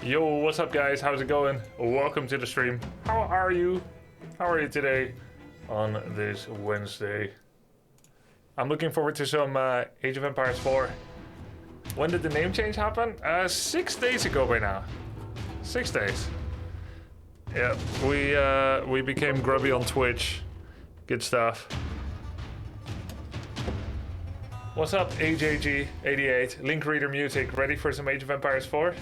Yo, what's up guys? How's it going? Welcome to the stream. How are you? How are you today on this Wednesday? I'm looking forward to some Age of Empires 4. When did the name change happen? 6 days ago by now. 6 days. Yeah, we became grubby on Twitch. Good stuff. What's up, AJG88? Link Reader Music, ready for some Age of Empires 4?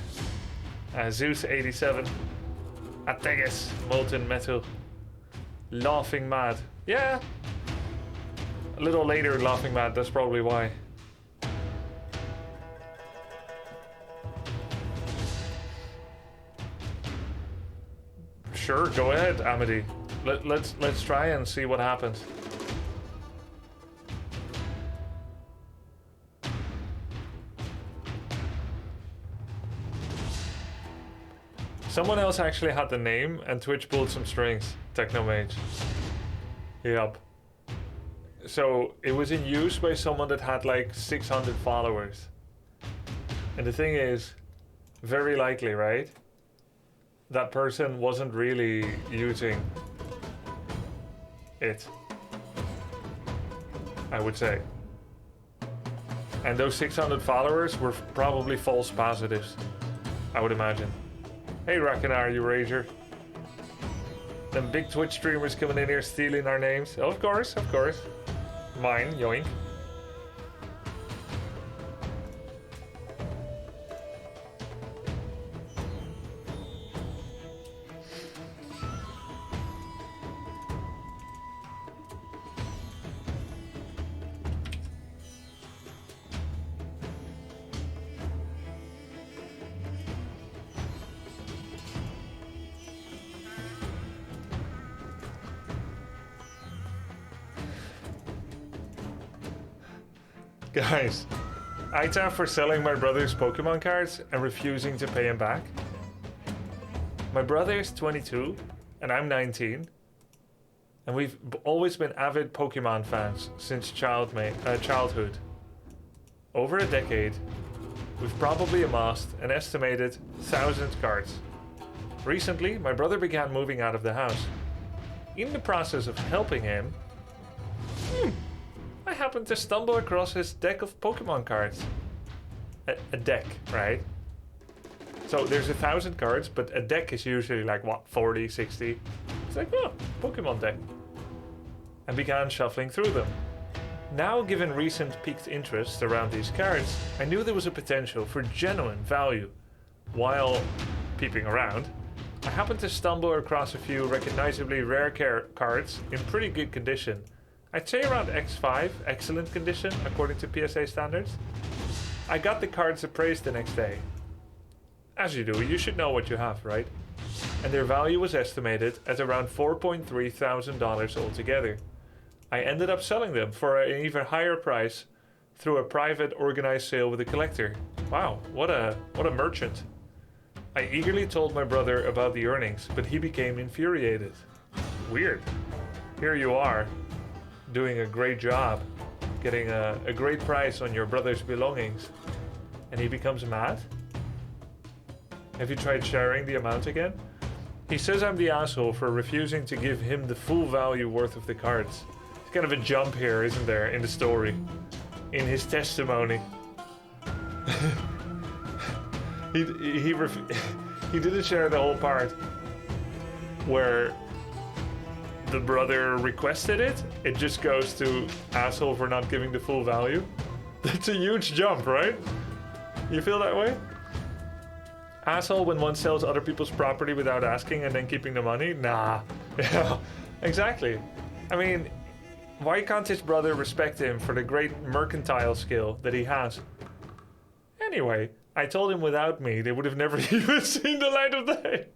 Zeus87, Ategus, Molten Metal, Laughing Mad. Yeah, a little later Laughing Mad, that's probably why. Sure, go ahead, Amity. Let's try and see what happens. Someone else actually had the name and Twitch pulled some strings. Technomage. Yep. So it was in use by someone that had like 600 followers. And the thing is, very likely, right? That person wasn't really using it, I would say. And those 600 followers were probably false positives, I would imagine. Hey Rakenar, you rager. Them big Twitch streamers coming in here stealing our names. Of course, of course. Mine, yoink. Guys, ITAF for selling my brother's Pokemon cards and refusing to pay him back. My brother is 22 and I'm 19. And we've always been avid Pokemon fans since childhood. Over a decade, we've probably amassed an estimated 1,000 cards. Recently, my brother began moving out of the house. In the process of helping him, I happened to stumble across his deck of Pokemon cards. A deck, right? So there's 1,000 cards, but a deck is usually like, what, 40, 60? It's like, oh, Pokemon deck. And began shuffling through them. Now, given recent peaked interest around these cards, I knew there was a potential for genuine value. While peeping around, I happened to stumble across a few recognizably rare cards in pretty good condition. I'd say around X5, excellent condition, according to PSA standards. I got the cards appraised the next day. As you do, you should know what you have, right? And their value was estimated at around $4.3 thousand altogether. I ended up selling them for an even higher price through a private organized sale with a collector. Wow, what a merchant. I eagerly told my brother about the earnings, but he became infuriated. Weird. Here you are, doing a great job, getting a great price on your brother's belongings, and he becomes mad? Have you tried sharing the amount again? He says I'm the asshole for refusing to give him the full value worth of the cards. It's kind of a jump here, isn't there, in the story, in his testimony. he didn't share the whole part where the brother requested it. It just goes to asshole for not giving the full value. That's a huge jump, right? You feel that way? Asshole when one sells other people's property without asking and then keeping the money? Nah. Yeah, exactly. I mean, why can't his brother respect him for the great mercantile skill that he has? Anyway, I told him without me, they would have never even seen the light of day.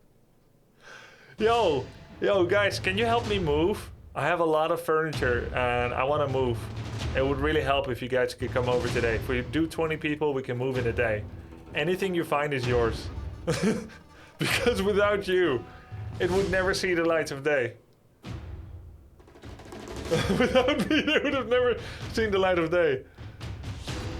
Yo, guys, can you help me move? I have a lot of furniture and I want to move. It would really help if you guys could come over today. If we do 20 people, we can move in a day. Anything you find is yours. Because without you, it would never see the light of day. Without me, they would have never seen the light of day.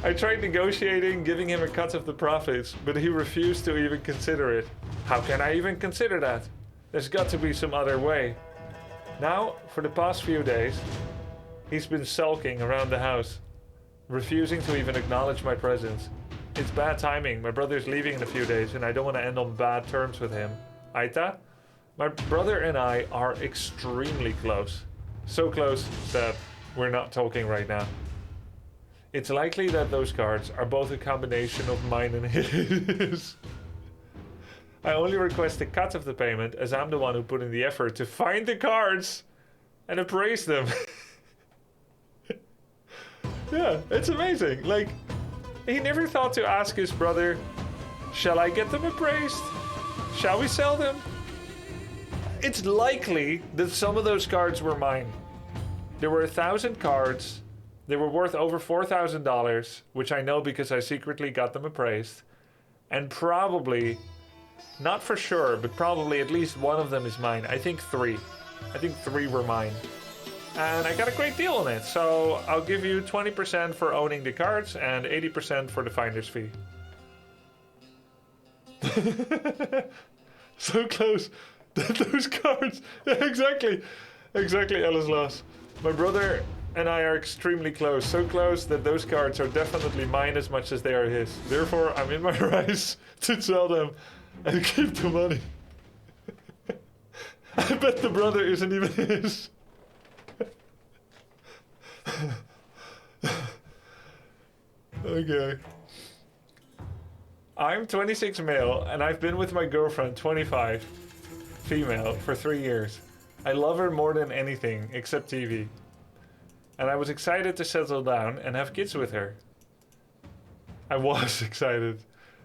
I tried negotiating, giving him a cut of the profits, but he refused to even consider it. How can I even consider that? There's got to be some other way. Now, for the past few days, he's been sulking around the house, refusing to even acknowledge my presence. It's bad timing. My brother's leaving in a few days and I don't want to end on bad terms with him. Aita? My brother and I are extremely close. So close that we're not talking right now. It's likely that those cards are both a combination of mine and his. I only request a cut of the payment as I'm the one who put in the effort to find the cards and appraise them. Yeah, it's amazing. Like, he never thought to ask his brother, shall I get them appraised? Shall we sell them? It's likely that some of those cards were mine. There were 1,000 cards. They were worth over $4,000, which I know because I secretly got them appraised. And probably, not for sure, but probably at least one of them is mine. I think 3. I think 3 were mine. And I got a great deal on it, so I'll give you 20% for owning the cards and 80% for the finder's fee. So close. Those cards. Yeah, exactly. Exactly, Alice Loss. My brother and I are extremely close. So close that those cards are definitely mine as much as they are his. Therefore, I'm in my rights to sell them and keep the money. I bet the brother isn't even his. Okay. I'm 26 male and I've been with my girlfriend 25 female for 3 years. I love her more than anything except TV. And I was excited to settle down and have kids with her. I was excited.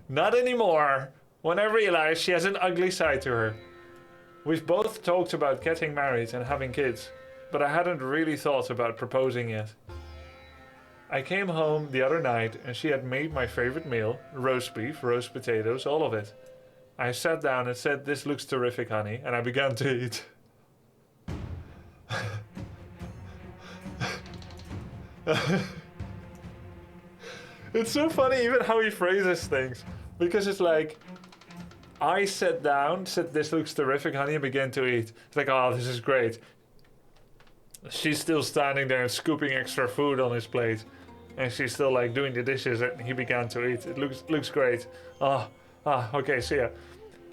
Not anymore when I realized she has an ugly side to her. We've both talked about getting married and having kids, but I hadn't really thought about proposing yet. I came home the other night and she had made my favorite meal, roast beef, roast potatoes, all of it. I sat down and said, "This looks terrific, honey," and I began to eat. It's so funny even how he phrases things, because it's like, I sat down, said, "This looks terrific, honey," and began to eat. It's like, oh, this is great. She's still standing there and scooping extra food on his plate. And she's still like doing the dishes and he began to eat. It looks great. Okay, see ya.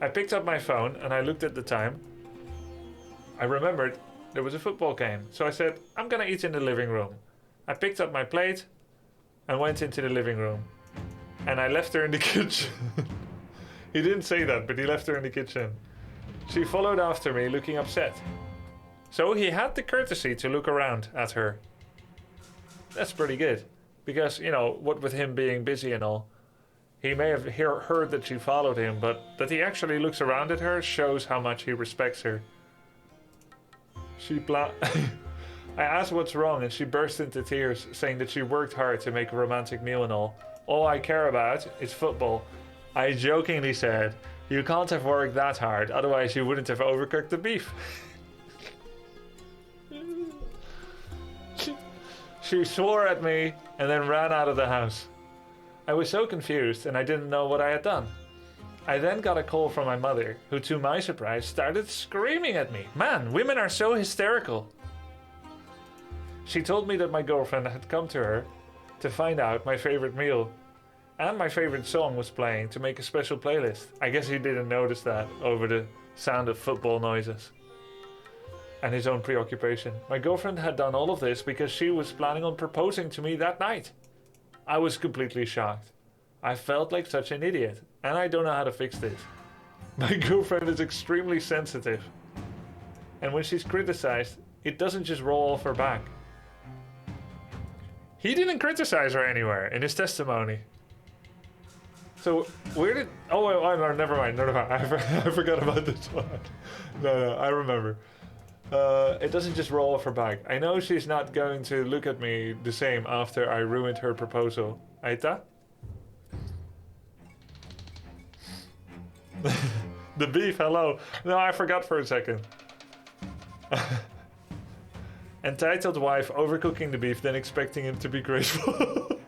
I picked up my phone and I looked at the time. I remembered there was a football game. So I said, I'm gonna eat in the living room. I picked up my plate and went into the living room. And I left her in the kitchen. He didn't say that, but he left her in the kitchen. She followed after me, looking upset. So he had the courtesy to look around at her. That's pretty good. Because, you know, what with him being busy and all, he may have heard that she followed him, but that he actually looks around at her shows how much he respects her. I asked what's wrong and she burst into tears, saying that she worked hard to make a romantic meal and all. All I care about is football. I jokingly said, "You can't have worked that hard, otherwise you wouldn't have overcooked the beef." She swore at me and then ran out of the house. I was so confused and I didn't know what I had done. I then got a call from my mother, who to my surprise started screaming at me. Man, women are so hysterical. She told me that my girlfriend had come to her to find out my favorite meal. And my favorite song was playing to make a special playlist. I guess he didn't notice that over the sound of football noises. And his own preoccupation. My girlfriend had done all of this because she was planning on proposing to me that night. I was completely shocked. I felt like such an idiot, and I don't know how to fix this. My girlfriend is extremely sensitive. And when she's criticized, it doesn't just roll off her back. He didn't criticize her anywhere in his testimony. So, where did... Oh, no, never mind. I forgot about this one. No, I remember. It doesn't just roll off her back. I know she's not going to look at me the same after I ruined her proposal. Aita? The beef, hello. No, I forgot for a second. Entitled wife overcooking the beef, then expecting him to be grateful.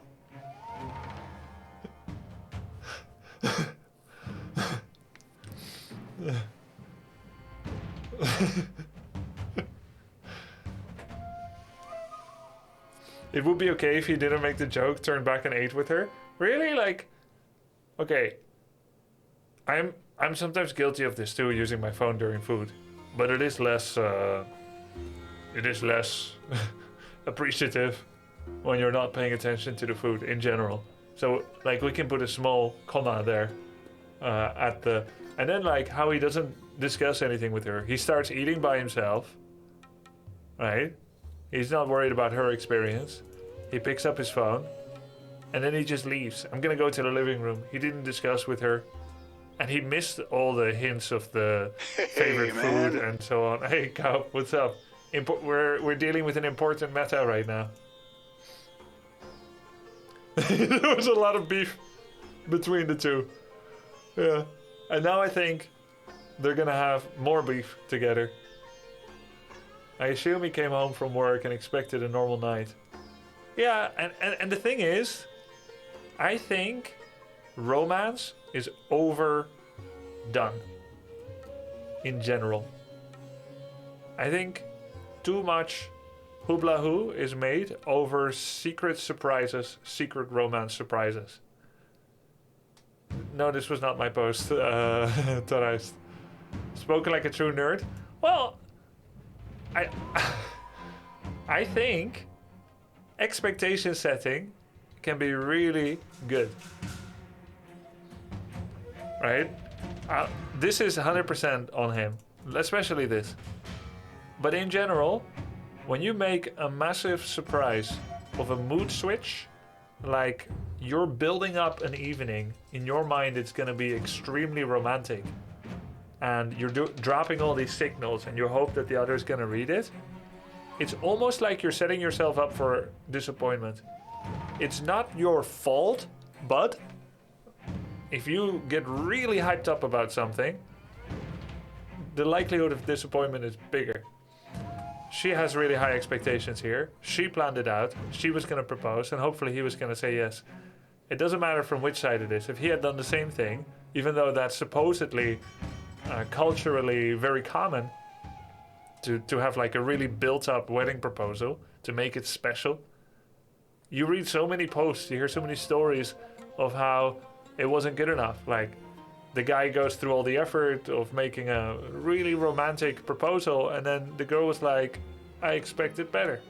It would be okay if he didn't make the joke, turn back and ate with her. Really? Like, okay. I'm sometimes guilty of this too, using my phone during food. But it is less appreciative when you're not paying attention to the food in general. So like we can put a small comma there at the, and then like how he doesn't discuss anything with her. He starts eating by himself, right? He's not worried about her experience. He picks up his phone and then he just leaves. I'm gonna go to the living room. He didn't discuss with her. And he missed all the hints of the favorite food and so on. Hey, Cow, what's up? We're dealing with an important meta right now. There was a lot of beef between the two. Yeah. And now I think they're gonna have more beef together. I assume he came home from work and expected a normal night. Yeah, and the thing is, I think romance is overdone in general. I think too much hoopla hoo is made over secret surprises, secret romance surprises. No, this was not my post, Tarais. Spoken like a true nerd. Well, I think expectation setting can be really good. Right? This is 100% on him, especially this. But in general, when you make a massive surprise of a mood switch, like you're building up an evening, in your mind it's going to be extremely romantic, and you're dropping all these signals and you hope that the other is going to read it, it's almost like you're setting yourself up for disappointment. It's not your fault, but if you get really hyped up about something, the likelihood of disappointment is bigger. She has really high expectations here. She planned it out. She was going to propose, and hopefully he was going to say yes. It doesn't matter from which side it is. If he had done the same thing, even though that's supposedly culturally very common to have like a really built-up wedding proposal to make it special. You read so many posts, you hear so many stories of how it wasn't good enough. Like, the guy goes through all the effort of making a really romantic proposal, and then the girl was like, I expected better.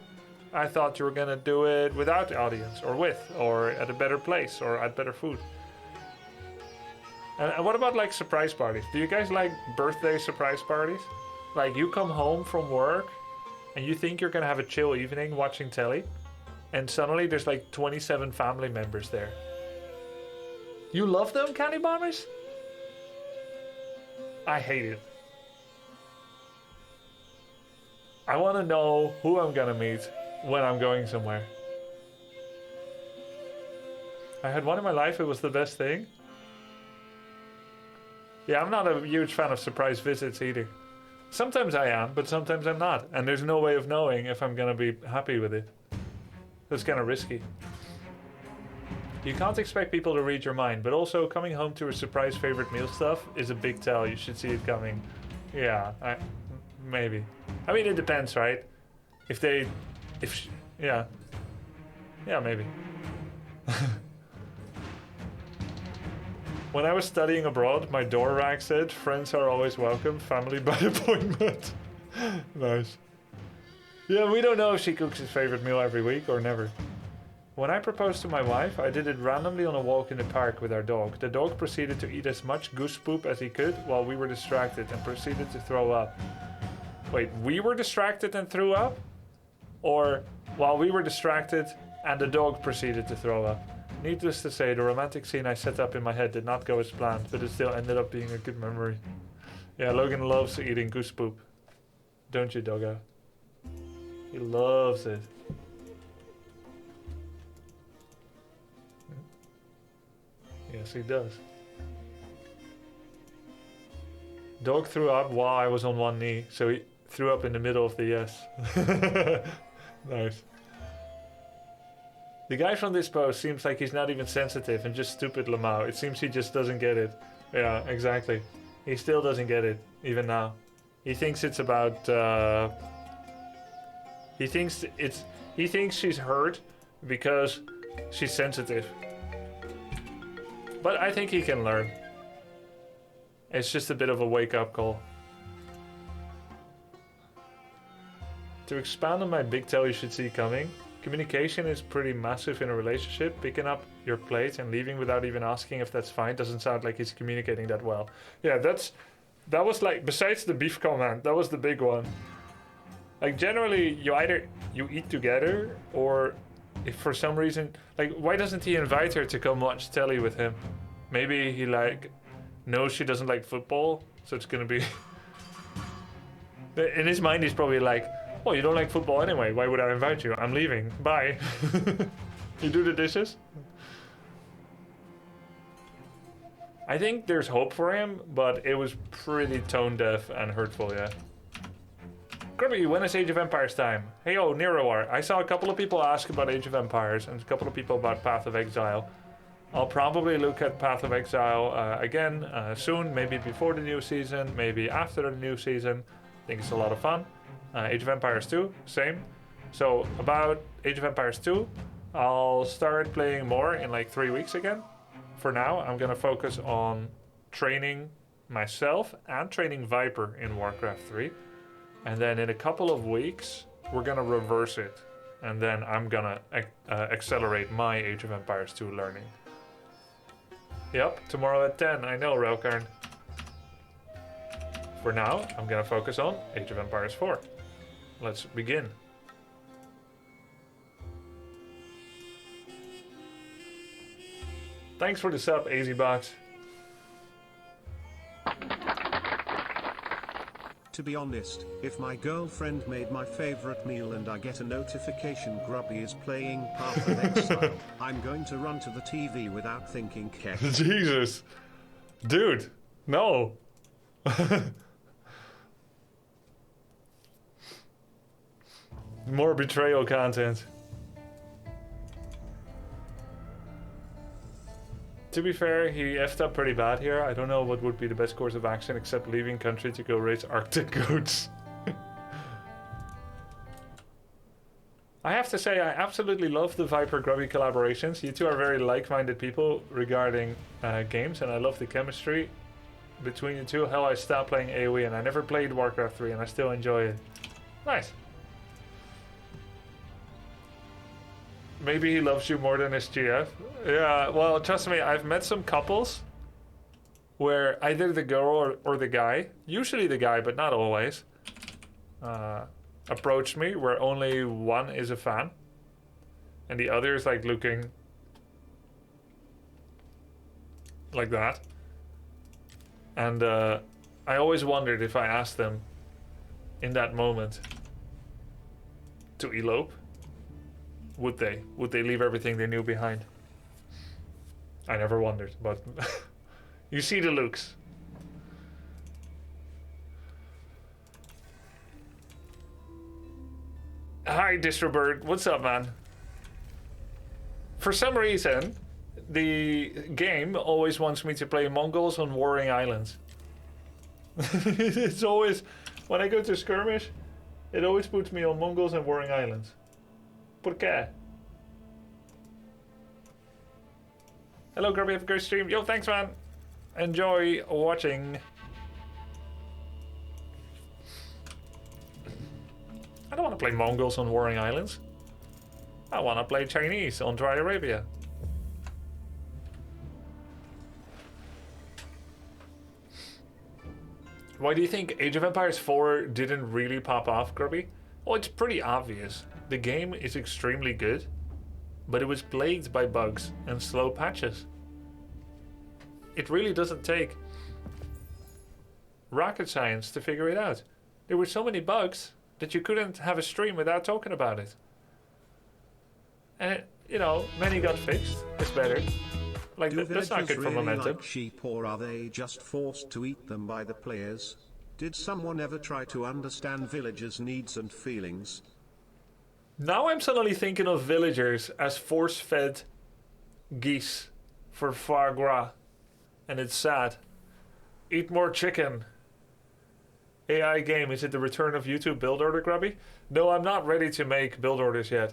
I thought you were gonna do it without the audience, or with, or at a better place, or at better food. And what about like surprise parties? Do you guys like birthday surprise parties? Like, you come home from work and you think you're gonna have a chill evening watching telly, and suddenly there's like 27 family members there. You love them, Candy Bombers? I hate it. I want to know who I'm gonna meet when I'm going somewhere. I had one in my life, it was the best thing. Yeah, I'm not a huge fan of surprise visits either. Sometimes I am, but sometimes I'm not. And there's no way of knowing if I'm gonna be happy with it. That's kind of risky. You can't expect people to read your mind, but also coming home to a surprise favorite meal stuff is a big tell. You should see it coming. Yeah, maybe. I mean, it depends, right? Yeah, maybe. When I was studying abroad, my door rack said, friends are always welcome, family by appointment. Nice. Yeah, we don't know if she cooks his favorite meal every week or never. When I proposed to my wife, I did it randomly on a walk in the park with our dog. The dog proceeded to eat as much goose poop as he could while we were distracted and proceeded to throw up. Wait, we were distracted and threw up? Or while we were distracted and the dog proceeded to throw up? Needless to say, the romantic scene I set up in my head did not go as planned, but it still ended up being a good memory. Yeah, Logan loves eating goose poop. Don't you, doggo? He loves it. Yes, he does. Dog threw up while I was on one knee, so he threw up in the middle of the yes. Nice. The guy from this post seems like he's not even sensitive and just stupid Lamau. It seems he just doesn't get it. Yeah, exactly. He still doesn't get it, even now. He thinks it's about... He He thinks she's hurt because she's sensitive. But I think he can learn. It's just a bit of a wake-up call. To expand on my big tell you should see coming, communication is pretty massive in a relationship. Picking up your plate and leaving without even asking if that's fine doesn't sound like he's communicating that well. Yeah, that was like, besides the beef comment, that was the big one. Like generally, you eat together, or if for some reason, like why doesn't he invite her to come watch telly with him? Maybe he like knows she doesn't like football, so it's gonna be... In his mind, he's probably like, oh, you don't like football anyway, why would I invite you? I'm leaving, bye. You do the dishes? I think there's hope for him, but it was pretty tone deaf and hurtful, yeah. Grubby, when is Age of Empires time? Hey, oh, Nerowar. I saw a couple of people ask about Age of Empires and a couple of people about Path of Exile. I'll probably look at Path of Exile again soon, maybe before the new season, maybe after the new season. I think it's a lot of fun. Age of Empires 2, same. So about Age of Empires 2, I'll start playing more in like 3 weeks again. For now, I'm gonna focus on training myself and training Viper in Warcraft 3. And then in a couple of weeks, we're gonna reverse it. And then I'm gonna accelerate my Age of Empires 2 learning. Yep, tomorrow at 10, I know, Relkarn. For now, I'm gonna focus on Age of Empires 4. Let's begin. Thanks for the sub, AZBox. To be honest, if my girlfriend made my favorite meal and I get a notification Grubby is playing Path of Exile, I'm going to run to the TV without thinking heck. Jesus. Dude, no. More betrayal content. To be fair, he effed up pretty bad here. I don't know what would be the best course of action except leaving country to go raise Arctic goats. I have to say, I absolutely love the Viper Grubby collaborations. You two are very like-minded people regarding games, and I love the chemistry between you two. Hell, I stopped playing AoE and I never played Warcraft 3 and I still enjoy it. Nice. Maybe he loves you more than his GF. Yeah, well, trust me, I've met some couples where either the girl or the guy, usually the guy, but not always, approached me where only one is a fan and the other is like looking like that. And I always wondered if I asked them in that moment to elope. Would they leave everything they knew behind? I never wondered, but you see the looks. Hi, Distrobird. What's up, man? For some reason, the game always wants me to play Mongols on Warring Islands. It's always, when I go to skirmish, it always puts me on Mongols and Warring Islands. ¿Por qué? Hello, Grubby, have a great stream. Yo, thanks, man. Enjoy watching. I don't want to play Mongols on Warring Islands. I want to play Chinese on Dry Arabia. Why do you think Age of Empires 4 didn't really pop off, Grubby? Well, it's pretty obvious. The game is extremely good, but it was plagued by bugs and slow patches. It really doesn't take rocket science to figure it out. There were so many bugs that you couldn't have a stream without talking about it. And, you know, many got fixed. It's better. Like, that's not good for really momentum. Like sheep, or are they just forced to eat them by the players? Did someone ever try to understand villagers' needs and feelings? Now I'm suddenly thinking of villagers as force-fed geese for foie gras. And it's sad. Eat more chicken. AI game, is it the return of YouTube build order, Grubby? No, I'm not ready to make build orders yet.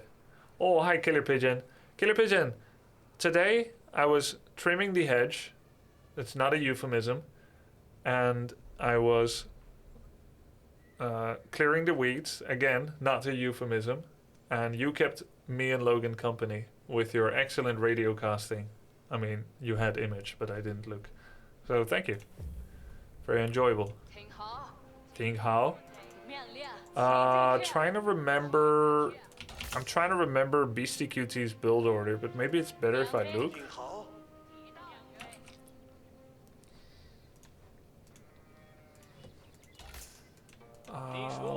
Oh, hi, Killer Pigeon. Killer Pigeon, today I was trimming the hedge. It's not a euphemism. And I was clearing the weeds. Again, not a euphemism. And you kept me and Logan company with your excellent radio casting. I mean, you had image, but I didn't look. So thank you. Very enjoyable. Ting Hao. Trying to remember. I'm trying to remember Beastie QT's build order, but maybe it's better if I look.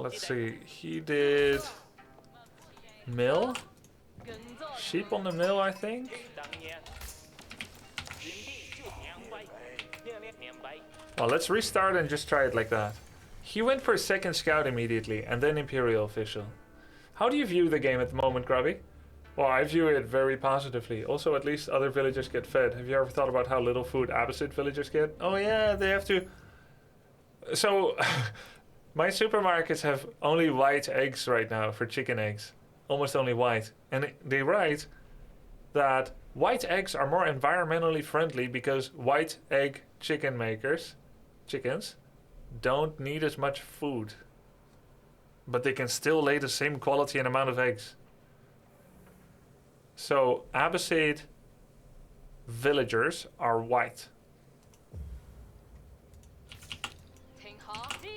Let's see. He did mill. Sheep on the mill, I think. Well, let's restart and just try it like that. He went for a second scout immediately, and then Imperial official. How do you view the game at the moment, Grubby? Well, I view it very positively. Also, at least other villagers get fed. Have you ever thought about how little food opposite villagers get? Oh yeah, they have to... So, my supermarkets have only white eggs right now for chicken eggs. Almost only white. And they write that white eggs are more environmentally friendly because white egg chicken makers, chickens, don't need as much food. But they can still lay the same quality and amount of eggs. So, Abbasid villagers are white.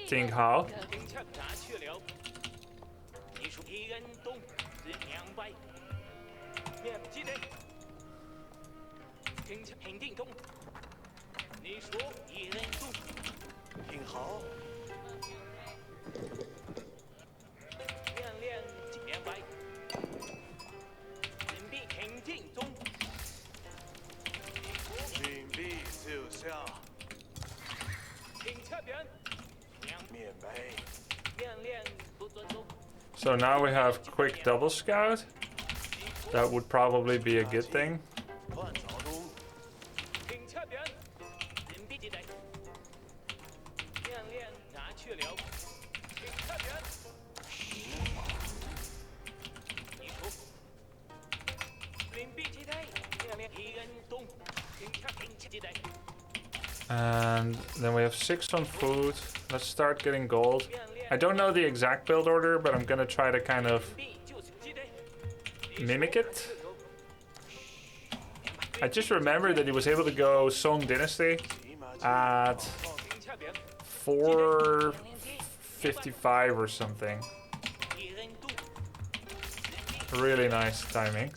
Ting Hao. So now we have quick double scout. That would probably be a good thing. And then we have 6 on food. Let's start getting gold. I don't know the exact build order, but I'm gonna try to kind of mimic it. I just remember that he was able to go Song Dynasty at 4:55 or something. Really nice timing.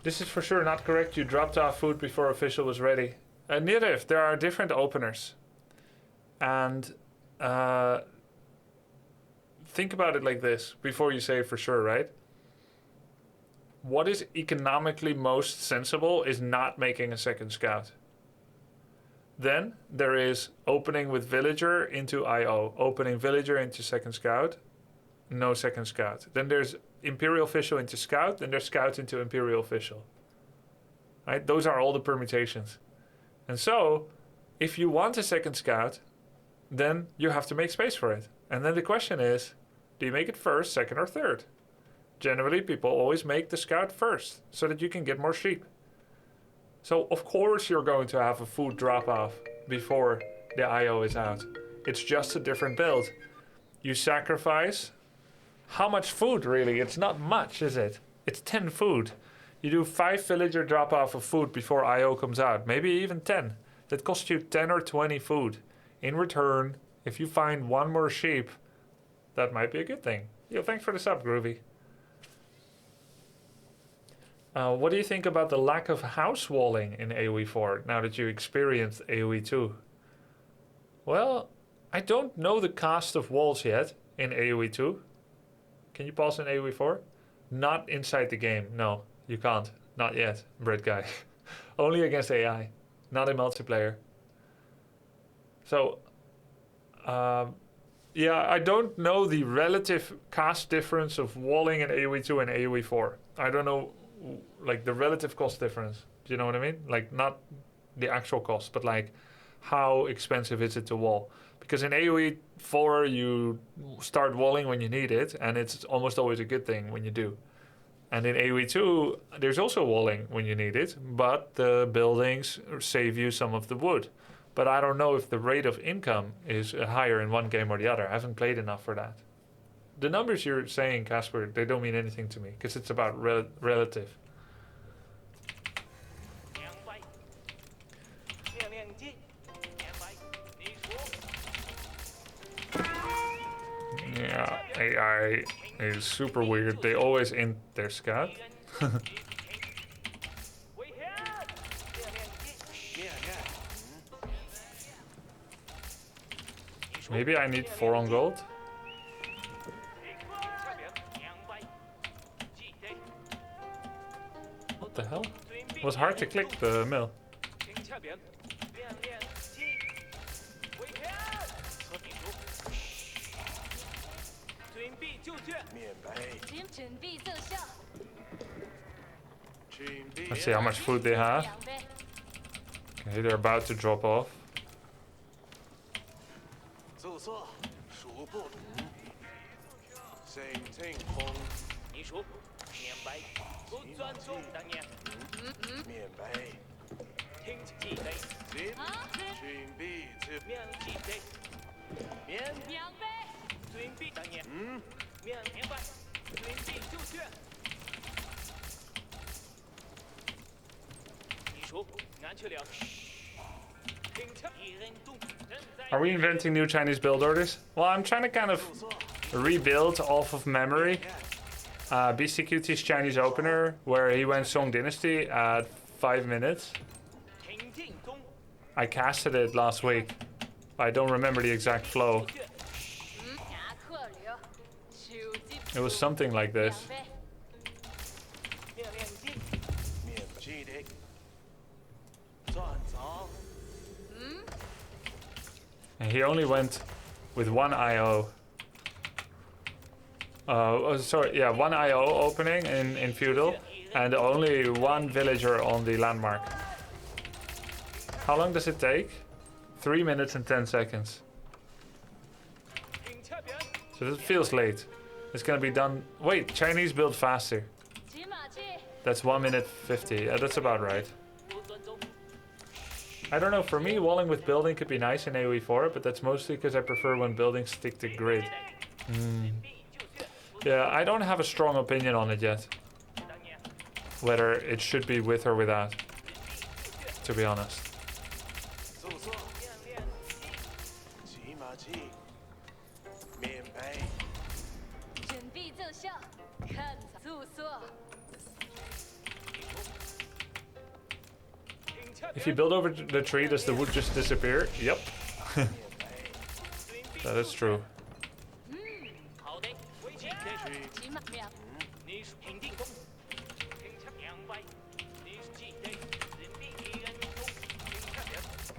This is for sure not correct. You dropped off food before official was ready. Nirif, there are different openers. And think about it like this before you say for sure, right? What is economically most sensible is not making a second scout. Then there is opening with villager into IO, opening villager into second scout, no second scout. Then there's Imperial official into scout, then there's scout into Imperial official. Right? Those are all the permutations. And so, if you want a second scout, then you have to make space for it. And then the question is, do you make it first, second, or third? Generally, people always make the scout first, so that you can get more sheep. So, of course you're going to have a food drop-off before the IO is out. It's just a different build. You sacrifice... How much food, really? It's not much, is it? It's 10 food. You do 5 villager drop-off of food before IO comes out. Maybe even 10. That costs you 10 or 20 food. In return, if you find 1 more sheep, that might be a good thing. Yo, thanks for the sub, Groovy. What do you think about the lack of house walling in AoE4 now that you experienced AoE2? Well, I don't know the cost of walls yet in AoE2. Can you pause in AoE4? Not inside the game. No, you can't. Not yet, Bread Guy. Only against AI. Not in multiplayer. So, yeah, I don't know the relative cost difference of walling in AoE2 and AoE4. I don't know, like, the relative cost difference. Do you know what I mean? Like, not the actual cost, but, like, how expensive is it to wall. Because in AoE 4 you start walling when you need it, and it's almost always a good thing when you do. And in AoE 2 there's also walling when you need it, but the buildings save you some of the wood. But I don't know if the rate of income is higher in one game or the other. I haven't played enough for that. The numbers you're saying, Casper, they don't mean anything to me, because it's about relative. Yeah, AI is super weird. They always int their scat. Maybe I need 4 on gold. What the hell? It was hard to click the mill. Let's see how much food they have. Okay, they're about to drop off. Are we inventing new Chinese build orders? Well, I'm trying to kind of rebuild off of memory. BCQT's Chinese opener, where he went Song Dynasty at 5 minutes. I casted it last week. I don't remember the exact flow. It was something like this. And he only went with 1 IO. Sorry, yeah, 1 IO opening in Feudal, and only 1 villager on the landmark. How long does it take? 3 minutes and 10 seconds. So it feels late. It's gonna be done. Wait, Chinese build faster. That's 1 minute 50. Yeah, that's about right. I don't know, for me, walling with building could be nice in AoE 4, but that's mostly because I prefer when buildings stick to grid. Yeah, I don't have a strong opinion on it yet. Whether it should be with or without, to be honest. If you build over the tree, does the wood just disappear? Yep. That is true.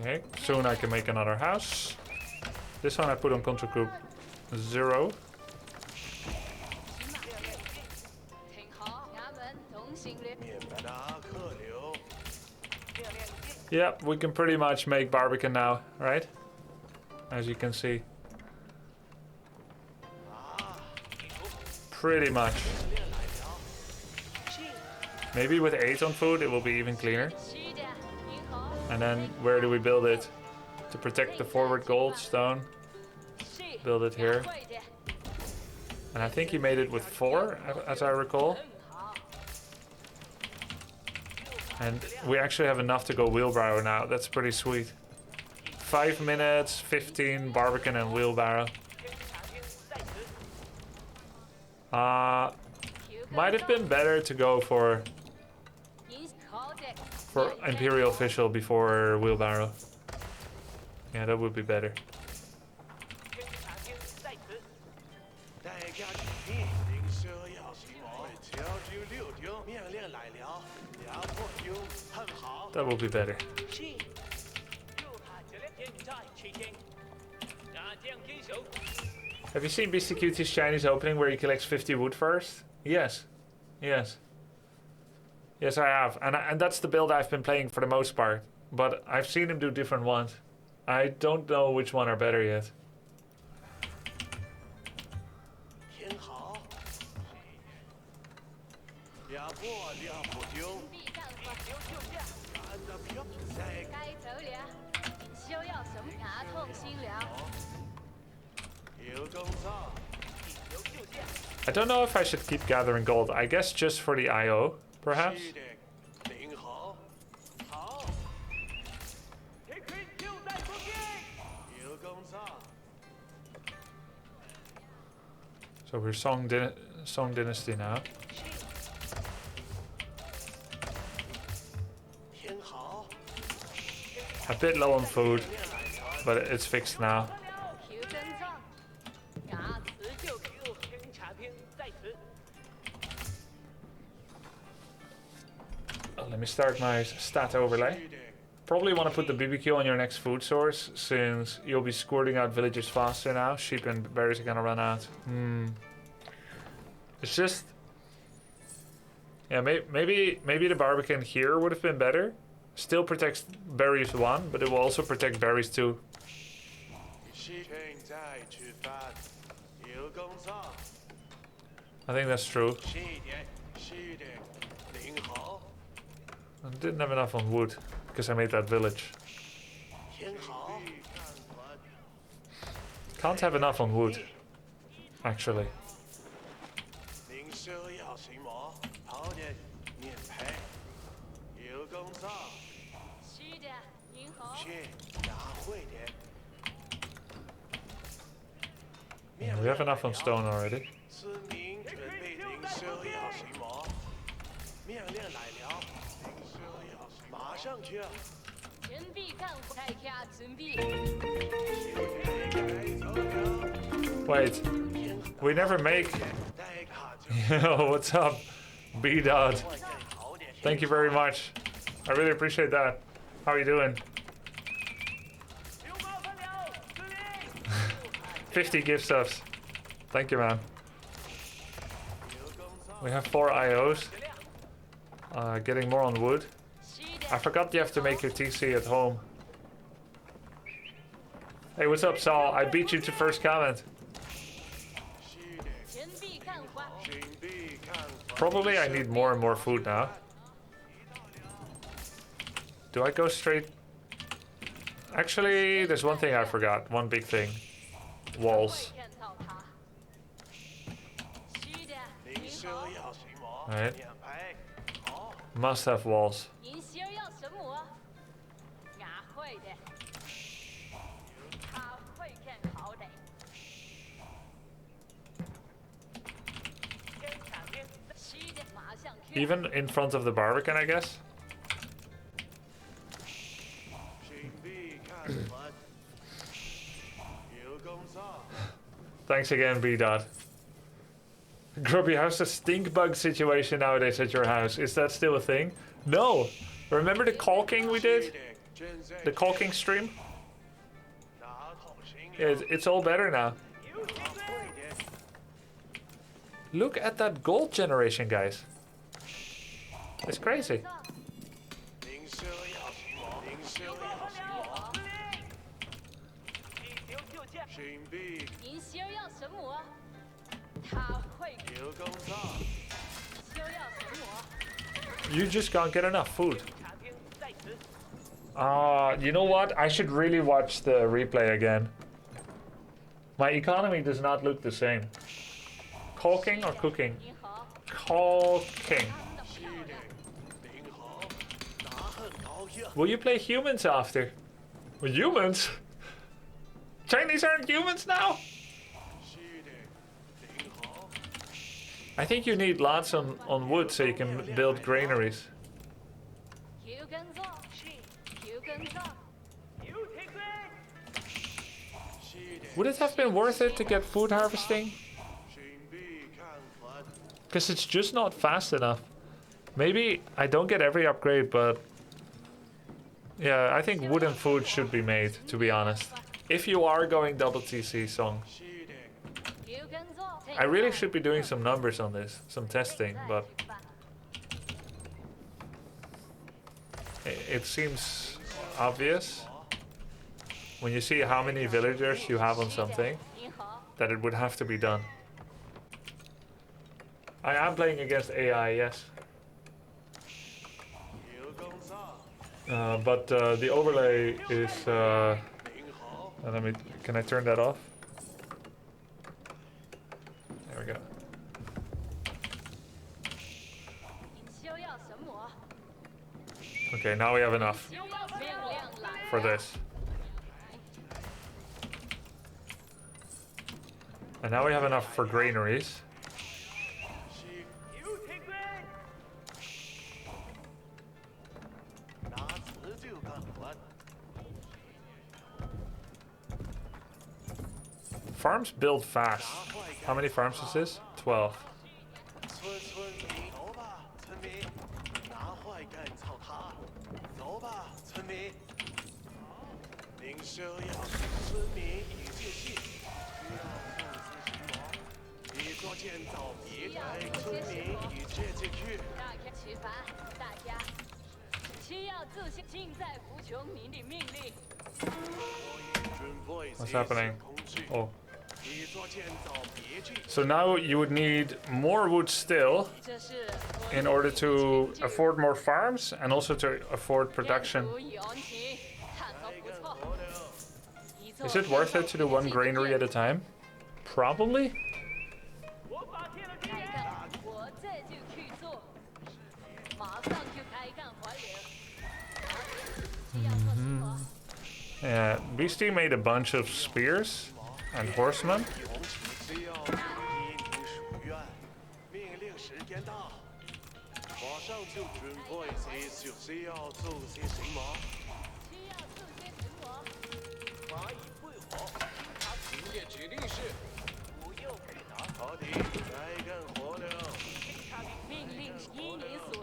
Okay, soon I can make another house. This one I put on control group 0. Yep, we can pretty much make Barbican now, right? As you can see. Pretty much. Maybe with 8 on food it will be even cleaner. And then where do we build it? To protect the forward gold stone. Build it here. And I think he made it with 4, as I recall. And we actually have enough to go wheelbarrow now. That's pretty sweet. 5 minutes, 15 Barbican and wheelbarrow. Might have been better to go for Imperial Official before wheelbarrow. Yeah, that would be better. That will be better. Have you seen BCQT's Chinese opening where he collects 50 wood first? Yes. Yes. Yes, I have. And that's the build I've been playing for the most part. But I've seen him do different ones. I don't know which one are better yet. I don't know if I should keep gathering gold. I guess just for the IO, perhaps. So we're Song Dynasty now. A bit low on food, but it's fixed now. Let me start my stat overlay. Probably want to put the BBQ on your next food source, since you'll be squirting out villagers faster now. Sheep and berries are gonna run out. It's just... Yeah, maybe the Barbican here would have been better. Still protects berries 1, but it will also protect berries 2. I think that's true. I didn't have enough on wood, because I made that village. Can't have enough on wood, actually. Yeah, we have enough on stone already. Wait, we never make... Yo, what's up? B-Dot. Thank you very much. I really appreciate that. How are you doing? 50 gift subs. Thank you, man. We have 4 IOs. Getting more on wood. I forgot you have to make your TC at home. Hey, what's up, Saul? I beat you to first comment. Probably I need more and more food now. Do I go straight? Actually, there's one thing I forgot. One big thing. Walls. Alright. Must have walls. Even in front of the Barbican, I guess. Thanks again, B-Dot. Grubby, how's the stink bug situation nowadays at your house? Is that still a thing? No! Remember the caulking we did? The caulking stream? Yeah, it's all better now. Look at that gold generation, guys. It's crazy. You just can't get enough food. You know what? I should really watch the replay again. My economy does not look the same. Caulking or cooking? Caulking. Will you play humans after? Well, humans? Chinese aren't humans now? I think you need lots on wood so you can build granaries. Would it have been worth it to get food harvesting? Because it's just not fast enough. Maybe I don't get every upgrade, but... Yeah, I think wood and food should be made, to be honest. If you are going double TC song. I really should be doing some numbers on this, some testing, but... It seems obvious. when you see how many villagers you have on something, that it would have to be done. I am playing against AI, yes. But the overlay is... let me... Can I turn that off? There we go. Okay, now we have enough for this. And now we have enough for granaries. Farms build fast. How many farms is this? 12. What's happening? Oh. So now you would need more wood still in order to afford more farms and also to afford production. Is it worth it to do one granary at a time? Probably. Yeah, Beastie made a bunch of spears and horsemen.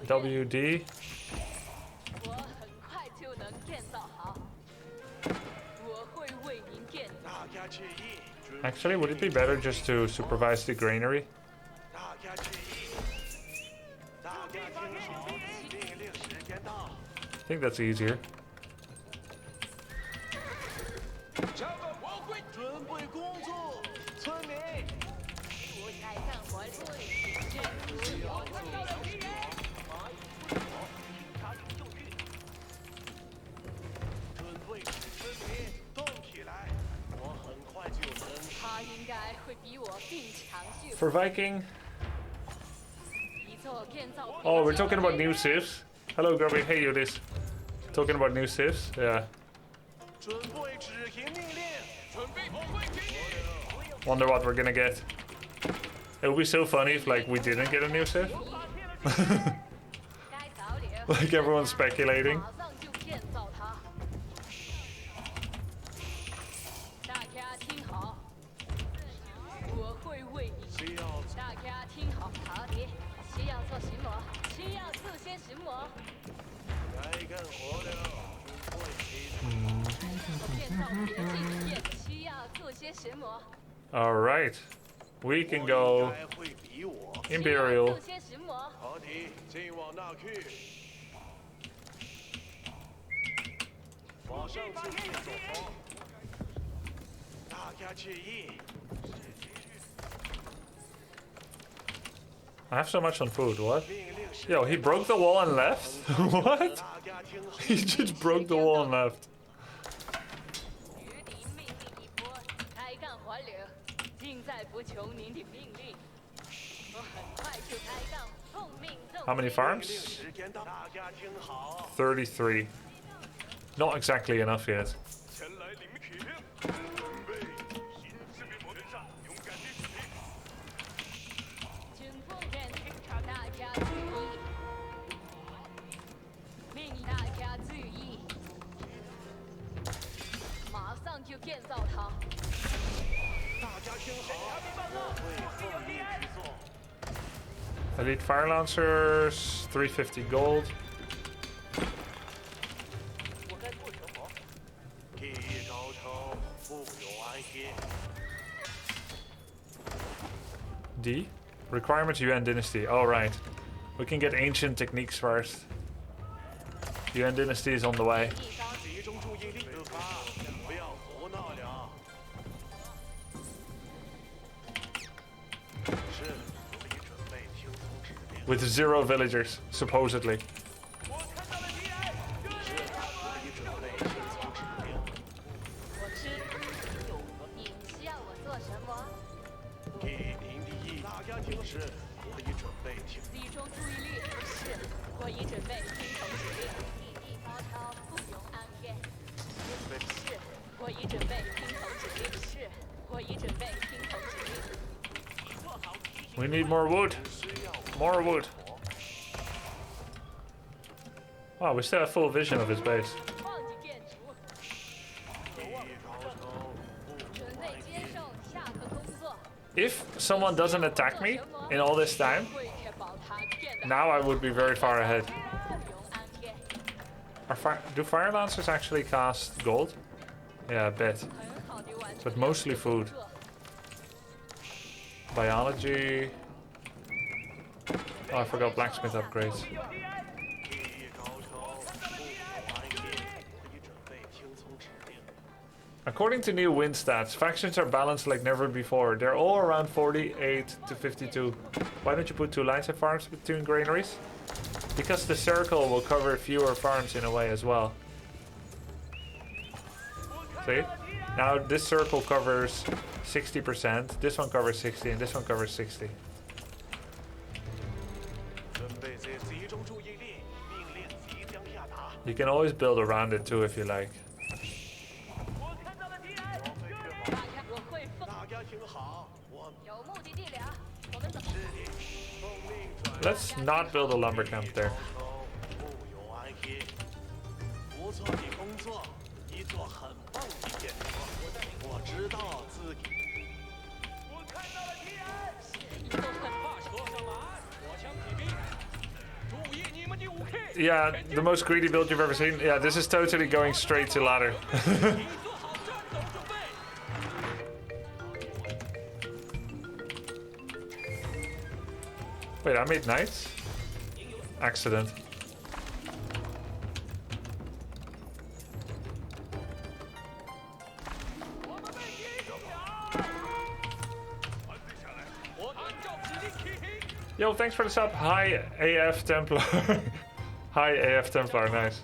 WD. Actually, would it be better just to supervise the granary? I think that's easier. For Viking. Oh, we're talking about new civs. Hello, Grubby. Hey, you this. Talking about new civs? Yeah. Wonder what we're gonna get. It would be so funny if, like, we didn't get a new civ. Like, everyone's speculating. All right, we can go Imperial. I have so much on food, what? Yo, he broke the wall and left? What? He just broke the wall and left. How many farms? 33. Not exactly enough yet. Elite Fire Lancers, 350 gold. D? Requirements Yuan Dynasty. Oh, right. We can get ancient techniques first. Yuan Dynasty is on the way. with 0 villagers, supposedly. 我已准备听从指令。是，我已准备听从指令。 We need more wood. More wood. Wow, we still have full vision of his base. 忘记电池。准备接受下课工作。 If someone doesn't attack me in all this time, now I would be very far ahead. Do fire lancers actually cast gold? Yeah, a bit. But mostly food. Biology. Oh, I forgot blacksmith upgrades. According to new win stats, factions are balanced like never before. They're all around 48 to 52. Why don't you put 2 lines of farms between granaries? Because the circle will cover fewer farms in a way as well. See? Now this circle covers 60%, this one covers 60, and this one covers 60. You can always build around it too if you like. Let's not build a lumber camp there. Yeah, the most greedy build you've ever seen. Yeah, this is totally going straight to ladder. Wait, I made knights? Accident. Yo, thanks for the sub. Hi, AF Templar. Hi, AF Templar. Nice.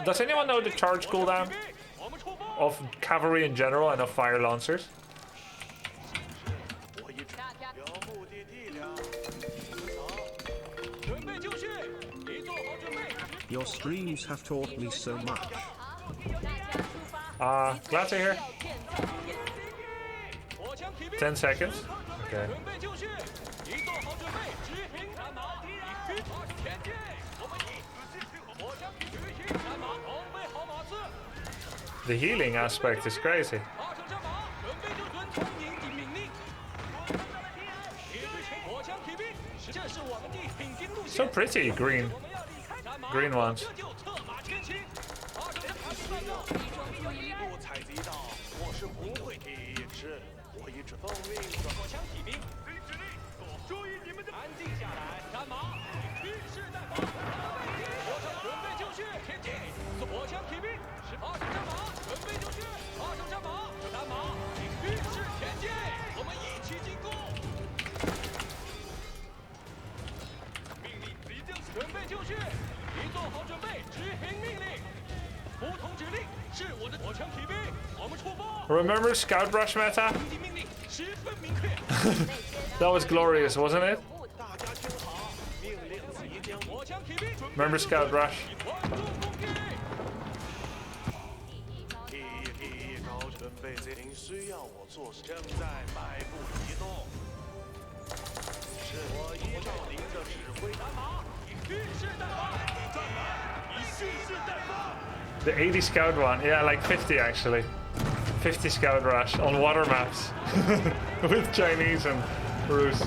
Does anyone know the charge cooldown of cavalry in general and of fire lancers? Your streams have taught me so much. Glad to hear. 10 seconds. Okay. The healing aspect is crazy. So pretty, green ones. Remember Scout Brush meta? That was glorious, wasn't it? Remember Scout Brush? The 80 Scout one, yeah, like 50 actually. 50 Scout Rush on water maps with Chinese and Rus.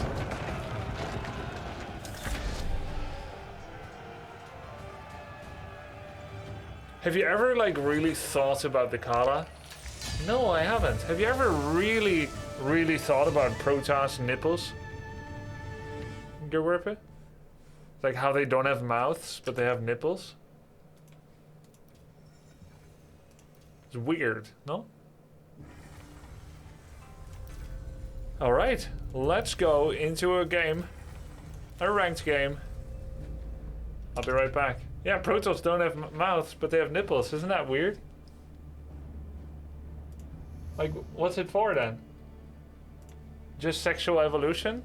Have you ever like really thought about the Kala? No, I haven't. Have you ever really thought about Protoss nipples? Gerwerpe? Like how they don't have mouths, but they have nipples? It's weird, no? Alright, let's go into a game. A ranked game. I'll be right back. Yeah, Protoss don't have mouths, but they have nipples. Isn't that weird? Like, what's it for then? Just sexual evolution?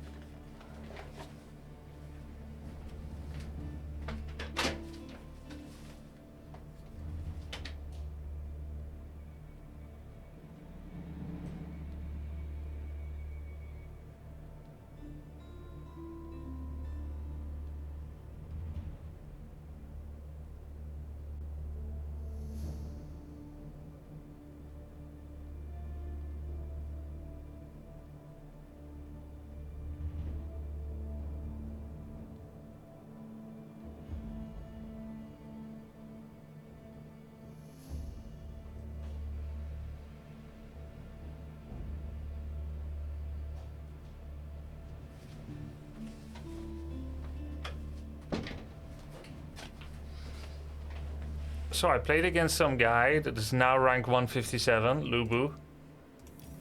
So I played against some guy that is now rank 157, Lubu.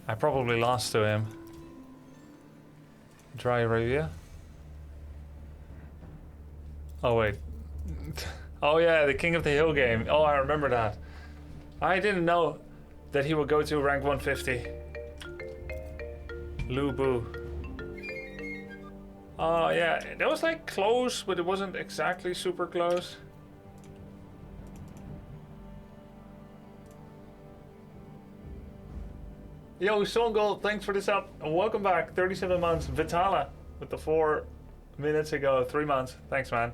I probably lost to him. Dry Arabia. Oh wait. Oh yeah, the King of the Hill game. Oh, I remember that. I didn't know that he would go to rank 150. Lubu. Oh yeah, that was like close, but it wasn't exactly super close. Yo, Songol, thanks for this up. And welcome back. 37 months. Vitala with the 4 minutes ago. 3 months. Thanks, man.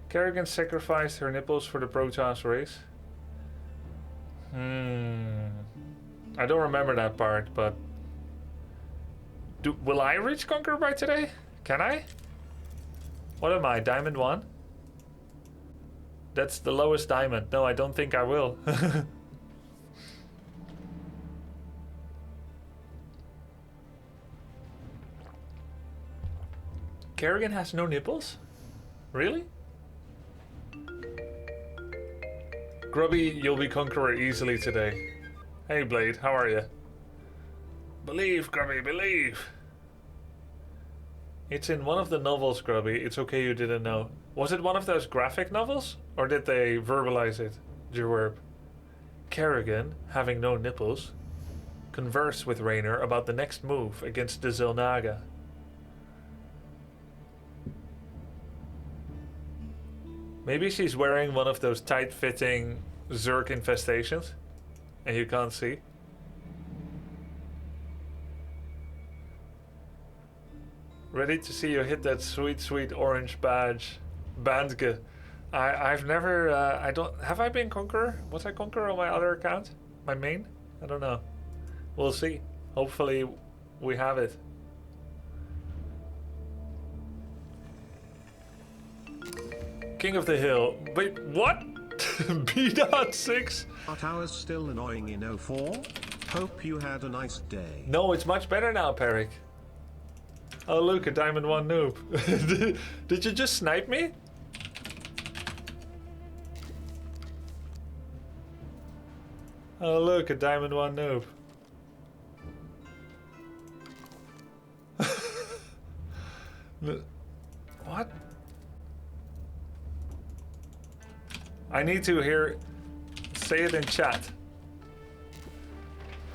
Kerrigan sacrificed her nipples for the Protoss race. I don't remember that part, but... Will I reach Conqueror by today? Can I? What am I? Diamond 1? That's the lowest diamond. No, I don't think I will. Kerrigan has no nipples? Really? Grubby, you'll be Conqueror easily today. Hey Blade, how are you? Believe, Grubby, believe! It's in one of the novels, Grubby. It's okay you didn't know. Was it one of those graphic novels? Or did they verbalize it? Jerwerb. Kerrigan, having no nipples, conversed with Raynor about the next move against the Zelnaga. Maybe she's wearing one of those tight-fitting Zerg infestations, and you can't see. Ready to see you hit that sweet, sweet orange badge. Bandge. I've never, have I been Conqueror? Was I Conqueror on my other account? My main? I don't know. We'll see. Hopefully we have it. King of the Hill. Wait, what? B.6? Are towers still annoying in AoE4? Hope you had a nice day. No, it's much better now, Peric. Oh look, a Diamond 1 noob. Did you just snipe me? Oh look, a Diamond 1 noob. What? I need to hear... Say it in chat.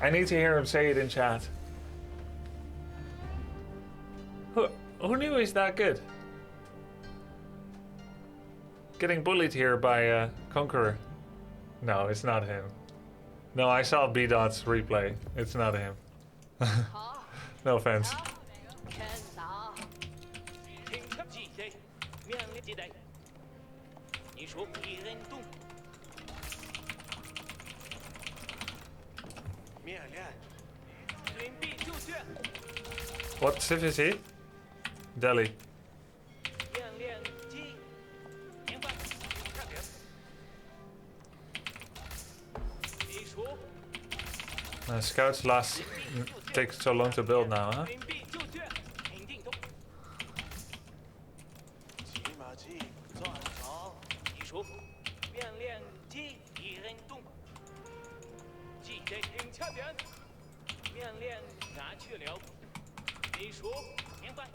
I need to hear him say it in chat. Who knew he's that good? Getting bullied here by Conqueror. No, it's not him. No, I saw B-Dot's replay. It's not him. No offense. What civ is he? Delhi. Scouts take so long to build now, huh? 命令拿去了。你说明白？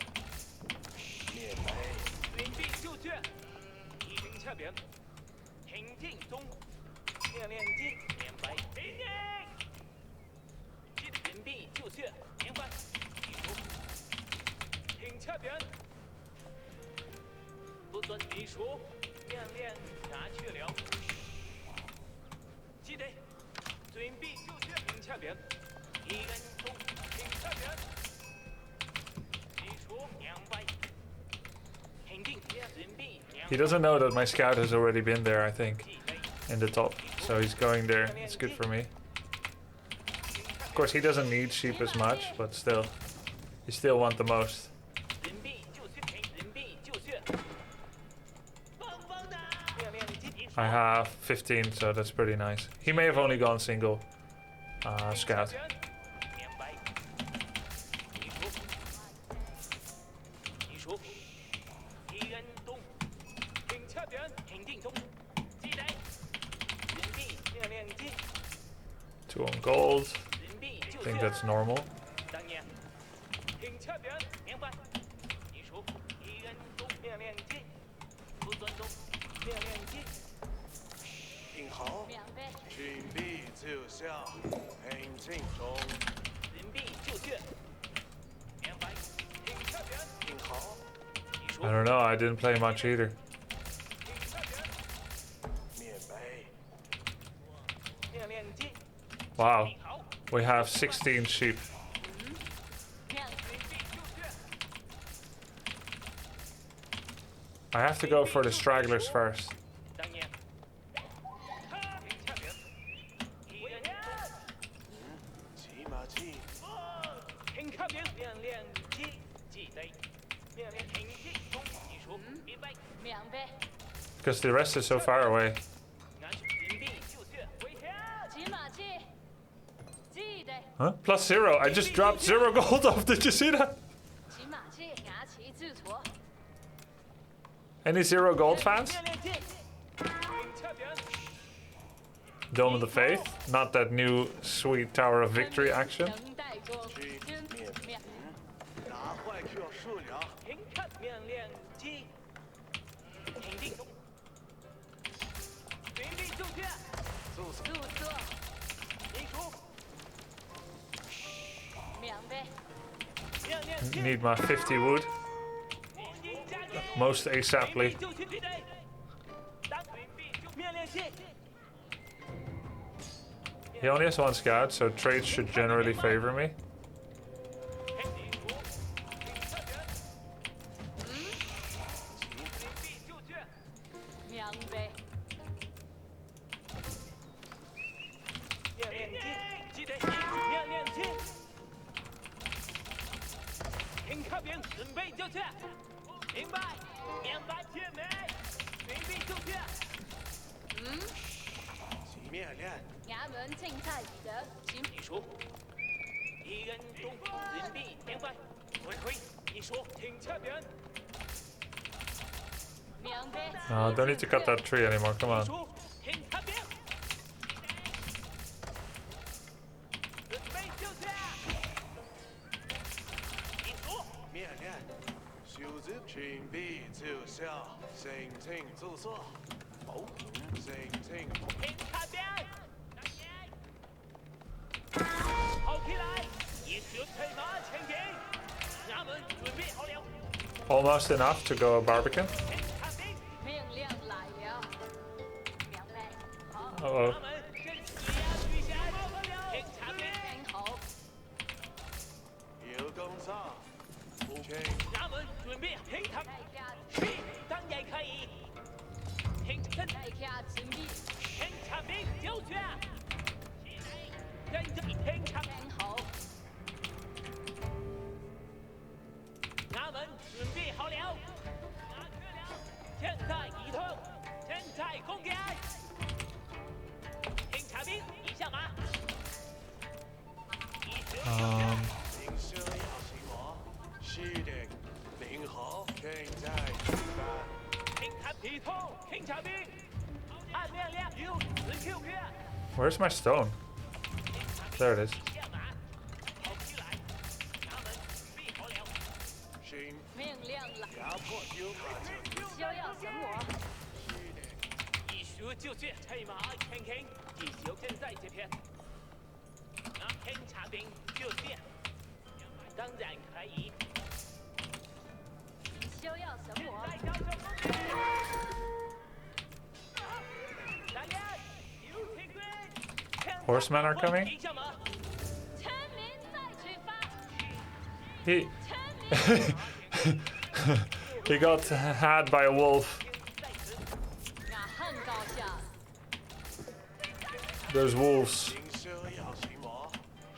灭白，准备就绪。一兵撤兵，平定中。命令进，明白？命令。准备就绪，明白？你说。停撤兵。不准你说。命令拿去了。记得。准备就绪，停撤兵。一人中，停撤兵。你说明白？平定，准备。He doesn't know that my scout has already been there, I think, in the top. So he's going there. It's good for me. Of course, he doesn't need sheep as much, but still. You still want the most. I have 15, so that's pretty nice. He may have only gone single scout. Two on gold. I think that's normal. 听好，准备就效，平静中。准备就绪。明白。听好， I don't know, I didn't play much either. 灭白， Wow, we have 16 sheep. I have to go for the stragglers first. 骑马骑， Because the rest is so far away. Huh? +0. I just dropped 0 gold off. Did you see that? Any 0 gold fans? Dome of the Faith. Not that new sweet Tower of Victory action. 拿坏 Q 数量，Need my 50 wood. Most ASAPly. He only has 1 scout, so trades should generally favor me. No, don't need to cut that tree anymore, come on. 灭练，修职准备就效，心情自说，哦，心情。好起来，一血配马前进，衙门准备好了。 Almost enough to go Barbican. Uh-oh. 有工作，请衙门准备平躺，当然可以。平身，平插兵就绪，跟着平插。衙门准备好了，现在移动，现在攻击。平插兵，一下马。领袖要请我，是的，领好，现在出发。平插皮头，平插兵，按命令，有4QQ。 Where's my stone? There it is. 就是骑马轻轻，至少正在这边。轻插兵就是，当然可以。你休要神魔，在高手攻击。大家有听过？ Horsemen are coming. 村民再出发， He 村民， he got had by a wolf. 我很高兴。 There's wolves. 行车要骑马，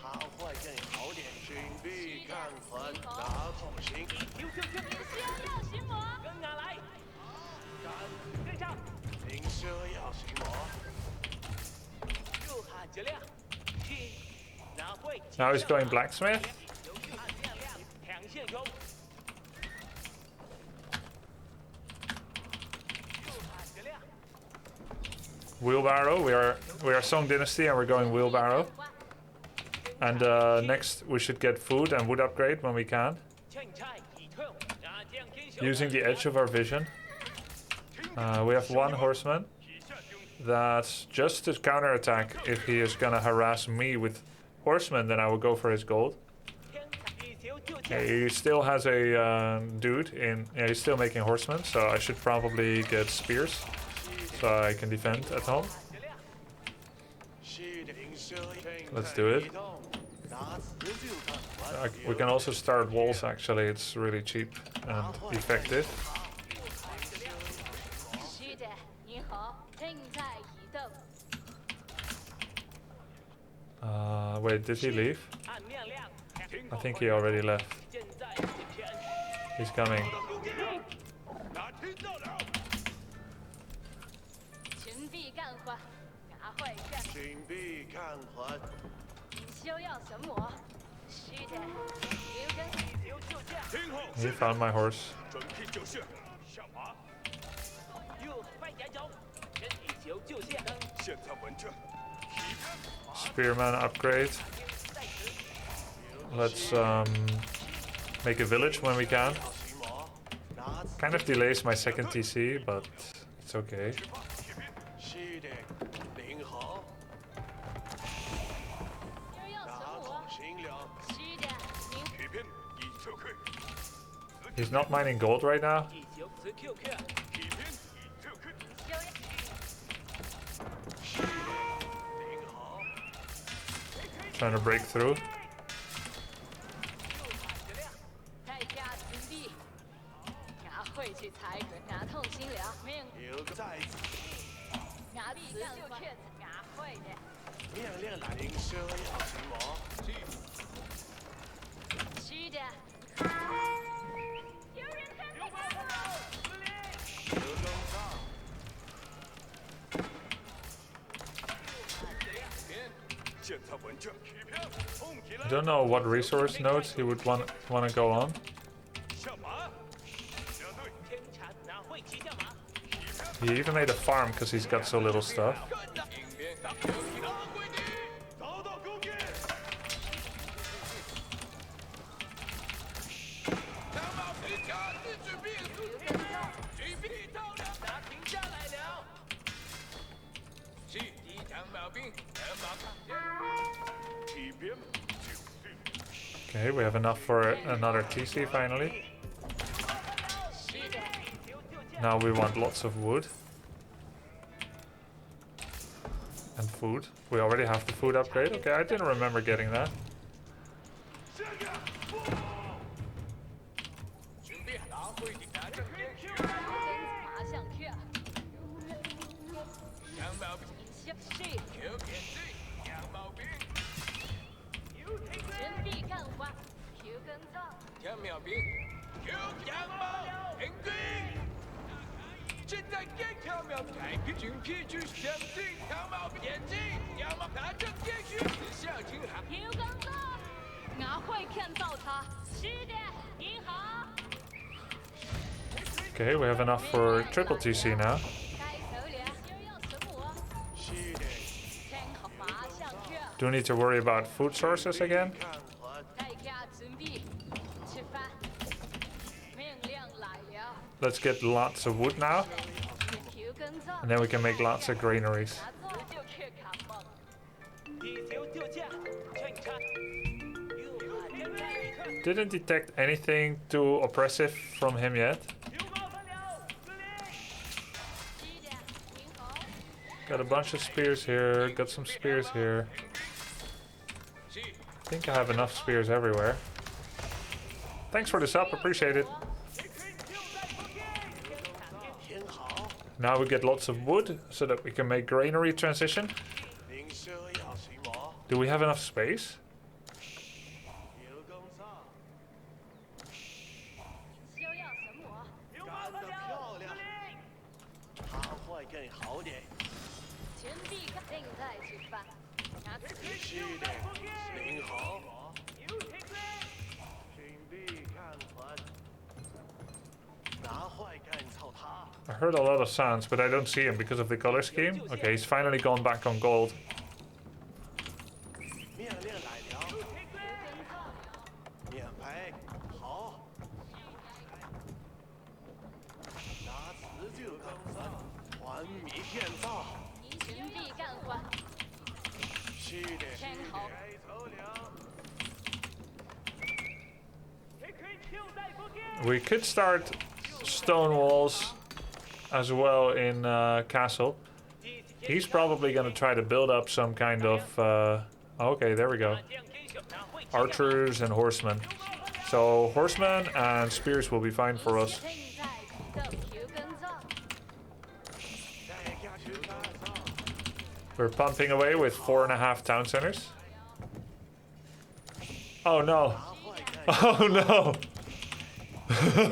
好坏更好点。请必看环，拿好心。你休要神魔，跟俺来。跟上。行车要骑马，就喊这辆。去，拿会。 Now he's going blacksmith. 两线冲。就喊这辆。 Wheelbarrow. We are Song Dynasty and we're going wheelbarrow. And next we should get food and wood upgrade when we can. 趁菜已退，这样坚守。 Using the edge of our vision. We have one horseman that's just to counterattack. If he is gonna harass me with horsemen, then I will go for his gold. 一条就 He still has a dude in. Yeah, he's still making horsemen, so I should probably get spears so I can defend at home. 是的，行车 Let's do it. 拿词就看环。 We can also start walls. Actually, it's really cheap and effective. 是的，你好，正在移动。 Wait, did he leave? 按亮亮。 I think he already left. 正在这边。 He's coming. 哪听到了？准备干活，赶快干。请必看环。你休要神魔，是的，刘根。一条就这样。听候， He found my horse. 准备就绪。上马，又快点走。这一条就这样。现在稳着。 Spearman upgrade. Let's make a village when we can. 骑马，拿词 Kind of delays my second TC, but it's okay. 是的，您好，休要拿神魔好，心了。是的，你这边已撤退， He's not mining gold right now. 一条是 QQ。这边已撤退。休要。您好， Trying to break through. 在家准备，俺会去采个，俺痛心了，命有个在此，俺必干就确俺会的。亮亮来，您车要骑马，是的。有人看到我。有更上。 现在稳着，起飘，冲起 I 来， don't know what resource nodes he would want to go on. 下马，下队，天产哪会骑下马？ He even made a farm because he's got so little stuff. 迎边打，打归地，遭到攻击。长矛平卡，自准备速刘根高，举臂到了，打停下来了。是敌长矛兵，长矛看见，起边就是。 Okay, we have enough for another TC finally. 是的。 Now we want lots of wood. And food. We already have the food upgrade. Okay, I didn't remember getting that. 准备好，会的打正边，跟马上去。长矛兵，是。有点地，长矛兵，准备干活，求跟上。长矛兵，有长矛，平均。 现在给条苗改变军批去相信条毛眼睛，条毛拿着电锯向前喊。求跟上，俺会看到他。是的，你好。 Okay, we have enough for triple TC now. 该走了，休要神魔。是的，听好，马上去。 Do we need to worry about food sources again? 看环，大家准备吃饭。命令来了。 Let's get lots of wood now. 求跟上。And then we can make lots of granaries. 就缺卡梦。地球掉价，劝差。又怕天灾一看， Didn't detect anything too oppressive from him yet. 有冒犯了，司令。七点，您好。 Got a bunch of spears here, got some spears here. I think I have enough spears everywhere. Thanks for the sub, appreciate it. Now we get lots of wood so that we can make granary transition. Do we have enough space? 休要神魔。有冒犯了，司令。它会更好点。全币正在举办。拿自己是的，您好，有请司令。准备看船。拿坏干操它。 I heard a lot of sounds, but I don't see him because of the color scheme. Okay, he's finally gone back on gold. 命令来了，免赔，好。拿辞旧更新，还米建造。全币干活。是的，真好。该走了。 We could start stone walls as well in castle. He's probably going to try to build up some kind of... okay, there we go. Archers and horsemen. So horsemen and spears will be fine for us. 正在启动 Q 跟造。 We're pumping away with 4.5 town centers. Oh no. Oh no.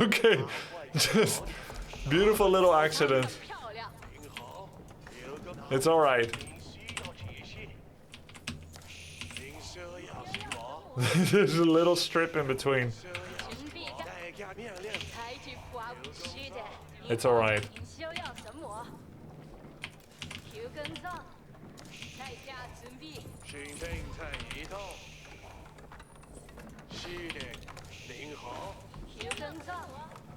Okay. Just beautiful little accident. 漂亮。 It's alright. 您需要什么？ There's a little strip in between. 全币干。代价命令。采取刮是的。 It's alright. 休要神魔。Q 跟造。代价准备。准备在一道。是的，您好， Q 跟造。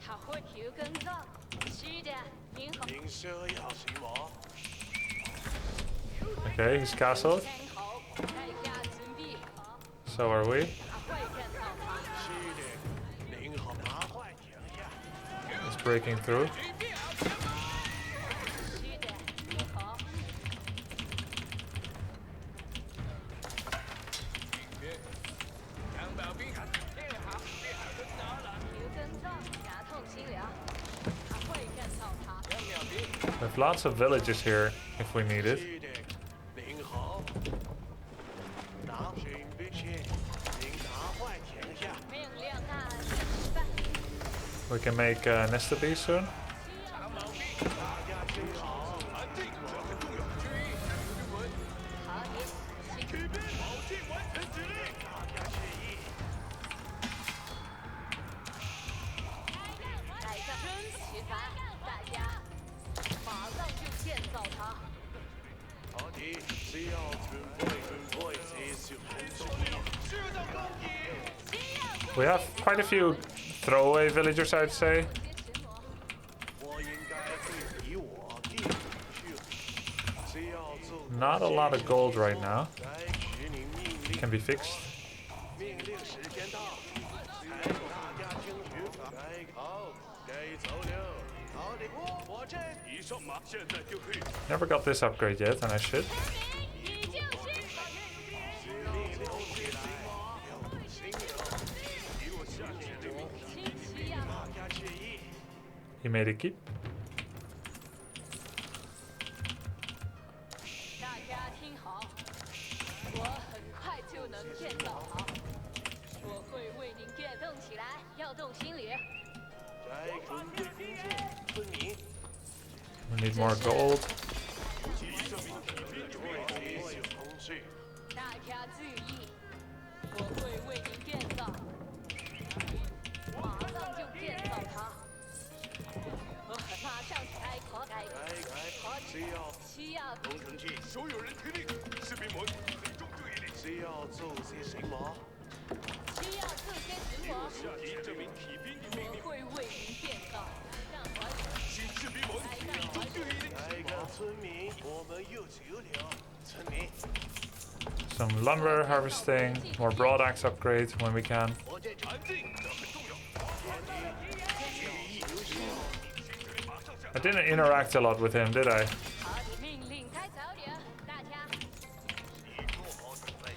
他会 Q 跟造。是的，您好。您需要什么？ Okay, he's castled. 真好。代价准备。 So are we. 他会干造他。是的，您好，拿坏停下。 He's breaking through. 是的，您好。 杨宝兵，练好，练好就拿了。 Q 跟造，牙痛心疗。他会干造他。 杨宝兵， We have lots of villages here if we need it. 是的，您好，拿准备去，您拿坏停下。命令按示办。 We can make Nesta bees soon. 大家听好，安定，这很重要。注意，注意，好的，请举兵，保定完成指令。大家注意，带上取烦大家，马上就建造它。好的，只要准备这些工作。是的，公敌。 We have quite a few throwaway villagers, I'd say. 我应该会比我更去。只要做 Not a lot of gold right now. 该指令命令， Can be fixed. 命令时间到，该大家听许可，该好，该走了。好的，我这一上马，现在就可以。 Never got this upgrade yet, and I should. 已经是命令起来，有心了，给我下指令。清晰呀！大家注意。 He made it keep. 大家听好，我很快就能建造好，我会为您变动起来，要动心里。该准备工作，村民。 We need more gold. 这些同事，大家注意，我会为您建造，马上就建造它。我马上开口改，只要需要工程局，所有人听令，士兵们集中注意力。只要做些什么？需要这些什么？下提这名骑兵的命令。我会为您建造，让我行士兵们，集中注意力。来看村民，我们又急了。村民， Some lumber harvesting, more broad axe upgrades when we can. 我这安静，这很重要。 I didn't interact a lot with him, did I? 好，命令开早点，大家。你做好准备。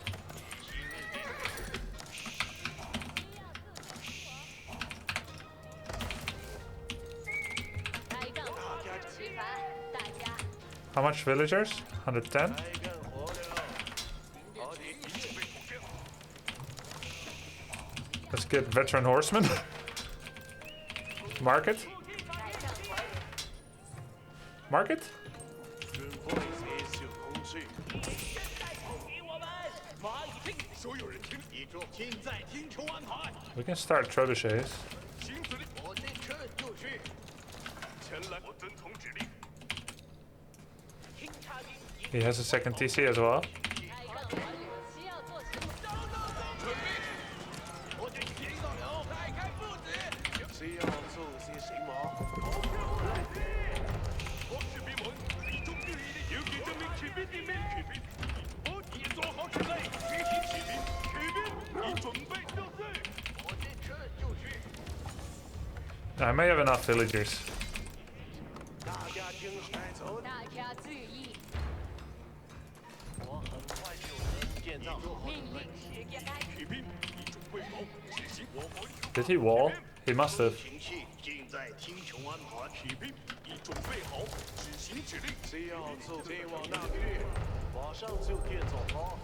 开杠吃饭，大家。 How much villagers? 110? 来干活了。好的， Let's get veteran horsemen. Market? Market? 准备接受工具。给我们马已听，所有人听，记住，现在听求安排。 We can start trebuchets. 行指令，我这车就去。前来，我遵从指令。听察兵， He has a second TC as well. 开杠完了，需要做什么？准备，我这听到了。迈开步子。需要做些什么？好士兵们，集中注意力，有给这名骑兵点名。骑兵，我已做好准备。提醒骑兵，骑兵，已准备就绪。我这车就去。 I may have enough villagers. 大家听带走。大家注意，我很快就能建造。命令时间开。骑兵，已准备好，执行我们。 Did he wall? He must have. 情绪尽在听从安排。骑兵，已准备好，执行指令。只要走前往那去，马上就建造好。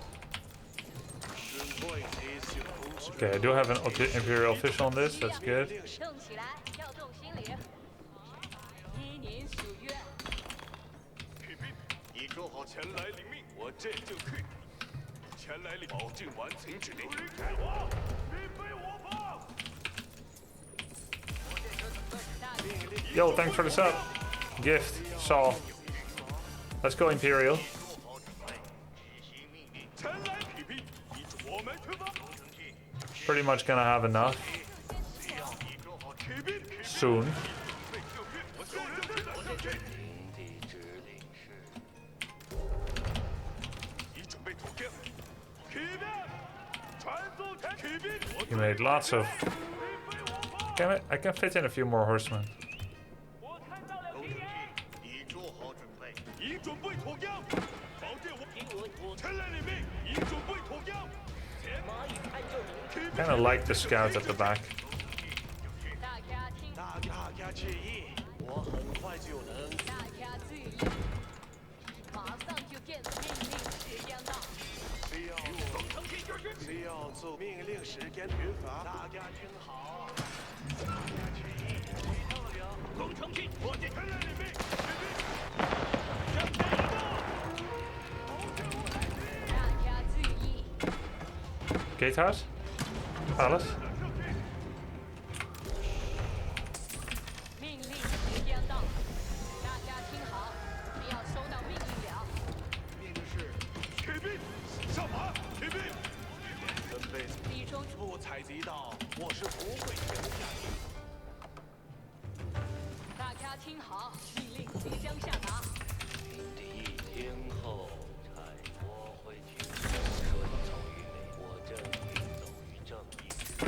准备接受工具。 Okay, I do have an imperial official on this. That's good. 动起来，调动心灵。一年属月，骑兵，你做好前前来领命，我这就去。前来领，保证完成指令。开火，你非我方。 Yo, thanks for the sub. Gift, Saul. Let's go Imperial. 前来，骑兵，依着我们出发。 Pretty much gonna have enough 骑兵， soon. 被就绪，我所有人的指令。营地指令是。已准备妥帖。骑兵，传送前，骑兵，我 He made lots of. 你非我方。 Damn it, I can fit in a few more horsemen. 我看到了敌人。你做好准备。已准备妥帖，保证我。听我前来领命，已准备妥帖。马已看就明。骑兵， Kind of like the scout at the back. 大家听，大家注意，我很快就能。大家注意，马上就建设命令时间到。需要做，需要做命令时间执法。大家听好，大家注意，听到了。攻城去，我前来领命，骑兵，向前移动。大家注意， Gatehouse? Palace? 命令时间到。大家听好，你要收到命令了。命令是骑兵，上马，骑兵。准备弟兄，不采集到，我是不会停下的。大家听好，命令即将下达。营地一天后，差我会听从顺从于美，我正行走于正义之路。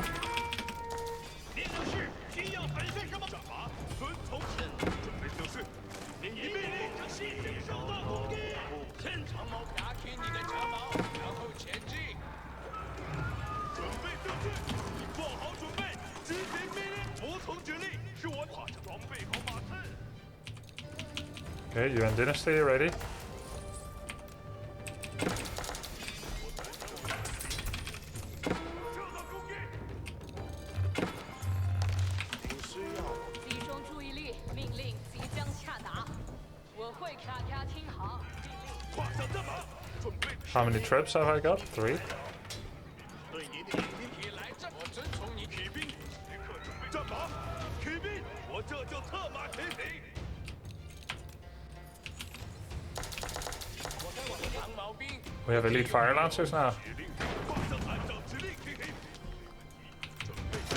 命令是需要本身什么？上马，遵从指令，准备就绪。你一命令，新生的攻击。现场猫，打开你的长矛，然后前进。准备就绪，你做好准备，执行命令，服从指令。是我把这装备好马刺。 Okay, Yuan Dynasty, ready? 受到攻击。您需要弟兄注意力，命令即将下达。我会大家听好，命令。跨上战马，准备。 How many trips have I got? 3. 对您的营地来战，我遵从你。骑兵，立刻准备战马。骑兵，我这就策马前行。我该我的长矛兵。 We have elite fire lancers now. 指令，马上按照指令进行。准备就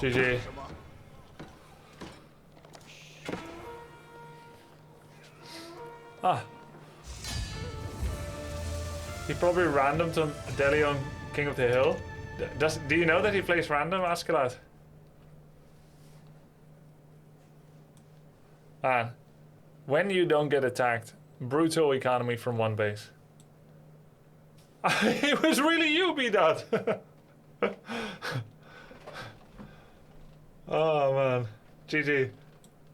绪。 GG. Ah. He probably random to Delion King of the Hill. Do you know that he plays random, Askeladd? Ah. When you don't get attacked, brutal economy from one base. It was really you, B-Dot! Oh man. GG.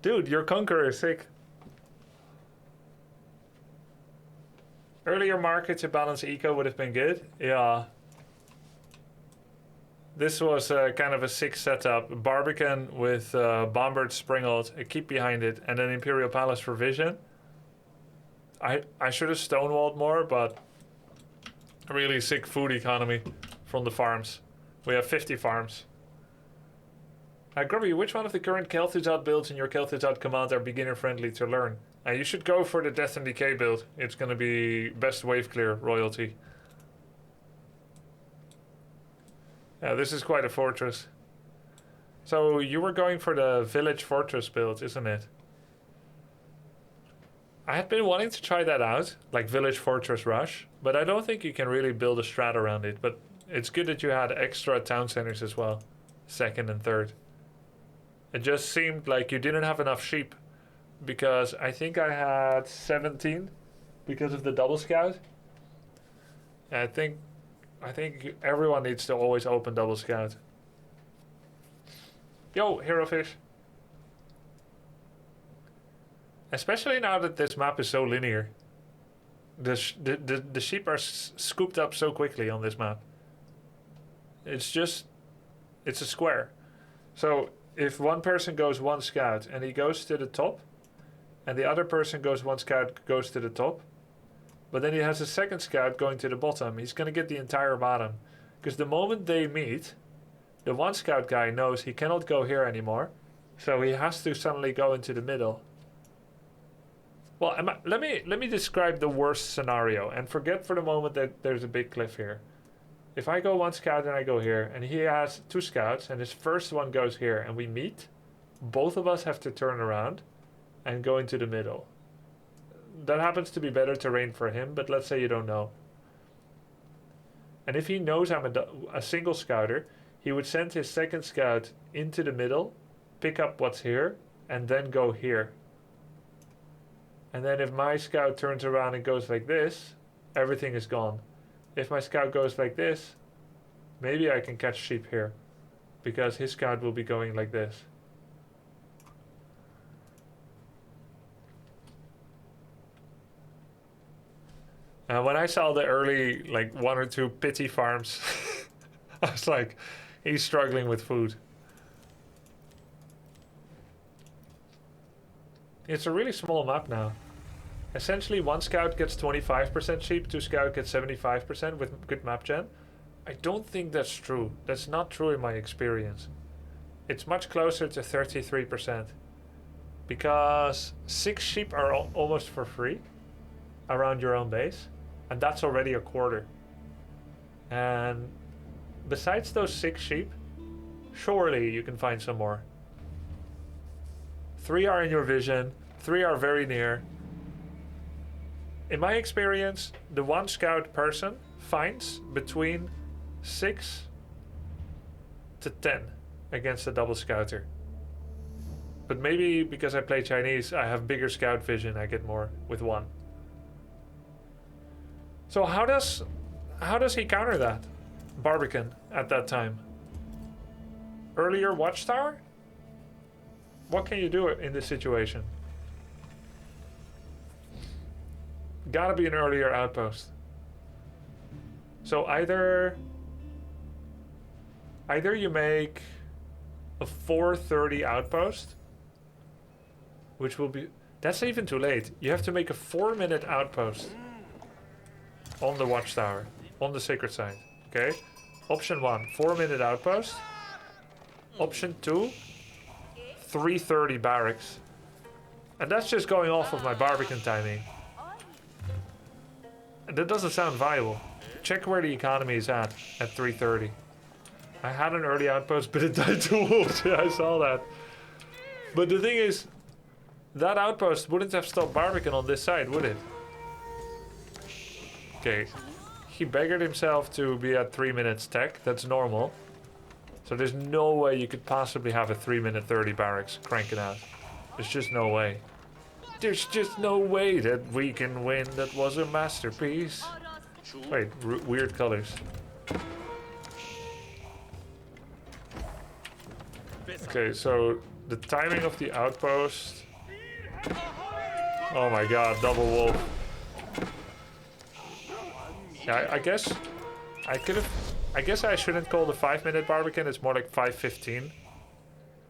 Dude, your Conqueror is sick. Earlier market to balance eco would have been good. Yeah. This was kind of a sick setup. Barbican with Bombard, Springald, a keep behind it, and then Imperial Palace for vision. I should have stonewalled more, but a really sick food economy from the farms. We have 50 farms. Grubby, which one of the current Kel'Thuzad builds in your Kel'Thuzad command are beginner friendly to learn? You should go for the Death and Decay build. It's going to be best wave clear royalty. Yeah, this is quite a fortress. So you were going for the village fortress build, isn't it? I had been wanting to try that out, like village fortress rush, but I don't think you can really build a strat around it. But it's good that you had extra town centers as well, second and third. It just seemed like you didn't have enough sheep, because I think I had 17 because of the double scout. And I think everyone needs to always open double scout. Yo, Hero Fish. Especially now that this map is so linear. The sheep are scooped up so quickly on this map. It's a square. So if one person goes one scout and he goes to the top, and the other person goes one scout, goes to the top, but then he has a second scout going to the bottom, he's going to get the entire bottom. Because the moment they meet, the one scout guy knows he cannot go here anymore, so he has to suddenly go into the middle. Well, let me describe the worst scenario, and forget for the moment that there's a big cliff here. If I go one scout and I go here, and he has two scouts, and his first one goes here, and we meet, both of us have to turn around and go into the middle. That happens to be better terrain for him, but let's say you don't know. And if he knows I'm a single scouter, he would send his second scout into the middle, pick up what's here, and then go here. And then if my scout turns around and goes like this, everything is gone. If my scout goes like this, maybe I can catch sheep here, because his scout will be going like this. When I saw the early, like, one or two pity farms, I was like, he's struggling with food. It's a really small map now. Essentially, one scout gets 25% sheep, two scout gets 75% with good map gen. I don't think that's true. That's not true in my experience. It's much closer to 33%. Because 6 sheep are almost for free around your own base. And that's already a quarter. And besides those 6 sheep, surely you can find some more. 3 are in your vision, 3 are very near. In my experience, the one scout person finds between 6 to 10 against a double scouter. But maybe because I play Chinese, I have bigger scout vision, I get more with 1. So how does he counter that? Barbican at that time. Earlier watchtower? What can you do in this situation? Gotta be an earlier outpost. So either you make a 4:30 outpost, which will be, that's even too late. You have to make a 4-minute outpost on the watchtower, on the sacred site. Okay? Option 1, 4-minute outpost. Option 2, 3:30 barracks. And that's just going off of my Barbican timing. And that doesn't sound viable. Check where the economy is at 3:30. I had an early outpost, but it died to wolves. Yeah, I saw that. But the thing is, That outpost wouldn't have stopped Barbican on this side, would it? Okay. He beggared himself to be at 3 minutes tech. That's normal. So there's no way you could possibly have a 3-minute 30 barracks cranking out. There's just no way. There's just no way that we can win. That was a masterpiece. Wait, weird colors. Okay, so the timing of the outpost. Oh my god, double wolf. Yeah, I guess I could have. I guess I shouldn't call the 5-minute Barbican. It's more like 5:15.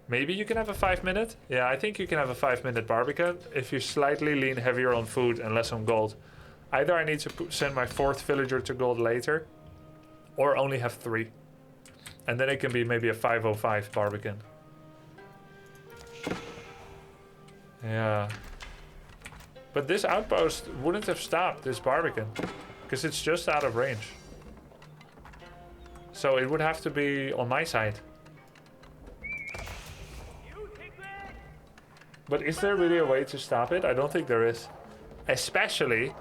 Maybe you can have a 5-minute. Yeah, I think you can have a 5-minute Barbican if you slightly lean heavier on food and less on gold. Either I need to send my 4th villager to gold later, or only have 3, and then it can be maybe a 5:05 Barbican. Yeah. But this outpost wouldn't have stopped this Barbican, because it's just out of range. So it would have to be on my side. But is there really a way to stop it? I don't think there is. Especially...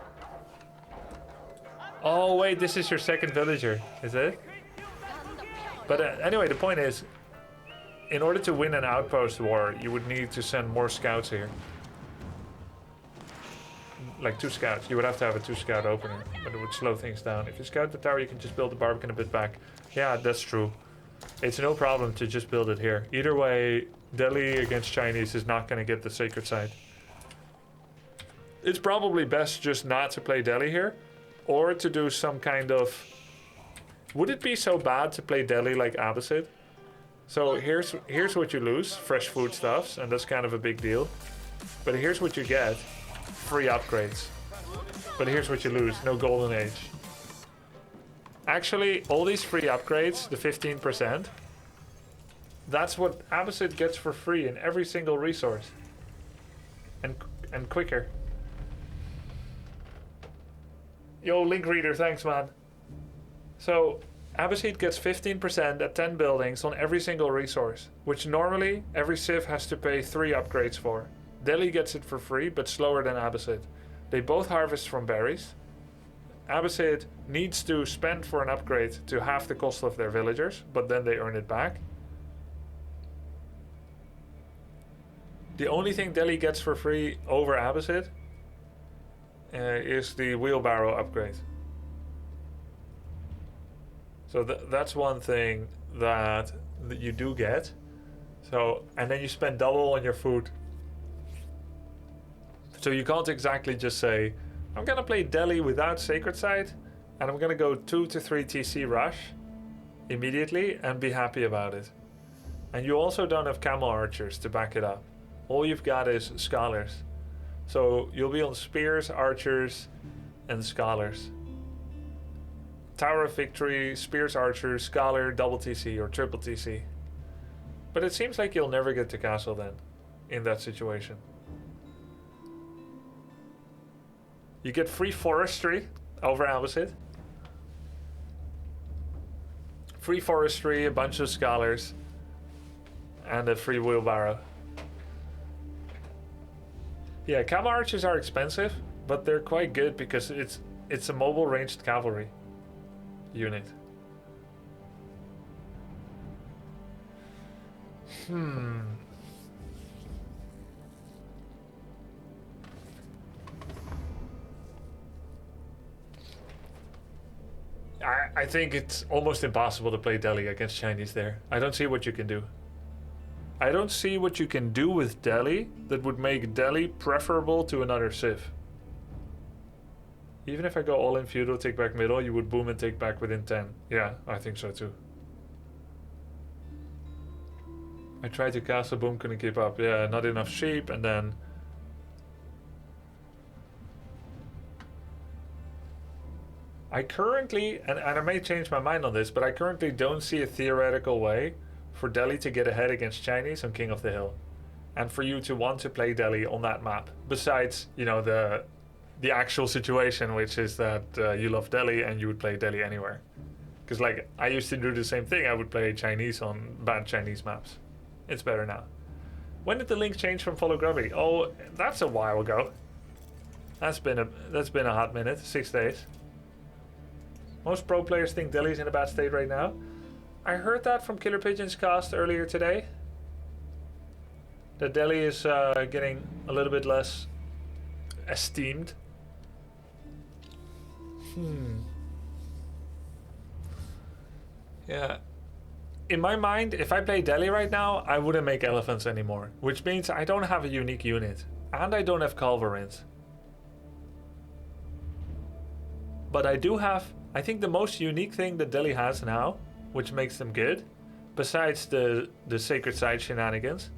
Oh wait, this is your 2nd villager, is it? But anyway, the point is, in order to win an outpost war, you would need to send more scouts here. Like 2 scouts. You would have to have a 2-scout opener, but it would slow things down. If you scout the tower, you can just build the Barbican a bit back. Yeah, that's true. It's no problem to just build it here. Either way, Delhi against Chinese is not going to get the sacred side. It's probably best just not to play Delhi here, or to do some kind of... Would it be so bad to play Delhi like Abbasid? So here's what you lose, fresh foodstuffs, and that's kind of a big deal. But here's what you get, free upgrades. But here's what you lose, no golden age. Actually, all these free upgrades, the 15%, that's what Abbasid gets for free in every single resource. And quicker. Yo, link reader, thanks man. So, Abbasid gets 15% at 10 buildings on every single resource, which normally every civ has to pay 3 upgrades for. Delhi gets it for free, but slower than Abbasid. They both harvest from berries. Abbasid needs to spend for an upgrade to half the cost of their villagers, but then they earn it back. The only thing Delhi gets for free over Abbasid is the wheelbarrow upgrade. So that's one thing that you do get. So, and then you spend double on your food. So you can't exactly just say, I'm gonna play Delhi without Sacred Side, and I'm gonna go 2 to 3 TC rush immediately and be happy about it. And you also don't have camel archers to back it up. All you've got is scholars. So you'll be on spears, archers, and scholars. Tower of Victory, spears, archers, scholar, double TC or triple TC. But it seems like you'll never get to castle then, in that situation. You get free forestry over Abbasid. Free forestry, a bunch of scholars, and a free wheelbarrow. Yeah, camel archers are expensive, but they're quite good because it's a mobile ranged cavalry unit. I think it's almost impossible to play Delhi against Chinese there. I don't see what you can do. I don't see what you can do with Delhi that would make Delhi preferable to another civ. Even if I go all in feudal, take back middle, you would boom and take back within 10. Yeah, I think so too. I tried to castle, boom, couldn't keep up. Yeah, not enough sheep, and then... I currently, and I may change my mind on this, but I currently don't see a theoretical way for Delhi to get ahead against Chinese on King of the Hill. And for you to want to play Delhi on that map. Besides, you know, the actual situation, which is that you love Delhi and you would play Delhi anywhere. Because, like, I used to do the same thing. I would play Chinese on bad Chinese maps. It's better now. When did the link change from follow Grubby? Oh, that's a while ago. That's been a hot minute, 6 days. Most pro players think Delhi's in a bad state right now. I heard that from Killer Pigeon's cast earlier today. That Delhi is getting a little bit less esteemed. Yeah. In my mind, if I play Delhi right now, I wouldn't make elephants anymore. Which means I don't have a unique unit. And I don't have Culverins. But I do have, I think the most unique thing that Delhi has now, which makes them good, besides the Sacred Side shenanigans,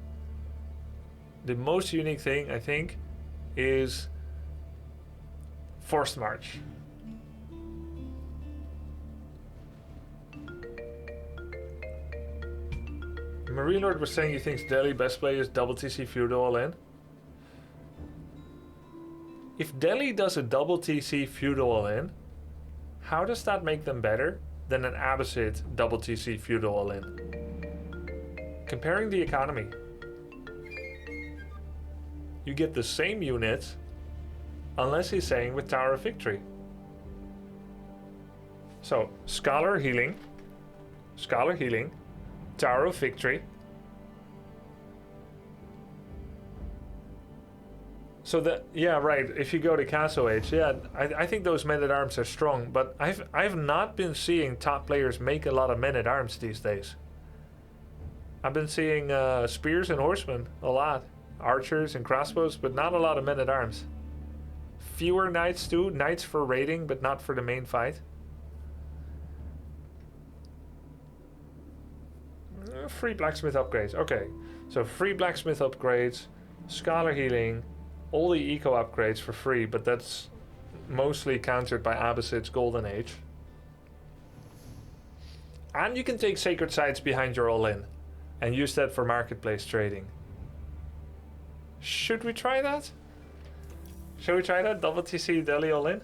the most unique thing, I think, is Forced March. Marine Lord was saying he thinks Delhi best play is double TC Feudal all in. If Delhi does a double TC Feudal all in, how does that make them better than an Abbasid double TC Feudal all in? Comparing the economy. You get the same units, unless he's saying with Tower of Victory. So, Scholar Healing, Tower of Victory. So that, yeah, right, if you go to Castle Age, yeah, I think those men-at-arms are strong, but I've not been seeing top players make a lot of men-at-arms these days. I've been seeing spears and horsemen a lot, archers and crossbows, but not a lot of men-at-arms. Fewer knights too, knights for raiding, but not for the main fight. Free blacksmith upgrades. Okay, so free blacksmith upgrades, scholar healing, all the eco upgrades for free, but that's mostly countered by Abbasid's Golden Age. And you can take sacred sites behind your all-in and use that for marketplace trading. Should we try that? Shall we try that? Double TC Delhi all-in?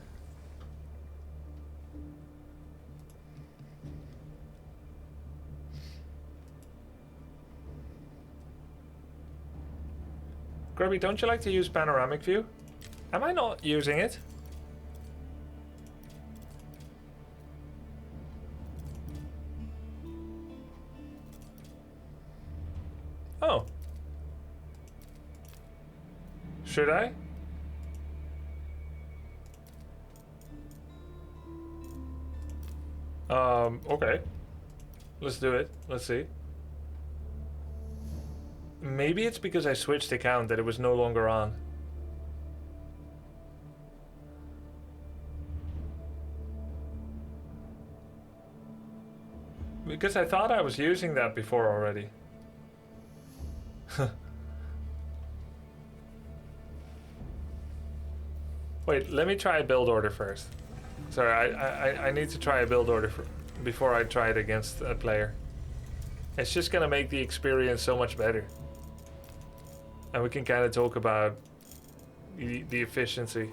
Grubby, don't you like to use panoramic view? Am I not using it? Oh. Should I? Okay. Let's do it. Let's see. Maybe it's because I switched account that it was no longer on. Because I thought I was using that before already. Wait, let me try a build order first. Sorry, I need to try a build order before I try it against a player. It's just gonna make the experience so much better. And we can kind of talk about the efficiency.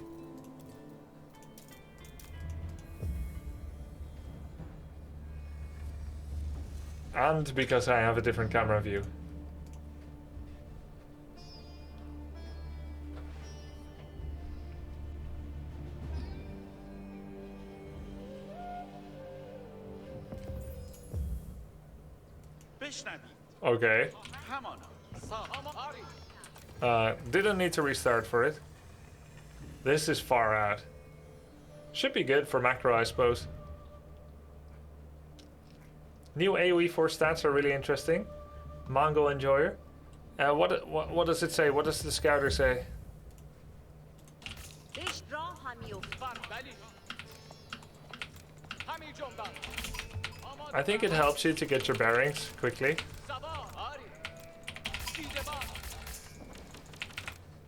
And because I have a different camera view. Okay. Didn't need to restart for it. This is far out. Should be good for macro, I suppose. New AoE4 stats are really interesting. Mongol Enjoyer. What does it say? What does the scouter say? I think it helps you to get your bearings quickly.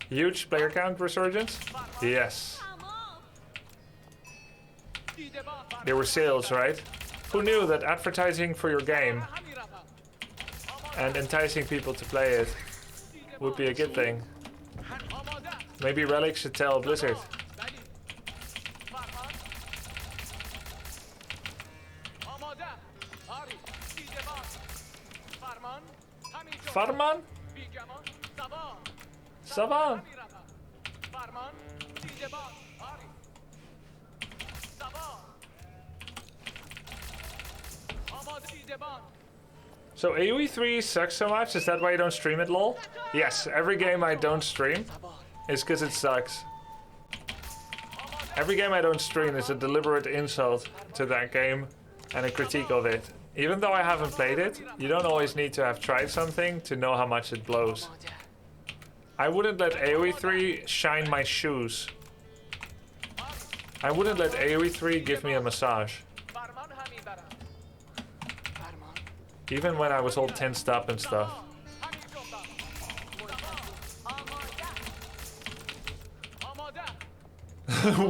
Huge player count resurgence? Yes. There were sales, right? Who knew that advertising for your game and enticing people to play it would be a good thing? Maybe Relic should tell Blizzard. Farman? بیجامان سوار Savan! میروم فرمان دیدبان آری سوار آماده دیدبان So AoE3 sucks so much? Is that why you don't stream it, lol? Yes, every game I don't stream is because it sucks. Every game I don't stream is a deliberate insult to that game and a critique of it. Even though I haven't played it, you don't always need to have tried something to know how much it blows. I wouldn't let AoE3 shine my shoes. I wouldn't let AoE3 give me a massage. فرمان همی برم فرمان Even when I was all tensed up and stuff. همی جنبم آماده آماده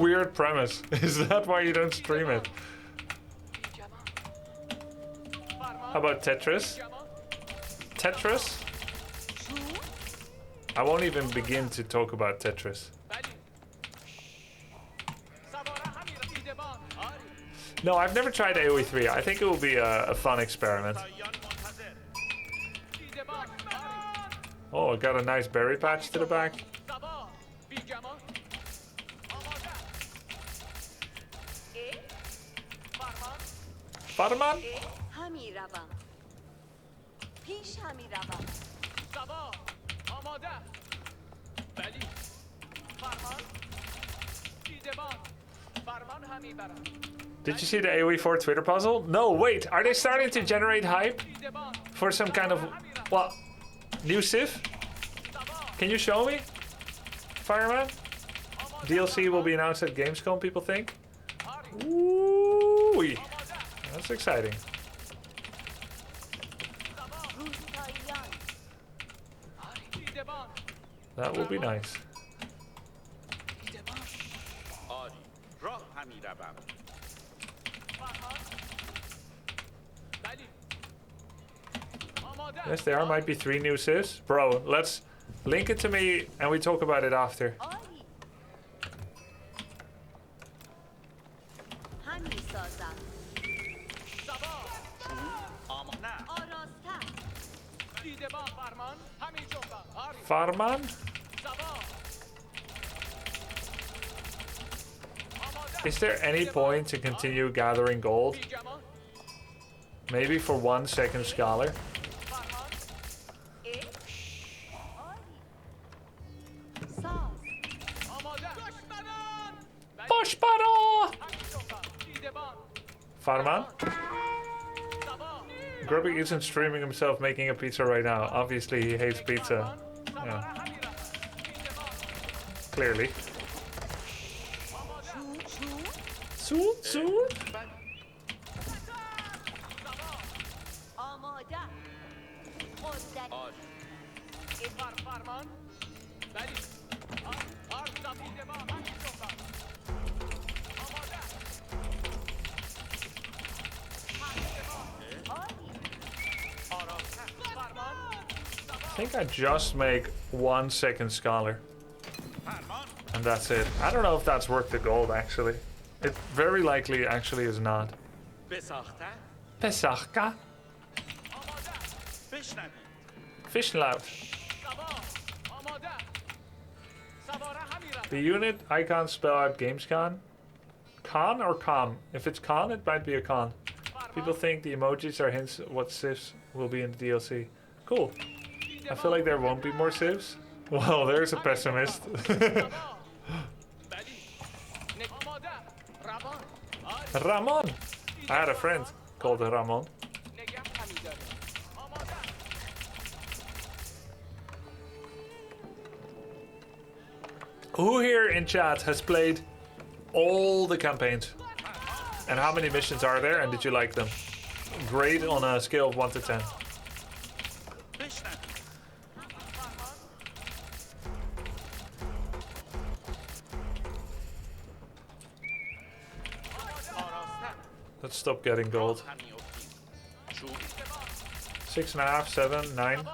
Weird premise. Is that why you don't stream it? How about Tetris? Tetris? I won't even begin to talk about Tetris. No, I've never tried AoE3. I think it will be a fun experiment. Oh, I got a nice berry patch to the back. Farman? همی روم پیش همی روم سوار آماده بلی فرمان دیدبان فرمان همی برم Did you see the AoE4 Twitter puzzle? No, wait, are they starting to generate hype دیدبان for some kind of, what, new Civ? Can you show me? Fireman? DLC will be announced at Gamescom, people think? Ooh, that's exciting. روستاییان دیدبان That will be nice. دیدبان آری راه همی روم فرمان بلی آماده Yes, there might be 3 new Civs. Bro, let's link it to me and we talk about it after. آری همی سازم سوار آماده آراسته دیدبان فرمان همی جنبم آری Farman? سوار آماده Is there any point to continue gathering gold? بیجامان Maybe for 1 second scholar? فرمان اه آری ساز آماده دشمنان بلی Poshparo! همی جنبم دیدبان Farman? سوار Grubby isn't streaming himself making a pizza right now. Obviously, he hates pizza. سوار Yeah, همی روم دیدبان clearly. Soon, soon? آماده قدرت آری فرمان بلی دیدبان همی جنبم آماده آری فرمان I think I just make 1 second scholar. فرمان And that's it. I don't know if that's worth the gold, actually. It very likely actually is not. بساخته Pesachka? بشنوید Fishlout. سوار آماده سواره همی روم The unit I can't spell out Gamescon. Con or com? If it's con, it might be a con. People think the emojis are hints at what civs will be in the DLC. Cool. I feel like there won't be more civs. Well, there's a pessimist. بلی آماده روان Ramon! I had a friend called Ramon. نگه همی داریم آماده Who here in chat has played all the campaigns? And how many missions are there and did you like them? Grade on a scale of 1 to 10. بشنوید آراسته Let's stop getting gold. همی افتید چوب 6.5, 7, 9.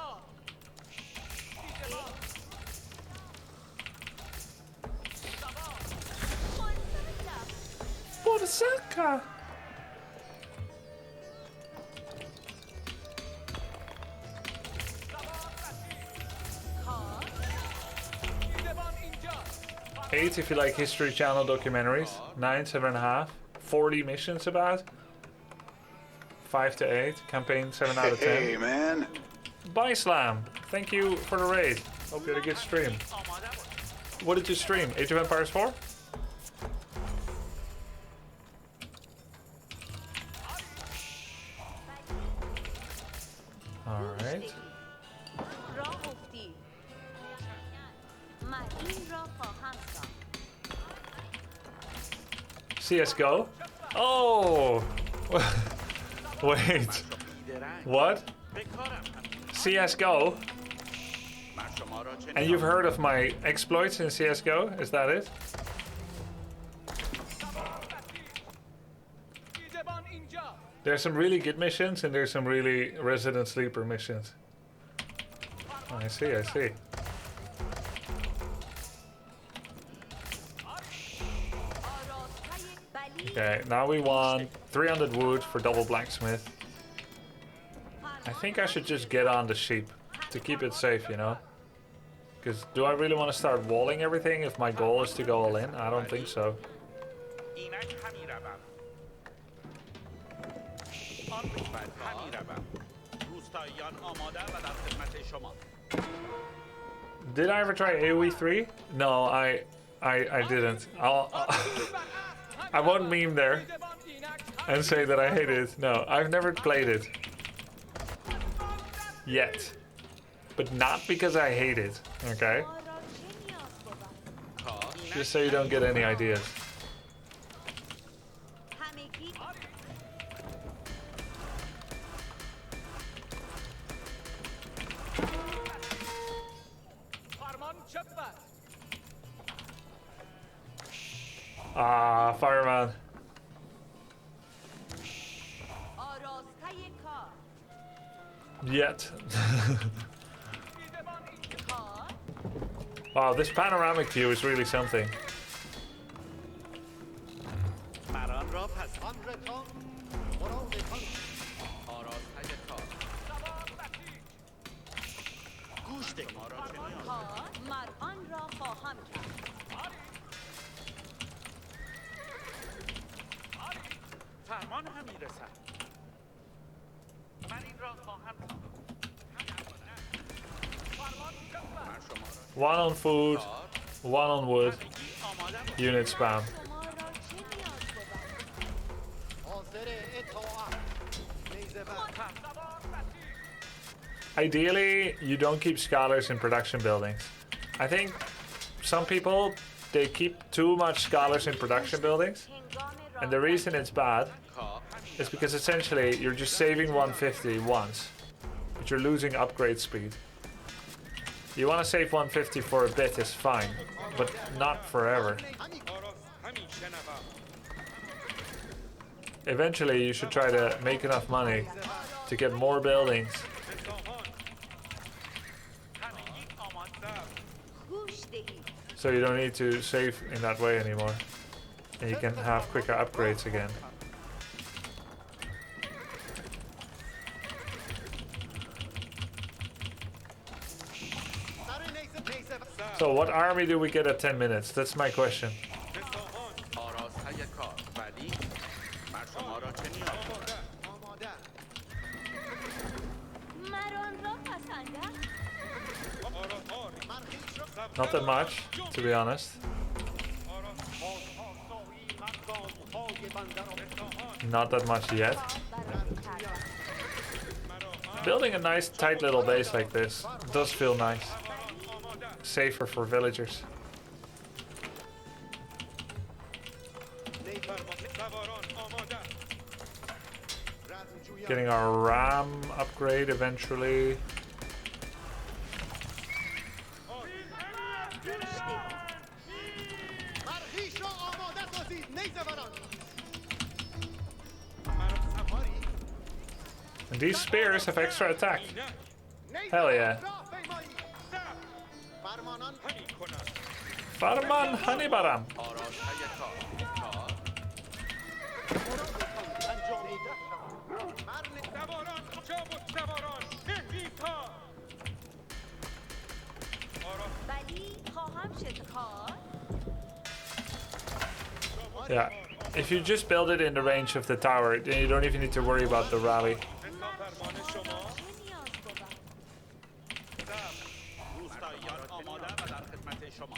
Porosaka! 8 if you like History Channel documentaries. 9, 7.5. 40 missions about. 5 to 8. Campaign 7 out of 10. Hey, man. Bye, Slam. Thank you for the raid. Hope you had a good stream. What did you stream? Age of Empires 4? Alright. راه افتی من این را خواهم ساخت CSGO? Oh! Wait. What? CSGO? And you've heard of my exploits in CSGO? Is that it? دیدبان اینجا. There's some really good missions and there's some really Resident Sleeper missions. I see, I see. Okay, now we want 300 wood for double blacksmith. I think I should just get on the sheep to keep it safe, you know? Because do I really want to start walling everything if my goal is to go all in? I don't think so. اینک همین روم. آن بشود همین روم. روستاییان آماده و در خدمت شما. Did I ever try AoE4? No, I didn't. I won't meme there and say that I hate it. No, I've never played it. Yet. But not because I hate it, okay? Just so you don't get any ideas. همگی فرمان چه بود؟ Ah, fireman. آراسته کار Yet. دیدبان اینجا. کار Wow, this panoramic view is really something. مران را پس آن رتان. مرادتان. آراسته کار. گوش ده ما را چه نیاز؟ کار مر آن را خواهم کرد فرمان همین رسد. من این را خواهم ساخت. من شما را One on food, one on wood, همگی آماده باشید. unit spam. شما را چه نیاز بود حاضر اطاعت نیزه بر Ideally, you don't keep scholars in production buildings. I think some people, they keep too much scholars in production buildings. And the reason it's bad is because essentially you're just saving 150 once, but you're losing upgrade speed. You want to save 150 for a bit is fine, but not forever. همین شنوم. Eventually you should try to make enough money to get more buildings. همگی آماده. گوش دهید So you don't need to save in that way anymore. And you can have quicker upgrades again. سر نیزه بر So what army do we get at 10 minutes? That's my question. آراسته کار. ولی من شما را چه نیاز؟ آماده مر آن را پسندم من خویش را Not that much, to be honest. های بنده را Not that much yet. برای کردن Building a nice tight little base like this does feel nice. Safer for villagers. Getting our ram upgrade eventually. من خویش را آماده سازید نیزه بران And these spears have extra attack. Hell yeah. فرمانان Farman Hanibaram. آراسته کار. کار. انجامیده مرن سواران جاب و سواران بهی کار. ولی خواهم شد کار Yeah. If you just build it in the range of the tower, then you don't even need to worry about the rally. روستاییان آماده و در خدمت شما.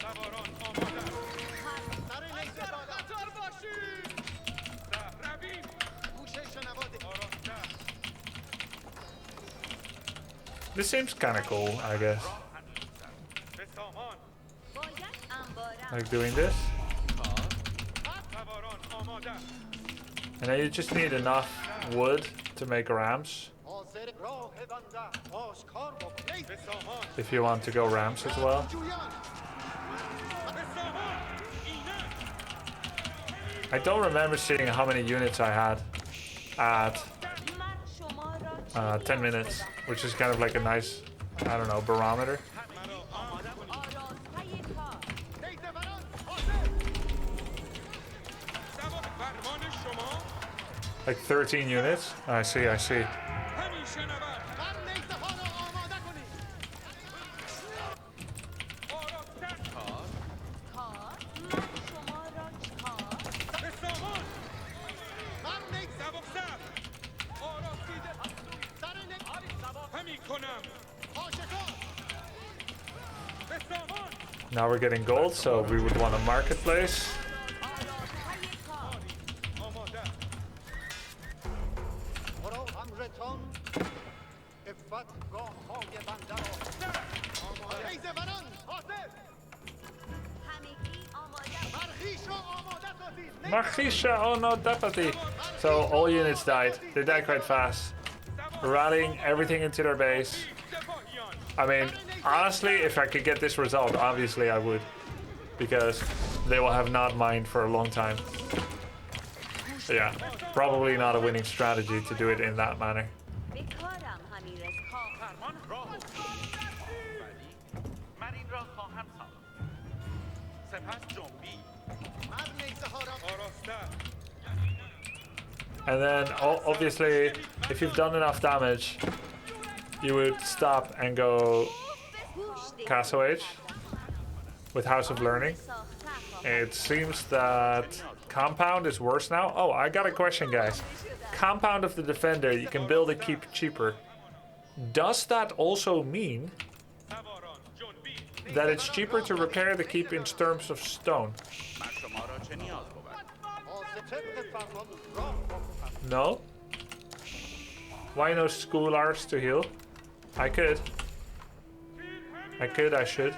سواران آماده. سر نیزه بالا. خطر باشید. رویم. گوشه شنواده. آراسته. This seems kind of cool, I guess. به سامان. باید انبارم Like doing this. سواران آماده. And then you just need enough wood to make ramps حاضر راه بنده. آشکار با نیزه. به سامان. if you want to go ramps as well. جویان. به سامان. اینه. I don't remember seeing how many units I had at من شما را 10 minutes, which is kind of like a nice, I don't know, barometer. مرا آماده کنید. آراسته کار نیزه بران. حاضر. سوار فرمان شما. Like 13 units. I see. همیشه نبرد. هر نیزه ها را آماده کنید. آراسته. کار من شما را کار به سامان. هر نیزه. سوار سر. آراسیده. سر نیزه. همی کنم. آشکار. به سامان. Now we're getting gold, so we would want a marketplace. آراسته کار آماده. برو امرتان. افت گاه های بنده را. نیزه بران. حاضر. همگی آماده مرخیش را آماده سازید. Marchisha, oh no, Deputy. So all units died. They died quite fast. Rallying everything into their base. سپاهیان. I mean, honestly, if I could get this result, obviously I would. Because they will have not mined for a long time. Yeah, probably not a winning strategy to do it in that manner. به کارم همین رسخا فرمان راه ولی من این را خواهم ساخت. سپس جنبی. هر نیزه ها را. آراسته. And then, obviously, if you've done enough damage, you would stop and go گوش Castle Age with House of Learning. It seems that Compound is worse now. Oh, I got a question, guys. Compound of the Defender, you can build a keep cheaper. Does that also mean سواران. جنبی. that it's cheaper to repair the keep in terms of stone? من شما را چه نیاز بود؟ حاضر طبق فرمان راه بکنم. No? Why no schoolars to heal? I could. I should.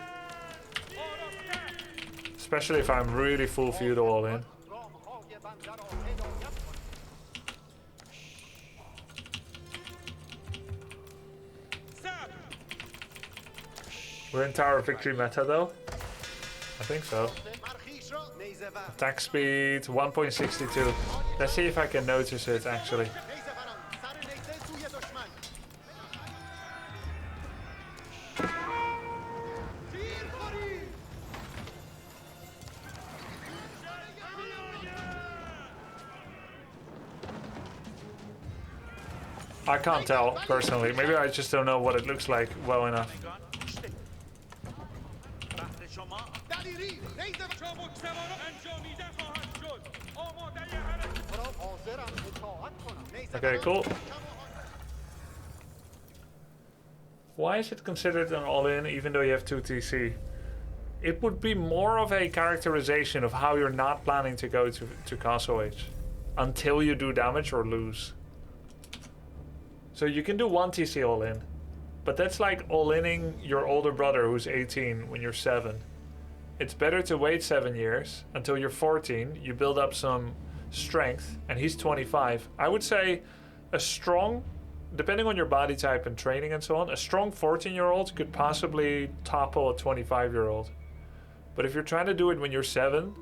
Especially if I'm really full feudal all in. راه های بنده را هدایت کنید. سر. We're in Tower of Victory meta though. I think so. مرخیش را. نیزه بر. Attack speed 1.62. Let's see if I can notice it actually. نیزه بران. سر نیزه سوی دشمن. تیر خورید. I can't tell personally. Maybe I just don't know what it looks like well enough. بهر شما دلیری. نیزه بر. چابک سواران. انجامیده خواهد شد. آماده حرکت. برو حاضرم اطاعت کنم. نیزه Okay, بران. cool. Why is it considered an all-in even though you have 2 TC? It would be more of a characterization of how you're not planning to go to Castle Age until you do damage or lose. So you can do 1 TC all-in, but that's like all-inning your older brother who's 18 when you're 7. It's better to wait 7 years until you're 14, you build up some strength, and he's 25. I would say a strong, depending on your body type and training and so on, a strong 14-year-old could possibly topple a 25-year-old. But if you're trying to do it when you're 7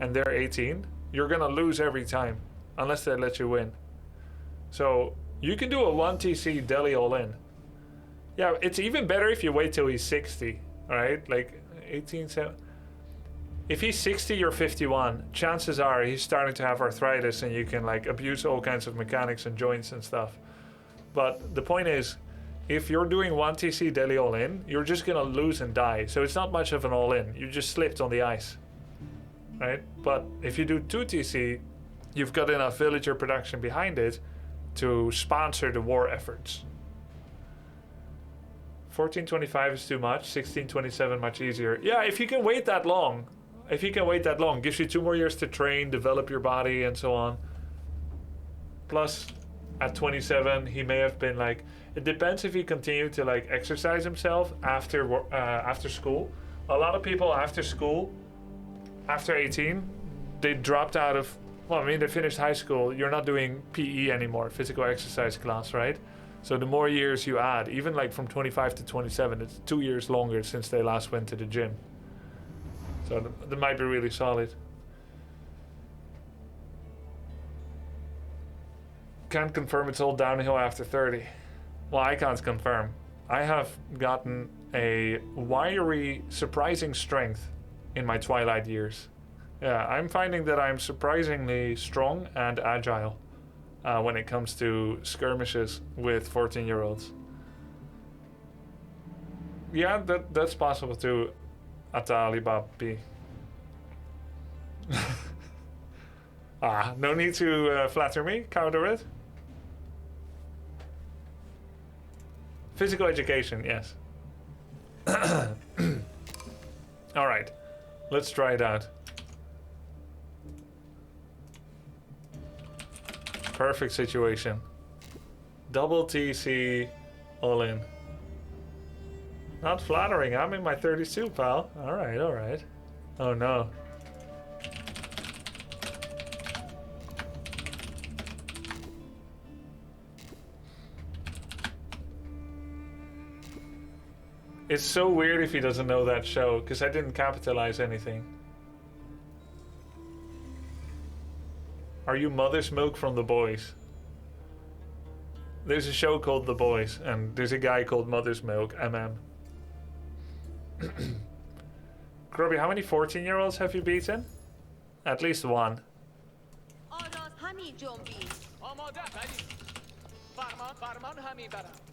and they're 18, you're going to lose every time, unless they let you win. So you can do a 1 TC Delhi all-in. Yeah, it's even better if you wait till he's 60, all right? Like 18, 7. If he's 60, you're 51. Chances are he's starting to have arthritis and you can like abuse all kinds of mechanics and joints and stuff. But the point is, if you're doing 1 TC Delhi all-in, you're just going to lose and die. So it's not much of an all-in. You just slipped on the ice. right? But if you do 2 TC, you've got enough villager production behind it to sponsor the war efforts. 1425 is too much, 1627 much easier. Yeah, if you can wait that long, gives you 2 more years to train, develop your body, and so on. Plus, at 27, he may have been like, it depends if he continued to like exercise himself after school. A lot of people after school, after 18, they dropped out of, well, I mean, they finished high school. You're not doing PE anymore, physical exercise class, right? So the more years you add, even like from 25 to 27, it's 2 years longer since they last went to the gym. So that might be really solid. Can't confirm it's all downhill after 30. Well, I can't confirm. I have gotten a wiry, surprising strength in my twilight years. Yeah, I'm finding that I'm surprisingly strong and agile when it comes to skirmishes with 14-year-olds. Yeah, that's possible too, Atalibabi. No need to flatter me, counter it. Physical education, yes. Alright, let's try it out. Perfect situation. Double TC, all in. Not flattering, I'm in my 32, pal. Alright, alright. Oh no. It's so weird if he doesn't know that show, because I didn't capitalize anything. Are you Mother's Milk from The Boys? There's a show called The Boys, and there's a guy called Mother's Milk, MM. Grubby, how many 14-year-olds have you beaten? At least one.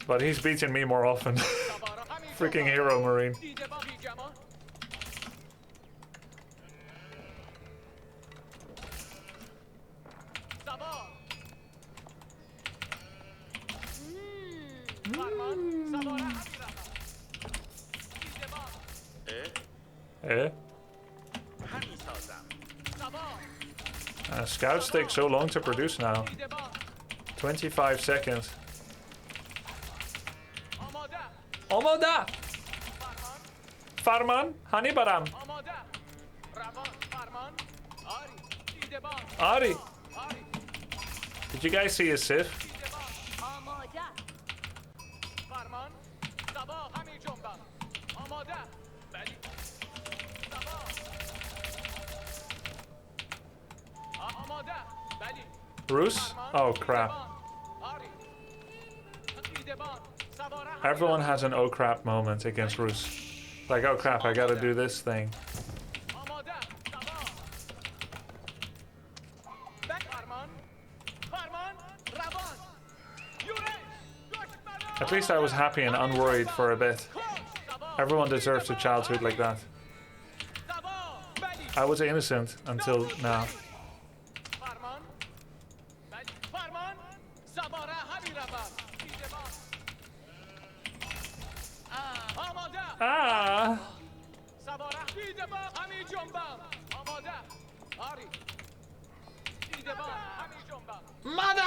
But he's beaten me more often. Freaking hero marine. Eh? Scouts take so long to produce now. 25 seconds. Omoda! Farman, Hanibaram. Ari. Did you guys see his Sif? Rus? Oh crap. Everyone has an oh crap moment against Rus. Like, oh crap, I gotta do this thing. At least I was happy and unworried for a bit. Everyone deserves a childhood like that. I was innocent until now. Ah! Mother!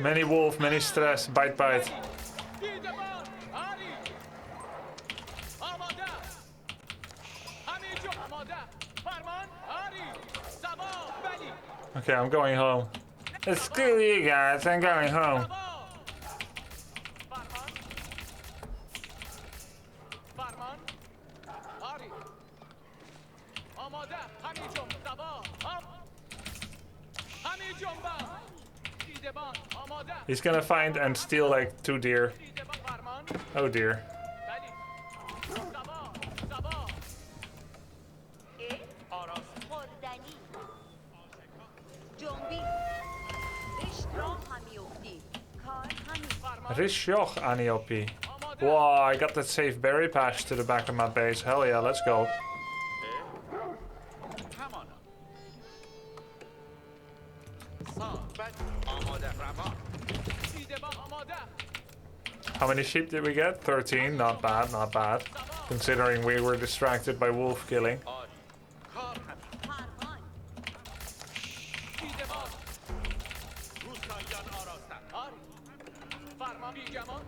Many wolf, many stress, bite bite. Okay, I'm going home. Screw you guys, I'm going home. آماده همین جنب سوار همین جنب دیدبان آماده He's gonna find and steal like 2 deer. دیدبان فرمان Oh dear. بلی سوار سوار آراست خوردنی جنبی رشت را همیوفتی کار همین Rishoch Aniopi. Wow, I got that safe berry patch to the back of my base. Hell yeah, let's go. همانا صافت آماده روان دیدبان آماده How many sheep did we get? 13. Not bad, not bad. Considering we were distracted by wolf killing. آری کار همین فرمان دیدبان روستاییان آراستن آری فرمان بیگمان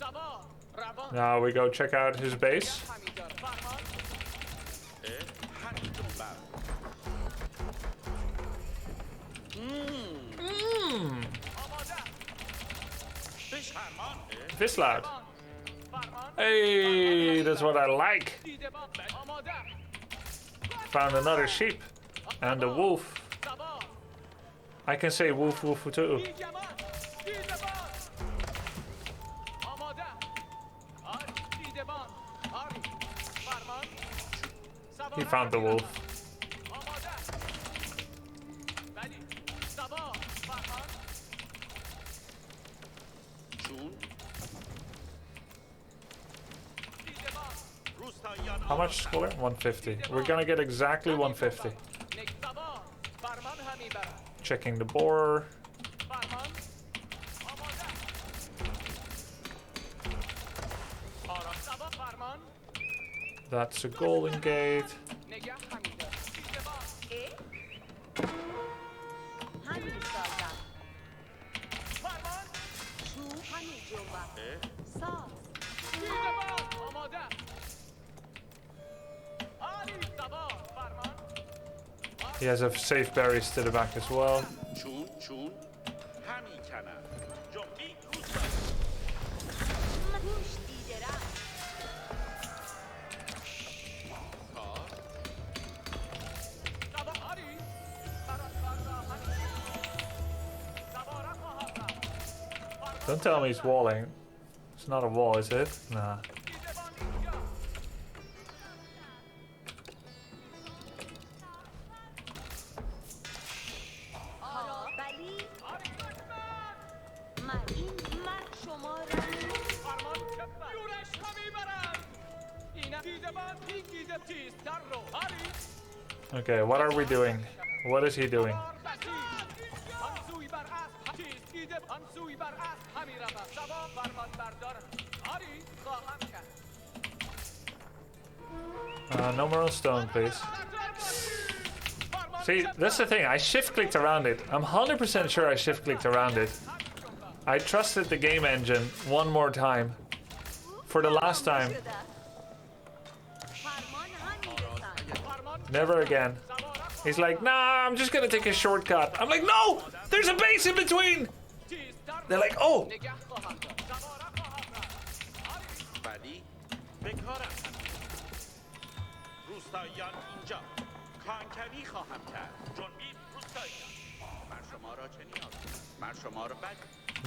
سوار روان Now we go check out his base. همینجا فرمان همین جنبه آماده بش فرمان Vislaut. فرمان Hey, that's what I like. دیدبان آماده Found another sheep. And a wolf. سوار I can say wolf wolf too. بیگمان دیدبان آماده آری دیدبان آری فرمان سوار He found the wolf. آماده بلی سوار فرمان چون دیدبان روستاییان How much score? 150. We're gonna get exactly 150. نک سوار فرمان همی برد Checking the boar. فرمان آماده آرام سوار فرمان That's a golden gate. نگه همی دار دیدبان همین سازم فرمان شو همین جنبه ساز دیدبان آماده آری سوار فرمان He has a safe berries to the back as well. چون همی کنن جنبی روستایی گوش دیدرم کار سوار آری فرار را همی سوارم خواهم رفت Don't tell me he's walling. It's not a wall, is it? Nah. دیدبان اینجا آرا بلی آری دشمن من این مرد شما را فرمان کفر یورش همی برند این دیدبان این دیده تیزتر رو آری Okay, what are we doing? What is he doing? سوار بسیج همسوی بر اسب تیز دیده همسوی بر اسب همی رود سوار فرمان بردارم آری خواهم کرد No more on stone, please. See, that's the thing. I shift-clicked around it. I'm 100% sure I shift-clicked around it. I trusted the game engine one more time. For the last time. فرمان همین رسند Never again. He's like, nah, I'm just gonna take a shortcut. I'm like, no! There's a base in between! They're like, oh! نگه خواهم داشت سوارم خواهم رفت آری ولی بکارم روستاییان اینجا کانکوی خواهم کرد جنبی روستاییان من شما را چه نیاز من شما را بد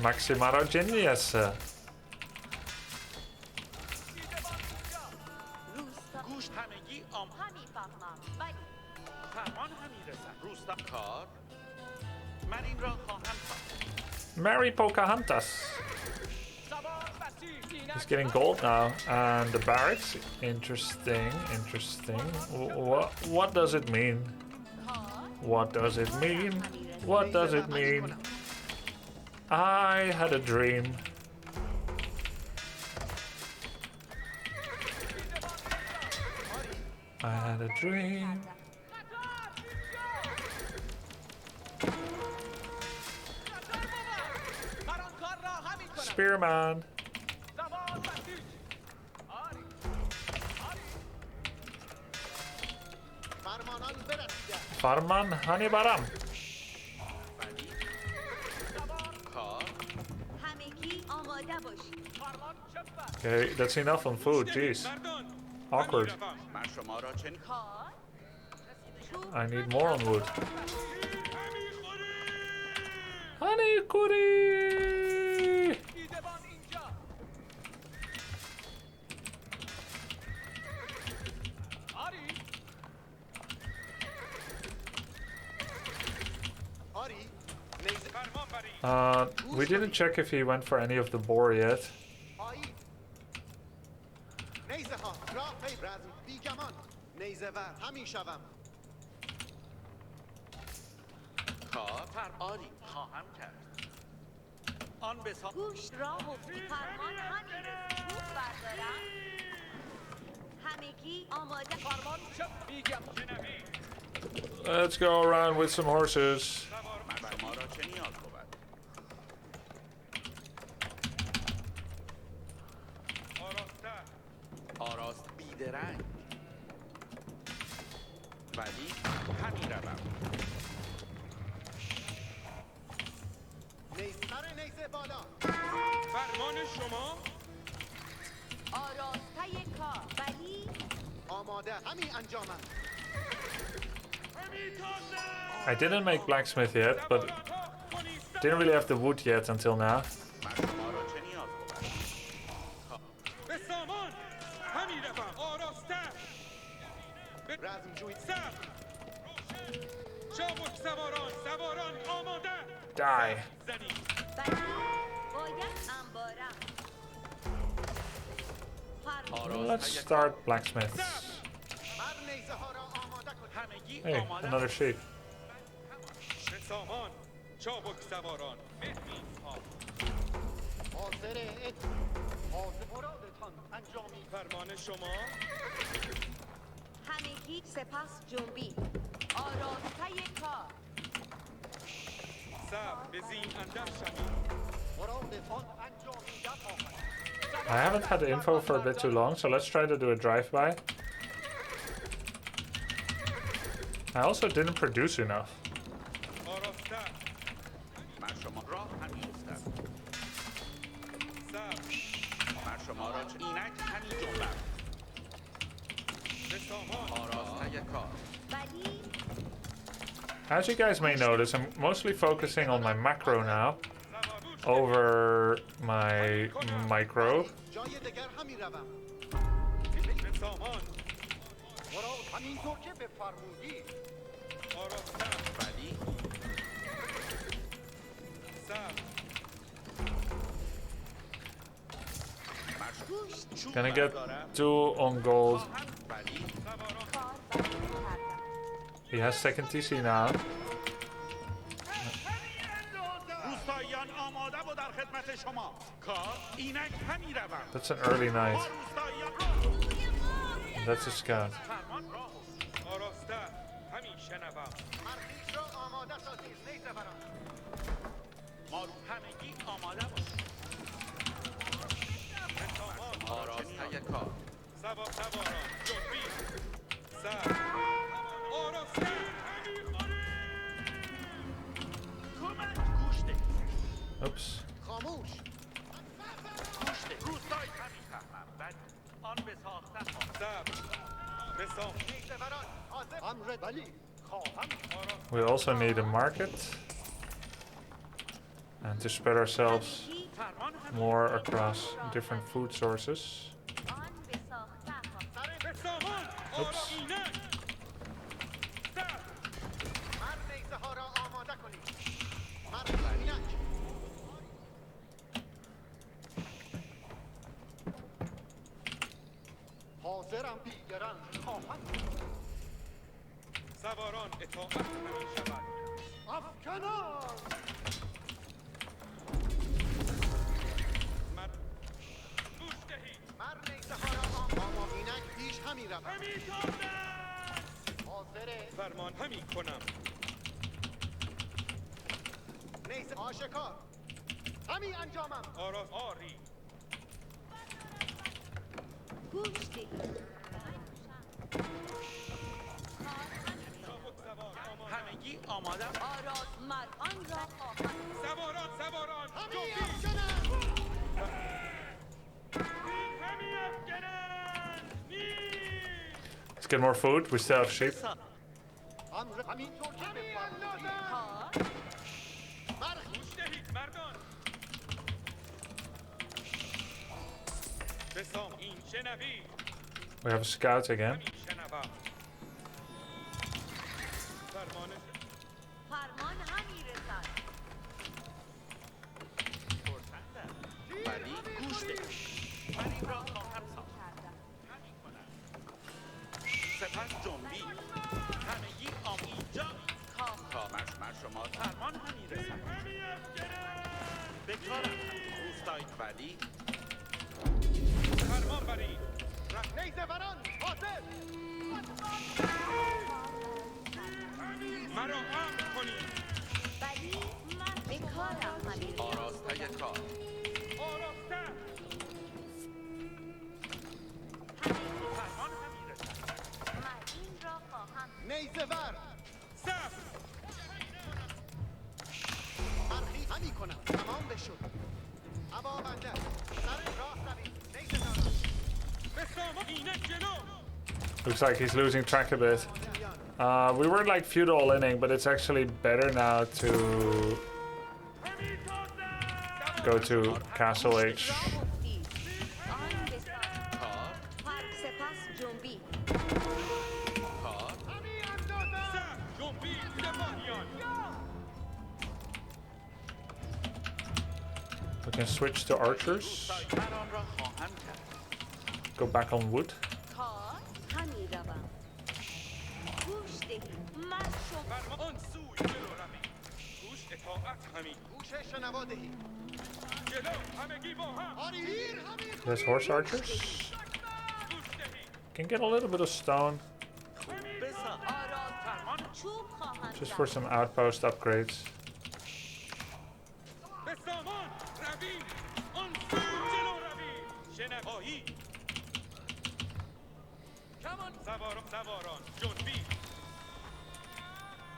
Maximaro Genius. دیدبان اینجا روستا گوشت همگی همین فهمم بلی فرمان همی رسد روستا کار من این را خواهم کرد Mary Pocahontas. سوار بسیج He's getting gold now. And the barracks. Interesting, interesting. What does it mean? What does it mean? What does it mean? I had a dream. I had a dream. من آن کار را همی کنم Spearman. سوار بسیج آری آری فرمانان برسید. Farman Hanibaram. سوار کار همگی آماده باشید فرمان چپر Okay, that's enough on food. Jeez. Awkward. من شما را چنین کار I need more on wood. Honey curry! دیدبان اینجا. آری. آری نیزه فرمان بری. We didn't check if he went for any of the boar yet. آیی نیزه ها راه پی رزم بیگمان نیزه ور همین شوم کار آری خواهم کرد. آن به گوش راه افتی فرمان همینه توپ بردارم همگی آماده فرمان شب میگم. جنبی. Let's go around with some horses. شما را چه نیاز بود؟ آراسته. آراست بیدرنگ. ولی همین روم. نیزه بالا فرمان شما. آراسته کار ولی آماده همین انجامم I didn't make blacksmith yet, but didn't really have the wood yet until now. من شما را چه نیاز بود؟ به سامان. همین روم. آراسته. رزم جوی سب. چابک سواران. سواران آماده. Die. زنی. ولی باید انبارم Let's start blacksmiths. مر نیزه ها را آماده کنید همگی Hey, آماده. another sheep. به سامان. چابک سواران. مهمیز ها. حاضر حاضر مرادتان انجامی فرمان شما. همگی سپس جنبی آراسته کار سب به زین اندر شوید. مرادتان انجامی دفاع I haven't had the info for a bit too long, so let's try to do a drive-by. I also didn't produce enough. آراسته. من شما را همین گفتم. سب. من شما را اینک همین جنبم. به سامان. آراسته کار. ولی As you guys may notice, I'm mostly focusing on my macro now over my micro. جای دگر همین روم به سامان. مراد همینطور که بفرمودی آراسته. ولی سب. گوشت Gonna get 2 on gold. ولی کار برای کردم He has second TC now. روستاییان آماده و در خدمت شما. کار اینک همین روم. That's an early night. روستاییان That's a scout. فرمان راه آراسته. همین شنوم. مرخیش را آماده سازید نیزه بران ما رو همگی آماده باشیم. آراسته کار. سواران. جنبی. سب. آراسته. همین خوری. کمک گوش ده. Oops. خاموش گوش ده. روستای همین فهمم. ولی آن به ساخته خواهم. سب. به سامان. نیزه بران حاضر امر ولی خواهم We also need a market. And to spread ourselves همگی فرمان همین. more across different food sources. آن به ساخته خواهم به سامان. Oops. اینک. سب. مر نیزه ها را آماده کنید مر اینک حاضرم بیگرن خواهم سواران اطاعت همین شود. افکنان مر. گوش دهید. مر نیزه ها را آماده اینک پیش همین روم همین تازه. حاضر فرمان همین کنم. نیزه آشکار همین انجامم آراز آری. گوشتی چابک سوار. آماده. همگی آماده. آراز مر آن را خواهم سواران. همین جنبی. افکنان همین افکنن. نیست. Let's get more food. We still have sheep. امر همینطور که بفرمایید. ها گوش دهید مردان. بسام این شنوید. We have a scout again. همین شنوم. فرمان فرمان هم میرسد. ولی گوش ده. من این را خواهم ساخت. همین کنم. سپس جنبی. همگی اینجا. تا بر شما فرمان همی رسد. به کارم روستایید ولی. فرمان برید. نیزه وران حاضر. مرا امر کنید. ولی من به کارم هم میرسد. آراسته کار. آراسته. فرمان همی رسد. من این را خواهم. نیزه ور. صف. مرخی همی کنم. تمام بشد. هوا بنده. سر راه روید. نیزه دارم. بسام اینک جلو. Looks like he's losing track a bit. We were like feudal inning, but it's actually better now to go to Castle Age. راه افتید. آن بسان. کار. سپس جنبی. کار. صف. جنبی سپاهیان. We can switch to archers. من آن را خواهم کرد. Go back on wood. کار همی روم. گوش دهید. من شما فرمان آن سوی جلو روید. گوش اطاعت همین. گوش شنوا دهید. جلو همگی با هم. آری هیر همی. There's horse archers. گوش دهید. Can get a little bit of stone بسام. فرمان چوب خواهم just زد. for some outpost upgrades. به سامان روید. آن سوی جلو روید. شنوایی. کمان سواران جنبی.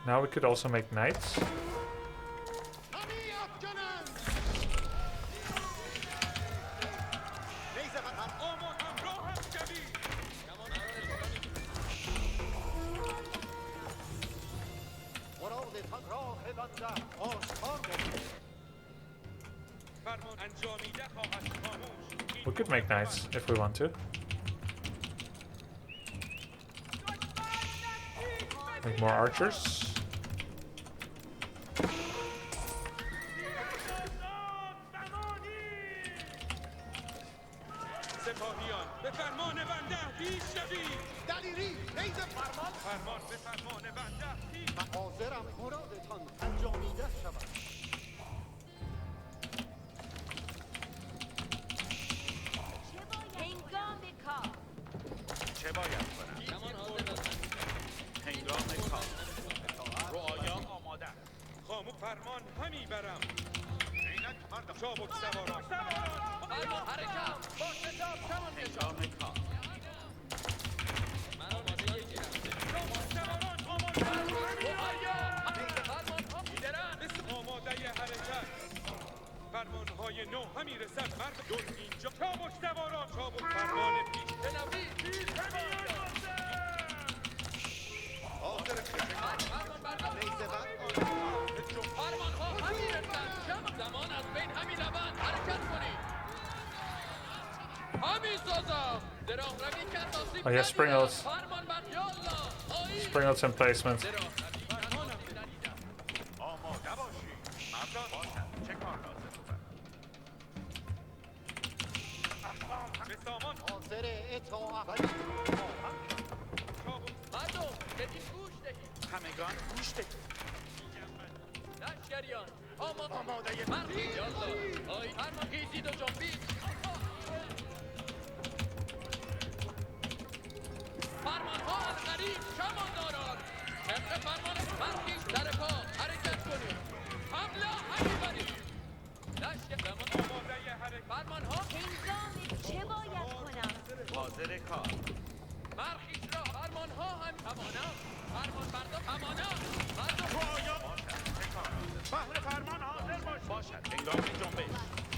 Now we could also make knights. همی افکنم. نیزه ور. آما همراه هم شوید. مرادتان راه بنده. آشکار بود. فرمان انجامیده خواهد خاموش. We could make knights if we want to. Make more archers. سپاهیان به فرمان بنده پیش شوید. دلیری. نیزه فرمان. فرمان به فرمان بنده پیش. و حاضرم مرادتان انجامیده شود. هنگام کار. چه باید کنم؟ هنگام کار. رعایا آماده. خامو فرمان همی برم. اینک مردم. چابک سواران. فرمان حرکت. با کتاب کمان هنگام کار. سواران آماده. آماده حرکت. فرمان های نو همی رسد مرد جز اینجا. چابک سواران. چابک فرمان پیش. بنوید. حاضر نیزه ور. فرمان ها همی رسند. کم زمان از بین همی روند. حرکت کنید. همی سازم. دراه روی کساسی. Oh yeah, springles. فرمان بر یالله. آیی. Springles and placement. آماده باشید. مردان باشد. چه کار لازم بود؟ به سامان. حاضر اطاعت. ولی خواهم کرد. چابک مردم بدین گوش دهید. همگان گوش دهید. لشکریان آماده مرخی. یالله. آیی. فرمان خیزید و جنبید. فرمان ها از غریب کمان دارد. طبق فرمان مرخیش در پا حرکت کنید. حمله همی برید. لشکر زمان آماده حرکت. فرمان ها هنگام چه باید کنم؟ حاضر کار. مرخیش را فرمان ها هم همانم. فرمان بردار همانم. مردم رعایا باشد. چه کار لازم؟ بهر فرمان حاضر باشد. هنگام جنبش.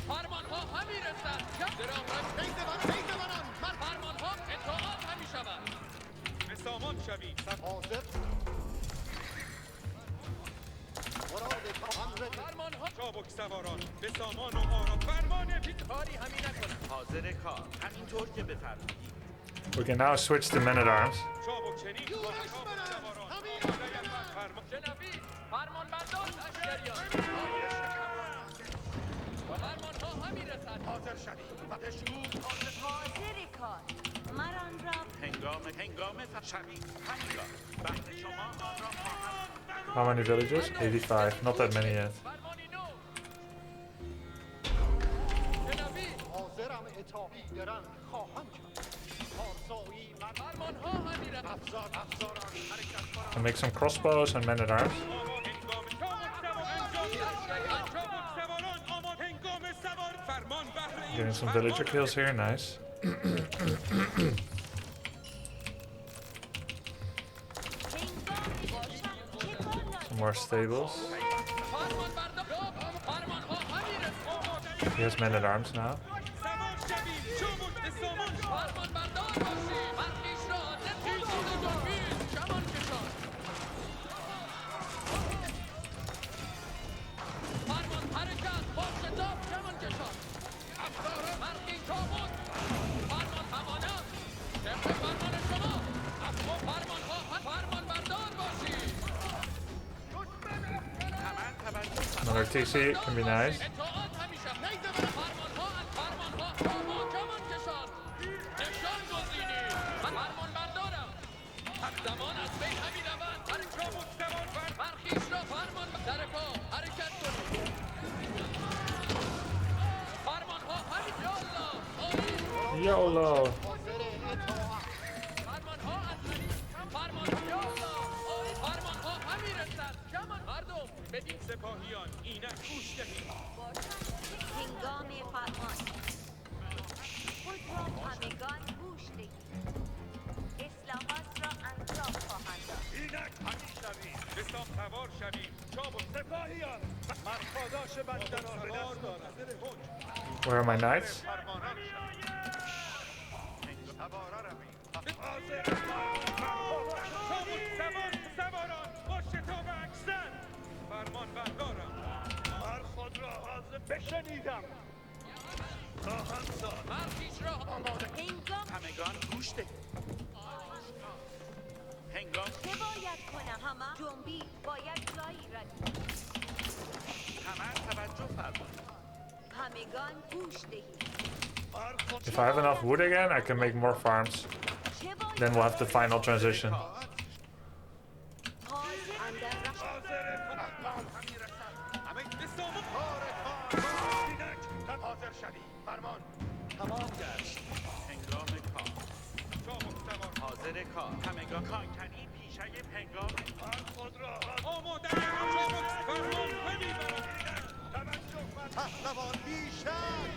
فرمان ها همی رسند. درام را نیزه ور. نیزه وران. مرد. فرمان ها اطاعت همی شود. به سامان شوید. حاضر. سواران به سامان و آرام فرمان کاری همین نکنم حاضر کار همینطور که بفرمایید We can now switch to men-at-arms. چابک چنین سواران فرمان جنابی فرمان بردار لشکریان فرمان ها همین رسد حاضر شوید و بشکوب حاضر کار مران را هنگام شوید همینگاه بحث شما آن را خواهم How many villages? 85. Not that many yet. فرمانی نو جنابی حاضرم اطاعی درن خواهم کرد پارسایی من فرمان ها همین رسد افزاران حرکت کنم Can make some crossbows and men-at-arms. Getting some villager kills here, nice. Some more stables. He has men-at-arms now. Another TC can be nice. YOLO! بدین سپاهیان اینک گوش دهید هنگام فرمان خود را همگان گوش دهید اصلاحات را انجام خواهند داد اینک همین شوید به سام سوار شوید چابک سپاهیان مرخاداش بندن را به دست دارد Where are my knights? سواران با شتاب اکسن فرمان بردارم من خود را حاضر بشنیدم خواهم ساد مرخیش را آماده هنگام همگان گوش ده هنگام چه باید کنم همه جنبی باید جایی ردید همه توجه فرمایید همگان گوش دهید If I have enough wood again, I can make more farms. چه باید Then we'll have the final transition. حاضر اندر همه به سامان اینک حاضر شوید فرمان تمام گشت هنگام کار چابک سوار حاضر کار همگان کانکنی پیشه هنگام خود را آماده چابک فرمان بمیبرد توجه پهلوان بیشک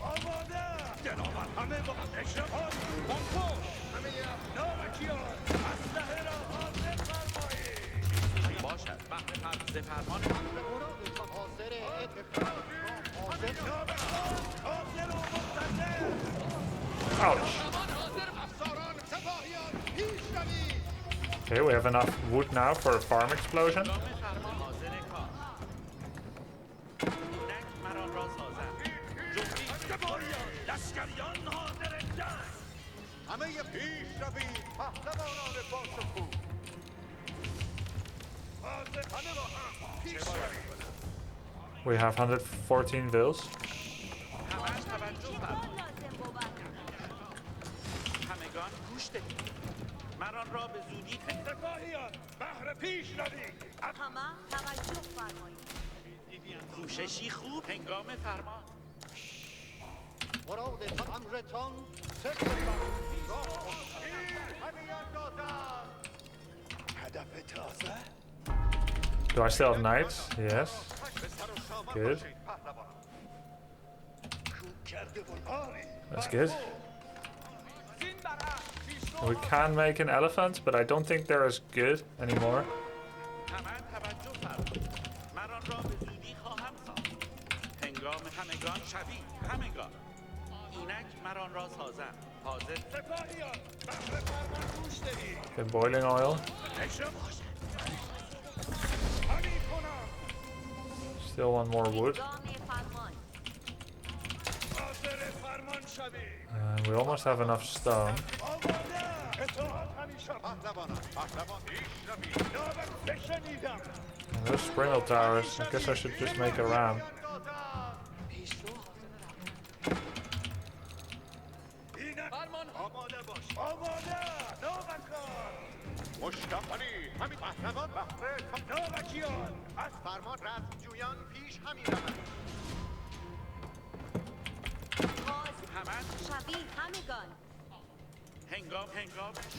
آماده جنابان همه با اشرافان بانکو همه نامکیان اسلحه را حاضر فرمایید باشد بحر فرز فرمان مرادتان حاضر اتفاق حاضر حاضر و مقتدر Ouch. افساران سپاهیان پیش روید Okay, we have enough wood now for a farm explosion. فرمان حاضر کار اینک مران را سازم جنبی سپاهیان لشکریان حاضر جنگ همه پیش روید پهلوانان باشکوه حاضر همه با هم پیش روید We have 114 vills. همه توجه فرمایید لازم بود همگان گوش دهید مران را به زودی سپاهیان بهر پیش روید همه توجه فرمایید کوششی خوب هنگام فرمان مرادتان امرتان صدق راه همیان دادن هدف تازه Do I still have knights? Yes. به سر و سامان Good. باشید پهلوان کوک کرده بلاری That's good. زین بر We can make an elephant, but I don't think they're as good anymore. همه توجه فرمایید مران را به زودی خواهم ساخت هنگام همگان شوید همگان اینک مران را سازم حاضر سپاهیان بهر فرمان گوش دهید Okay, boiling oil. اشرف باشد همین Still one more wood. هنگام فرمان. حاضر فرمان شوید. We almost have enough stone. آماده. اطاعت همیشه. پهلوانم. پهلوان پیش روید. نامت بشنیدم. And those sprinkle towers. I guess I should just make a ramp. اینک فرمان آماده باش. آماده. نوبکار. مشتاقانی همین پهلوان بهره نوبکیان از فرمان رزم جویان پیش همی روند. باز همه شوی همگان. هنگام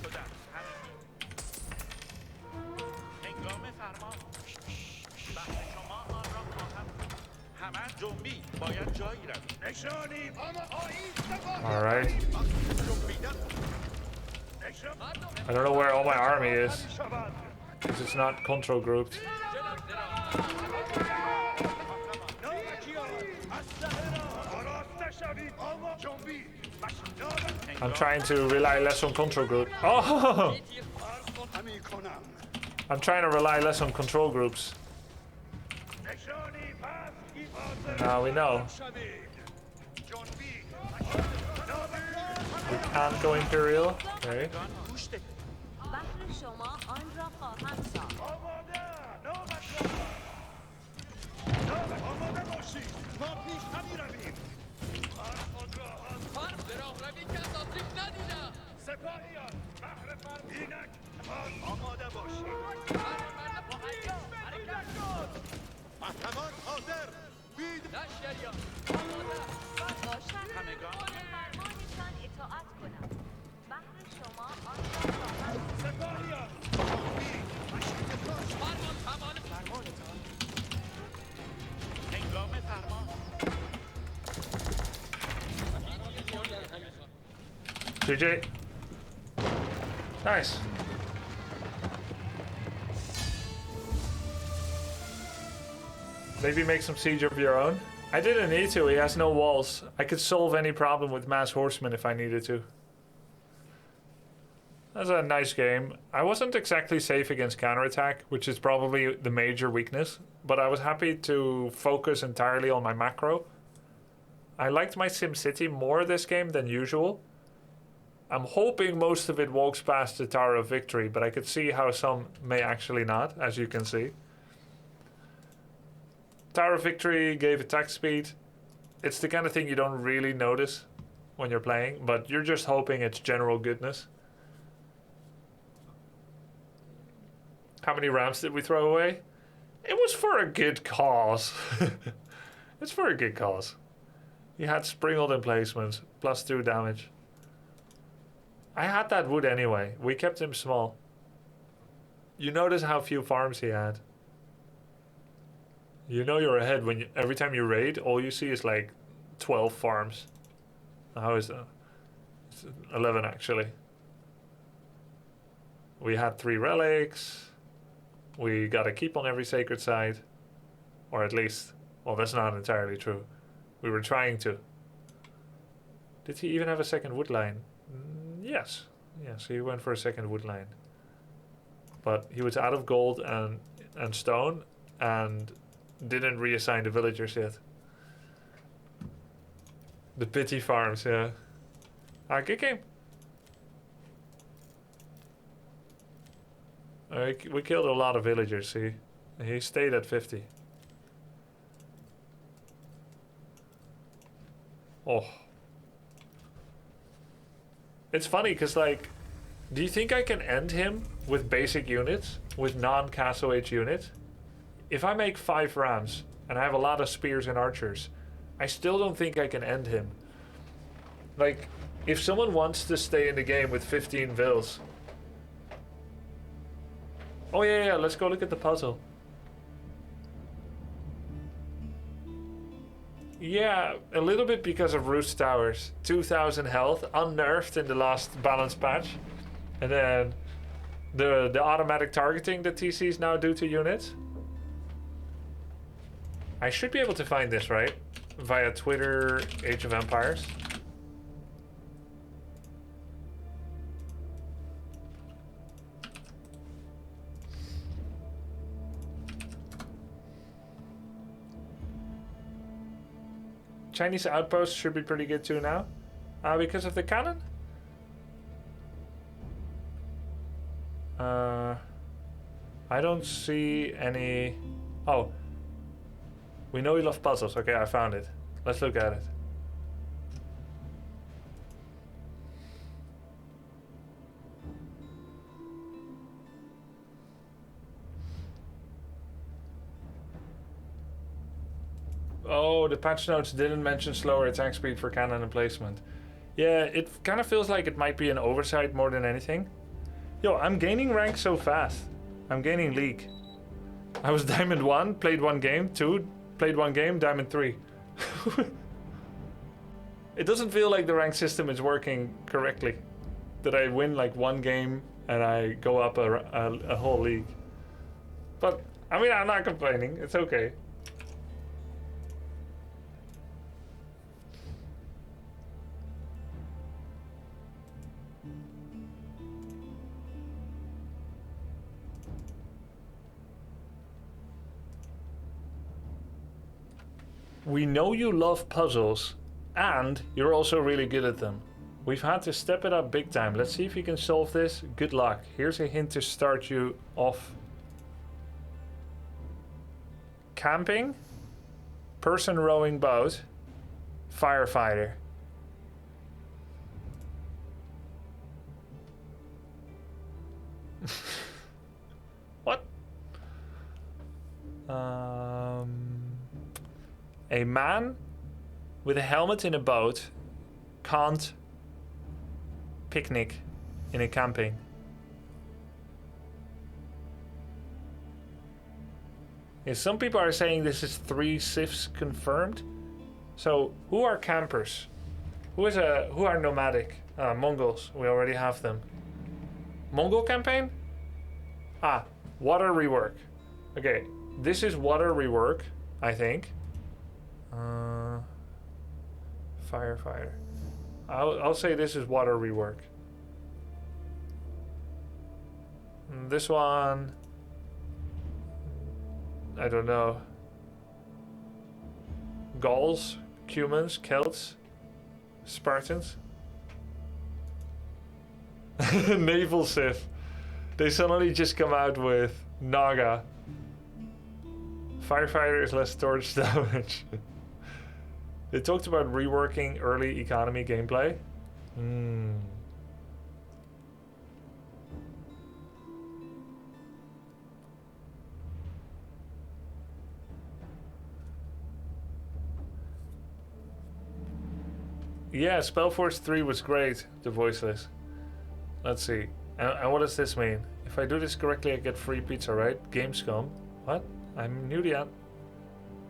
شدن هنگام فرمان بحث شما آن را خواهم همه جنبی باید جایی روید نشانی اما آیین Alright. جنبیدن I don't know where all my army is. Because it's not control grouped. I'm trying to rely less on control group. Oh! I'm trying to rely less on control groups. Now we know. We can't go Imperial. Okay. بحر شما آن را خواهم ساخت. سپاهیان بهر فرمینک آماده باشید محتمان حاضر بید لشکریان باشد همگان فرمانتان اطاعت کنم. بحر شما آن را خواهم ساخت. سپاهیان فرمان فرمانتان هنگام فرمان GG. Nice. Maybe make some siege of your own. I didn't need to, he has no walls. I could solve any problem with mass horsemen if I needed to. That's a nice game. I wasn't exactly safe against counterattack, which is probably the major weakness, but I was happy to focus entirely on my macro. I liked my SimCity more this game than usual. I'm hoping most of it walks past the Tower of Victory, but I could see how some may actually not, as you can see. Tower of Victory gave attack speed. It's the kind of thing you don't really notice when you're playing, but you're just hoping it's general goodness. How many ramps did we throw away? It was for a good cause. It's for a good cause. He had sprinkled emplacements, +2 damage. I had that wood anyway. We kept him small. You notice how few farms he had. You know you're ahead when every time you raid, all you see is like 12 farms. How is that? It's 11 actually. We had 3 relics. We got a keep on every sacred site. Or at least, well, that's not entirely true. We were trying to. Did he even have a second wood line? Yes. Yes, he went for a second wood line. But he was out of gold and stone and didn't reassign the villagers yet. The pity farms, yeah. Ah, good game. We killed a lot of villagers, see? He stayed at 50. Oh. It's funny, because, like, do you think I can end him with basic units? With non-Castle Age units? If I make 5 rams, and I have a lot of spears and archers, I still don't think I can end him. Like, if someone wants to stay in the game with 15 vills... Oh yeah, let's go look at the puzzle. Yeah, a little bit because of Roost Towers. 2000 health, unnerfed in the last balance patch. And then the automatic targeting that TCs now do to units. I should be able to find this, right? Via Twitter, Age of Empires. Chinese outposts should be pretty good too now. Because of the cannon? I don't see any... Oh. We know you love puzzles. Okay, I found it. Let's look at it. Oh, the patch notes didn't mention slower attack speed for cannon emplacement. Yeah, it kind of feels like it might be an oversight more than anything. Yo, I'm gaining rank so fast. I'm gaining league. I was Diamond 1, played 1 game, 2, played 1 game, Diamond 3. It doesn't feel like the rank system is working correctly. That I win like 1 game and I go up a whole league. But, I mean, I'm not complaining. It's okay. We know you love puzzles, and you're also really good at them. We've had to step it up big time. Let's see if you can solve this. Good luck. Here's a hint to start you off. Camping, person rowing boat, firefighter. What? A man with a helmet in a boat can't picnic in a camping. Yeah, some people are saying this is 3 sifs confirmed. So who are campers? Who are nomadic? Mongols. We already have them. Mongol campaign? Water rework. Okay, this is water rework, I think. Firefighter. I'll say this is water rework. This one, I don't know. Gauls, Cumans, Celts, Spartans. Naval Sith. They suddenly just come out with Naga. Firefighter is less storage damage. They talked about reworking early economy gameplay. Yeah, Spellforce 3 was great, the voiceless. Let's see. And what does this mean? If I do this correctly, I get free pizza, right? Gamescom. What? I'm new to that.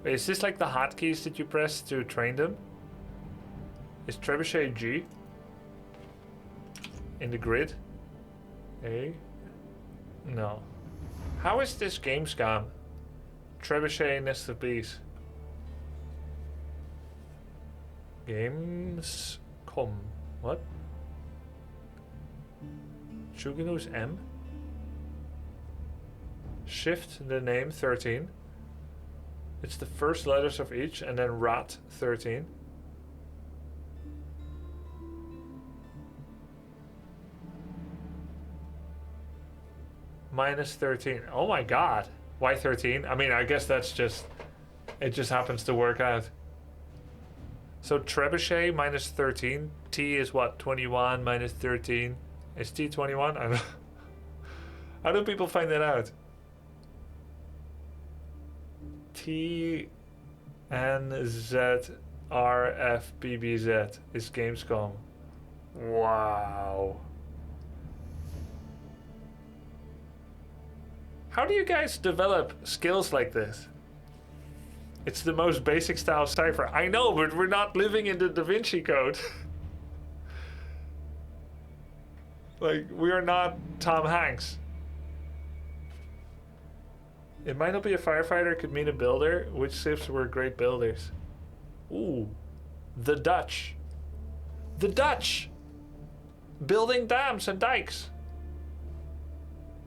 Wait, is this like the hotkeys that you press to train them? Is Trebuchet G? In the grid? A? No. How is this Gamescom? Trebuchet Nest of Bees. Gamescom. What? Chuganu's M? Shift the name 13. It's the first letters of each and then RAT 13. Minus 13. Oh my god. Why 13? I mean, I guess that's just... It just happens to work out. So Trebuchet minus 13. T is what? 21 minus 13. Is T 21? I don't know. How do people find that out? T N Z R F B B Z is Gamescom. Wow. How do you guys develop skills like this? It's the most basic style cipher. I know, but we're not living in the Da Vinci Code. Like, we are not Tom Hanks. It might not be a firefighter, it could mean a builder. Which civs were great builders? Ooh. The Dutch. The Dutch! Building dams and dikes.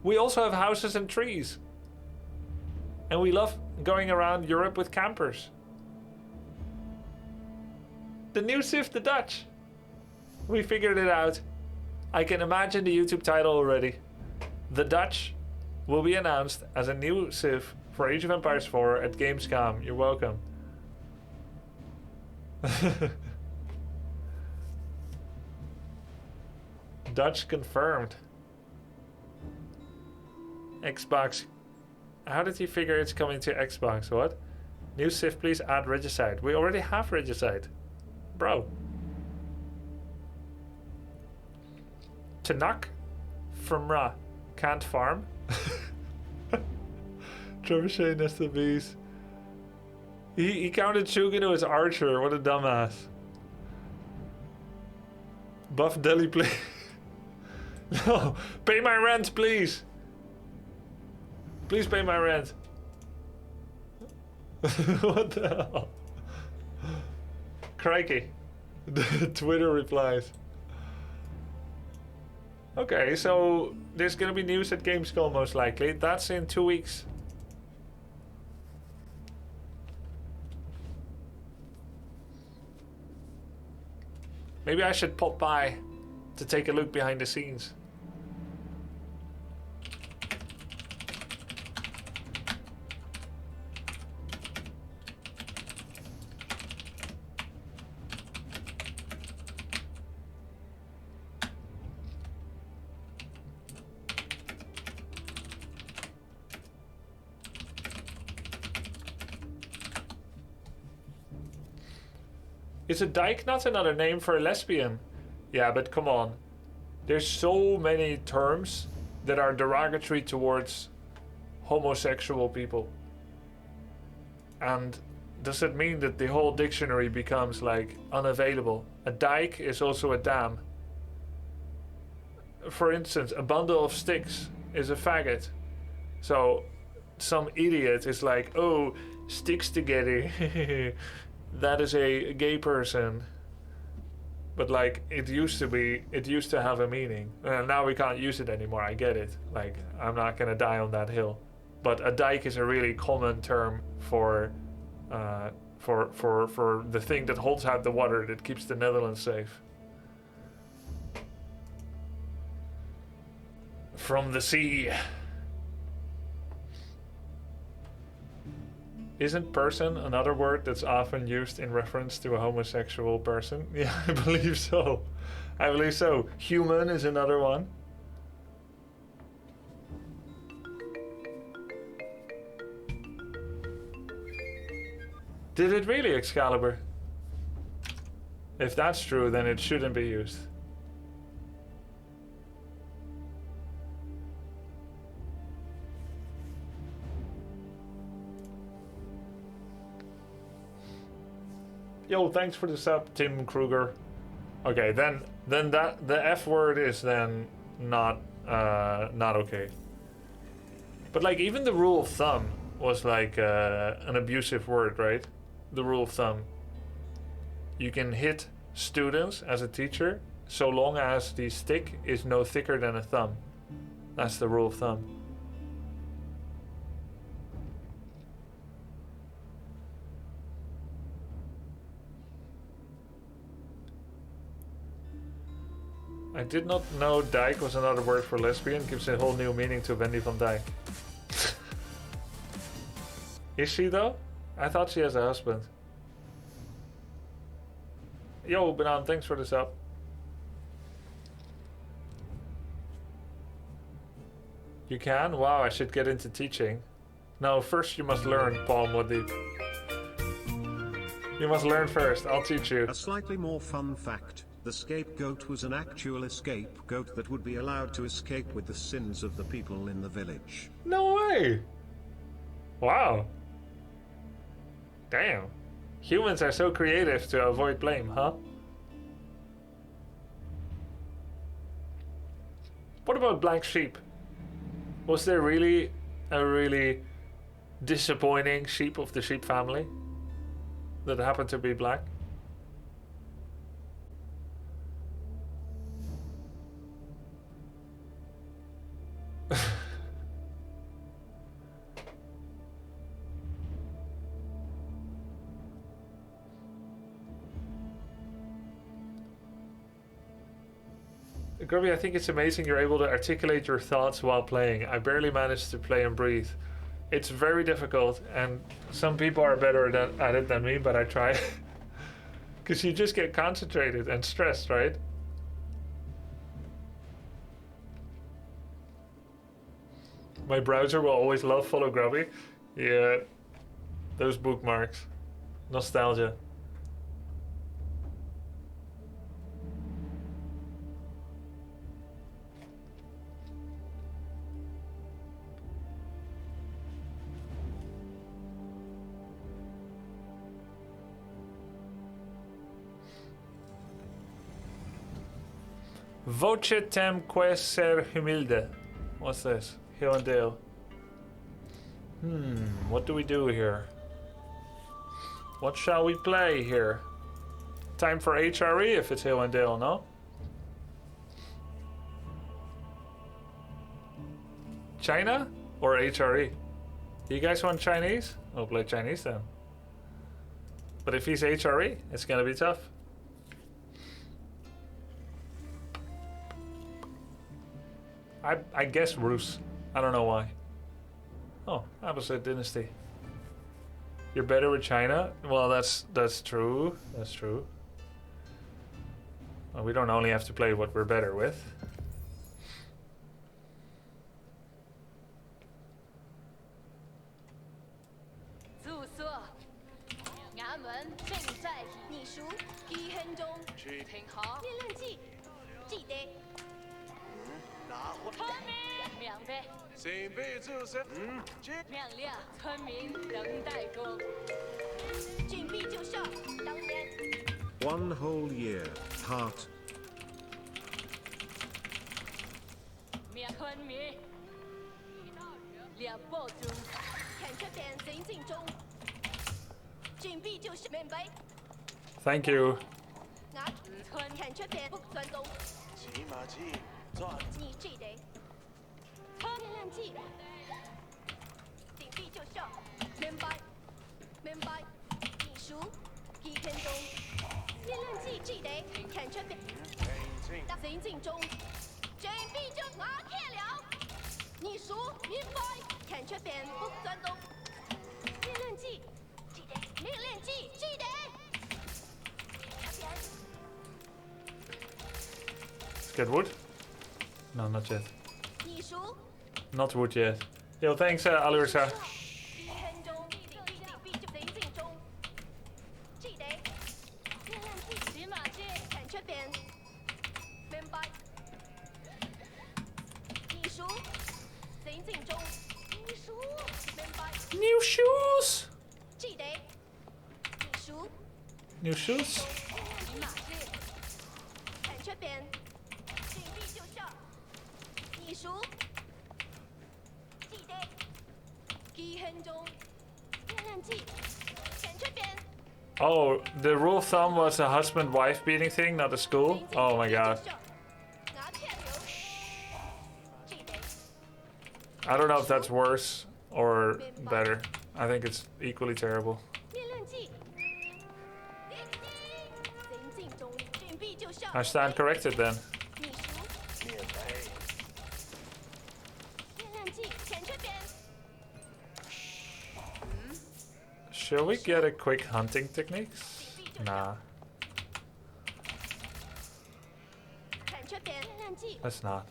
We also have houses and trees. And we love going around Europe with campers. The new Civ, the Dutch. We figured it out. I can imagine the YouTube title already. The Dutch will be announced as a new Civ for Age of Empires 4 at Gamescom. You're welcome. Dutch confirmed. Xbox. How did he figure it's coming to Xbox? What? New Civ, please add Regicide. We already have Regicide. Bro. Tanak from Ra. Can't farm. Trebuchet nested bees. He counted Shugino as archer. What a dumbass. Buff Deli, please. No, pay my rent, please. Please pay my rent. What the hell? Crikey. The Twitter replies. Okay, so there's gonna be news at Gamescom most likely. That's in 2 weeks. Maybe I should pop by to take a look behind the scenes. Is a dyke not another name for a lesbian? Yeah, but come on. There's so many terms that are derogatory towards homosexual people. And does it mean that the whole dictionary becomes like unavailable? A dyke is also a dam. For instance, a bundle of sticks is a faggot. So some idiot is like, oh, sticks together. That is a gay person. But like it used to have a meaning. Now we can't use it anymore. I get it. Like I'm not gonna die on that hill. But a dike is a really common term for the thing that holds out the water that keeps the Netherlands safe. From the sea. Isn't person another word that's often used in reference to a homosexual person? Yeah, I believe so. I believe so. Human is another one. Did it really, Excalibur? If that's true, then it shouldn't be used. Yo, thanks for the sub, Tim Kruger. Okay, then that the F word is then not okay. But like even the rule of thumb was like an abusive word, right? The rule of thumb. You can hit students as a teacher so long as the stick is no thicker than a thumb. That's the rule of thumb. I did not know dyke was another word for lesbian. Gives a whole new meaning to Wendy van Dyke. Is she though? I thought she has a husband. Yo, Banan, thanks for the sub. You can? Wow, I should get into teaching. No, first you must learn, Paul Modip. You must learn first. I'll teach you. A slightly more fun fact. The scapegoat was an actual scapegoat that would be allowed to escape with the sins of the people in the village. No way! Wow. Damn. Humans are so creative to avoid blame, huh? What about Black Sheep? Was there really a really disappointing sheep of the sheep family that happened to be black? Grubby, I think it's amazing you're able to articulate your thoughts while playing. I barely manage to play and breathe. It's very difficult, and some people are better at it than me, but I try. Because you just get concentrated and stressed, right? My browser will always love follow Grubby. Yeah, those bookmarks. Nostalgia. Voce tem que ser humilde. What's this? Hill and Dale. What do we do here? What shall we play here? Time for HRE if it's Hill and Dale, no? China or HRE? You guys want Chinese? I'll play Chinese then. But if he's HRE, it's gonna be tough. I guess Rus. I don't know why. Oh, Abbasid Dynasty. You're better with China? Well, that's true. That's true. Well, we don't only have to play what we're better with. One whole year, heart. Thank you. Let's get wood? No, not yet. Not wood yet. Yo, thanks, Alursa. New shoes! New shoes? Oh, the rule of thumb was a husband-wife beating thing, not a school? Oh my god. I don't know if that's worse or better. I think it's equally terrible. I stand corrected then. Shall we get a quick hunting techniques? Nah. Let's not.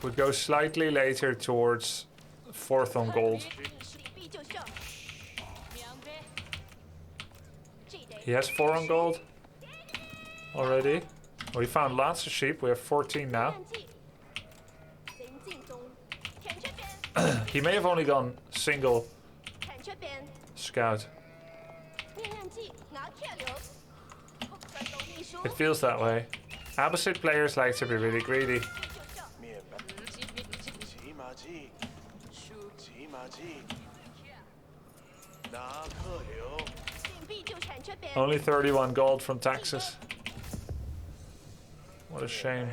We go slightly later towards 4th on gold. He has 4 on gold already. We found lots of sheep. We have 14 now. He may have only gone single scout. It feels that way. Opposite players like to be really greedy. Only 31 gold from taxes. What a shame.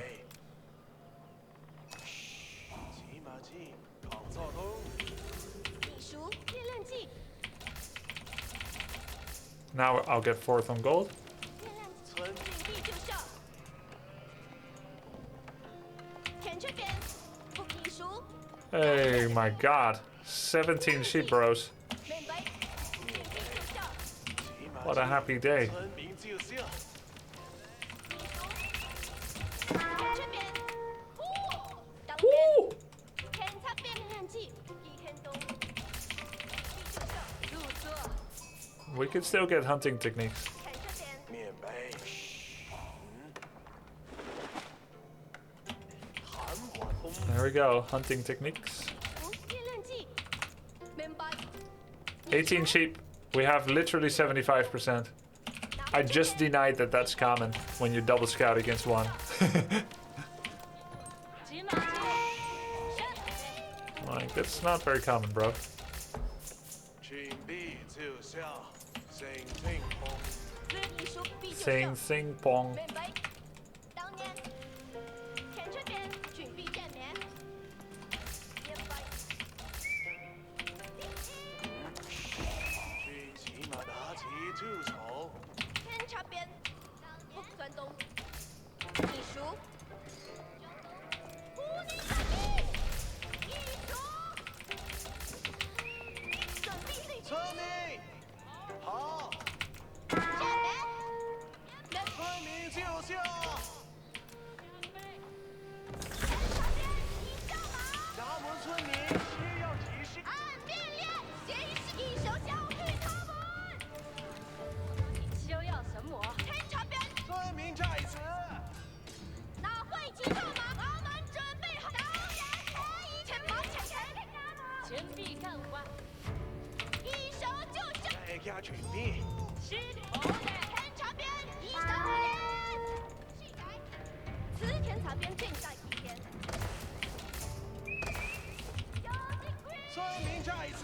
Now I'll get 4th on gold. 效。田这边，不艺术， Hey, my God. 17 sheep bros. 明白？田地奏效， What a happy day. 村民就像田这边，当天，田这边人气，一天东，奏效，入座， We can still get hunting techniques. 田这边，面杯。韩国通 There we go. Hunting techniques. 天人气，明白？ 18 sheep. We have literally 75%. I just denied that that's common when you double scout against one. 骑马车，上， Like, that's not very common, bro. 准备就像星星空。艺术必奏 Sing, 效。 sing, pong. 明白。当年，田这边准备见面。明白。军骑马拿起就走。田这边不算动。艺术。不能打击。艺术。准备立村民，好，见面。来，村民就像田这边一上马。咱们村民需要提示。按命令，先是一手交给他们。需要什么？田这边。村民在此，那会机干嘛？我们准备好，当然可以。前方前前，前臂干活，一手就是大家准备。是好的。田这边一手练，此天这边正在一天。村民在此，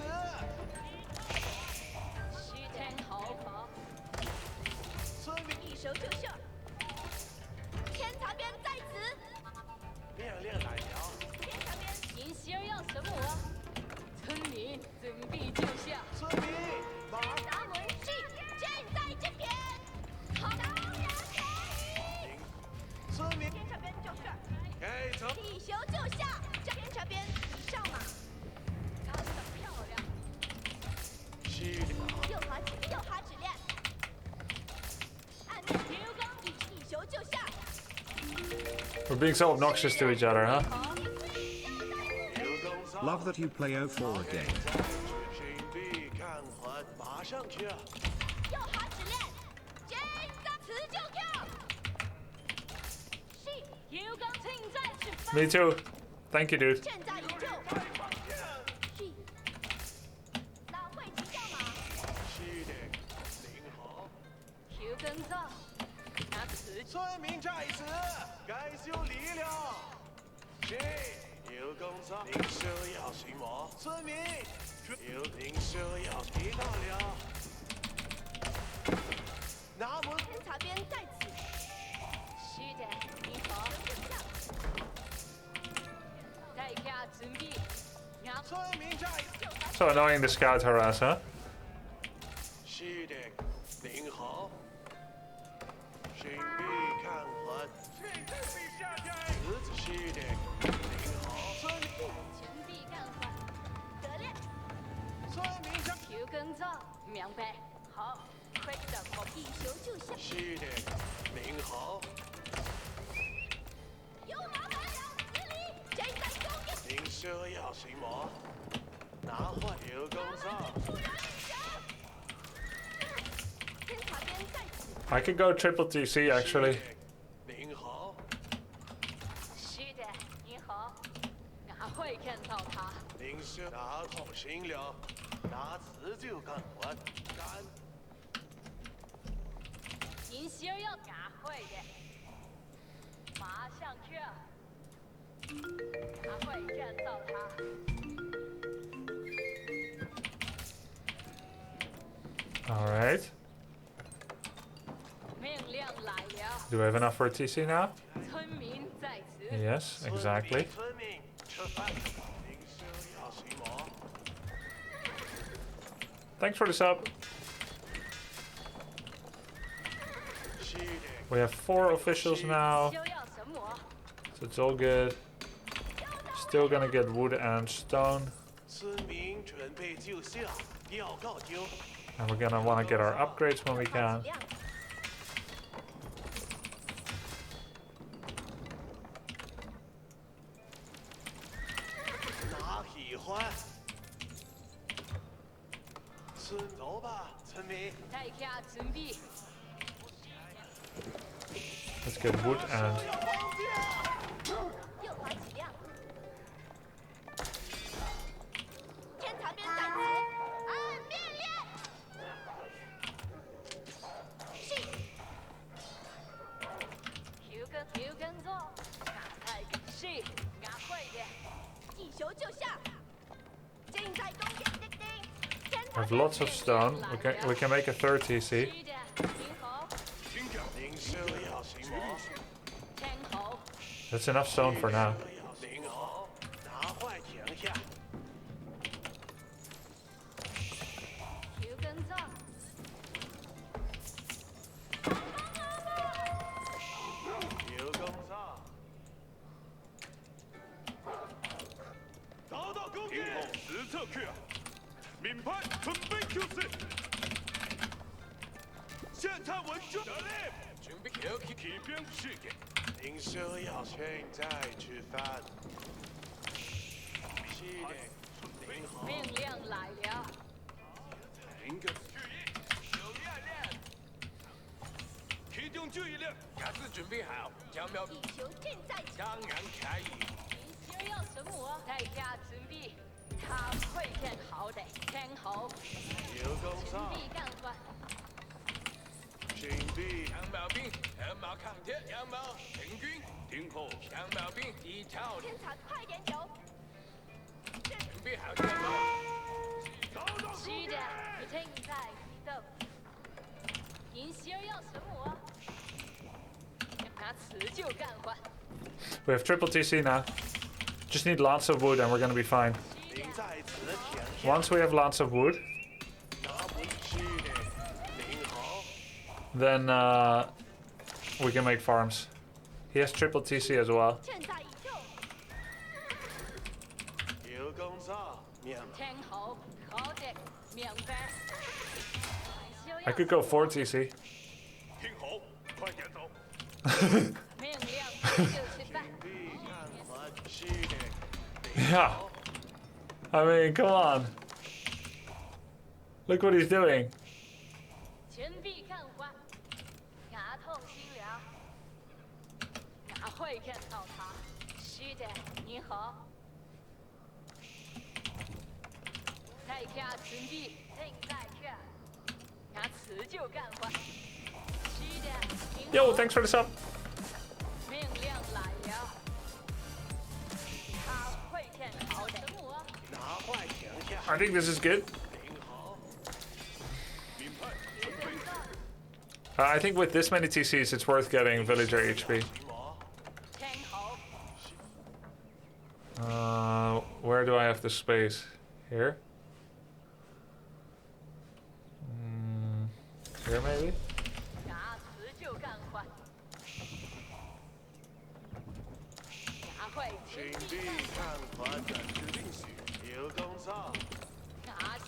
是天好跑，村民一手就下。天这边在此，命令来了。天这边您需要什么？村民准备就下。村民，马咱们是正在这边，好，当然可以。村民天这边就是该走。一手就下，这边这边上马，干得漂亮，是的，又滑又滑指链，按面提高，一手就下。 We're being so obnoxious to each other, huh? 好， Love that you play AoE4 again. 准备干活，马上去。又滑指链，现在辞就跳。是，有钢正在出发。 Me too. Thank you, dude. 正在营救。是，那会骑上马。是的，您好。有跟上，那辞村民在此，该修理了。是，有工作。您需要什么？村民，您需要提到了。那么天茶边在此。是的，你好。大家准备。村民在。 So annoying the scout harass, huh? 是的，您好。准备看完。是的，您好。村民，chuẩn bị干活。得嘞。村民在。有跟上，明白。好，快点跑，一球就下。是的，您好。有麻烦了，这里正在攻击。您需要什么？拿货有工作。突然一下。天茶边在此。 I could go triple TC actually. 您好。是的，你好。哪会看到他？您需拿好行了，拿辞就干完。干。您需要哪会的？马上去。哪会看到他？ All right. 命令来了。 Do we have enough for a TC now? 村民在此。 Yes, exactly. 村民吃饭。您需要什么？ Thanks for the sub. 是的， We have 4 officials now, 休要神魔， so it's all good. Still gonna get wood and stone, 村民准备就绪，要告丢。 and we're gonna wanna get our upgrades when we 放 can. 几辆，哪喜欢？村走吧，村民。带卡准备， Let's get wood and 又划几辆。天长边站直，按命令。是，调跟做，太是，俺会的，一球就下。尽在攻击叮叮。天 I 长 have lots of stone. We can make a third TC. 是的，挺好，听讲，领袖要行魔，挺好， That's enough stone for now. 领好，拿坏停下。调跟做，有工作，找到攻击，实测 Q， 敏派准备 QC， 现场稳住，得令，准备 Q 起兵事件，领袖要现在吃饭。是的，领好。命令来了，应该注意，有亮亮，启动注意力，牙齿准备好，将标一球尽在当然可以。休要神魔，带卡准备，他会更好的，挺好，有工作准，备干活，准备羊毛兵，羊毛抗铁，羊毛平均，听候，羊毛兵低头，天长快点球。准备好羊毛。是的，你正在移动，您休要神魔，拿辞旧干活， We have triple TC now. Just need lots of wood and we're gonna be fine. 领在此停下。 Once we have lots of wood, 拿不是的，领好。 then we can make farms. He has triple TC as well. 正在移动。有工作，面挺好，好的，明白。休 I 要 could go 4 TC. 听好，快点走。命令就是办，必干活。是的， Yeah. I mean, come on. Look what he's doing. 准备干活，俺痛心了，俺会看到他。是的，你好。带卡准备，正在看，俺辞旧干活。是的，你好 Yo, thanks for the sub. 命令来了，他会更好的。我拿坏停下。 I think this is good. 领好。敏派准备。 I think with this many TCs, it's worth getting villager HP. 行魔，挺好， Where do I have the space? Here? Here maybe? 俺辞旧干活。俺会准准备备干活的指令许。有工作，俺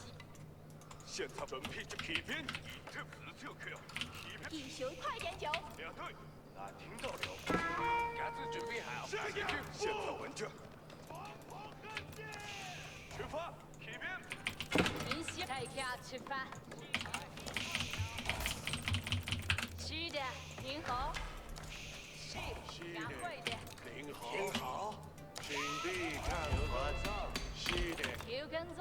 现场准备起兵，以这实测 Q， 起兵一球快点球。两队，那听到了。牙齿准备好，下去，现场稳着。出发，起兵。您先在家吃饭。是的，您好。是，俺会的。领好。听好。准备干活做。是的，有跟做，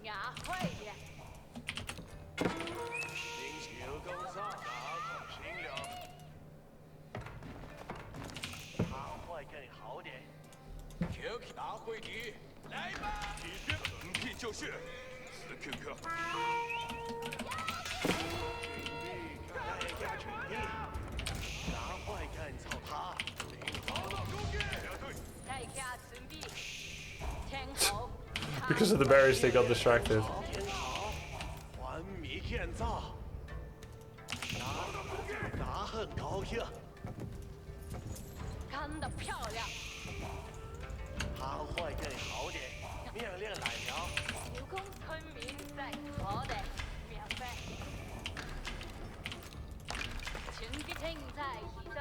俺会的。领有工作，拿好行了。他会更好点。 Q 大会议，来吧！起兵，横批就是死 QQ。大家准备，拿坏干草他。领好。两队，大家准备，挺好。 Because of the berries, they got distracted. 挺好。环米建造。拿很高兴，干得漂亮！行会更好点，命令来了。刘公村民在好的，免费。请听在移动，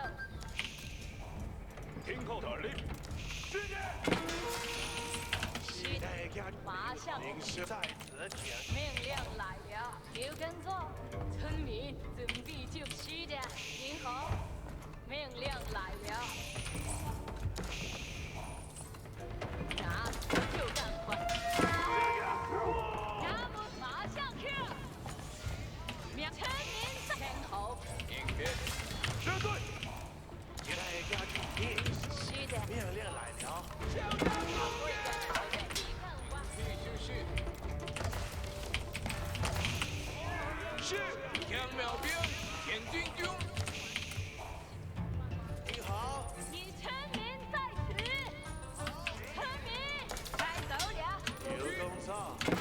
听候指令，师姐。是的，马上您是在此前。命令来了，刘根座，村民准备就绪的，您好，命令来了。拿就干快！拿不马上去！村民在前后，应天，支队。现在家主命是的，命令来了。会干好的，你看我。是杨苗兵，田军军。你好，你村民在此，村民该走了。刘公操，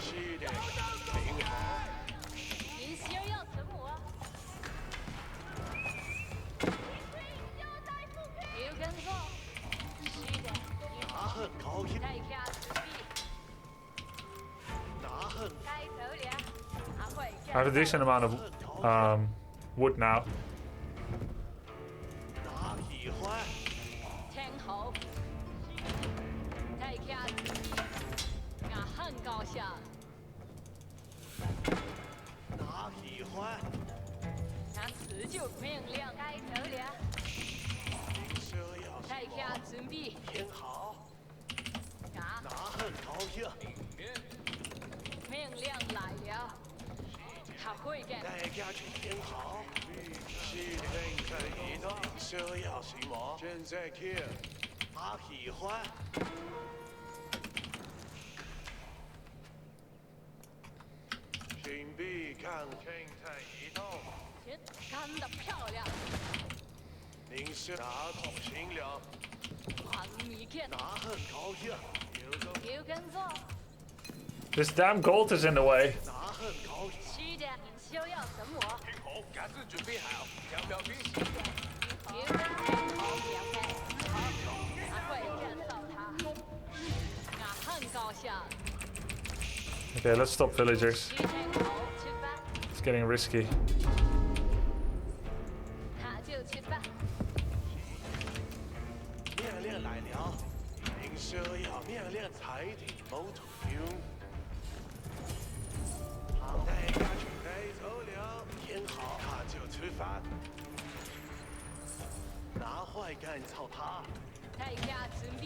是的，您好。您需要什么？刘根座，是的，那很高兴，在家准备，那很该走了。还会 I have a decent amount of wood now. 那喜欢，天后，在家准备，我很高兴。那喜欢，那此就命令该走了。您是要在家准备，挺好，啊，那很高兴。命令来了。他会的。大家去挺好，是的，在移动，是要什么？正在看，那喜欢。准备看，正在移动。干得漂亮！您是哪头行了？黄米见那很高兴。刘根座， This damn gold is in the way. 那很高兴。是的，你需要什么？听好，各自准备好，杨苗兵。刘根好免费，还会见到他。我很高兴。 Okay, let's stop villagers. 是天好，吃饭， It's getting risky. 那就吃饭。命令来了，您是要命令裁定某土兵。好，大家准备走了，挺好，他就吃饭。拿坏干草他，大家准备，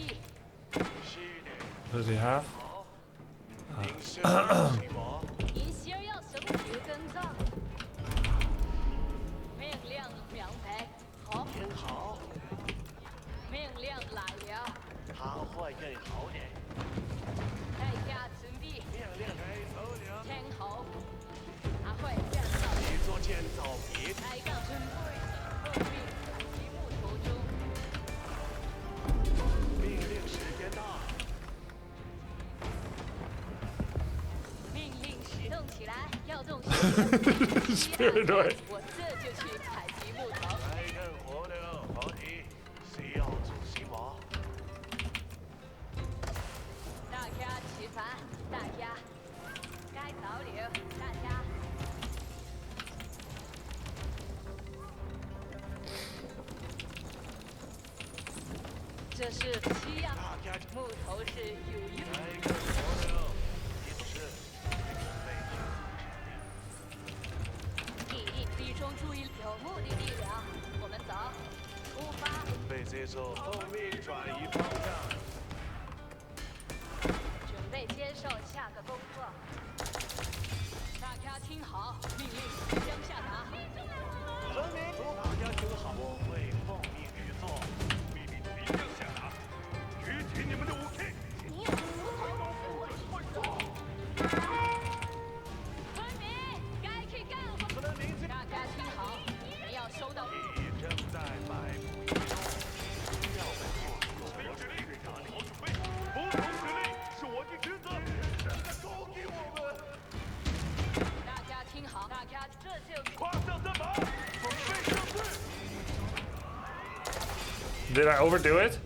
是的， What does he have? 好。您是要什么？您需要什么？刘根座，命令明白，好，挺好，命令来了，他坏更好点。大家准备，命令该走了，天好，还会见到。你做建造别开杠准备，奉命极目途中，命令时间到。命令使动起来，要动手。 Spirit away. 我这就去采集木头。来干活了，好的，谁要做什么？大家吃饭，大家该早了，大家。这是需要大家木头是有用的。来干活了，一是集中注意，有目的地了，我们走，出发。被接受奉命转移方向。准备接受下个工作。大家听好，命令即将下达。人民，大家听好，我会奉命去做。命令即将下达，举起你们的武器。你有木头，村民该去干活。大家听好，你们要收到。你正在摆布中，要被做听指令，好准备，服从指令是我的职责。勾给我们。大家听好，大家这就跨上战马，准备上阵。Did I overdo it?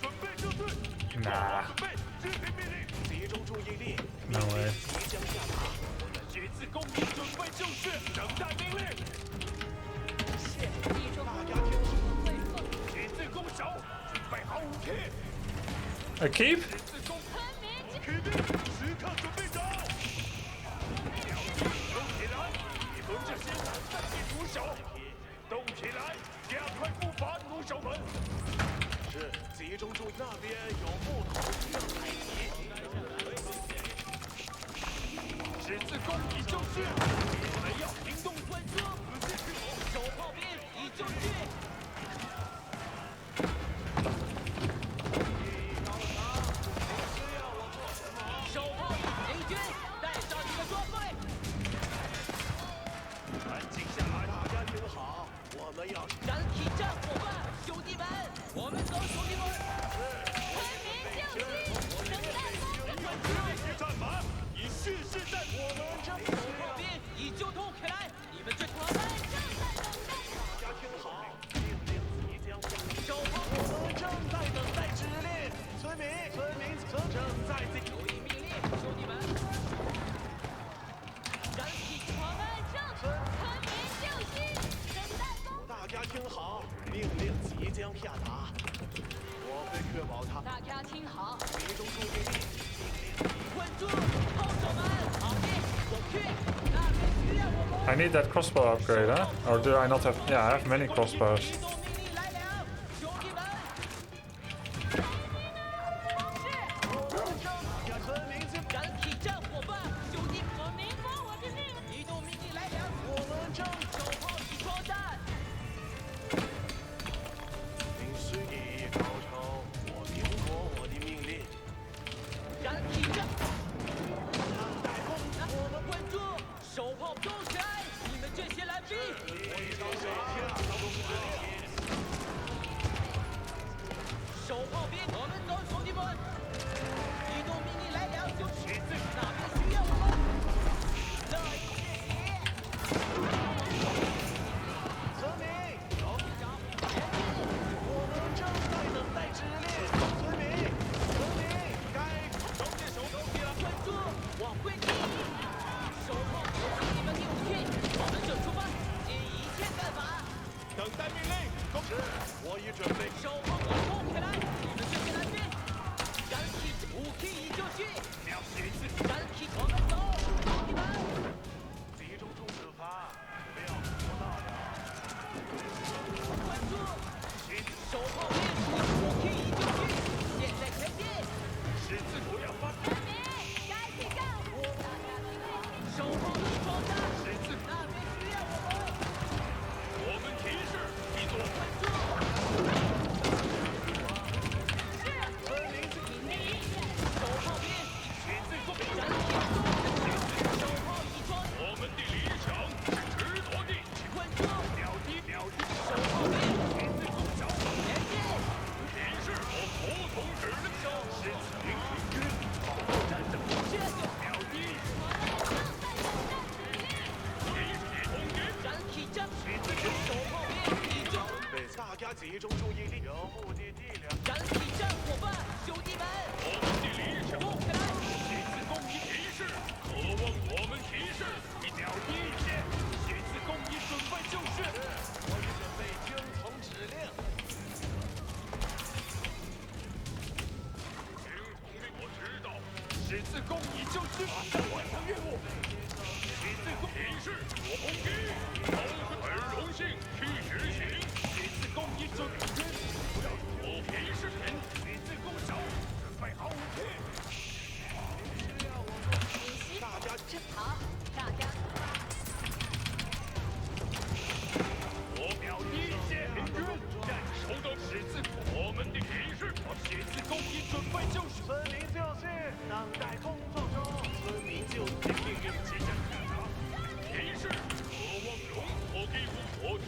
准备就绪。 Nah. 准备，执行命令，集中注意力， No way. 即将下达。十字弓箭准备就绪，等待命令。大家听好，十字弓手，准备好武器。 I keep? 十字弓，骑兵，时刻准备走。动起来，你们这些散弹地徒手，动起来，加快步伐，弩手们。是，集中注意，那边有木头需要采集。十字弓已就绪，你们要行动快速，仔细听我，手炮兵已就绪。 手炮行军，带上你的装备。安静下来，大家听好，我们要燃体战伙伴，兄弟们，我们走，兄弟们。全民救星，等待风。继续战法，以蓄势战。我们正手炮兵已就动起来，你们这我们正在等待。大家听好，命令即将下达。手炮我们正在等待指令。村民正在注意命令，兄弟们。燃体我们正全民救星，等待风。大家听好，命令即将下达。我会确保他大家听好，集中注意力。稳住，炮手们，好的，我去，那边需要我们。 I need that crossbow upgrade, huh? Or do I not have? Yeah, I have many crossbows. 移动命令来了，兄弟们。燃体战伙伴，兄弟们，我明白我的命令。移动命令来了，我们正手炮已装弹。领事已高超，我听过我的命令。燃体战，我们稳住，手炮动起来，你们这些蓝兵。手炮兵，我们走，兄弟们。移动命令来了，兄弟，那边需要我们。那村民，我们正在等待指令。村民，该手接手动起来。稳住，往回踢。手炮不是你们的武器，我们就出发，尽一切办法。等待命令。是，我已准备。手炮已动起来，你们这些蓝兵。燃体武器已就绪，秒十字，燃体我们走，兄弟们。集中住指发，不要说大了。稳住，手炮兵，武器已就绪，现在前进。十字不要发。全民该去干活。手炮已装弹，那边需要我们。我们提示，一座稳住，村民手炮兵，十字弓，燃体动，手炮已装，我们的理想是值得的。稳住，秒击，手炮兵，十字弓手，前进。提示我服从指令。十字兵军，保护战争。这就秒击，提示通知。燃体战，手炮兵已就，大家集中注意力，有目的地了。燃体战伙伴，兄弟们，我们的理想，动起来。十字弓一提示，渴望我们提示，一秒一线。十字弓一准备就绪。我已准备听从指令。请统领我知道，十字弓已就绪，马上完成任务。十字弓提示，我攻击，很荣幸去执行。十字弓一准备，不要我提示人，十字弓手，准备好武器。大家是好，大家我秒一线明军，战守的十字，我们的提示，十字弓已准备就绪。村民就绪，等待工作中。村民就绪，命令即将下达。提示，渴望龙火给我火之。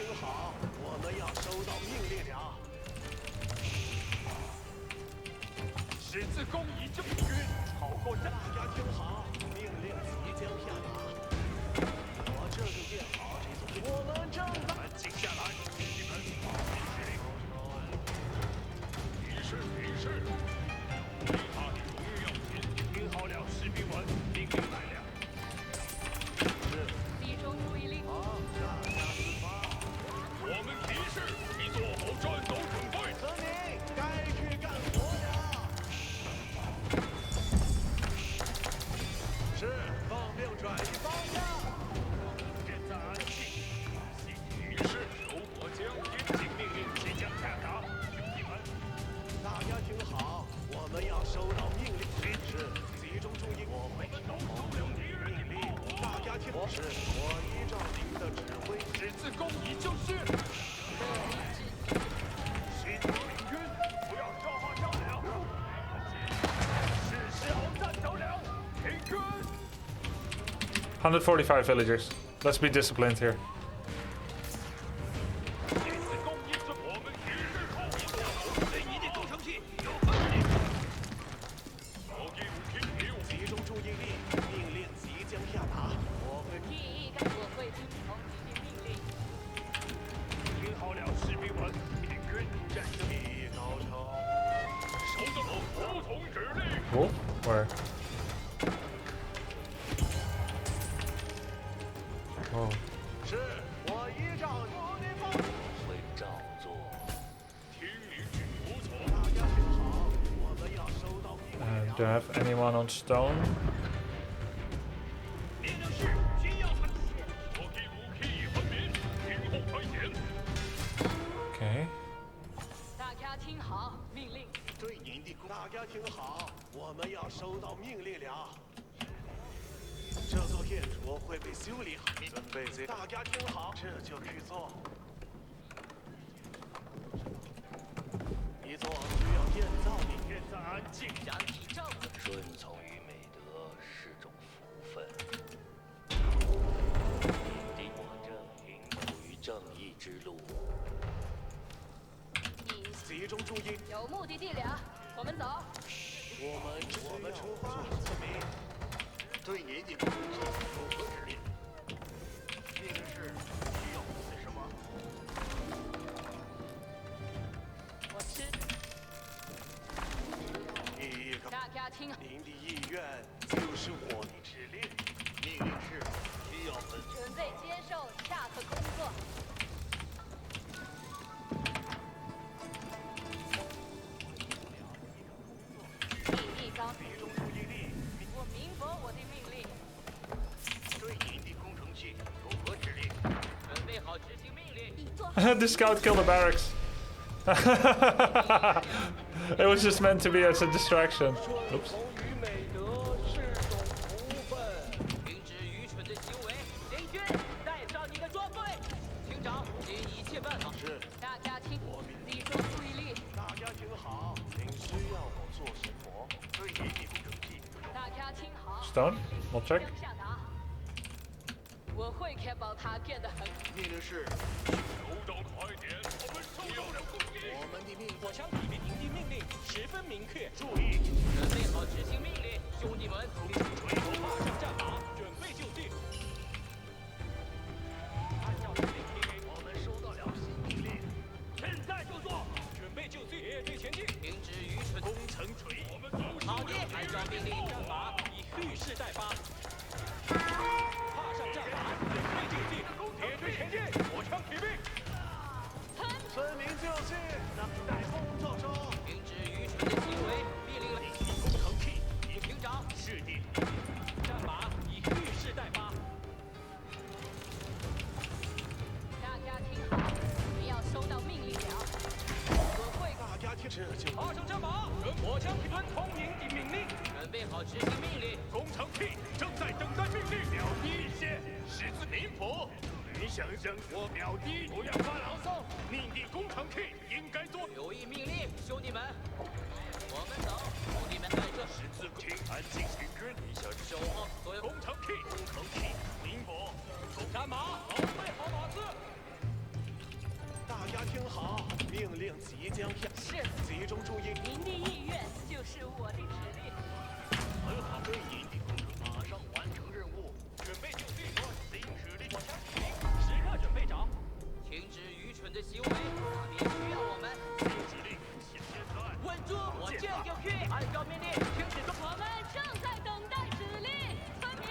听好，我们要收到命令了。十字弓已正军超过战。大家听好，命令即将下达。我这就建好这座兵。我们正在。安静下来，兄弟们，提示提示，伟大的荣耀军，听好了，士兵们，命令来了。集中注意力。好，大家出发。我们提示你做好战斗准备。村民该去干活了。是，奉命转移方向。现在安静。提示由我将军，请命令即将下达，兄弟们。大家听好，我们要收到命令。是，集中注意，我会听从您的命令。大家听，是我依照您的指挥。十字弓已就绪。新领军，不要说话较量。是时候战斗了，领军。 145 villagers. Let's be disciplined here. 十字弓已准，我们提示后一座对你的工程器有何指令？高级武器给我。集中注意力，命令即将下达。我会记忆感，我会遵从你的命令。听好了，士兵们，领军战胜你高超。收到，服从指令。 Wolf? Where? Oh. 是，我依照您的报。会照做。听领军服从。大家听好，我们要收到命令。 Do I have anyone on stone? 命令是需要传递。高级武器已分明，听候传言。 Okay. 大家听好，命令。对您的，大家听好，我们要收到命令了。这座建筑会被修理好，准备最。大家听好，这就去做。一座需要建造的。现在安静。燃体照顾。顺从于美德是种福分。你我正应处于正义之路。你集中注意，有目的地了，我们走。我们出发，村民。对您的工程器有何指令？命令是需要我们什么？我吃。一个。大家听好。您的意愿就是我的指令。命令是需要分。准备接受下次工作。秘密岗。集中注意力。我明白我的命令。对您的工程器有何指令？准备好执行命令。你做。The scout killed the barracks. It was just meant to be as a distraction. Oops. 顺从于美德是种福分。停止愚蠢的行为，联军，带上你的装备。厅长，尽一切办法。是。大家听，集中注意力。大家听好，您需要我做什么？对您的工程器。大家听好。 Stone? We'll check. 下达。我会确保它变得很。命令是收到，快点，我们收到了攻击。我们的命我将以您的命令十分明确。注意，准备好执行命令，兄弟们。锤头马上战马，准备就绪。按照指令提给我们收到了新命令。现在就做，准备就绪，列队前进。停止愚蠢。攻城锤，我们都好的，按照命令战马以蓄势待发。踏上战马，准备就绪，列队前进，火枪提兵。村民就绪，等待工作中。停止愚蠢的行为，命令了。工程器，厅长，是的。战马以蓄势待发。大家听好，你要收到命令了。我会大家听，这就踏上战马，火枪提奔通您的命令。准备好执行命令。工程器正在等待命令。秒低一些，十字民府。你想想，我秒低，不要发牢骚。你的工程器应该做。留意命令，兄弟们。我们走，兄弟们在这。十字请安静行军。你想守好所有工程器，民府。战马，好备好马刺。将下。是，集中注意。您的意愿就是我的指令。很好，对营地工程马上完成任务，准备就绪，领指令。我枪起兵，时刻准备着。停止愚蠢的行为，那边需要我们。听指令，向前看。稳住，我这就去，按照命令停止动。我们正在等待指令，分明。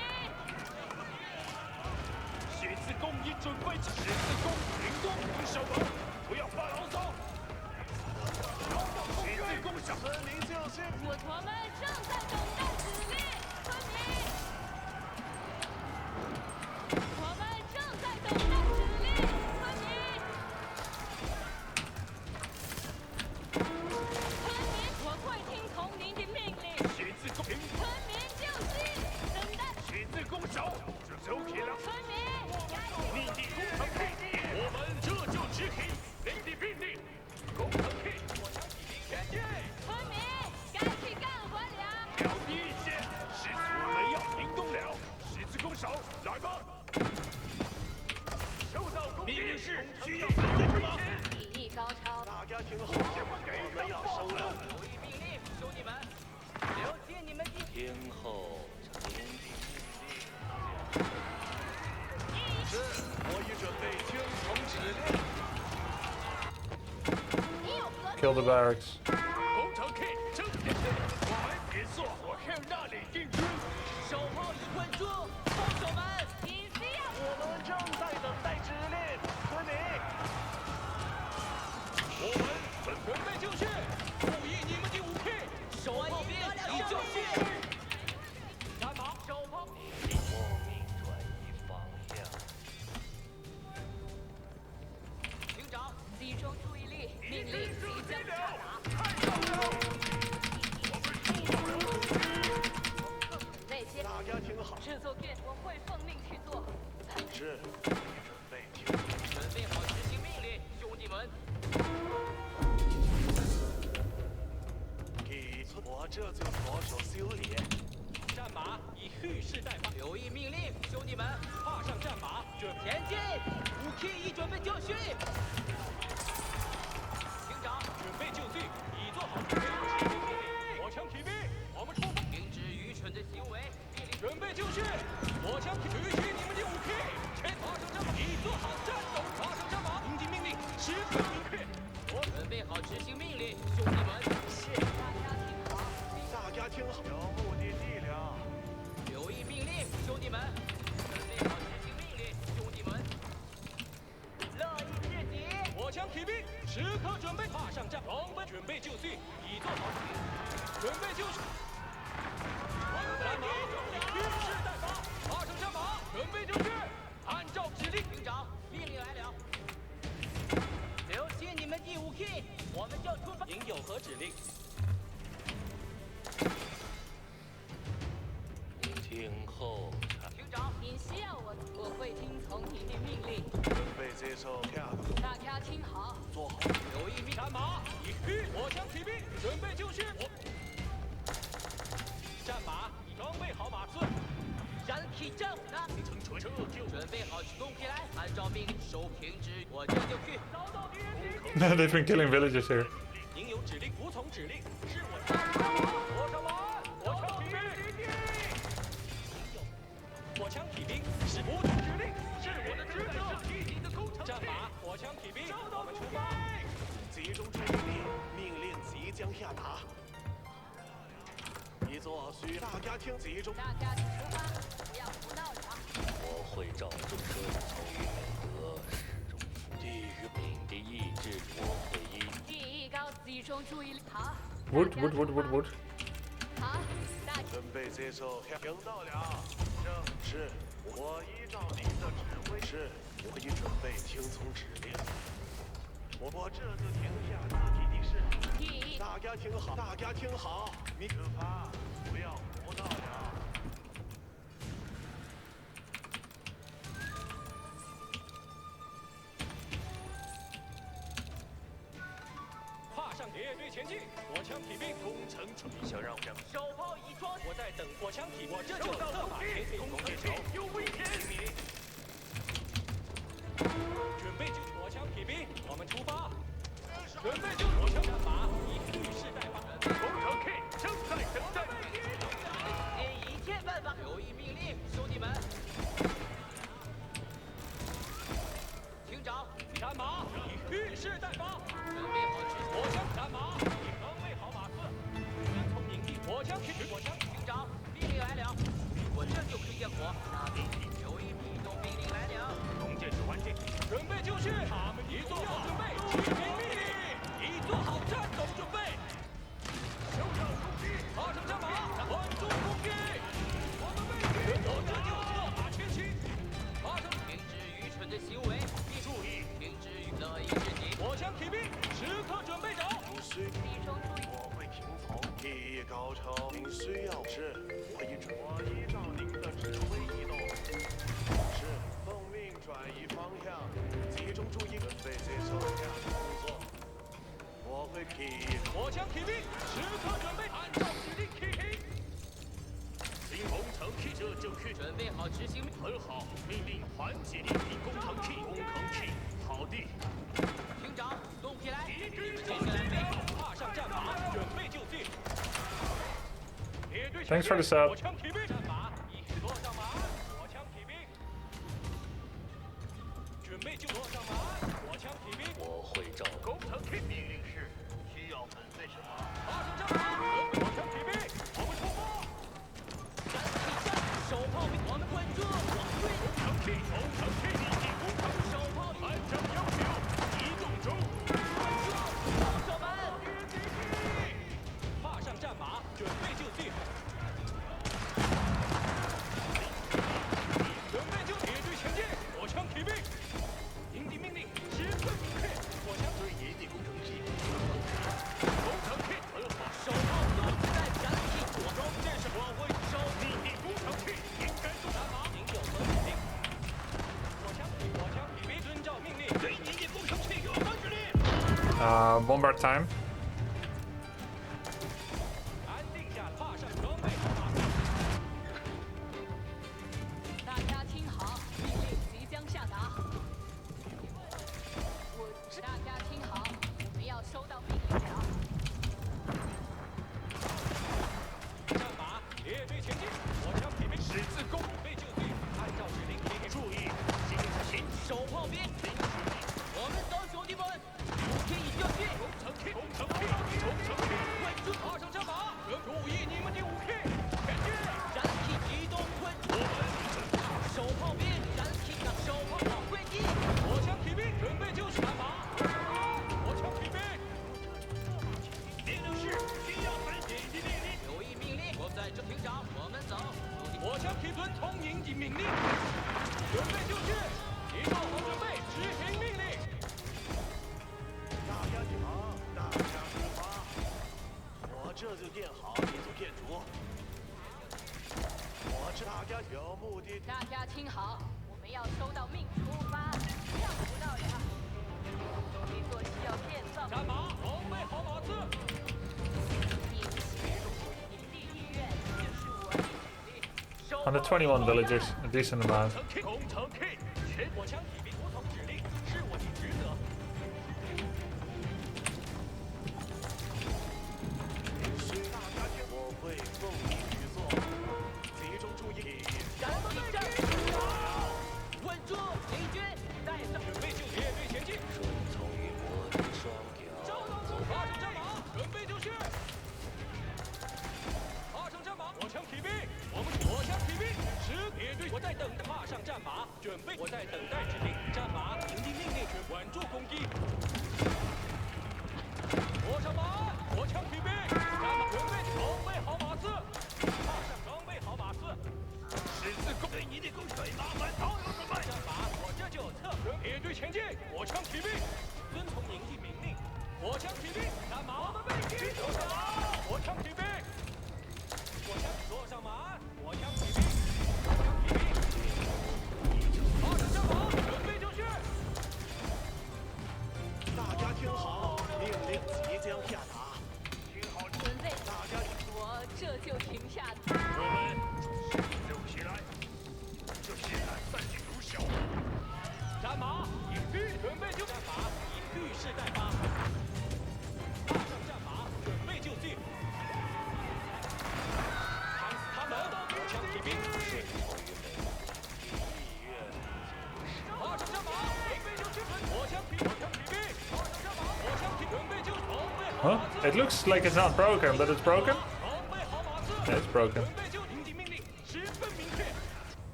十字弓已准备，十字弓行动，守门，不要发牢骚。十字弓上，分明就是我们正在等待指令，分明。我们正在等待指令，分明。分明，我会听从您的命令。十字弓停，分明就绪，等待。十字弓手，这走起了。分明，逆地工程器，我们这就执行您的命令。工程器，我枪起兵前进。分明，该去干活了。调低一些，十字我们要行动了。十字弓手，来吧。收到命令是需要做什么？技艺高超，大家听好，我们要收任务。有一命令，兄弟们，了解你们的。听候营地是，我已准备听从指令。你有何 Kill the barracks. 工程器正前进，我们别错，我看那里定居。手炮已稳住，放手们。你需要我们正在等待指令，分明。我们准备就绪，注意你们的武器。手炮兵已就绪。战马，手炮。莫名转移方向。营长，集中注意力，命令即将下达。太早了，我们出动了。那些大家听好，制作片我会奉命去做。是，准备听。准备好执行命令，兄弟们。我这就着手修理。战马以蓄势待发，留意命令，兄弟们，踏上战马，准前进！武器已准备就绪。营长，准备就绪，已做好准备。火枪骑兵，我们出发。停止愚蠢的行为，命令准备就绪，火枪举起你们的武器，前踏上战马，已做好战斗，踏上战马，营地命令十分明确。准备好执行命令，兄弟们。是，大家听好。大家听好，有目的地了。留意命令，兄弟们。准备好执行命令，兄弟们。乐意至极。火枪骑兵，时刻准备踏上战，装备准备就绪，已做好准备就绪。战马，蓄势待发，踏上战马，准备就绪，按照指令。营长，命令来了。留心你们的武器，我们就出发。您有何指令？听候营长，您需要我会听从您的命令。准备接受下个大家听好，做好。留意命战马，以火枪骑兵，准备就绪。战马，已装备好马刺。燃起战火呢？这就准备好动起来，按照命令收停止，我这就去。遭到敌人击 They've been killing villagers here. 您有指令，服从指令，是我踏上战马，火上马，火枪骑兵。火枪骑兵是服从指令，是我的职责。你的工程战马，火枪骑兵，我们出发。集中注意力，命令即将下达。一座需大家听，集中。大家请出发，不要胡闹了。我会照着顺从与美德始终服地狱您的意志，我会依。技艺高，集中注意力。好。 Wood, wood, wood, wood, wood. 好，大家准备接受，听到了。正是，我依照您的指挥。是，我已准备听从指令。我这就停下自己的事。技艺。大家听好，大家听好，你可怕，不要胡闹了。跨上列队前进，火枪骑兵攻城准备，想让我手炮已装，我在等火枪骑，我这就策马前进，攻城桥有危险。准备就火枪骑兵，我们出发。射手准备就我枪战马以蓄势待发。工程 K 正在等待。尽一切办法，留意命令，兄弟们。厅长，战马以蓄势待发，准备好执行。火枪战马已装备好马刺，跟从营地。火枪开始，火枪。厅长，命令来了，我这就可以点火。大兵留意命动命令来了。弓箭手完成，准备就绪，他们已做好准备，执行命令，已做好战斗准备。休要攻击，发生战马，稳住攻击。我们为敌，我这就是马前行。发生，停止愚蠢的行为，并注意，停止乐意之敌。火枪骑兵，时刻准备着。弟兄注意，我会听从第一高潮。您需要是，我依照您的指挥移动。是，奉命转移方向，集中注意，准备接受下工作。我会提。火枪骑兵，时刻准备，按照指令启停。新工程 K 这就去，准备好执行。很好，命令团结力敌工程 K，工程 K，好的。厅长，动起来！接下来备好，踏上战马，准备就绪。列队 Thanks for the sub. 火枪骑兵，战马已落上马，火枪骑兵。准备就落上马，火枪骑兵。我会照工程 K 命令是需要准备什么？踏上战马，火枪骑兵，我们出发。战起战，手炮兵，我们稳住，往队。工程 K，工程 K，立即工程，手炮兵，按照要求移动中。稳住，放手们。踏上战马，准备就绪。准备就列队前进，火枪骑兵。营地命令，时刻明确，火枪对营地工程机。工程 K 很好，手炮都在燃气，我装这是我会收。立地工程 K 应该动。战马，您有何指令？火枪骑兵，遵照命令，对营地工程器有何指令？Bombard time. 安定下，踏上装备好马。大家听好，命令即将下达。大家听好，我们要收到命令了。战马，列队前进，火枪骑兵，十字弓，准备就绪，按照指令提给。注意，行行，手炮兵，我们走，兄弟们，武器已就绪。工程 K，工程 K，工程 K，稳住，踏上战马，注意你们的武器，前进。燃气机动混住，手炮兵，燃气的手炮往归地。火枪骑兵，准备就绪，战马。火枪骑兵，命令是需要遵循的命令。留意命令，我在这厅长，我们走。火枪骑遵从营级命令，准备就绪，一做好准备，执行命令。大家听好，大家出发。我这就建好一组建筑。我这大家有目的。大家听好，我们要收到命出发，想不到呀！这座需要建造。战马，装备好马刺。营地医院就是我的指令。 121 villagers, a decent amount. 工程 K，全火枪骑兵服从指令，是我的职责。需大家听，我会奉命去做。集中注意。燃气战，稳住，敌军，带上，准备就列队前进。顺从于我的双脚。踏上战马，准备就绪。踏上战马，火枪骑兵，我们火枪骑兵，列队，我在等待踏上战马，准备，我在等待指令。战马，营地命令，稳住攻击。坐上马，火枪骑兵，战马准备，装备好马刺，踏上装备好马刺。十字弓对你的弓水麻烦都有准备。战马，我这就有策。列队前进，火枪骑兵，遵从营地命令。火枪骑兵，战马，我们为敌，坐上马，火枪骑兵。火枪坐上马，火枪骑兵，火枪骑兵，踏上战马，准备就绪。大家听好，命令即将下达。听好，准备，大家我这就停下。我们收起来，这血染散尽如小。战马，以蓄准备就战马，以蓄势待发。Huh? It looks like it's not broken, but it's broken? Yeah, it's broken.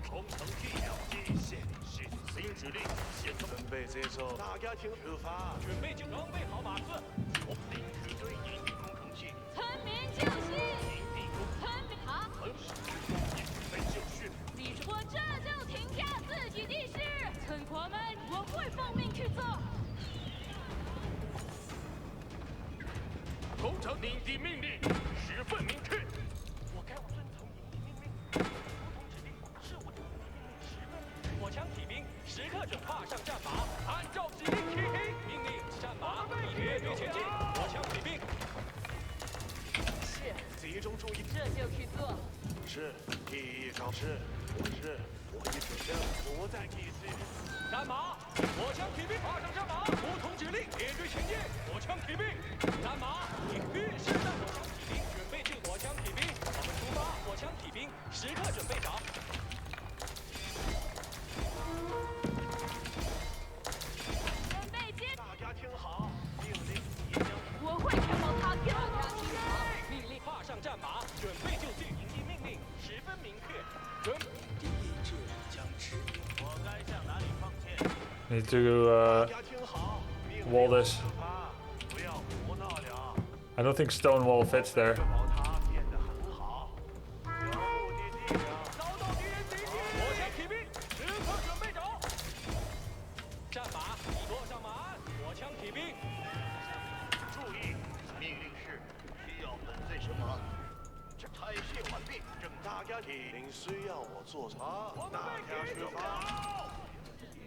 工程地表地线是新指令，现在准备接受大家听出发。准备就装备好马刺。我领取对营地工程器，村民就绪，营地工村民好，城市工业准备就绪。你说这就停下自己的事，村婆们，我会奉命去做。工程领地命令十分明确。我该遵从营地命令，服从指令是我的营地命令十分明确。火枪骑兵时刻准踏上战马，按照指令骑行。命令战马列队前进。火枪骑兵是，集中注意。这就去做。是，第一招是，我已准备不再继续。战马，火枪骑兵踏上战马，服从指令列队前进。火枪骑兵，战马，你必须的火枪骑兵准备就火枪骑兵，我们出发。火枪骑兵时刻准备着。准备接，大家听好，命令即将。我会确保他听好。命令踏上战马，准备就绪。营地命令十分明确。准。意志将持定。我该向哪里放箭？ Need to 大家听好，命令 wall this. 出发，不要胡闹了。 I don't think stone wall fits there. 确保它变得很好。有目的地了。遭到敌人袭击！火枪骑兵时刻准备着。战马已坐上马鞍。火枪骑兵，注意，命令是需要粉碎什么？拆卸完毕，正大家您需要我做什么？大家出发。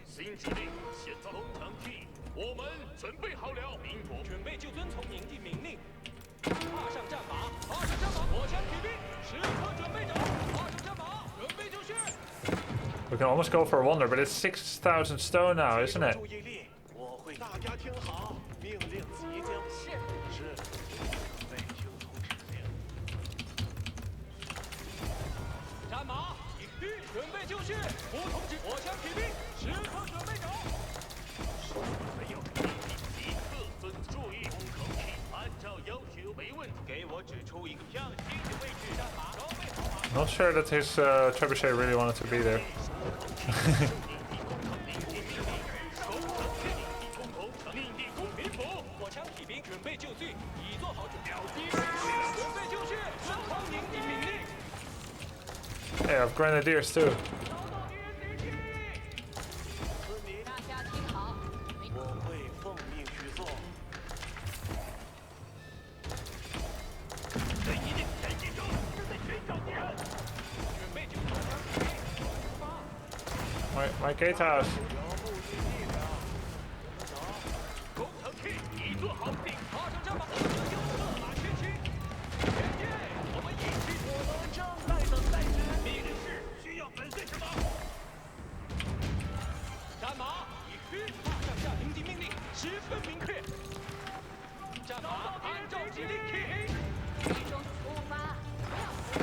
新指令，现在工程器，我们准备好了。民主准备就遵从营地命令。踏上战马，踏上战马！火枪骑兵时刻准备着。踏上战马，准备就绪。 We can almost go for a wonder, but it's 6,000 stone now, isn't it? 注意力，我会。大家听好，命令即将。是，准备听从指令。战马，已准备就绪。服从指，火枪骑兵时刻准备着。没有命令，即刻遵注意。工程器按照要求，没问题。给我指出一个向西的位置。战马，装备好马。 Not sure that his trebuchet really wanted to be there. 火枪骑兵准备就绪，已做好准备。准备就绪，遵从营地命令。 Hey, I have grenadiers too. 村民，大家听好，我会奉命去做。这一定前进中，正在寻找敌人。准备就火枪骑兵出发。 My gatehouse. 工程器已做好定。踏上战马，我们就策马前行。前进，我们一起。我们正在等待之。命令是需要粉碎什么？战马已踏上战营地命令十分明确。战马按照指令骑行。集中出发，不要胡闹。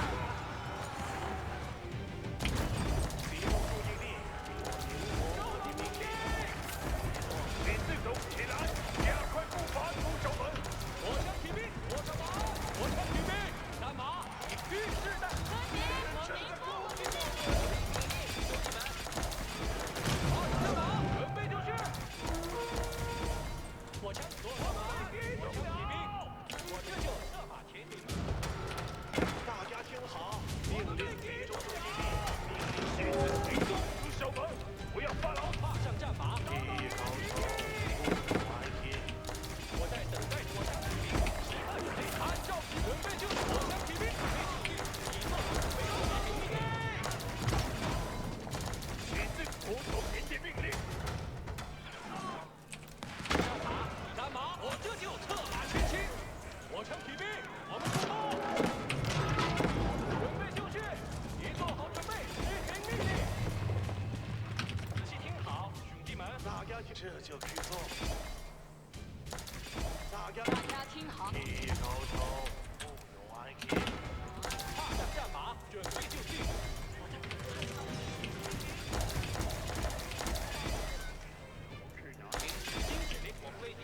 集中注意力，我的命令。你自走起来，加快步伐，出手门。火枪骑兵坐上马，火枪骑兵，战马已是的。村民，我民服务之命令。踏上战马，准备就绪。火枪坐上马，火枪骑兵，我这就策马前进。大家听好，命令集中注意力。现在行动，出手门，不要发牢。踏上战马，第一高手，不玩天。我在等待火枪骑兵，时刻准备，按照准备就绪。火枪骑兵准备就绪，已做好准备。亲自服从营地命令。战马，我这就策马前行。火枪骑兵，我们出发。准备就绪，已做好准备，执行命令。仔细听好，兄弟们，大家这就去做。大家听好，第一高手，不玩天。踏上战马，准备就绪。新指令我规定。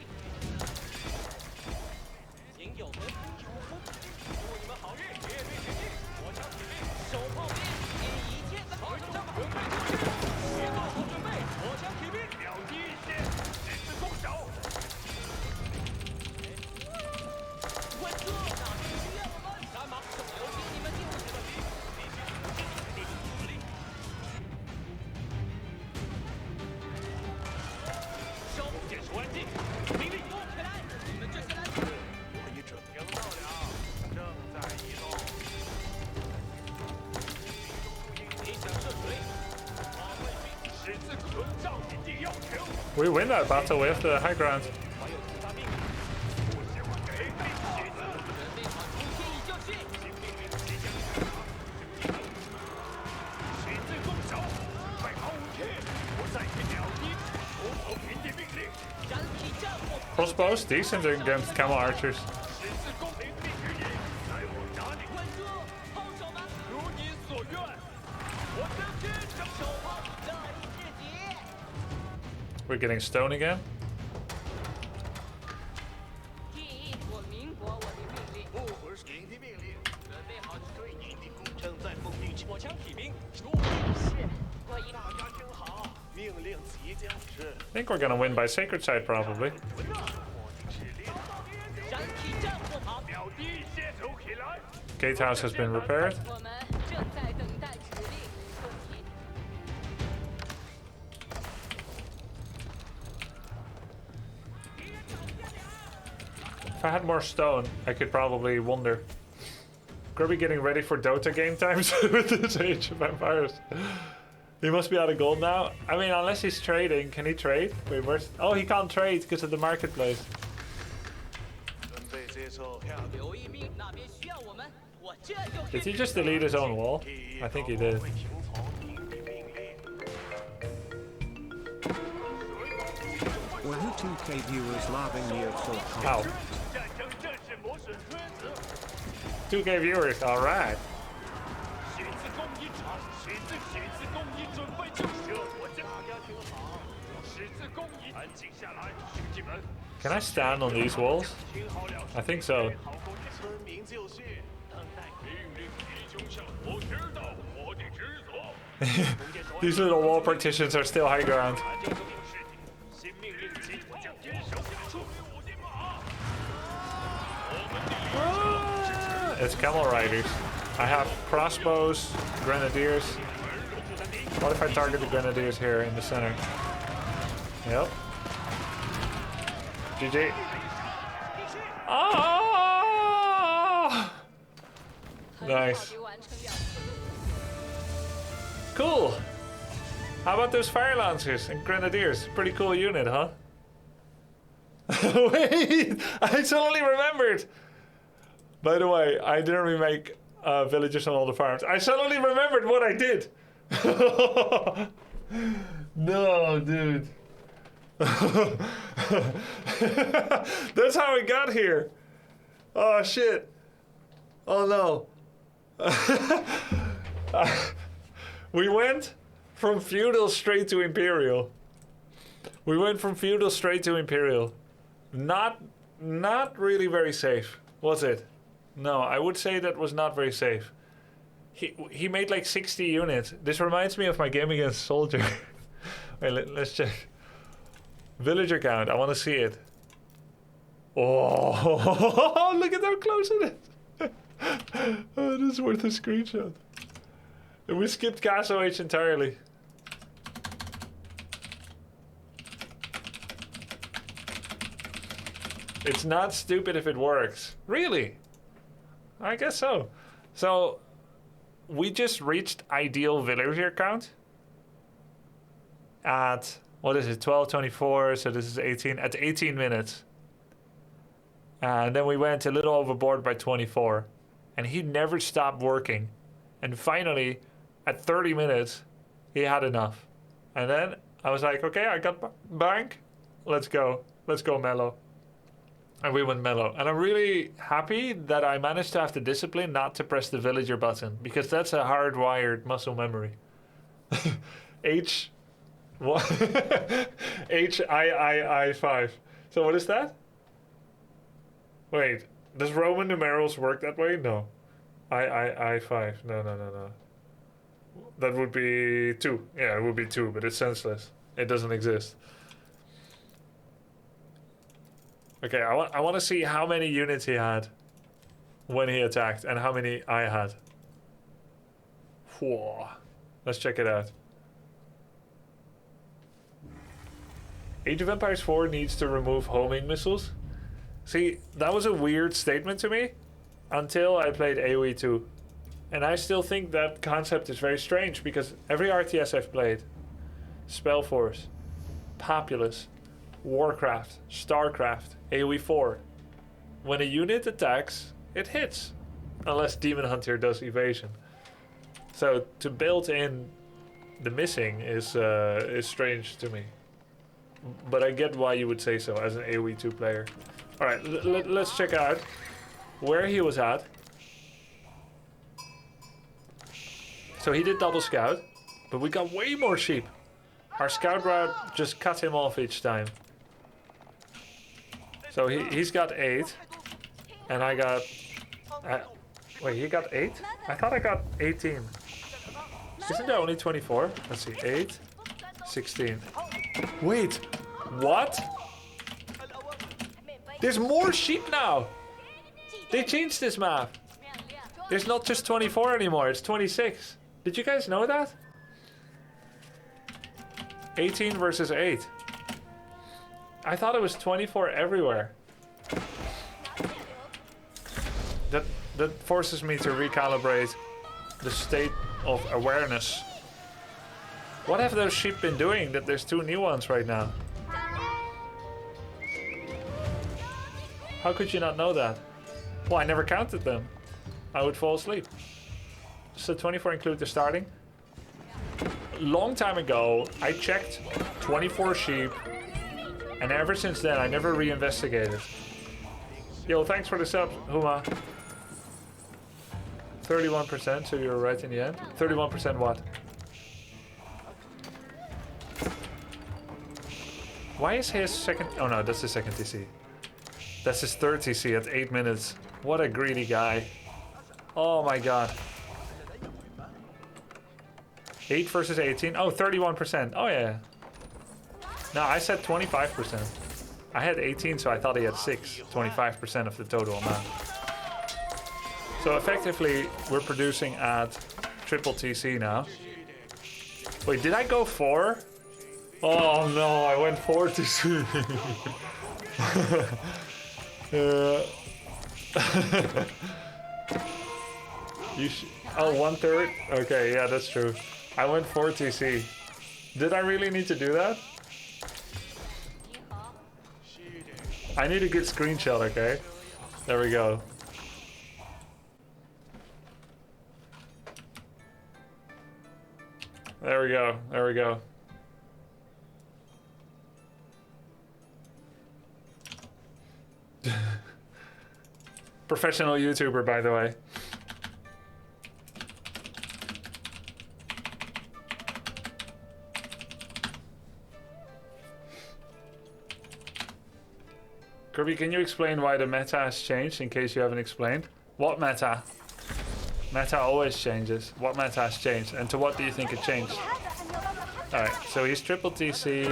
We win that battle, we have the high ground. 还有其他命令。准备好出天意就绪。写字攻守，快跑5天！我再给鸟一统统平地命令。燃体战火。 Crossbows, decent against camel archers. 写字攻领命于你，在我哪里？稳住，后手吗？如你所愿。我将军这手炮乐意至极。 We're getting stone again. 第一，我民国我的命令。不会是营地命令，准备好对营地工程在封闭区。火枪骑兵。是，我一。大家听好，命令即将是。 I think we're gonna win by sacred side probably. 燃体战火炮。鸟一接手起来。 Gatehouse has been repaired. 我们正在等待指令。问题。 If I had more stone, I could probably wonder. Grubby getting ready for Dota game times with this Age of Empires. He must be out of gold now. I mean, unless he's trading. Can he trade? Wait, where's... Oh, he can't trade because of the marketplace. 准备接受下个。留意命，那边需要我们，我这就。 Did he just delete his own wall? I think he did. 会听从营地命令。 Wahoo 2K viewers loving AoE4 Ow. content. 战争战士模式圈子， 2K viewers, alright. 写字攻一场，写字攻一准备就绪。我将大家听好，写字攻一，安静下来，兄弟们。 Can I stand on these walls? 听好了， I think so. 好攻击。村民就绪，等待命令弟兄们，我知道我的职责。 These little wall partitions are still high ground. 新命令即我将坚守出于我的马。 It's camel riders. I have crossbows, grenadiers. What if I target the grenadiers here in the center? Yep. GG. Ah! Nice. Cool. How about those fire lancers and grenadiers? Pretty cool unit, huh? Wait, I totally remembered. By the way, I didn't remake villagers on all the farms. I suddenly remembered what I did. No, dude. That's how we got here. Oh, shit. Oh, no. We went from feudal straight to imperial. We went from feudal straight to imperial. Not really very safe, was it? No, I would say that was not very safe. He made like 60 units. This reminds me of my game against Soldier. Wait, let's check. Villager count, I want to see it. Oh, look at how close it is. Oh, this is worth a screenshot. And we skipped Castle Age entirely. It's not stupid if it works. Really? I guess so. So, we just reached ideal villager count at, what is it, 12:24, so this is 18, at 18 minutes. And then we went a little overboard by 24. And he never stopped working. And finally, at 30 minutes, he had enough. And then I was like, okay, I got bank. Let's go. Let's go mellow. And we went mellow. And I'm really happy that I managed to have the discipline not to press the villager button. Because that's a hardwired muscle memory. H... What? HIII5. So what is that? Wait, does Roman numerals work that way? No. I5. No. That would be 2. Yeah, it would be 2, but it's senseless. It doesn't exist. Okay, I want to see how many units he had when he attacked and how many I had. Whoa. Let's check it out. Age of Empires 4 needs to remove homing missiles. See, that was a weird statement to me until I played AoE2. And I still think that concept is very strange because every RTS I've played, Spellforce, Populous, Warcraft, Starcraft, AoE4. When a unit attacks, it hits. Unless Demon Hunter does evasion. So to build in the missing is strange to me. But I get why you would say so as an AoE2 player. Alright, let's check out where he was at. So he did double scout, but we got way more sheep. Our scout route just cut him off each time. So he's got 8, and I got... wait, he got 8? I thought I got 18. Isn't there only 24? Let's see, 8, 16. Wait, what? There's more sheep now! They changed this map. There's not just 24 anymore, it's 26. Did you guys know that? 18 versus 8. I thought it was 24 everywhere. That forces me to recalibrate the state of awareness. What have those sheep been doing that there's 2 new ones right now? How could you not know that? Well, I never counted them. I would fall asleep. So 24 include the starting? Long time ago, I checked 24 sheep, and ever since then, I never reinvestigated. Yo, thanks for the sub, Huma. 31%, so you're right in the end. 31% what? Why is his second... Oh no, that's his second TC. That's his third TC at 8 minutes. What a greedy guy. Oh my god. 8 versus 18. Oh, 31%. Oh yeah. No, I said 25%. I had 18, so I thought he had 6. 25% of the total amount. So effectively, we're producing at triple TC now. Wait, did I go 4? Oh no, I went 4 TC. Oh, 1/3? Okay, yeah, that's true. I went 4 TC. Did I really need to do that? I need a good screenshot, okay? There we go. There we go. There we go. Professional YouTuber, by the way. Kirby, can you explain why the meta has changed, in case you haven't explained? What meta? Meta always changes. What meta has changed, and to what do you think it changed? Alright, so he's triple TC.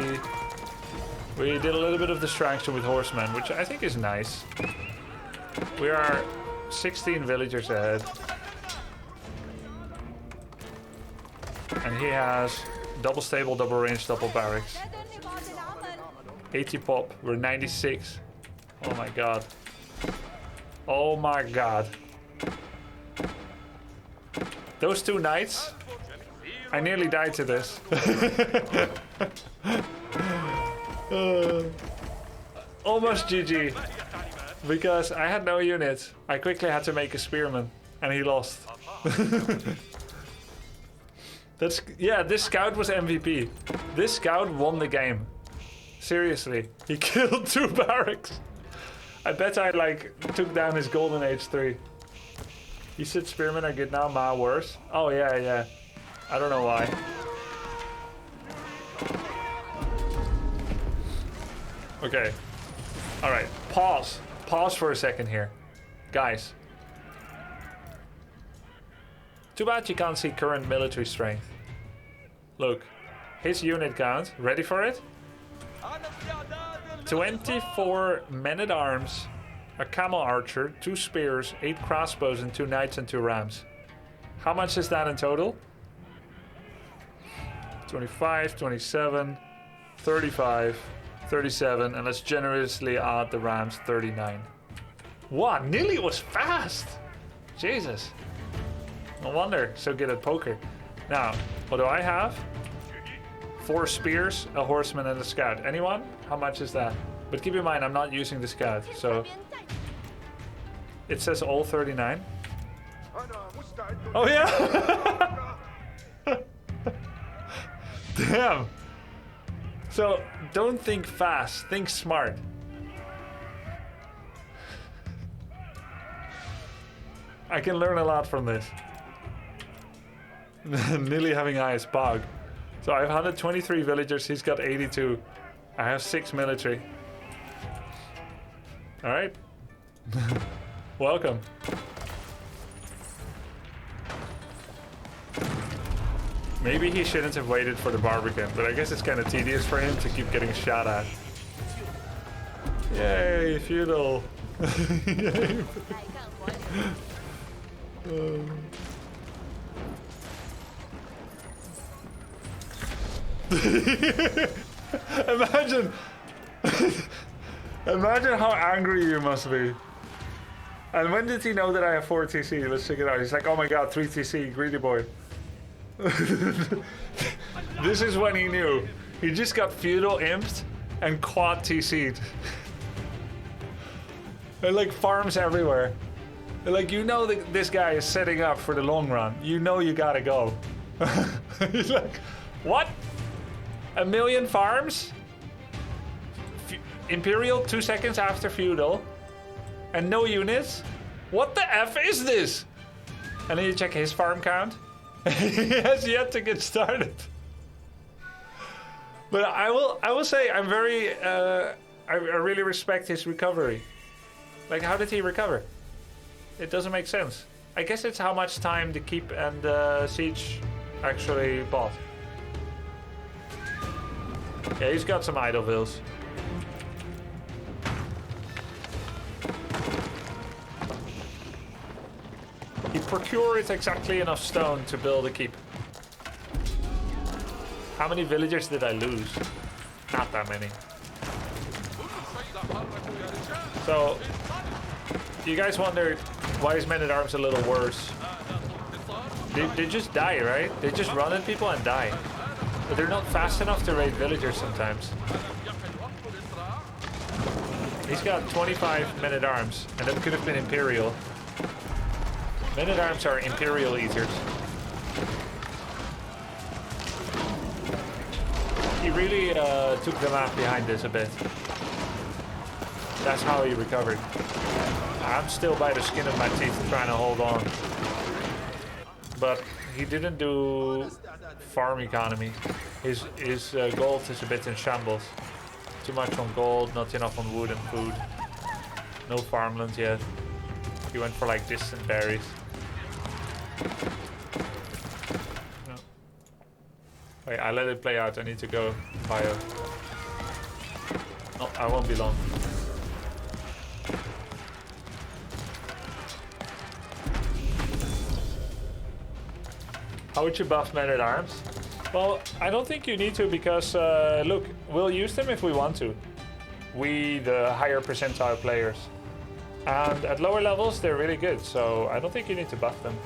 We did a little bit of distraction with Horseman, which I think is nice. We are 16 villagers ahead. And he has double stable, double range, double barracks. 80 pop, we're 96. Oh my god. Oh my god. Those 2 knights, I nearly died to this. Almost GG. Because I had no units. I quickly had to make a spearman. And he lost. Yeah, this scout was MVP. This scout won the game. Seriously. He killed 2 barracks. I bet I took down his Golden Age 3. You said spearmen are good now, Ma worse. Oh yeah, yeah. I don't know why. Okay. Alright, pause. Pause for a second here. Guys. Too bad you can't see current military strength. Look. His unit count. Ready for it? 24 men-at-arms, a camel archer, 2 spears, 8 crossbows, and 2 knights and 2 rams. How much is that in total? 25, 27, 35, 37, and let's generously add the rams, 39. Wow, nearly was fast! Jesus. No wonder, so good at poker. Now, what do I have? 4 spears, a horseman, and a scout. Anyone? How much is that? But keep in mind, I'm not using the scout, so... It says all 39. Oh yeah! Damn! So, don't think fast, think smart. I can learn a lot from this. Nearly having eyes, Bog. So I have 123 villagers, he's got 82. I have 6 military. Alright. Welcome. Maybe he shouldn't have waited for the Barbican, but I guess it's kind of tedious for him to keep getting shot at. Yay, feudal. Yay. Imagine imagine how angry you must be. And when did he know that I have 4 TC? Let's check it out. He's like, oh my god, 3 TC, greedy boy. This is when he knew. He just got feudal imped and quad TC'd. There are like farms everywhere. Like, you know that this guy is setting up for the long run. You know you gotta go. He's like, what? 1 million farms? Imperial 2 seconds after feudal. And no units? What the F is this? And then you check his farm count. He has yet to get started. But I will say I'm very I really respect his recovery. Like, how did he recover? It doesn't make sense. I guess it's how much time the keep and siege actually bought. Yeah, he's got some idle vills. He procured exactly enough stone to build a keep. How many villagers did I lose? Not that many. So, you guys wondered why is Men-at-Arms a little worse? They just die, right? They just run at people and die. But they're not fast enough to raid villagers sometimes. He's got 25 Men-at-Arms, and that could have been Imperial. Men-at-Arms are Imperial eaters. He really took the map behind this a bit. That's how he recovered. I'm still by the skin of my teeth trying to hold on. But he didn't do farm economy. His gold is a bit in shambles. Too much on gold, not enough on wood and food. No farmland yet. He went for like distant berries. No. Wait, I let it play out. I need to go bio. No, I won't be long. How would you buff Men-at-Arms? Well, I don't think you need to because, look, we'll use them if we want to. We, the higher percentile players. And at lower levels, they're really good, so I don't think you need to buff them.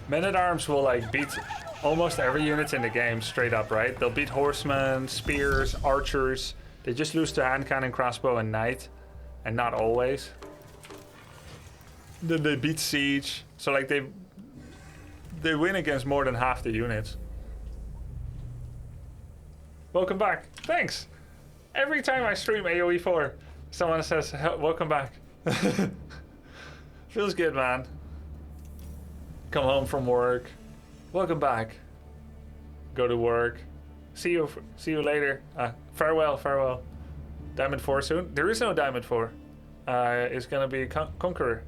Men-at-Arms will like beat almost every unit in the game straight up, right? They'll beat horsemen, spears, archers. They just lose to hand cannon, crossbow, and knight, and not always. Then they beat siege. So like they win against more than half the units. Welcome back. Thanks. Every time I stream AoE4, someone says welcome back. Feels good, man. Come home from work. Welcome back. Go to work. See you later. Farewell, farewell. Diamond 4 soon. There is no Diamond 4. It's gonna be Conqueror.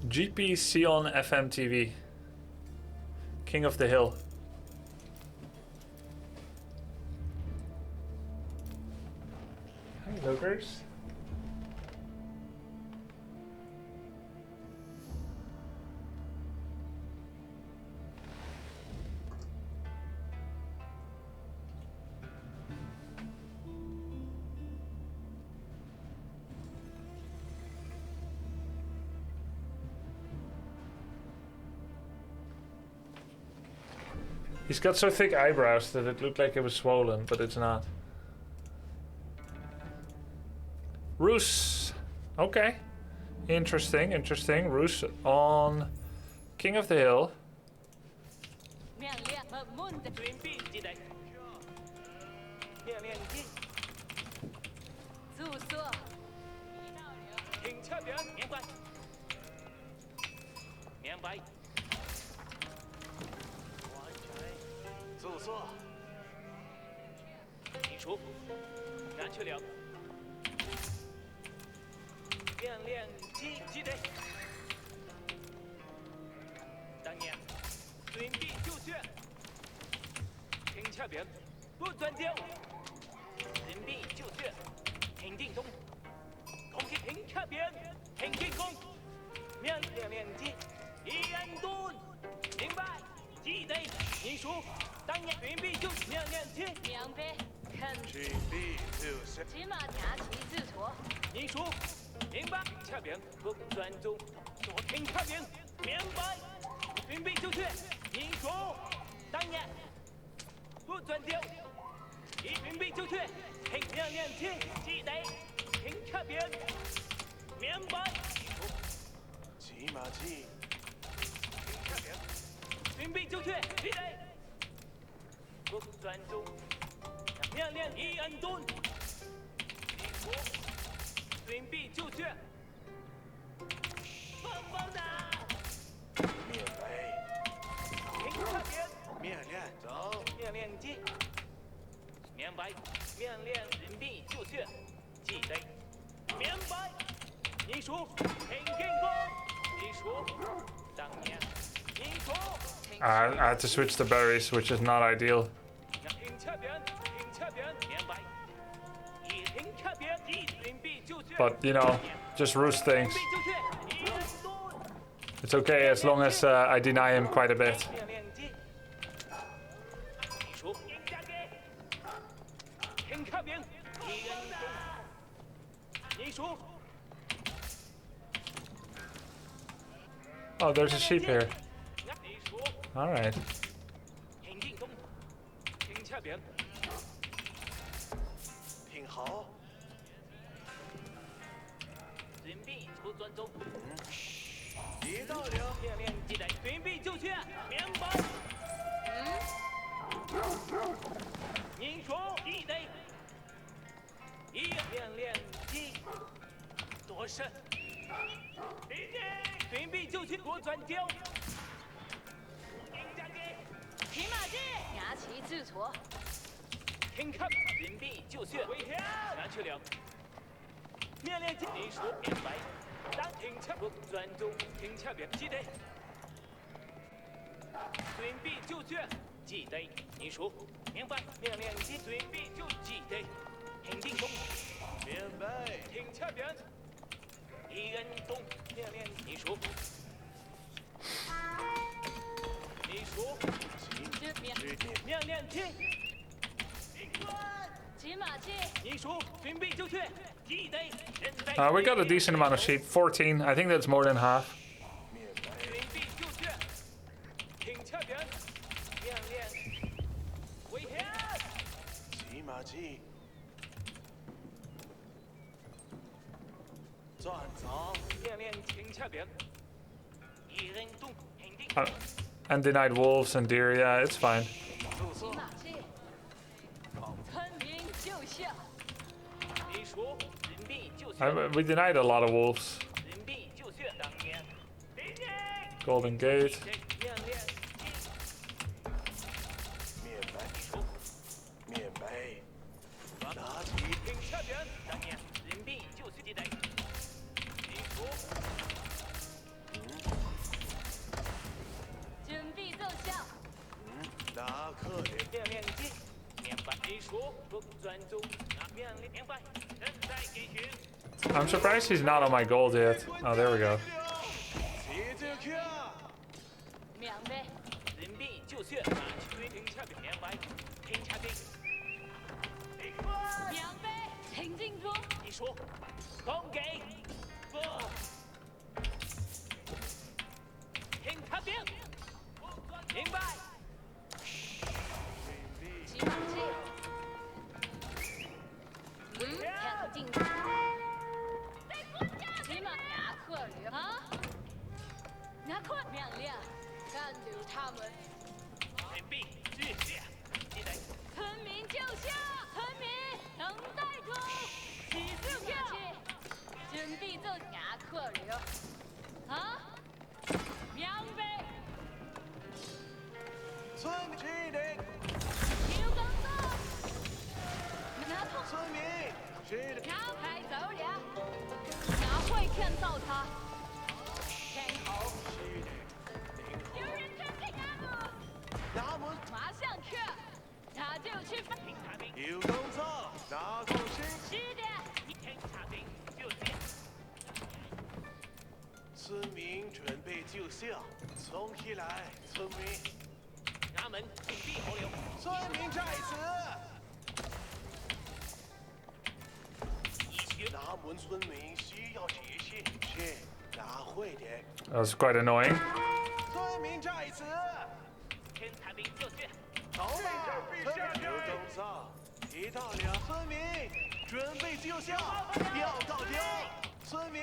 GP Sion FM TV. King of the Hill. Hi, lookers. He's got so thick eyebrows that it looked like it was swollen, but it's not. Roos. Okay. Interesting, interesting. Roos on King of the Hill. 亮亮和梦的准备起来，亮亮机，住所，停车表，明白，明白。完成。住所。你说，拿去了。亮亮机，记得。当年，准备就绪。停车表，不转掉。准备就绪，停定中。空气停车表，停进攻。亮亮机，一安顿，明白。记得，你说，当年准备就亮亮机。明白，看准备就绪。起码拿旗自矬。你说，明白？停车表，不转中，左停车表，明白。准备就绪，你说，当年。不转掉，一准备就绪，停亮亮机，记得停车表，明白？骑马机。停车表，准备就绪，记得不转中，亮亮一安顿，你说，准备就绪，棒棒的，面白。停车表。面亮走。面亮机，明白？面亮准备就绪，记得明白？你说停进攻，你说当年，你说。I had to switch the berries, which is not ideal. 停车表，停车表，明白？一停车表，一准备就绪。But, you know, just Roos things. It's okay as long as I deny him quite a bit. Oh, there's a sheep here. Alright. 挺好。准备出转中。一到了。亮亮记得准备就绪，明白？您说记得。一亮亮机，多深？准备就绪，多转掉。骑马机，拿旗自矬。停课，准备就绪，拿去了。面亮机，你说明白？当停车不转中，停车表记得。准备就绪，记得。你说明白？面亮机，准备就记得。停进攻，明白。停车表，一人动，面亮，你说。你说。面亮机。骑马机。你说准备就绪，记得。We got a decent amount of sheep. 14. I think that's more than half. 停车点，命令，危险！骑马骑，转走。命令停车点，一人动，肯定。 And denied wolves and deer. Yeah, it's fine. 骑马去，村民救下。你说人民就 We denied a lot of wolves. 人民就血当年。敌人。 Golden Gate. 命令。面白，面白，拿起。停车点，当年人民就血地带。你说。 准备奏效。拿客人。命令进，明白。你说不专注，命令明白。正在进行。 I'm surprised he's not on my gold yet. Oh, there we go. 骑着去。明白。人民就血，拿起停车点，明白。停车点。明白。请进入。你说，攻给。不。停车点。 明白。骑马去。挺进。骑马拿客人啊！拿快命令，干掉他们。准备继续。记得。村民救下！村民等待中。起速票。准备奏拿客人。啊！明白。 村民指令，刘刚走，拿痛，村民指令。拿牌走了，拿会看到他，天后，有人准备拿路，拿门。马上去，他就去发。有工作，拿东西。是的，检查兵就这。村民准备就绪，从起来，村民。 衙门紧闭河流。村民在此。衙门村民需要解释，是拿会的。That was quite annoying. 村民在此。检查兵就绪。走吧，村民有工作，一到了。村民准备就绪，要到底。村民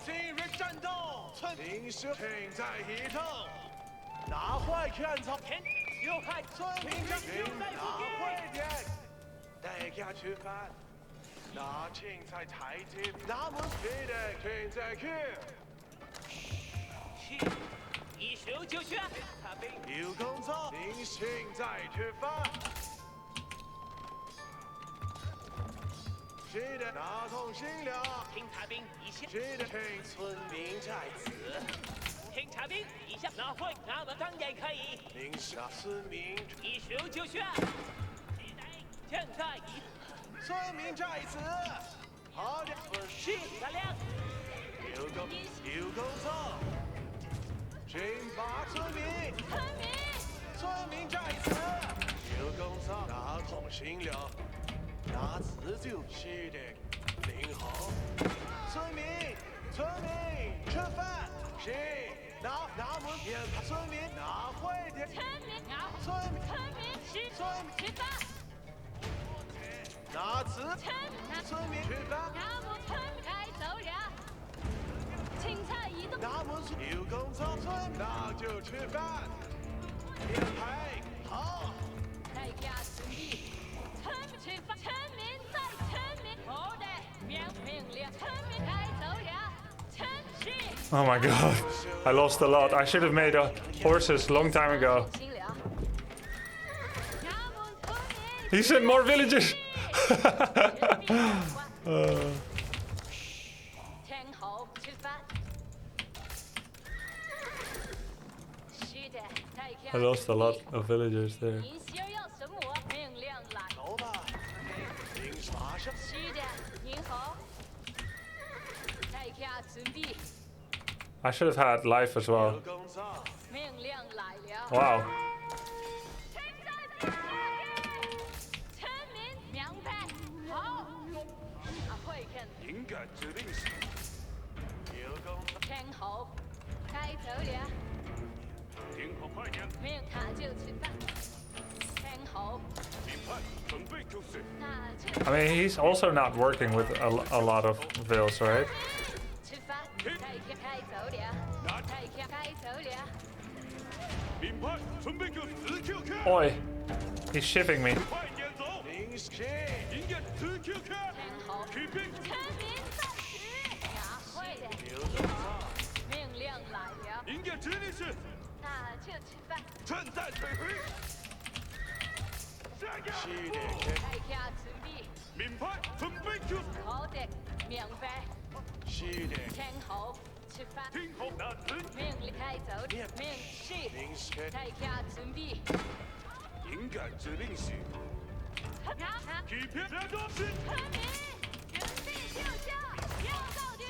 今日战斗，村民是现在移动。 拿坏看操，有害村民将拿坏点，大家吃饭，拿青菜菜鸡，拿门去的青菜去。去，一手就去。他兵有工作，您现在吃饭。是的，拿通行了。听察兵一下。是的，请村民在此。 听察兵，一下拿会，那么当然可以。您是村民，一手就选。现在村民在此。好的，是大亮。有工作。请把村民。村民在此。有工作，拿通行了。拿自就是的。您好。村民，吃饭。是。 拿门面，村民拿会的，村民拿，村民吃饭，拿词，村民吃饭，拿门村开走了，青菜移动，拿门有工作，村那就吃饭，编排好，大家注意，村民吃饭，村民在村民，好的，命令，村民开走了，村是。 Oh my god. I lost a lot. I should have made horses a long time ago. He sent more villagers. I lost a lot of villagers there. 您需要什么命令来？走吧，您马上。是的，您好。大家准备。 I should have had life as well. 命令来了。 Wow. 村民明白。好。会看。敏感指令是。有工。天后，该走了。听好，快点。命他就吃饭。天后，明白，准备就绪。那就 I mean, he's also not working with a lot of vills, right? 吃饭。开走了，开走了。明白，准备就此 QQ。 Oi, he's shivving me. 快点走。临时迎接此 QQ。天后，骑兵，臣民在此。雅会的，刘总操，命令来了，迎接指令是那就吃饭。正在退回。下一个。系列开开卡准备，明白，准备就好的，明白。系列天后，吃饭。听候那此命令开走，命是。临时开开卡准备。敏感指令是骑兵来装是村民，准备救驾，要到顶。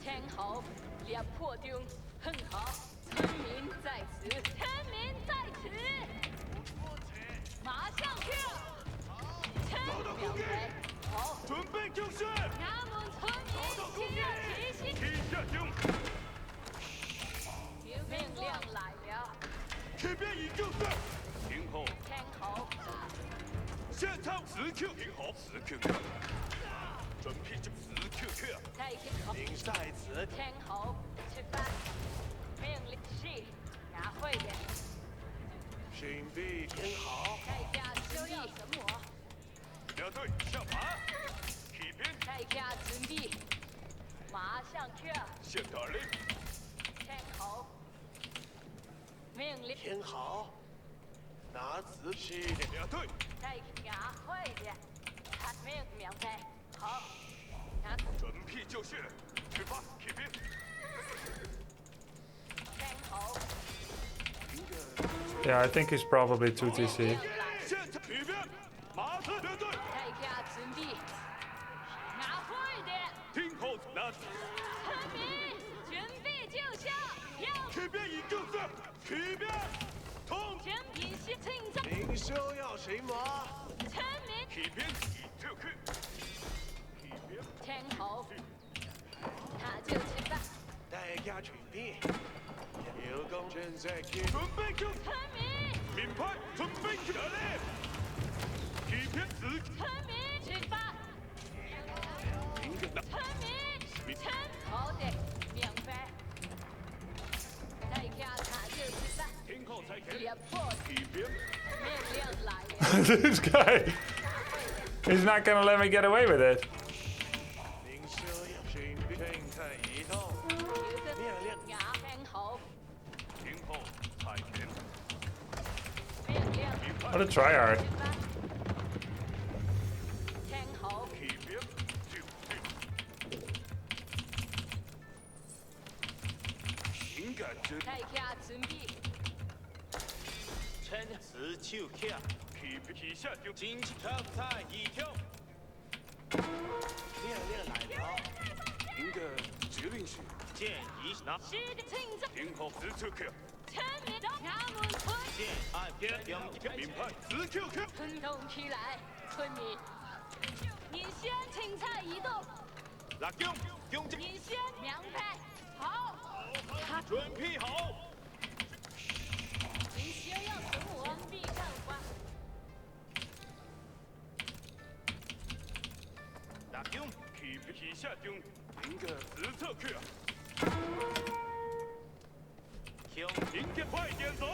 天后，猎破中，很好。村民在此，村民在此。马上去。村民来，好。准备就绪。俺们村民需要提醒。踢下中，命令来了，骑兵已就绪。听候，天后，现操此 Q， 听候此 QQ。准备就此 QQ。在天临在此天后吃饭。命令是，俺会的。请必听好，在家修要什么？两队下马，骑兵在家准备，马上去。现打令。天后，命令听好，拿此系列两队在俺会的。命明白，好。俺准备就绪，出发，骑兵。天后， Yeah, I think he's probably 2TC. 现场骑兵，马刺两队，在家准备，俺会的。听候那村民准备救驾，要骑兵已就绪，骑兵通。全体是清早。领袖要什么？村民骑兵已就绪，骑兵天后，他就吃饭。大家准备，有功正在听。准备就村民，明白，准备就打令。骑兵此村民吃饭。明个那村民，村好的，明白。在家他就吃饭。听候才行。猎破骑兵命令来了。 This guy, he's not gonna let me get away with it. 领袖要准备正在移动，命令牙天后，听候才行。命令 What a tryhard. 吃饭。天后，骑兵就绪。敏感指在家准备。趁此手卡，骑兵旗下就紧急特菜一跳。命令来了，您的指令是建议拿是的，清早。听候此 QQ。村民，俺们村建按边两明白此 QQ。行动起来，村民。您先青菜移动，拉弓，弓箭，您先明白。好。准备好。您需要什么？准备干活。拉弓，骑兵旗下中，您的此侧 Q。听您的快点走。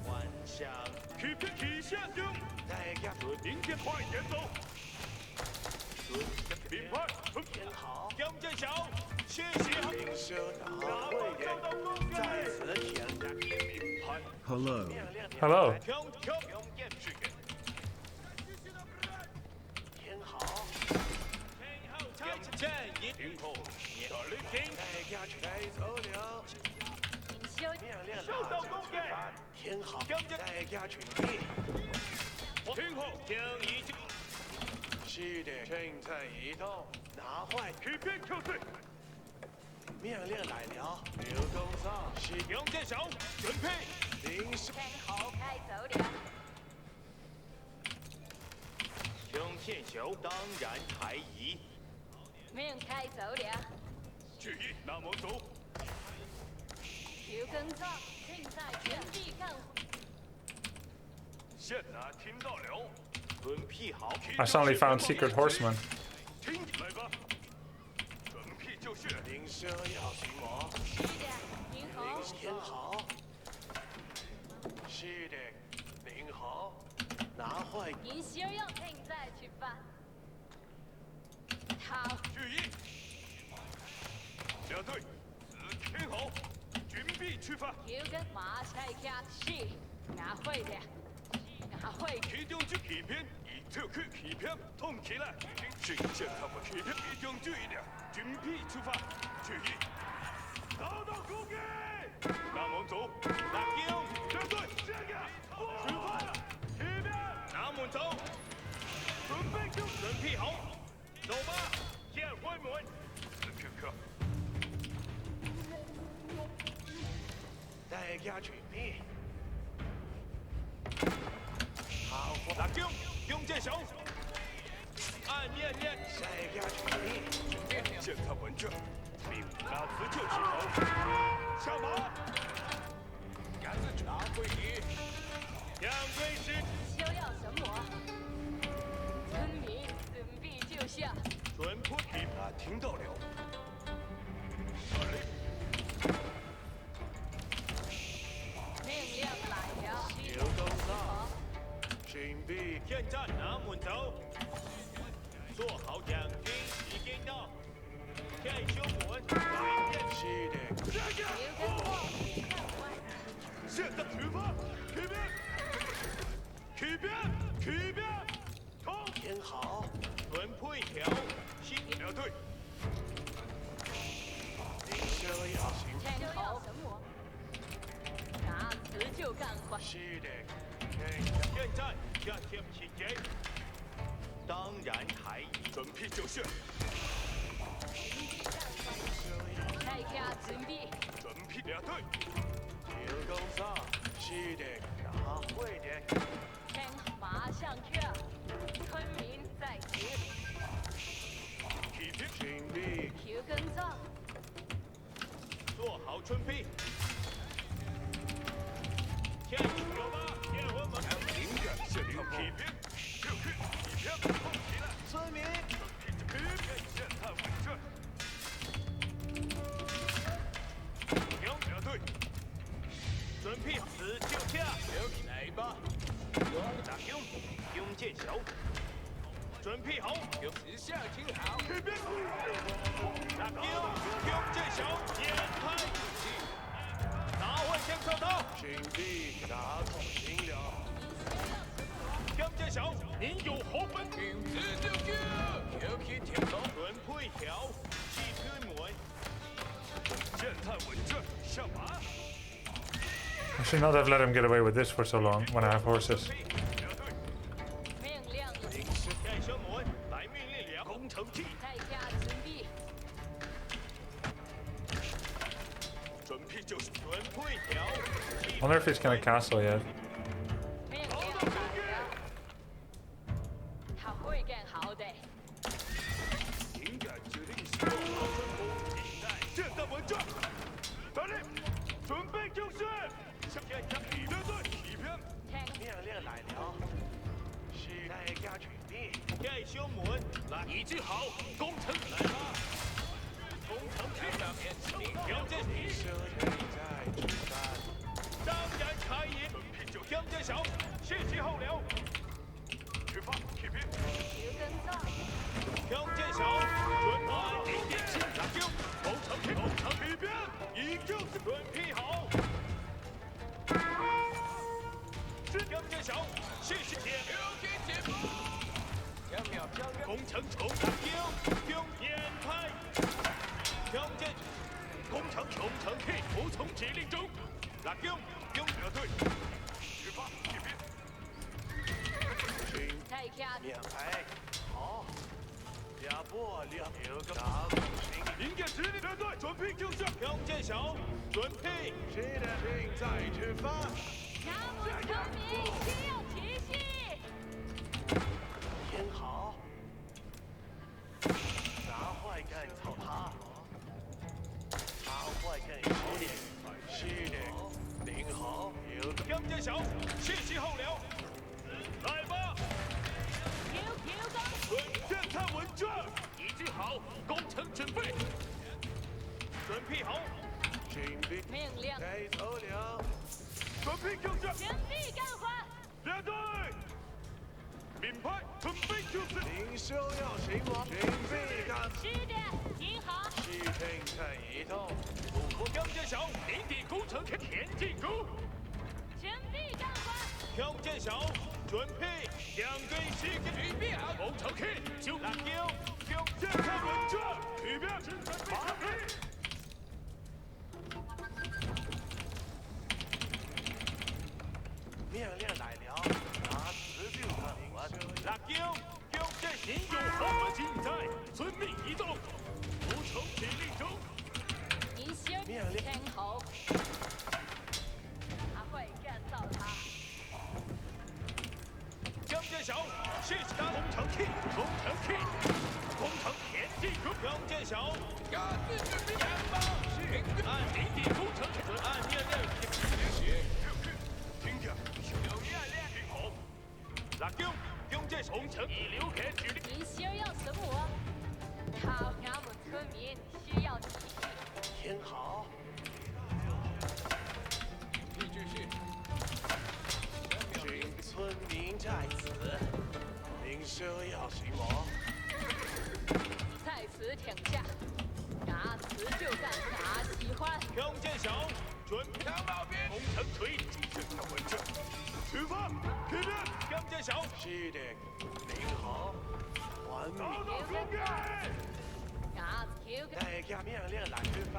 幻想，骑兵旗下中，大家您的快点走。明白，听好，弓箭手，谢谢。领袖拿会员在此听。明白。 Hello. 命令 Hello. 听弓箭是个。听好，弓箭一听候打令。大家该走了。您需要命令收到弓箭。听好，大家准备，听候听一句，系列正在移动，拿坏。骑兵就绪。命令来了，刘公造是弓箭手准备。临时天后开走了。弓箭手当然还疑。命开走了。决议，那么走。刘根造，正在原地干活。现在听到了，准备好。 I suddenly found Secret Horseman. 听来吧，准备就绪。铃声要行吗？是的，您好。您好。是的，您好。拿坏。您需要现在出发。好。注意，两队，听好，准备出发。刘根马赛克是拿会的，拿会。其中就起片，以特区起片通起来。是现在我起片，一定注意点，准备出发。注意，找到攻击。南门走，南京，两队，这个，出发了，起片，南门走，准备就准备好，走吧，见会门。Q。 大家准备。好，南京，用箭手，按命令。大家准备。现在稳着，命拿词就起头，上马。赶紧拿回你。两队是需要什么？村民准备就绪。准扑体，听到了。顺利。 命令来了。刘东造，准备。现在南门走，做好两军已经到，开胸门，来电。是的。刘根造，看官。现在出发，起兵，起兵，起兵，冲！听好，准配条，新两队。铃声要行。听好什么？拿词就干活。是的。现在向前起节，当然还准备就绪。大家准备。准备两队。刘东造，是的，拿会的。听，马上去。村民在此。起兵，准备。刘根造。做好准备。天有吧？天我们明远现场起兵，就去起兵，冲起来！村民。起兵，现在稳阵。停，两队。准备死就下，来吧！打胸，弓箭手。准备好，指向听好。起兵！打胸，弓箭手，掩开。拿回先手刀。准备打通行了。弓箭手，您有何本？名字就叫，有去听懂。准配条，击推门。现在稳阵，上马。 I should not have let him get away with this for so long when I have horses. 命令。开胸门，来命令了。攻城计。大家准备。准备就是准配条。 Wonder if he's gonna castle yet. 命令来了。他会更好的。应该指令做好准备，现在稳阵。打令，准备就绪。向前向里面队起兵。听。命令来了。是大家准备。开胸门，来，已经好，攻城来吧。攻城计上面，条件铃声在举办。当然开野，就将箭手，谢其后了。出发，起兵。刘根造。将箭手，准备点点心，拿弓，攻城起兵，已经准备好。是将箭手，谢谢姐。攻城冲，拿弓掩开。将箭，攻城替，服从指令中。拿弓两队，出发，起兵。大家。免牌，好。两波两有个打通行。迎接指令两队，准备就绪。将箭手，准备。是的，正在出发。南部村民需要提示。听好。拿坏干草他。拿坏干手点。是江建晓，信息后了，来吧！稳健看稳阵，已经好，工程准备，准备好，准备命令，给头领，准备就绪，全力干活。列队，敏派，准备就绪，领袖要行吗？准备干，是的，挺好。是听看一通，江建晓，顶底工程前进攻，全力干活。江建晓，准备两队齐准备好，工程 K 就拉丢，健看稳阵，里边马匹。命令来了，拿持就看完。拉丢，江建您有何尽在？遵命移动，不成体力中。您先天后，他会干到他。江建晓，谢谢他。工程 K，工程 K，工程前进攻。江建晓，压制准备两包，按顶底工程按命令，听着，有命令。听好，拉丢，江建晓，工程已留给指令。您先要什么？他俺们村民需要体力。听好，你继续。军村民在此，领袖要行吗？在此停下，拿词就干啥喜欢。江建晓，准备长毛兵，工程锤，健看稳阵，出发，起兵。江建晓，是的，领好，还打命。到中间。拿词就干。大家命令来出发。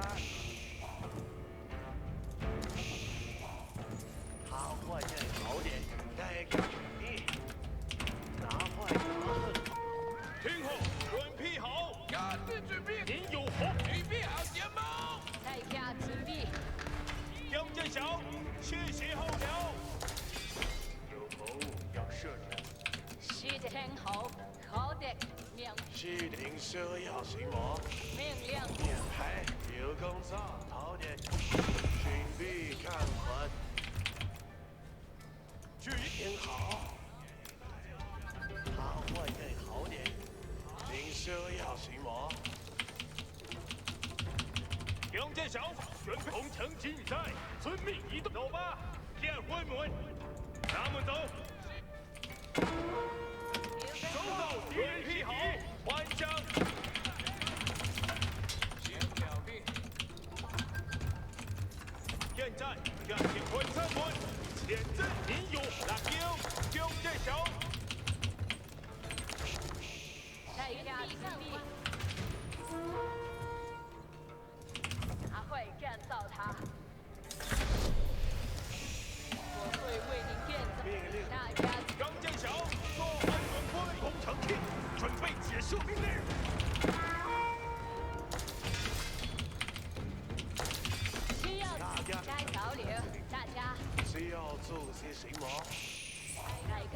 好坏更好点，大家注意，拿坏拿。听候，准备好，压制准备，您有何？准备好前锋。大家准备。江建晓，谢谢后了。有何物要设置？是的，天后，好的，命是领袖要行吗？命令。面牌有工作，好点，准备看完。据听好，好坏更好点，领袖要行吗？江建晓，准备工程尽在，遵命移动。走吧，见会们，咱们走。收到，准备好，换枪。前表兵，现在向前滚3滚，前阵您有拉丢，江建晓，大家准备。他会干到他。我会为您建造。大家江建晓，做好准备。工程 K，准备解释命令。需要该潮流，大家需要做些什么？来更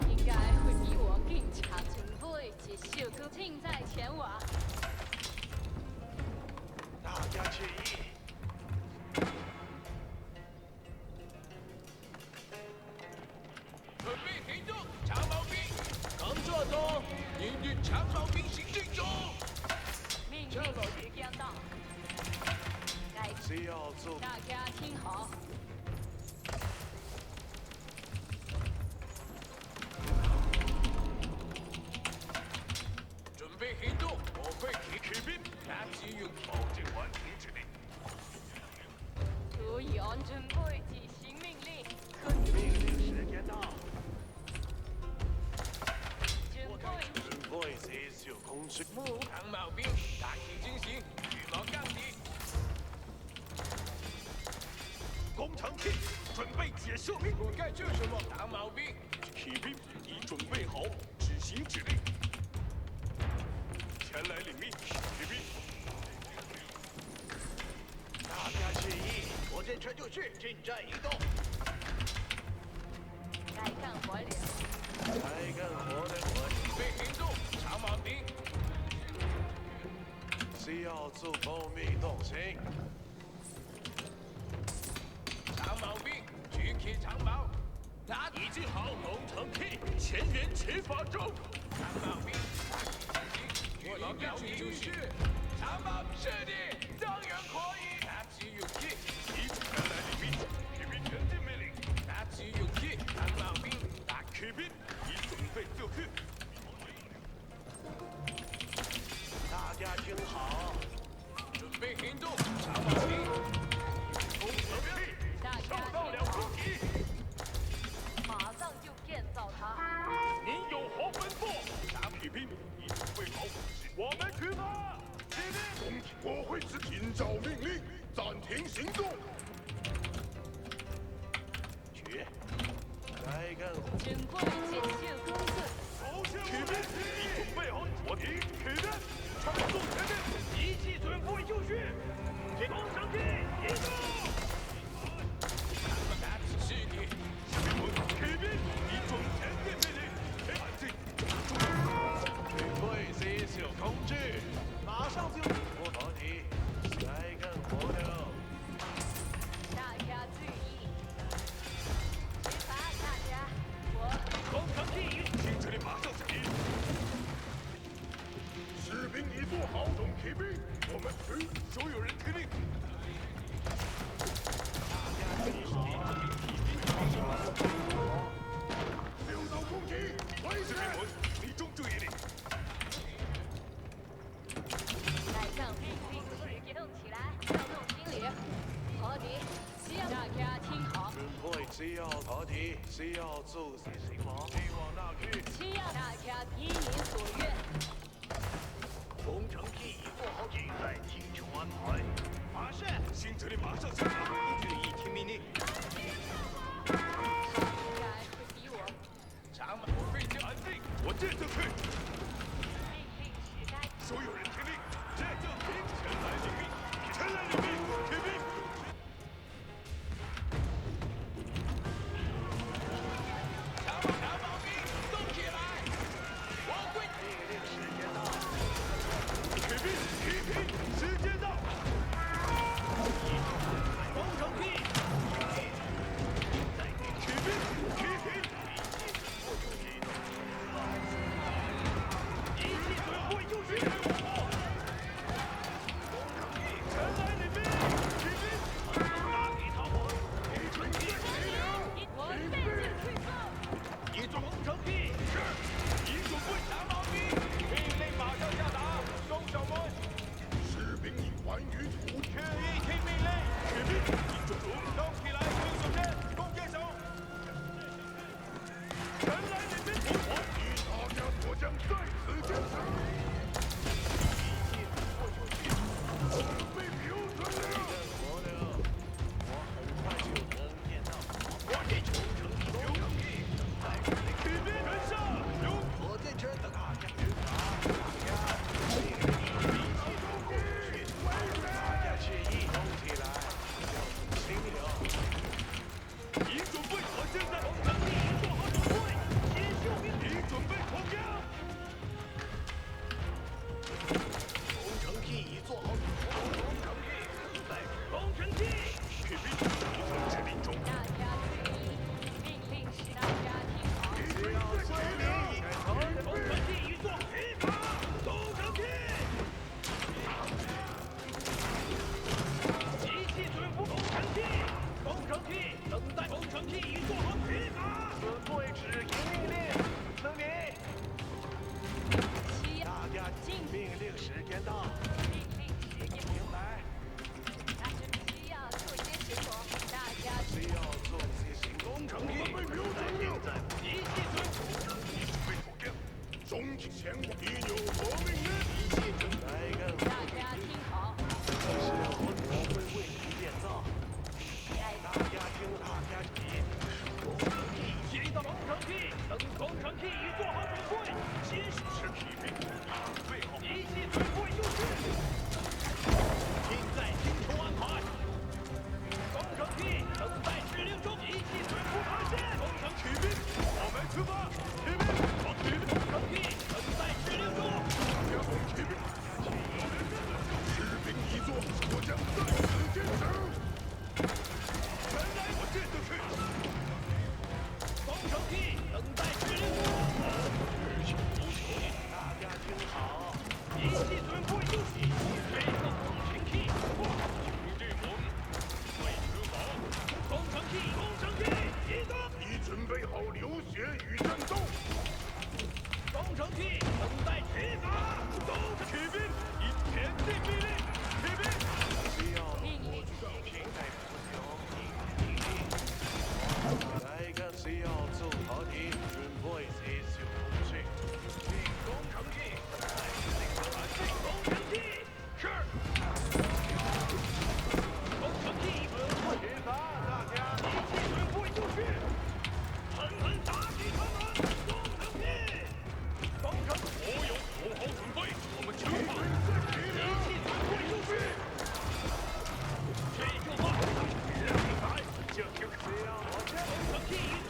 应该会比我更强。准备结束，请在前往。大家注意，准备行动，长毛兵，工作中，您的长毛兵行进中。命令时间到。该需要做大家听好。准备行动，我会起兵，拿起用保证完成指令。注意安准备执行命令。命令时间到，准备准备结束工作。长毛兵，大体进行，羽毛钢笔。工程 K，准备解释命令。我该做什么？长毛兵，骑兵已准备好，执行指令。前来领命，骑兵。大家注意，我这车就绪，进站移动。该干活了。才干活的我准备行动，长毛兵，需要做保密动静。长毛兵，举起长矛。他已经好，工程 P 前沿执法中。长兵，我老表弟就是长矛设定，当然可以。他只有 K，一组前来领兵，骑兵前进命令。他只有 K，长矛兵，打骑兵，已准备就绪。大家听好，准备行动，长矛兵。工程 P 受到了攻击，马上就建造它。您有何吩咐？打骑兵已准备好武器，我们出发。骑兵，我会是听照命令，暂停行动。去，该干活。珍贵检验工作。骑兵已准备好着敌，骑兵传送前面，一记准备就绪。工程 P 移动。他只是你。骑兵已准前进命令，前进。准备接受通知，马上就我着敌，该干活了。大家注意，执法大家，我工程 P 听指令马上起。士兵已做好，总骑兵，我们所有人听令。六道攻击，危险！集中注意力。带上兵力启动起来，调动心理。和敌，需要大家听好，准备只要着敌，只要做些什么，你往那去。需要大家依您所愿。工程 P 已做好，正在请求安排。马上，新指令马上下达，注意听命令。应该会比我。长矛，我会叫安定，我这就去。命令是该。所有人听令，这就听前来领命，前来领命，骑兵。长矛兵，动起来！我会命令时间到。骑兵，时间到。工程 P 骑兵。一记准备就绪。前来领命，骑兵。那一套我。我背进退后。一种工程 P 是已准备长矛兵，命令马上下达，松手们，士兵已还于途，注意听命令。骑兵已准备。动起来，军手线，弓箭手。前来领兵，我与大家所将在此见证。准备标准了。活了，我很快就能见到。我已工程 P 骑兵跟上，火箭车等大家执法，大家示意，动起来，清流。已准备，我现在工程 P 已做好准备，接受命令，已准备投降。工程 P 已做好，工程 P 正在工程 P 骑兵已在指令中，大家注意，命令是大家听好。只要遵命已成。工程 P 已做执法，工程 P 机器准备，工程 P 等待，工程 P 已做好执法。准备执行命令，遵命。需要大家命令时间到，命令时间。明白？但是需要做些什么？大家只要做些行工程 P 正在机器准备。已准备投降。中期前往，你有何命令？来干活。大家听好，这是我会为您建造。来大家听，大家急。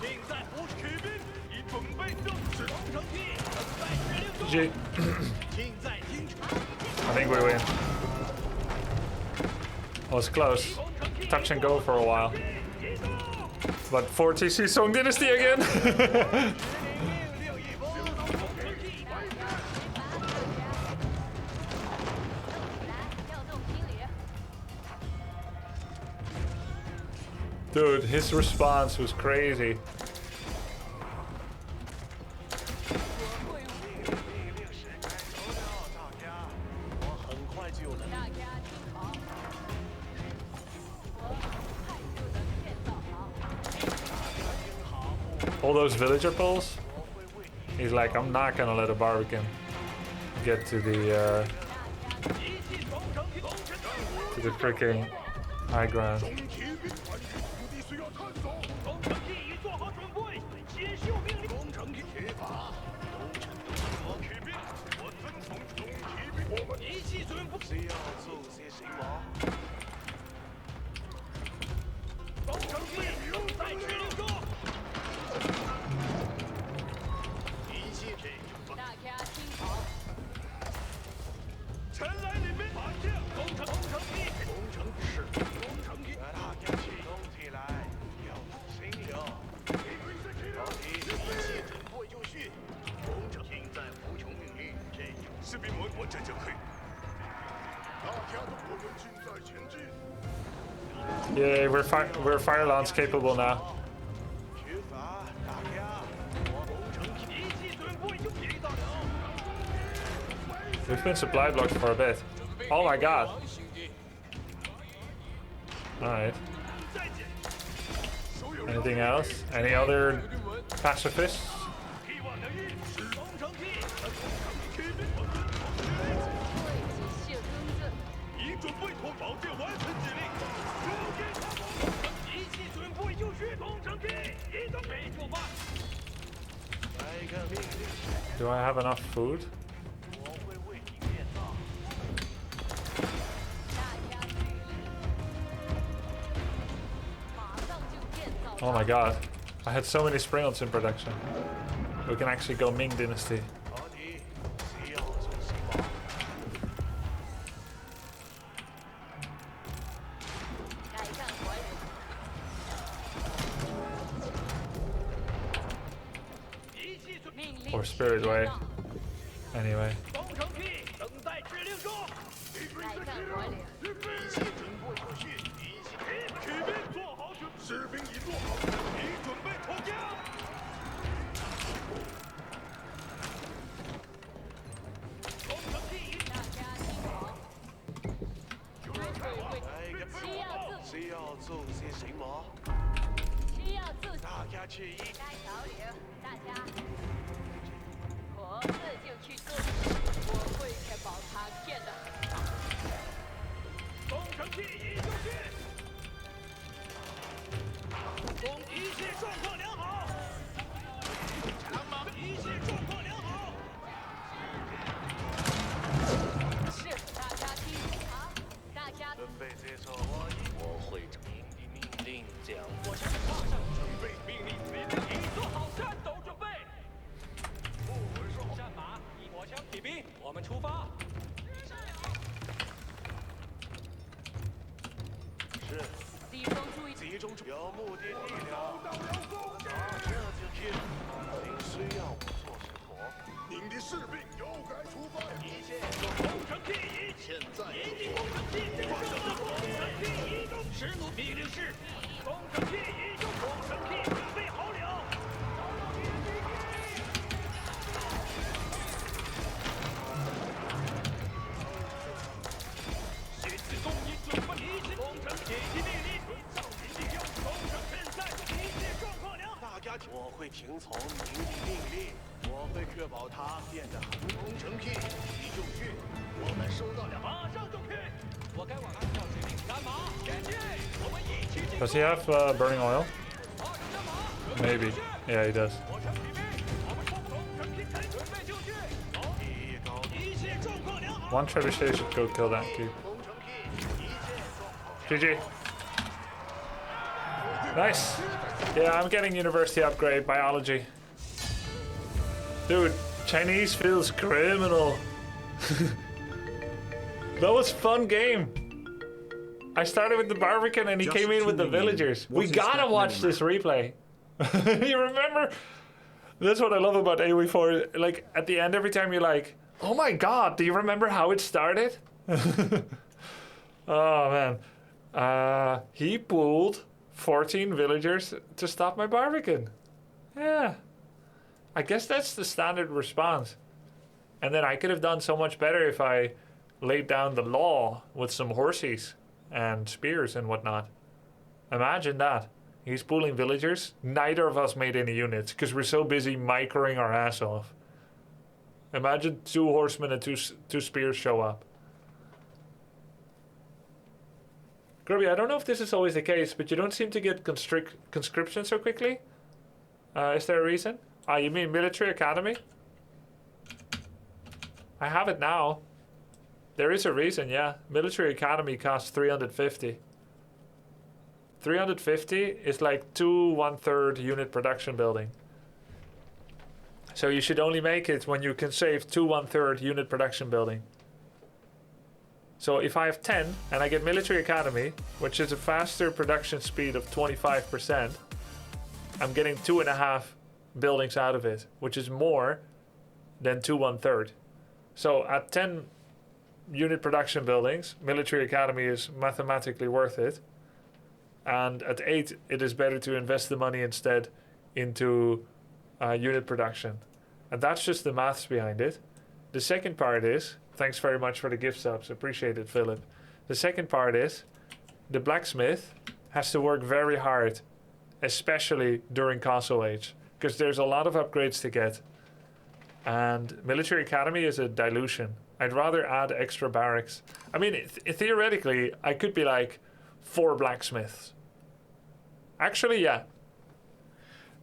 尽在扶持骑兵，已准备正式工程器，等待指令中。 GG. 尽在听取。 I think we win. Was close. Touch and go for a while. But 4TC Song Dynasty again. Dude, his response was crazy. 命令是该走了，大家，我很快就能。大家听好，我很快就能建造好。 All those villager pulls. He's like, I'm not gonna let a Barbican get to the freaking high ground. 中骑兵团之土地需要探索。工程器已做好准备，接受命令。工程器铁法。中骑兵，我遵从中骑兵。我们一起准备。需要做些什么？工程器正在指令中。一切这就大家听好，前来领兵，马将，工程器，工程士兵，工程器。大家启动起来，要心流。老弟，一切准备就绪。工程尽在服从命令，这就士兵们，我这就可以。大家的我们尽在前进。 Yeah, we're fire lance capable now. 出发，大家。工程器一切准备就绪到了。 We've been supply blocked for a bit. Oh my god. Alright. Anything else? Any other pacifists? 希望能一使工程器和工程骑兵我遵从指令。谢公子，已准备托保健完成指令。工程一切准备就绪，工程器移动没就办。来个命令， Do I have enough food? 我会为你建造。大家注意，马上就建造。 Oh my god. I had so many Springals in production. We can actually go Ming Dynasty. 老弟，需要做什么？改善管理，一切准备。命令 Or Spirit Way. Anyway. 工程器等待指令中。改善管理，一切准备就绪，一切。骑兵做好准，士兵已做好，已准备脱缰。工程器已大家听好，来个需要自需要做些什么？需要自大家注意。该导领，大家，我这就去做，我会确保他建的。工程器已就绪。一切状况良好。长马，一切状况良好。是，大家听好，大家准备接受我一我会着您的命令将我向踏上准备命令，已做好战斗准备。战马，火枪骑兵，我们出发。是集中注意，集中有目的地了。这就去。您需要我做什么？您的士兵又该出发。一切工程器已现在就工程器建设，工程器移动。实奴命令是，工程器移动，工程器准备好了。这次工艺准备一切工程紧急命令，照您的要求，工程正在一切状况良好。大家，我会听从您的命令，我会确保它变得很。工程器已就绪，我们收到了。马上就去。我该往按照指令赶马前进，我们一起进。 Does he have burning oil? 马上加马。 Maybe. Yeah, he does. 火枪骑兵，我们冲工程器准备就绪。第一高，一切状况良好。 One trebuchet should go kill that cube. 工程器一切状况。 GG. Nice. Yeah, I'm getting university upgrade biology. Dude, Chinese feels criminal. That was fun game. I started with the Barbican and he Just came in with the tuning in. villagers. What We is gotta that watch this replay. You remember? That's what I love about AoE4. Like, at the end, every time you're like, oh my god, do you remember how it started? Oh, man. He pulled 14 villagers to stop my Barbican. Yeah. I guess that's the standard response. And then I could have done so much better if I laid down the law with some horses and spears and whatnot. Imagine that. He's pulling villagers. Neither of us made any units because we're so busy microing our ass off. Imagine 2 horsemen and two spears show up. Grubby, I don't know if this is always the case, but you don't seem to get conscription so quickly. Is there a reason? You mean military academy? I have it now. There is a reason, yeah. Military academy costs 350. 350 is like 2 1/3 unit production building. So you should only make it when you can save 2 1/3 unit production building. So if I have 10 and I get military academy, which is a faster production speed of 25%, I'm getting 2.5 buildings out of it, which is more than 2 1/3. So at 10 unit production buildings, military academy is mathematically worth it. And at 8, it is better to invest the money instead into unit production. And that's just the maths behind it. The second part is, thanks very much for the gift subs, appreciate it, Philip. The second part is, the blacksmith has to work very hard, especially during Castle Age, because there's a lot of upgrades to get. And military academy is a dilution. I'd rather add extra barracks. I mean, theoretically, I could be like 4 blacksmiths. Actually, yeah.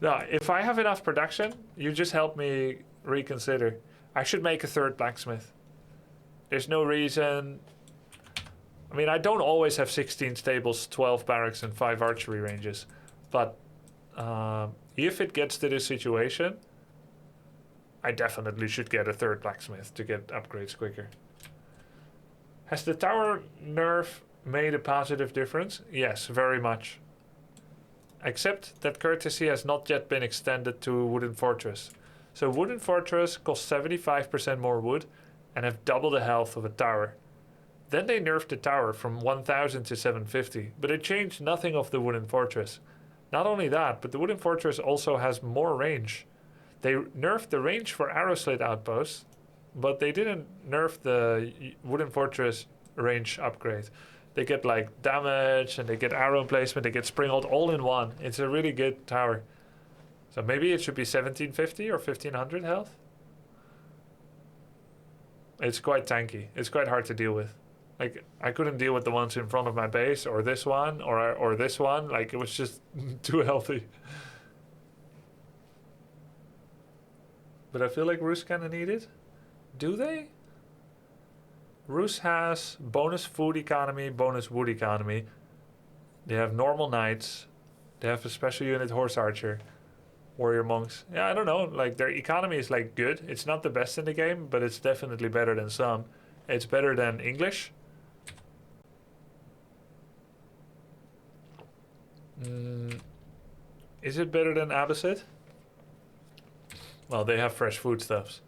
No, if I have enough production, you just help me reconsider. I should make a 3rd blacksmith. There's no reason. I mean, I don't always have 16 stables, 12 barracks, and 5 archery ranges. But if it gets to this situation, I definitely should get a 3rd blacksmith to get upgrades quicker. Has the tower nerf made a positive difference? Yes, very much. Except that courtesy has not yet been extended to Wooden Fortress. So Wooden Fortress costs 75% more wood and have double the health of a tower. Then they nerfed the tower from 1000 to 750, but it changed nothing of the Wooden Fortress. Not only that, but the Wooden Fortress also has more range. They nerfed the range for arrow slit outposts, but they didn't nerf the Wooden Fortress range upgrade. They get like damage and they get arrow emplacement, they get springhold all in one. It's a really good tower. So maybe it should be 1750 or 1500 health. It's quite tanky. It's quite hard to deal with. Like, I couldn't deal with the ones in front of my base or this one or this one. Like, it was just too healthy. But I feel like Rus kind of need it. Do they? Rus has bonus food economy, bonus wood economy. They have normal knights. They have a special unit horse archer. Warrior monks. Yeah, I don't know. Like, their economy is like good. It's not the best in the game, but it's definitely better than some. It's better than English. Is it better than Abbasid? Well, they have fresh foodstuffs.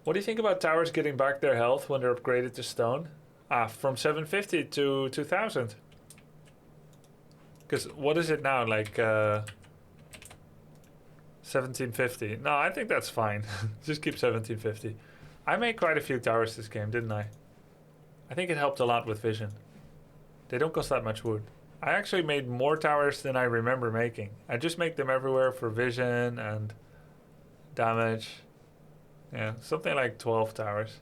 What do you think about towers getting back their health when they're upgraded to stone? From 750 to 2000. Because what is it now? Like 1750. No, I think that's fine. Just keep 1750. I made quite a few towers this game, didn't I? I think it helped a lot with vision. They don't cost that much wood. I actually made more towers than I remember making. I just make them everywhere for vision and damage. Yeah, something like 12 towers.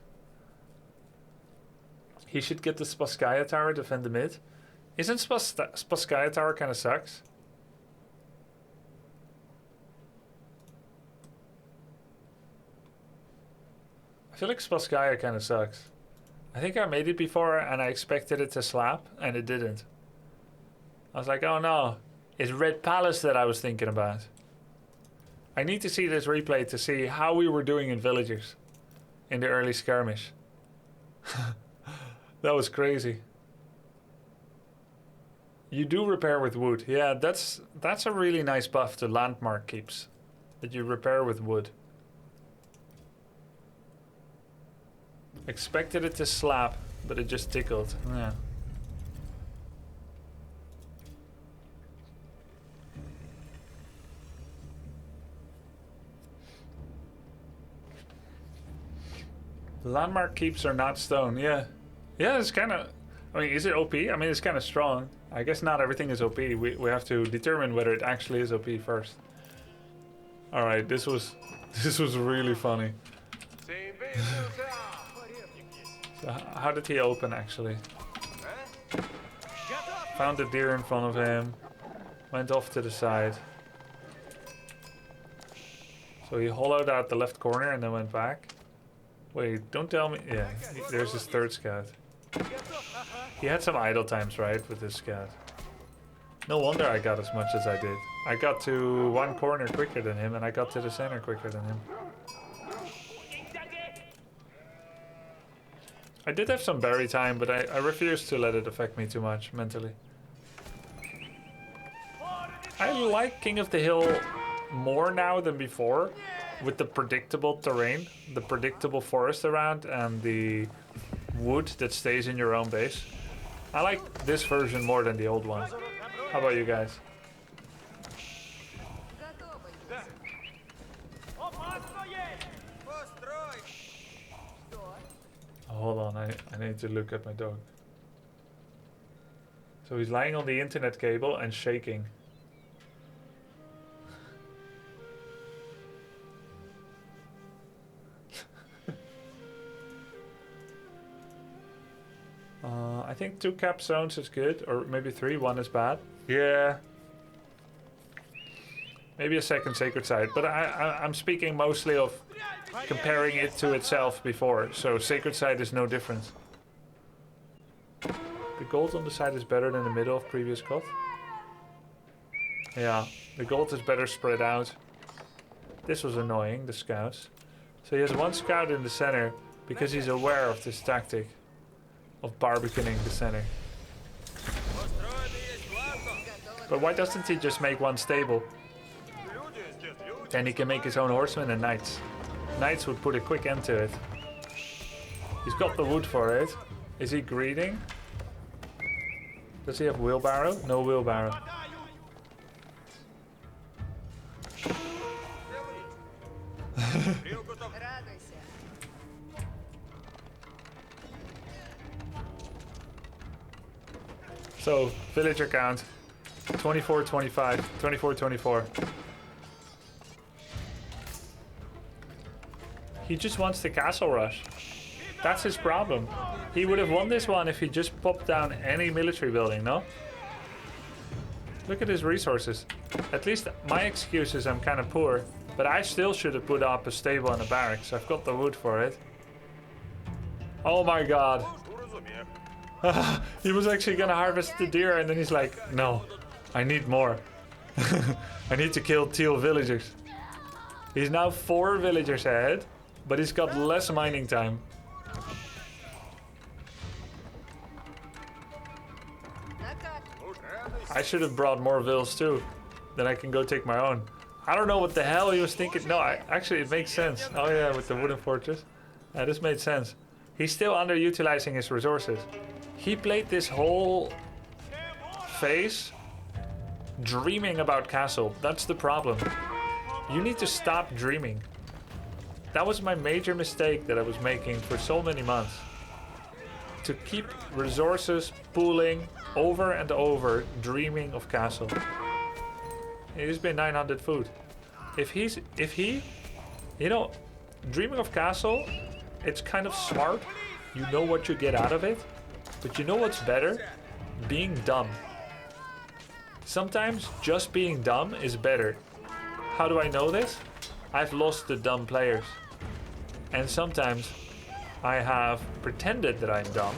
He should get the Spaskaya tower, defend the mid. Isn't Spaskaya tower kind of sucks? I feel like Spaskaya kind of sucks. I think I made it before and I expected it to slap and it didn't. I was like, oh no, it's Red Palace that I was thinking about. I need to see this replay to see how we were doing in villagers in the early skirmish. That was crazy. You do repair with wood. Yeah, that's a really nice buff to landmark keeps. That you repair with wood. Expected it to slap, but it just tickled. Yeah. Landmark keeps are not stone. Yeah. Yeah, it's kind of... I mean, is it OP? I mean, it's kind of strong. I guess not everything is OP. We have to determine whether it actually is OP first. Alright, this was really funny. So how did he open, actually? Found a deer in front of him. Went off to the side. So he hollowed out the left corner and then went back. Wait, don't tell me... Yeah, there's his third scout. He had some idle times, right, with this scout. No wonder I got as much as I did. I got to one corner quicker than him, and I got to the center quicker than him. I did have some berry time, but I refused to let it affect me too much mentally. I like King of the Hill more now than before, with the predictable terrain, the predictable forest around, and the wood that stays in your own base. I like this version more than the old one. How about you guys? Hold on, I need to look at my dog. So he's lying on the internet cable and shaking. I think 2 cap zones is good, or maybe 3, 1 is bad. Yeah. Maybe a second sacred site, but I'm speaking mostly of comparing it to itself before, so sacred site is no different. The gold on the side is better than the middle of previous cut. Yeah, the gold is better spread out. This was annoying, the scouts. So he has 1 scout in the center because he's aware of this tactic of barbecuing the center. But why doesn't he just make 1 stable? Then he can make his own horsemen and knights. Knights would put a quick end to it. He's got the wood for it. Is he greeding? Does he have wheelbarrow? No wheelbarrow. So, villager count. 24, 25, 24, 24. He just wants the castle rush. That's his problem. He would have won this one if he just popped down any military building, no? Look at his resources. At least my excuse is I'm kind of poor, but I still should have put up a stable and a barracks. I've got the wood for it. Oh my god. He was actually gonna harvest the deer and then he's like, no, I need more. I need to kill teal villagers. He's now 4 villagers ahead, but he's got less mining time. I should have brought more vills too. Then I can go take my own. I don't know what the hell he was thinking. No, actually it makes sense. Oh yeah, with the wooden fortress. This made sense. He's still underutilizing his resources. He played this whole phase dreaming about castle. That's the problem. You need to stop dreaming. That was my major mistake that I was making for so many months. To keep resources pooling over and over, dreaming of castle. It has been 900 food. If he, you know, dreaming of castle, it's kind of smart. You know what you get out of it. But you know what's better? Being dumb. Sometimes just being dumb is better. How do I know this? I've lost the dumb players. And sometimes I have pretended that I'm dumb.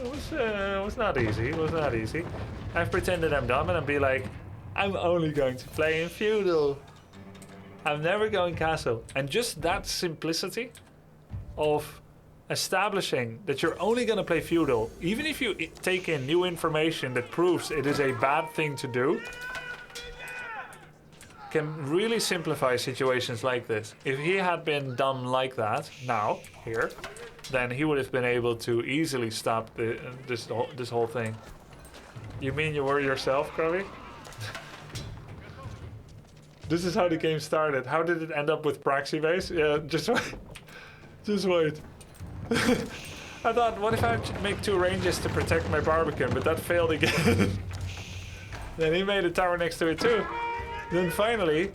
It was not easy. It was not easy. I've pretended I'm dumb and I'll be like, I'm only going to play in feudal. I'm never going castle. And just that simplicity of establishing that you're only going to play feudal, even if you take in new information that proves it is a bad thing to do, can really simplify situations like this. If he had been dumb like that, now, here, then he would have been able to easily stop this whole thing. You mean you were yourself, Crowley? This is how the game started. How did it end up with Praxi base? Yeah, just wait. Just wait. I thought, what if I make 2 ranges to protect my Barbican, but that failed again. Then he made a tower next to it too. Then finally,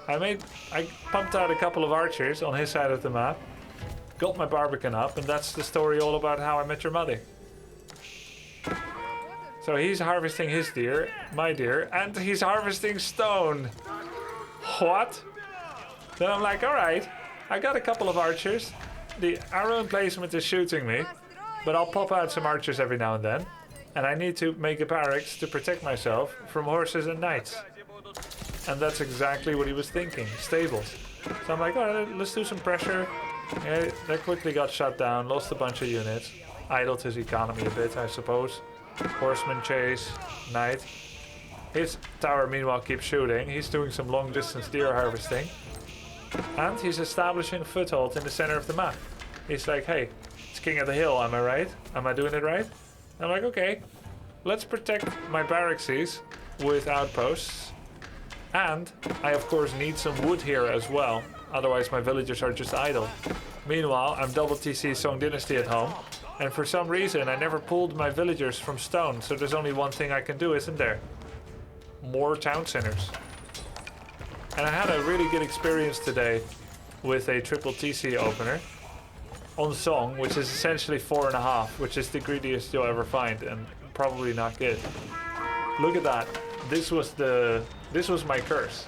I pumped out a couple of archers on his side of the map, got my Barbican up, and that's the story all about How I Met Your Mother. So he's harvesting his deer, my deer, and he's harvesting stone. What? Then I'm like, alright, I got a couple of archers. The arrow emplacement is shooting me, but I'll pop out some archers every now and then. And I need to make a barracks to protect myself from horses and knights. And that's exactly what he was thinking, stables. So I'm like, alright, let's do some pressure. Yeah, that quickly got shut down, lost a bunch of units. Idled his economy a bit, I suppose. Horseman chase, knight. His tower meanwhile keeps shooting. He's doing some long distance deer harvesting. And he's establishing a foothold in the center of the map. He's like, hey, it's king of the hill, am I right? Am I doing it right? I'm like, okay, let's protect my barracks with outposts. And I of course need some wood here as well. Otherwise my villagers are just idle. Meanwhile, I'm double TC Song Dynasty at home. And for some reason I never pulled my villagers from stone. So there's only one thing I can do, isn't there? More town centers. And I had a really good experience today with a triple TC opener on Song, which is essentially 4.5, which is the greediest you'll ever find and probably not good. Look at that. This was my curse.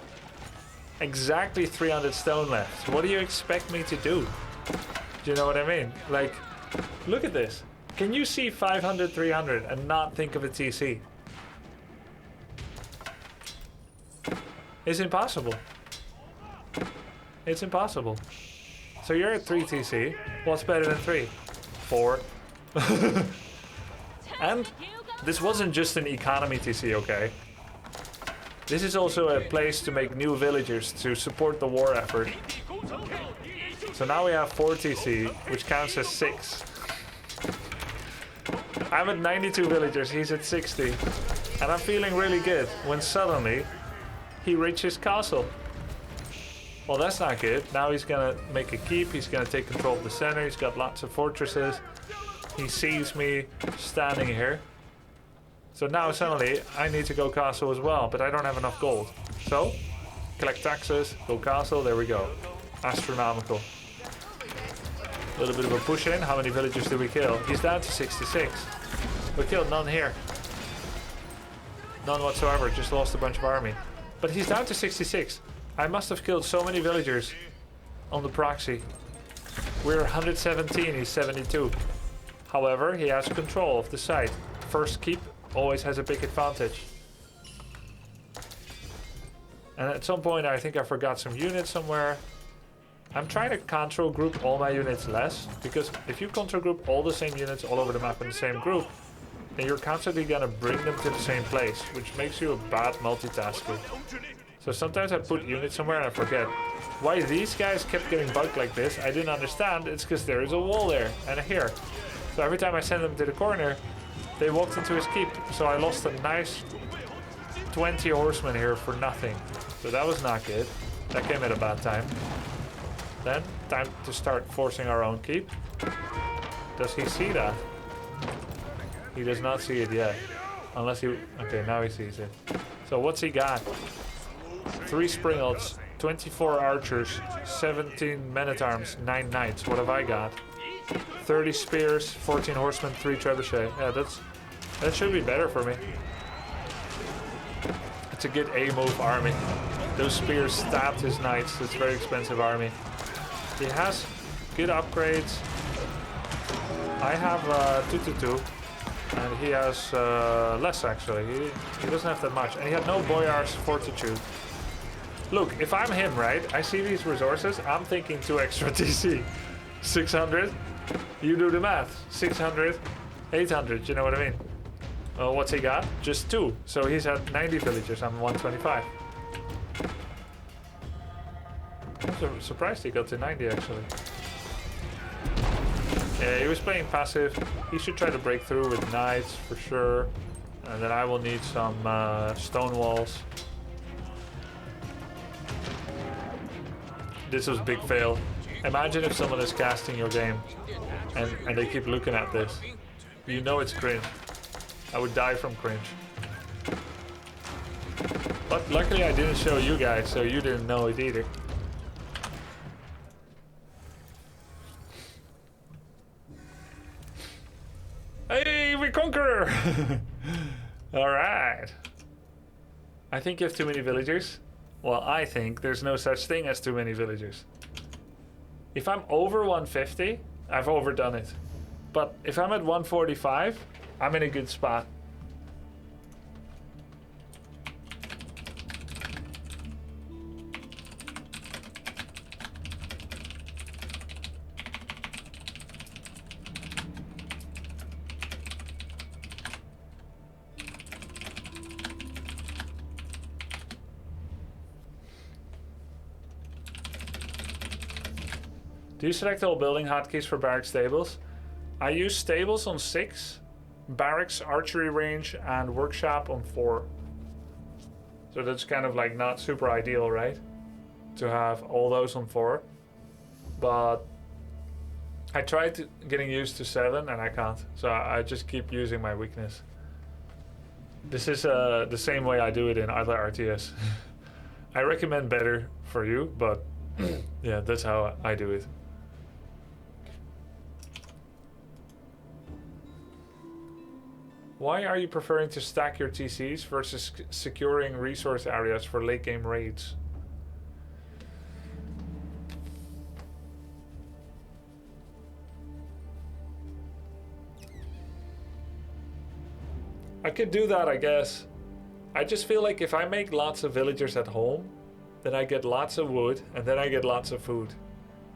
Exactly 300 stone left. What do you expect me to do? Do you know what I mean? Like, look at this. Can you see 500, 300 and not think of a TC? It's impossible. It's impossible. So you're at 3 TC. What's better than 3? 4. And this wasn't just an economy TC, okay? This is also a place to make new villagers to support the war effort. So now we have 4 TC, which counts as 6. I'm at 92 villagers, he's at 60. And I'm feeling really good when suddenly he reaches castle. Well, that's not good. Now he's gonna make a keep, he's gonna take control of the center, he's got lots of fortresses. He sees me standing here. So now suddenly I need to go castle as well, but I don't have enough gold. So, collect taxes, go castle, there we go. Astronomical. A little bit of a push in. How many villagers did we kill? He's down to 66. We killed none here. None whatsoever, just lost a bunch of army. But he's down to 66. I must have killed so many villagers on the proxy. We're 117, he's 72. However, he has control of the site. First keep always has a big advantage. And at some point I think I forgot some units somewhere. I'm trying to control group all my units less, because if you control group all the same units all over the map in the same group, then you're constantly gonna bring them to the same place, which makes you a bad multitasker. So sometimes I put units somewhere and I forget. Why these guys kept getting bugged like this, I didn't understand. It's because there is a wall there and a here. So every time I send them to the corner, they walked into his keep. So I lost a nice 20 horsemen here for nothing. So that was not good. That came at a bad time. Then, time to start forcing our own keep. Does he see that? He does not see it yet. Unless he... Okay, now he sees it. So what's he got? 3 springalds, 24 archers, 17 men-at-arms, 9 knights. What have I got? 30 spears, 14 horsemen, 3 trebuchet. Yeah, that should be better for me. It's a good A-move army. Those spears stabbed his knights. It's a very expensive army. He has good upgrades. I have 222. And he has less actually. He doesn't have that much. And he had no Boyar's Fortitude. Look, if I'm him, right? I see these resources. I'm thinking 2 extra TC. 600. You do the math. 600, 800. You know what I mean? Well, what's he got? Just 2. So he's at 90 villagers. I'm 125. I'm surprised he got to 90 actually. Yeah, he was playing passive. He should try to break through with knights for sure. And then I will need some stone walls. This was a big fail. Imagine if someone is casting your game and they keep looking at this. You know it's cringe. I would die from cringe. But luckily I didn't show you guys, so you didn't know it either. Hey, we conquer! Alright. I think you have too many villagers. Well, I think there's no such thing as too many villagers. If I'm over 150, I've overdone it. But if I'm at 145, I'm in a good spot. Do you select all building hotkeys for barracks stables? I use stables on 6, barracks, archery range, and workshop on 4. So that's kind of like not super ideal, right? To have all those on 4. But I tried getting used to 7 and I can't. So I just keep using my weakness. This is the same way I do it in other RTS. I recommend better for you, but yeah, that's how I do it. Why are you preferring to stack your TCs versus securing resource areas for late game raids? I could do that, I guess. I just feel like if I make lots of villagers at home, then I get lots of wood and then I get lots of food.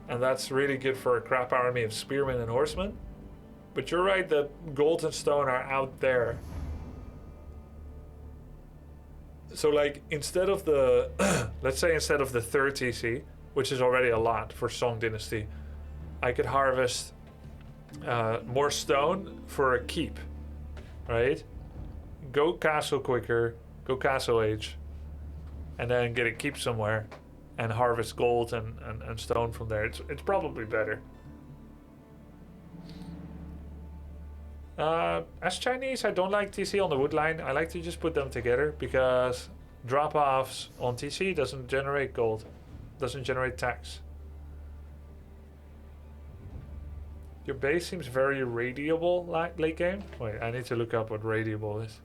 And that's really good for a crap army of spearmen and horsemen. But you're right that gold and stone are out there. So like instead of the, let's say instead of the 3rd TC, which is already a lot for Song Dynasty, I could harvest more stone for a keep, right? Go castle quicker, go castle age, and then get a keep somewhere and harvest gold and stone from there. It's probably better. As Chinese, I don't like TC on the wood line. I like to just put them together because drop-offs on TC doesn't generate gold, doesn't generate tax. Your base seems very radiable late game. Wait, I need to look up what radiable is.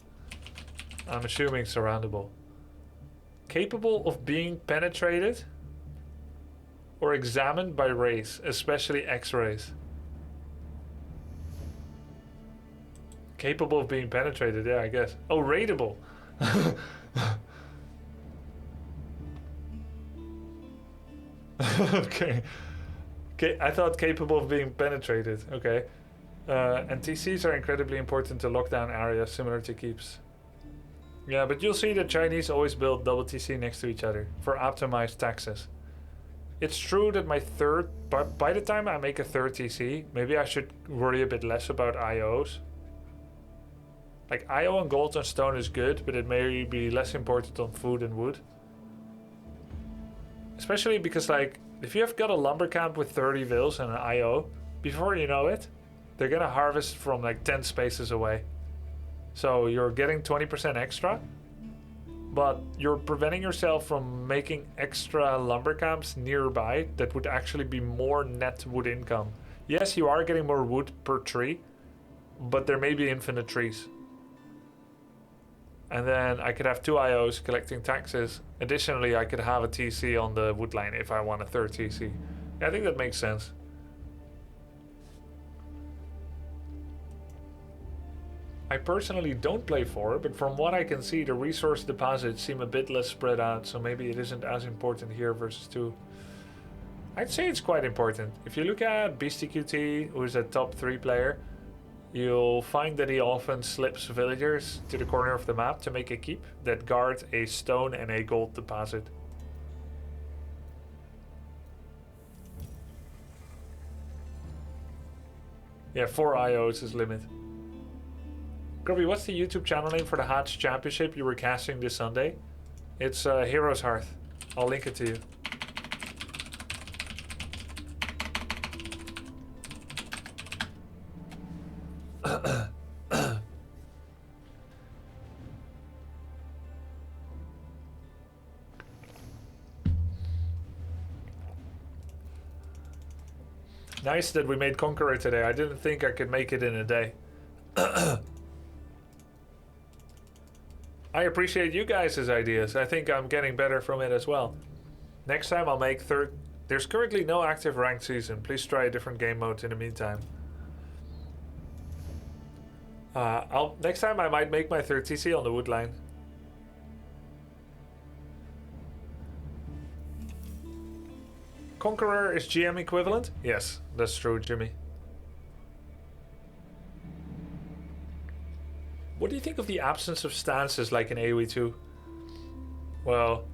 I'm assuming surroundable. Capable of being penetrated or examined by rays, especially X-rays. Capable of being penetrated, yeah, I guess. Oh, raidable. Okay. Okay, I thought capable of being penetrated. Okay. And TCs are incredibly important to lockdown areas, similar to keeps. Yeah, but you'll see that Chinese always build double TC next to each other for optimized taxes. It's true that my third, but by the time I make a 3rd TC, maybe I should worry a bit less about IOs. Like IO on gold and stone is good, but it may be less important on food and wood. Especially because like, if you have got a lumber camp with 30 vills and an IO, before you know it, they're gonna harvest from like 10 spaces away. So you're getting 20% extra, but you're preventing yourself from making extra lumber camps nearby that would actually be more net wood income. Yes, you are getting more wood per tree, but there may be infinite trees. And then I could have 2 IOs collecting taxes. Additionally, I could have a TC on the wood line if I want a 3rd TC. Yeah, I think that makes sense. I personally don't play 4, but from what I can see, the resource deposits seem a bit less spread out, so maybe it isn't as important here versus 2. I'd say it's quite important. If you look at BeastieQT, who is a top 3 player, you'll find that he often slips villagers to the corner of the map to make a keep that guard a stone and a gold deposit. Yeah, 4 IO is his limit. Grubby, what's the YouTube channel name for the Hatch Championship you were casting this Sunday? It's Heroes Hearth. I'll link it to you. Nice that we made Conqueror today. I didn't think I could make it in a day. I appreciate you guys' ideas. I think I'm getting better from it as well. Next time I'll make third... There's currently no active ranked season. Please try a different game mode in the meantime. Next time I might make my third TC on the wood line. Conqueror is GM equivalent? Yes, that's true, Jimmy. What do you think of the absence of stances like in AoE2? Well...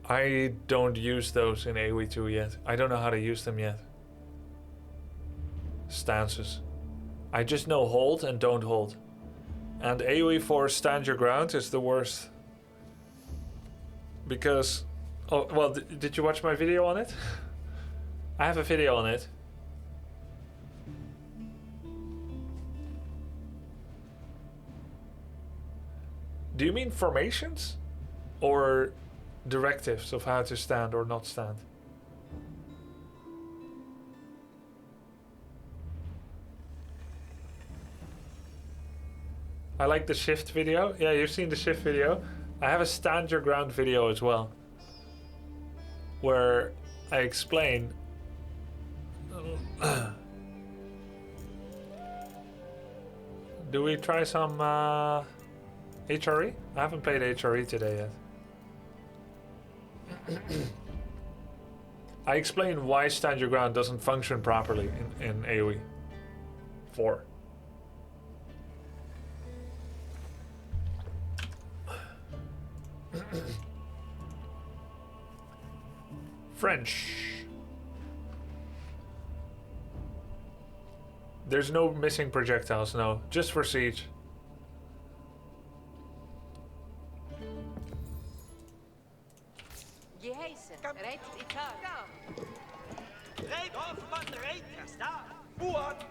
I don't use those in AoE2 yet. I don't know how to use them yet. Stances. I just know hold and don't hold. And AoE4 stand your ground is the worst. Because... Oh, well, did you watch my video on it? I have a video on it. Do you mean formations? Or directives of how to stand or not stand? I like the shift video. Yeah, you've seen the shift video. I have a stand your ground video as well, where I explain do we try some HRE? I haven't played HRE today yet. I explain why stand your ground doesn't function properly in AoE 4. French. There's no missing projectiles, no. Just for siege.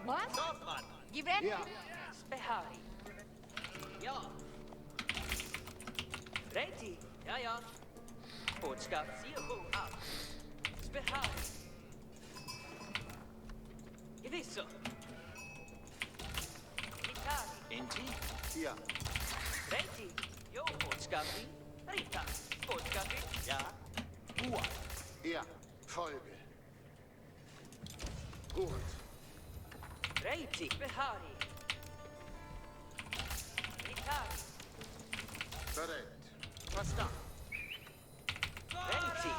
What? Give it? Yeah. Behari. Ja. Ready. Ja, ja. Boodschap, Zero ab. Behari. Gewisso. Itali. Inti. Ja. Ready. Jo, Boodschappi. Rita. Boodschappi. Ja. Uhr. Ja. Folge. Gut. Ready. Behari. Itali. Bereit. Verstanden. Ready.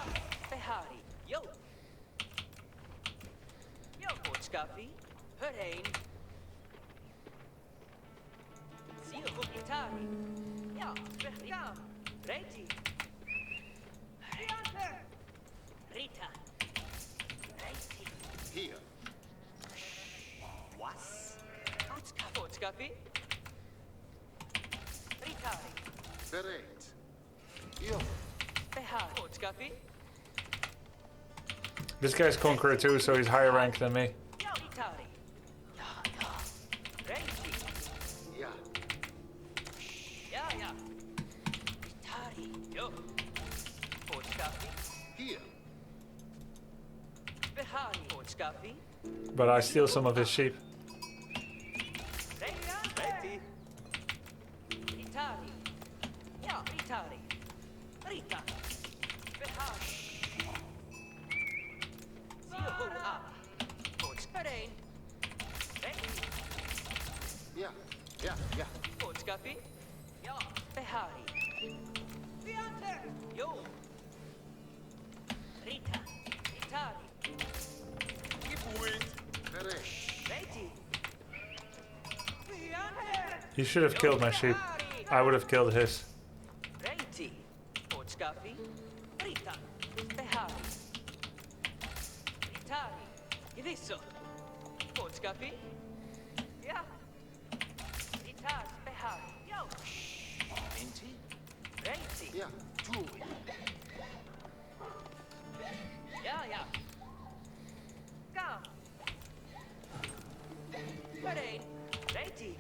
Behari. Jo. Jo, Boodschappi. Hierheen. Zero Itali. Ja, ja. Ready. Rita. Ready. Hier. Was? Boodschappi. Ritari. Bereit. Jo. Behar. Boodschappi. This guy's Conqueror too, so he's higher ranked than me. Ja, Ritari. Ja, ja. Ready. Ja. Ja, ja. Ritari. Jo. Boodschappi. Hier. Behari. Boodschappi. But I steal some of his sheep. Ready. Ritari. Ja, Ritari. Rita. Behari. Ja, ja. Boodschappi? Ja. Behari. Fiante! Jo. Rita. Ritari. Gebuht. Bereit. Reiti. Fiante! You should have killed my sheep. I would have killed his. Reiti. Boodschappi? Rita. Behari. Ritari. Gewisso. Boodschappi? Ja. Ritari. Behari. Jo. Inti? Reiti. Ja, tu. Ja, ja. Kom. Pareen. Reiti.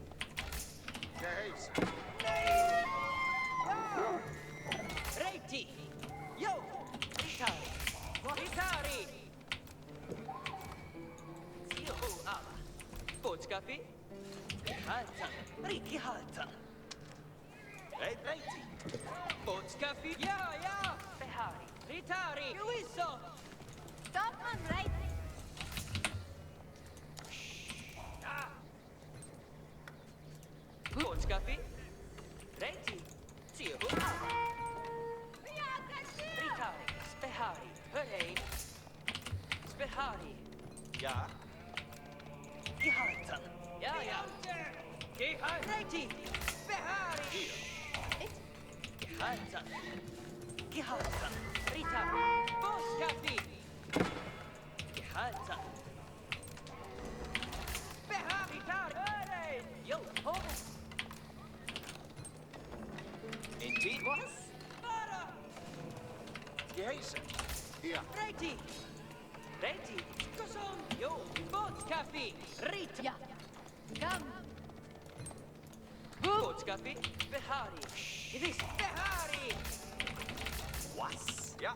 Gehees. Reiti. Yo. Ritari. Ritari. Zio ala. Boodschappi? Halta. Riki halta. Reiti. Boodschappi? Ja, ja. Behari. Ritari. Gewisso. Stop on right. Boodschappi? Reiti. Zio ala. Ritari. Spehari. Hörheen. Spehari. Ja. Gehalten. Ja, ja. Gehalten. Reiti. Spehari. Gehalten. Gehalten. Ritari. Boodschappi. Gehalten. Spehari. Ritari. Hörheen. Jo, ho. Inti. Was? Para. Gehees. Ja. Reiti. Reiti. Kusom. Jo, boodschappi. Rita. Ja. Kom. Boodschappi. Behari. Gewiss. Behari. Was? Ja.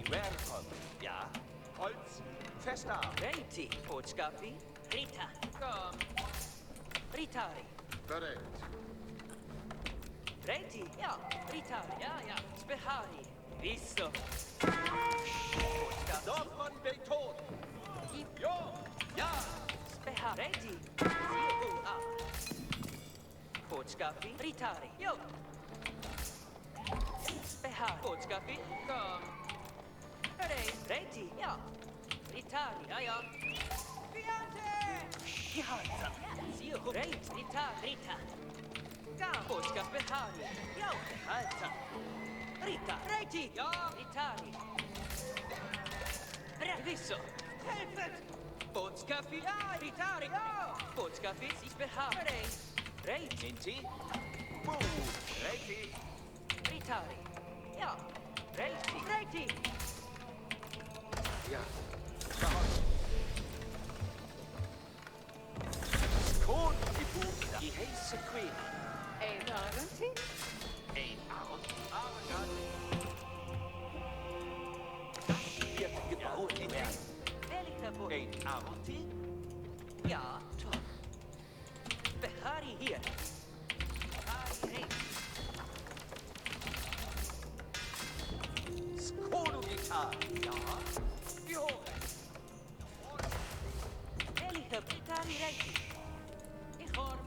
Welkom. Ja. Holz. Fester. Reiti. Boodschappi. Rita. Kom. Ritari. Bereit. Reiti. Ja. Ritari. Ja, ja. Spehari. Visso. Boodschappi. Dorfmann Beton. Jo. Ja. Spehari. Reiti. Zio ala. Boodschappi. Ritari. Jo. Spehari. Boodschappi. Kom. Reiti. Ja. Ritari. Ja, ja. Fiante. Gehalten. Zio. Reit. Ritari. Rita. Kom. Boodschappi. Behari. Jo. Gehalten. Rita. Reiti. Ja. Ritari. Visso. Helfet. Boodschappi. Ja. Ritari. Ja. Boodschappi. Spehari. Reit. Inti. Boe. Reiti. Ritari. Ja. Reiti. Reiti. Ja. Skål i boken. I hejse queen. Een garantie? Een avond. Hier gebouwd in der welke boot. Een avond. Ja, toch. Behari hier. Behari heen. Skål gitarr. Ja. Wie hoog? Welke Behari reiti. Ik hoor.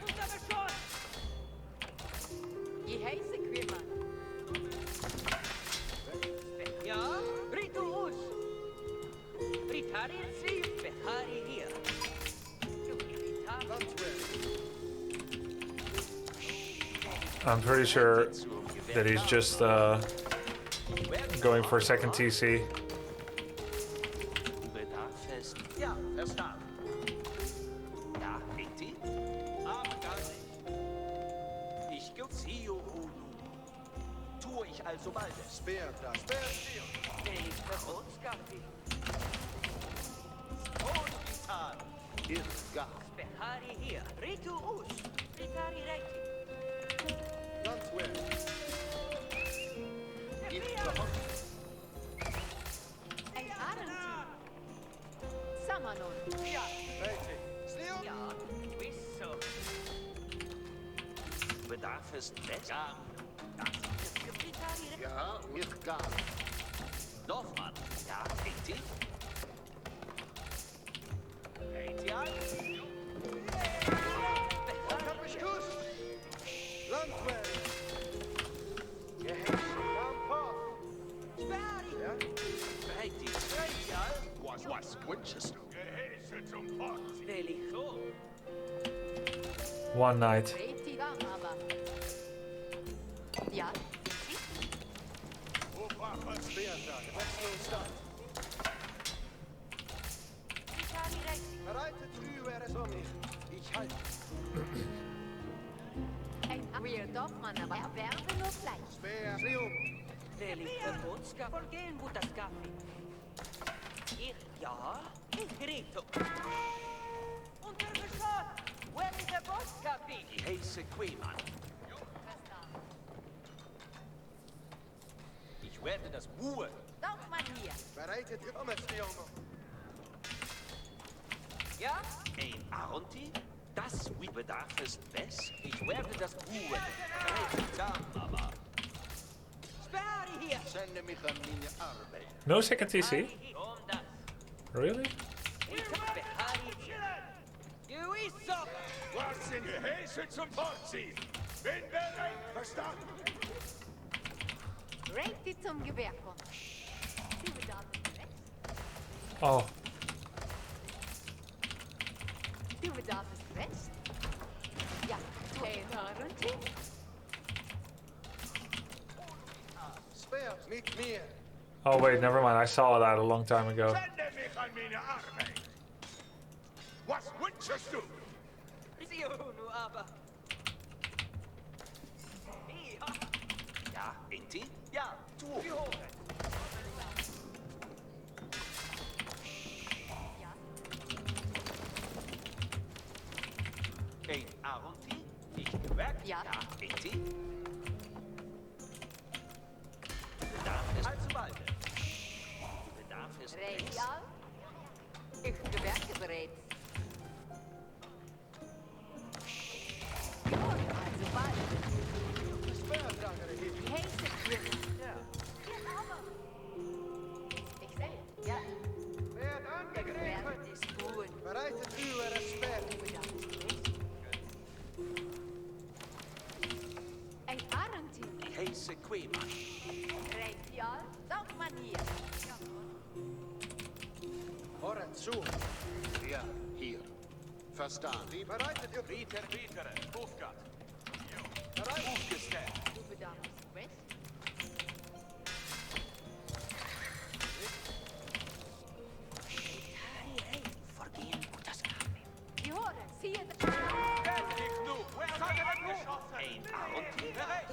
Unter Beschuss. Je heise Queerman. Ja, Ritus. Ritari sie. Behari hier. I'm pretty sure that he's just going for a second TC. Bedarfest. Ja, verstaan. Ja, Inti. Abgabe. Ich geziehe Hulu. Tue ich also bald. Speer das. Speer. Welke Boodschappi. Skål gitarr. Irrgar. Behari hier. Ritus. Ritari reiti. Landwehr. Irrgar. Een Arendt. Samanon. Ja. Reite. Sneeuw. Ja, Wisso. Bedarfest West. Ja. Ritari reiti. Ja, Irrgar. Dorfmann. Ja, Inti. Reite an. Wellicht so. One night. Reti gang, aber. Ja, ich habe direkt. Bereitet uw er om ich halte. Ein Weird Dorfmann, aber er werde nur Fleisch. Speer, schreeuw. Wellicht een boodschap voor geen boetascafé. Ich, ja, ich rede. Untergeschossen! Where is the boodschapie? Die heiße Queeman. Ich werde das Ruhe. Dorfmann hier. Bereitet om het jongen. Ja? Ein Aronti? Das wie bedarf es best. Ich werde das Ruhe. Aber Sperre hier! Sende mich an meine Arbeit. No second TC? Um das. Really? Ich hab Behari hier. Du ist so! Was sind Gehäuse zum Fortziehen? Bin bereit, verstanden? Reti zum Gewehr kommen. Du bedarfst Rest. Oh, Du bedarfst Rest. Ja, hey, Aronti. Speer, mit mir. oh wait, never mind. I saw that a long time ago. Sende mich an meine Arbeit. Was wünschest du? Sie nur aber. Hier. ja, Inti? Ja, Du. wie hoch? Ein Aronti? Ich gewerkt? Ja. Inti? Bedarf es alsbald. Bedarf es Reti best. al. Ich gewerke bereits. Also bald. Speerdrager hier. Die heiße Quirke. Ja. Ich sehe. Ja. Werd Der Gewehr angegriffen. ist gut. Bereitet uw er speer. Du bedarfst Rest. Ein Aronti. Die heiße Queeman. Reti al. Dorfmann hier. Horet zu. Ja, hier. Verstaan. Die bereitet uw Rieter, Hofgat. bereitet. Aufgestellt. Du bedarfst Rest. Vergehen und das Kaffee. Die Horde. Siehe. Fertig nu! Wer hat er geschossen? Ein Aronti? Bereit!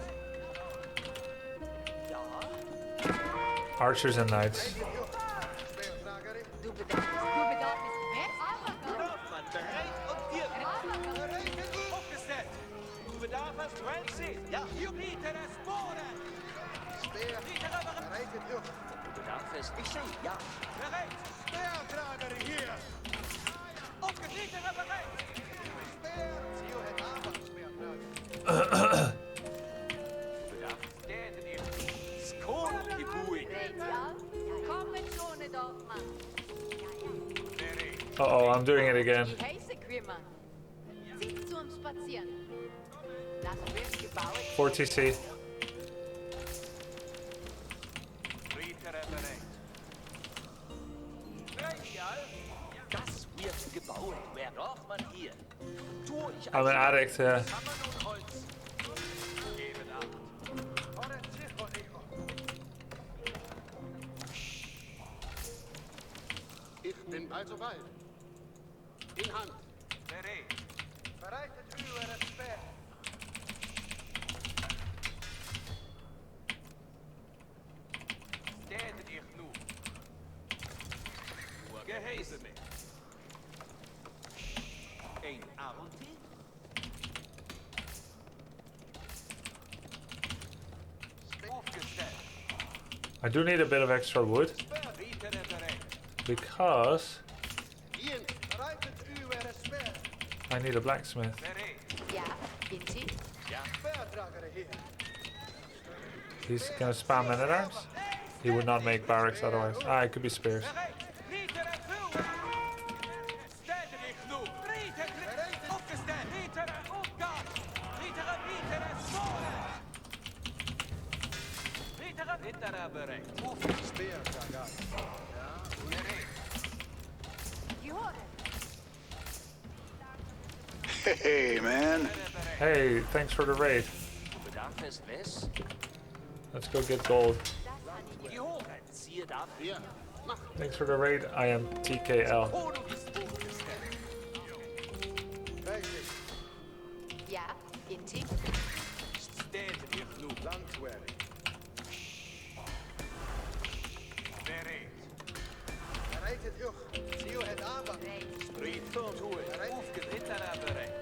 Ja? Archers and knights. Speerdrager hier. Du bedarfst Rest. Aber Dorfmann, bereit und dir! Bereitet uw. Aufgestellt! Du bedarfst Francis! Ja, hier Peter das Boden! Speer. Peter aber Bereitet uw. Bedarf es? Ich sehe, ja. bereit! Speerdrager hier. Aufgestellt, bereit! Speer. Zie je het aan, speerdrager. Bedarf es der dir. Skål, die Bui. Reti al. Kommen schon, Dorfmann. Uh-oh, I'm doing it again. Die heiße Quirmann. Zieht zum Spazieren. Das wird gebaut. 4 TC. Rieter bereit. Das wird gebaut. Wer braucht man hier? Tue ich I'm an addict, yeah. Hammer und Holz. Geben Acht. Horet zich, hijo. Ich bin also bald. In Hand. Bereit. Bereitet uw er speer. Städet ich nu. Nur geheißen mich. Ein Aronti? Aufgestellt. I do need a bit of extra wood Rieter bereit. because Hier. Bereitet uw er speer. I need a blacksmith. Bereit. Ja, Inti. Speerdrager hier. He's gonna spam men at arms. He would not make barracks otherwise. Ah, it could be spears. Bereit! Rieter es nu! Städte dich nu! Rieter! Aufgestellt! Rieter! Aufgat! Rieter es Boden! Rieter bereit! Speerdrager. Ja. Bereit! Die Horde. Hey, man. Hey, thanks for the raid. Bedarf es Wes? Let's go get gold. Johann, siehe dafür. Thanks for the raid. I am TKL. Ja, Inti. Steht ich nu Landwehr. Bereitet euch. Ziel het aber. Spriet tue. Aufgetreten bereit.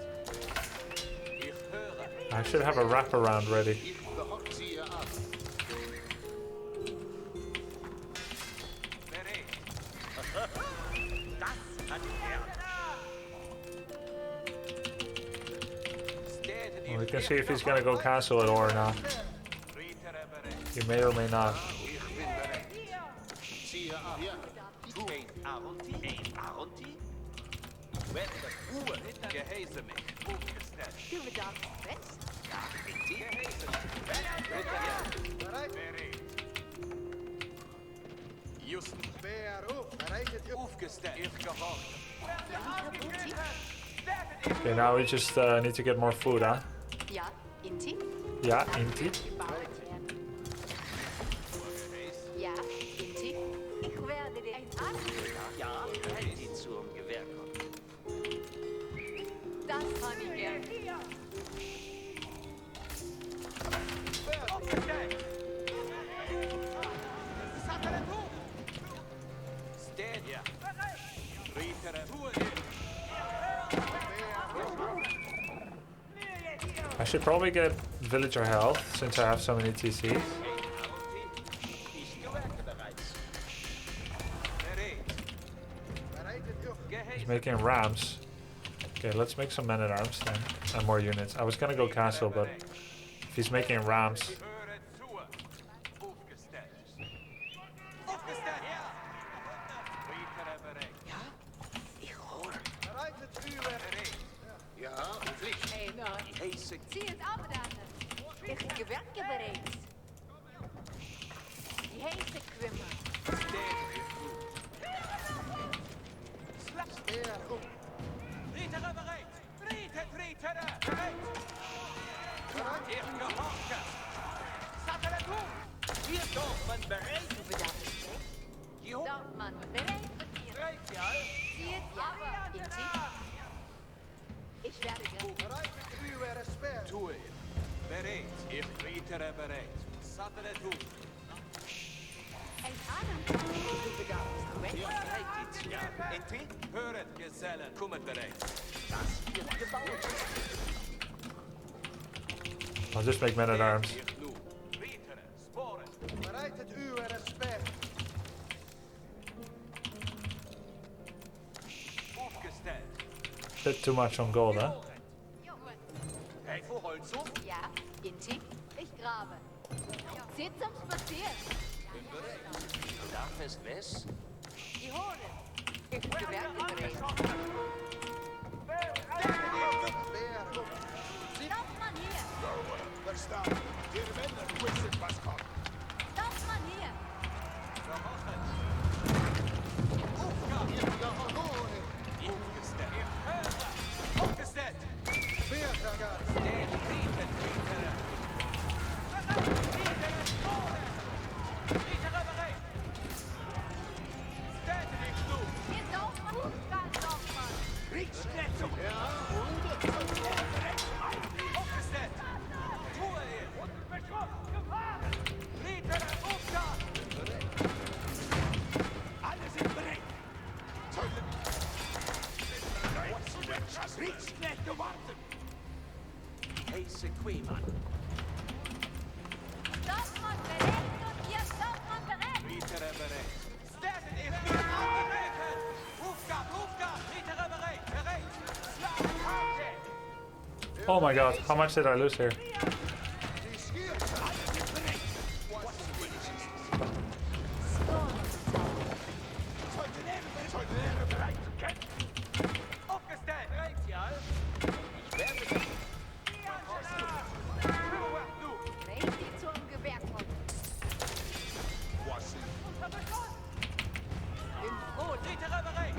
Ich höre. I should have a wraparound ready. Ich behorche ab. Bereit. Das hat er. Steht Well, we can see if he's gonna go cancel it or not. He may or may not. Ich bin bereit. Ziehe ab. Ja. Ein Aronti? Wenn das Uhr geheiße mich. Aufgestellt. Du bedarfst West. Geheiße. Bereit. Bereit. Just. Wer auf. Bereitet ihr. Aufgestellt. Ich gehorche. Okay, now we just need to get more food, huh? Ja, Inti. Yeah, indeed. Gebaut werden. Ja, Inti. Ich werde dir ein Angebot. Ja, die zum Gewehr kommen. Das kann ich gern. Steht ja. I should probably get villager health since I have so many TCs. Ich gewerke bereits. Bereit. Bereitet euch. He's making rams. Okay, let's make some men-at-arms then. And more units. I was gonna go castle, but if he's making rams... Höre zu. Aufgestellt. Aufgestellt, ja. Rietere bereit. Ja, ich hole. Bereitet für bereit. Ja, Pflicht. Hey, nein. Die heiße Zie het af dan. Ik gewerkt bereid. Die heette kwimmer. steht ich gut. Slapster op. Rietere bereit. Rietere bereit. Ich gehorche. Sattere tu. Hier doch man bereit. Du bedarfst West. Jo. Dat man bereid verkeerd. Bereit, ja. Zie het ja, Inti. Ich werde gern. Bereitet uw respect. Tue ich. Bereit. Ich rietere bereit. Sattere tu. Ein Adem. Du bedarfst West. Bereit iets, ja. Inti? Höret, Gesellen. Kommet bereit. Das wird gebaut. I'll just make men-at-arms. Ich nu. Rietere. Sporen. Bereitet uw respect. Aufgestellt. Bit too much on gold, huh? Hey, voor Holz op. Ja, Inti. Ich grabe. Zit zum Spazieren. Bedarf es Wes? Die Hohle. Ich gewerkt bereid. Dat man hier. Verstaan. Die Männer wissen, was kommt. Dat man hier. Aufgestellt. Steht, rietet, rietere. Rietere bereit. Steht nicht du. Hier darf man. Ganz darf man. Aufgestellt. Tue ihr. Rietere, Aufgabe. Alle sind bereit. Kriegsknechte warten. Heiße Queeman. Dat man bereid und hier darf man bereit. Rietere bereit. Steht ich bin angewickelt. Aufgabe, Aufgabe. Rietere bereit. Bereit. Schlag, Karte. Oh my god, how much did I lose here? Aufgestellt. Bereit, ja. Ich werde dich. Reed die zum Gewerk kommt. Rot, Rietere bereit.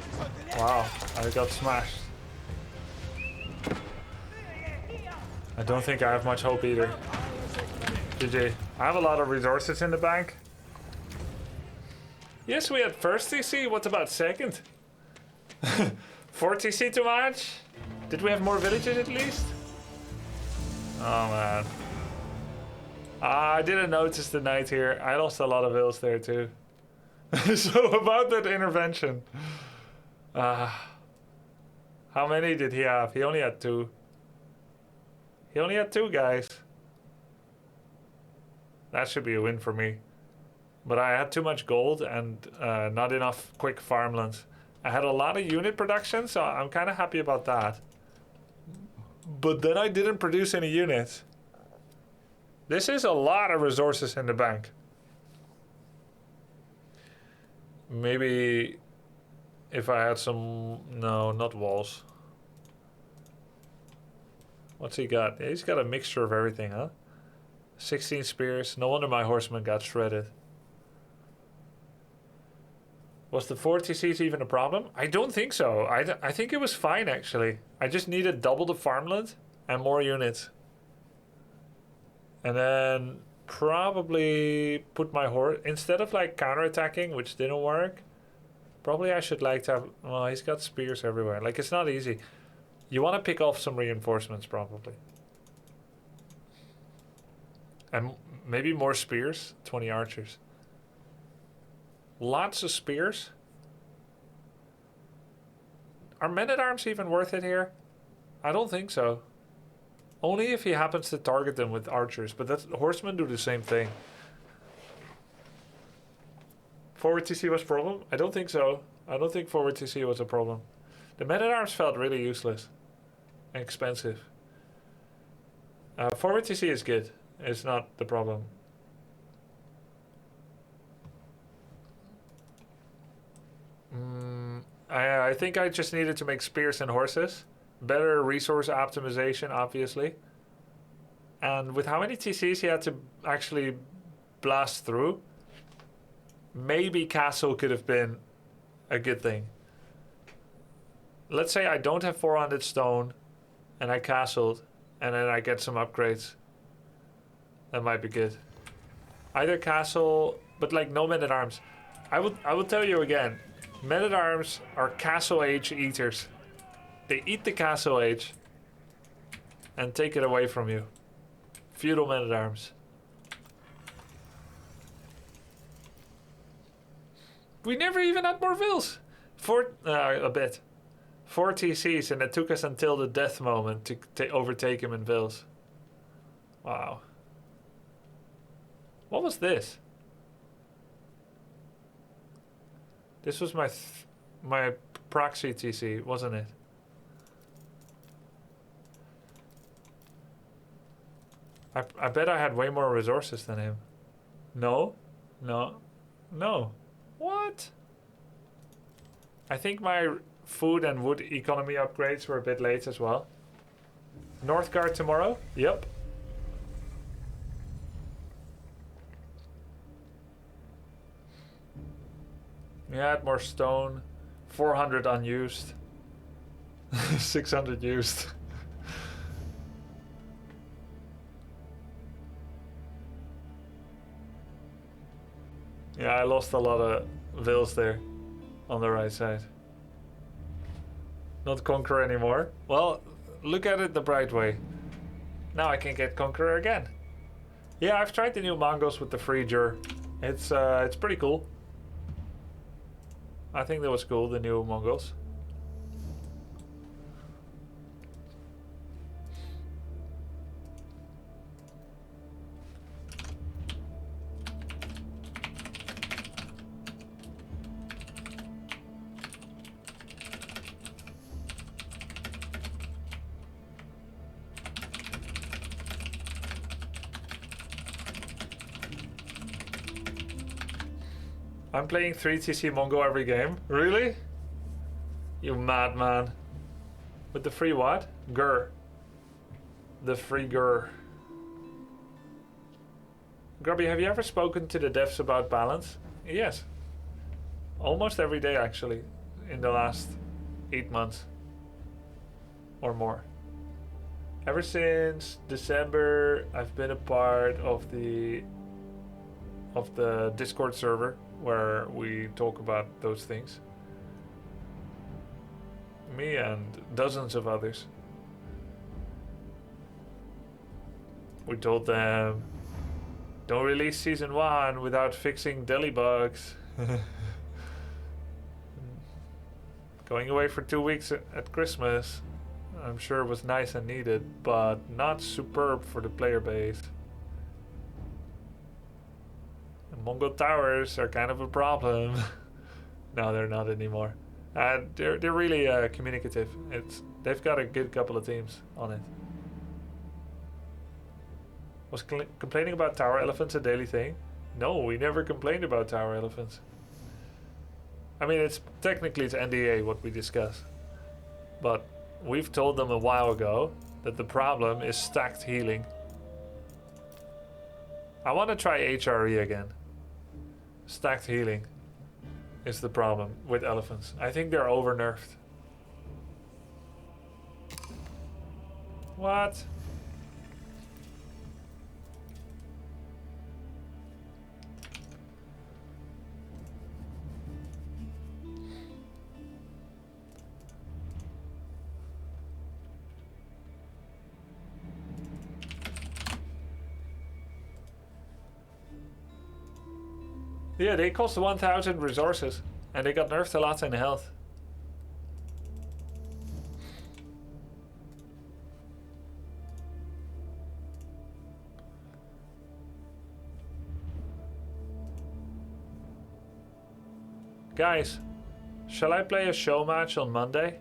Wow, I got smashed. I don't think I have much hope either. GG. I have a lot of resources in the bank. Yes, we had first TC. What about second? 4 TC too much? Did we have more villages at least? Oh man. I didn't notice the knight here. I lost a lot of vills there too. So about that intervention. How many did he have? He only had 2. He only had 2 guys. That should be a win for me. But I had too much gold and not enough quick farmlands. I had a lot of unit production, so I'm kind of happy about that. But then I didn't produce any units. This is a lot of resources in the bank. Maybe if I had some... No, not walls. What's he got? He's got a mixture of everything, huh? 16 spears. No wonder my horsemen got shredded. Was the 4 TCs even a problem? I don't think so. I think it was fine, actually. I just needed double the farmland and more units. And then probably put my horse... Instead of like counterattacking, which didn't work, probably I should like to have... Well, he's got spears everywhere. Like, it's not easy. You want to pick off some reinforcements, probably. And maybe more spears. 20 archers. Lots of spears. Are men-at-arms even worth it here? I don't think so. Only if he happens to target them with archers, but horsemen do the same thing. Forward TC was a problem? I don't think so. I don't think forward TC was a problem. The men-at-arms felt really useless and expensive. Forward TC is good. It's not the problem. I think I just needed to make spears and horses. Better resource optimization, obviously. And with how many TCs he had to actually blast through, maybe castle could have been a good thing. Let's say I don't have 400 stone and I castled and then I get some upgrades. That might be good. Either castle, but like no men-at-arms. I will tell you again, men-at-arms are castle age eaters. They eat the castle age and take it away from you. Feudal men-at-arms. We never even had more vills. A bit. 4 TCs and it took us until the death moment to overtake him in vills. Wow. What was this? This was my proxy TC, wasn't it? I bet I had way more resources than him. No? No? No. What? I think my food and wood economy upgrades were a bit late as well. Northgard tomorrow? Yep. Yeah, I had more stone. 400 unused. 600 used. Yeah, I lost a lot of vills there on the right side. Not Conqueror anymore. Well, look at it the bright way. Now I can get Conqueror again. Yeah, I've tried the new Mongols with the free jur. It's pretty cool. I think that was cool, the new Mongols. I'm playing 3 TC Mongo every game. Really? You madman. With the free what? Gur. The free Gur. Grubby, have you ever spoken to the devs about balance? Yes. Almost every day, actually. In the last 8 months. Or more. Ever since December, I've been a part of the Discord server where we talk about those things. Me and dozens of others. We told them, don't release season 1 without fixing deli bugs. Going away for 2 weeks at Christmas, I'm sure was nice and needed, but not superb for the player base. And Mongol towers are kind of a problem. No, they're not anymore. They're really communicative. They've got a good couple of teams on it. Was complaining about tower elephants a daily thing? No, we never complained about tower elephants. I mean, it's NDA what we discuss, but we've told them a while ago that the problem is stacked healing. I want to try HRE again. Stacked healing is the problem with elephants. I think they're over nerfed. What? Yeah, they cost 1,000 resources, and they got nerfed a lot in health. Guys, shall I play a show match on Monday?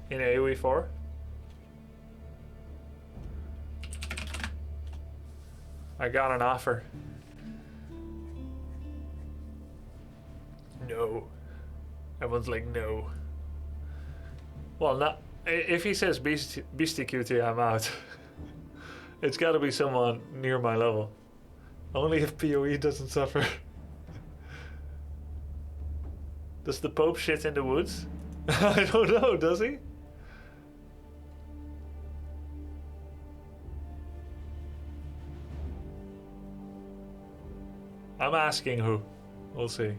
In AoE4? I got an offer. No. Everyone's like, no. Well, not if he says beastie QT, I'm out. It's gotta be someone near my level. Only if PoE doesn't suffer. Does the Pope shit in the woods? I don't know, does he? I'm asking who. We'll see.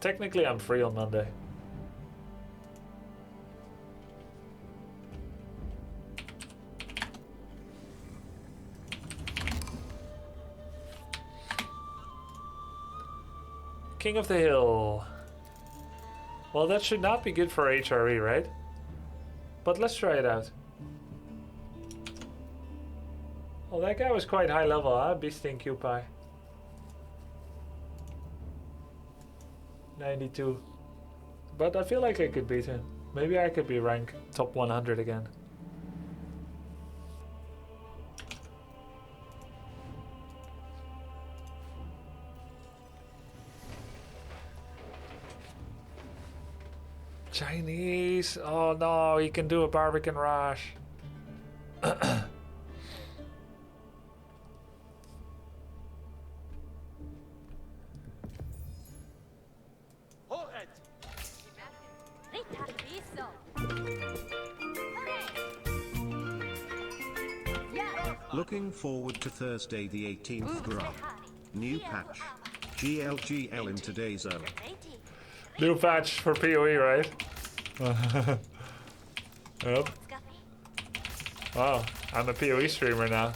Technically, I'm free on Monday. King of the Hill. Well, that should not be good for HRE, right? But let's try it out. Well, that guy was quite high level, huh? Beastie and QPie. 92. But I feel like I could beat him. Maybe I could be rank top 100 again. Chinese. Oh no, he can do a Barbican Rush. Looking forward to Thursday the 18th grub. New patch. GLGL in today's zone. New patch for PoE, right? Yep. Wow, I'm a PoE streamer now.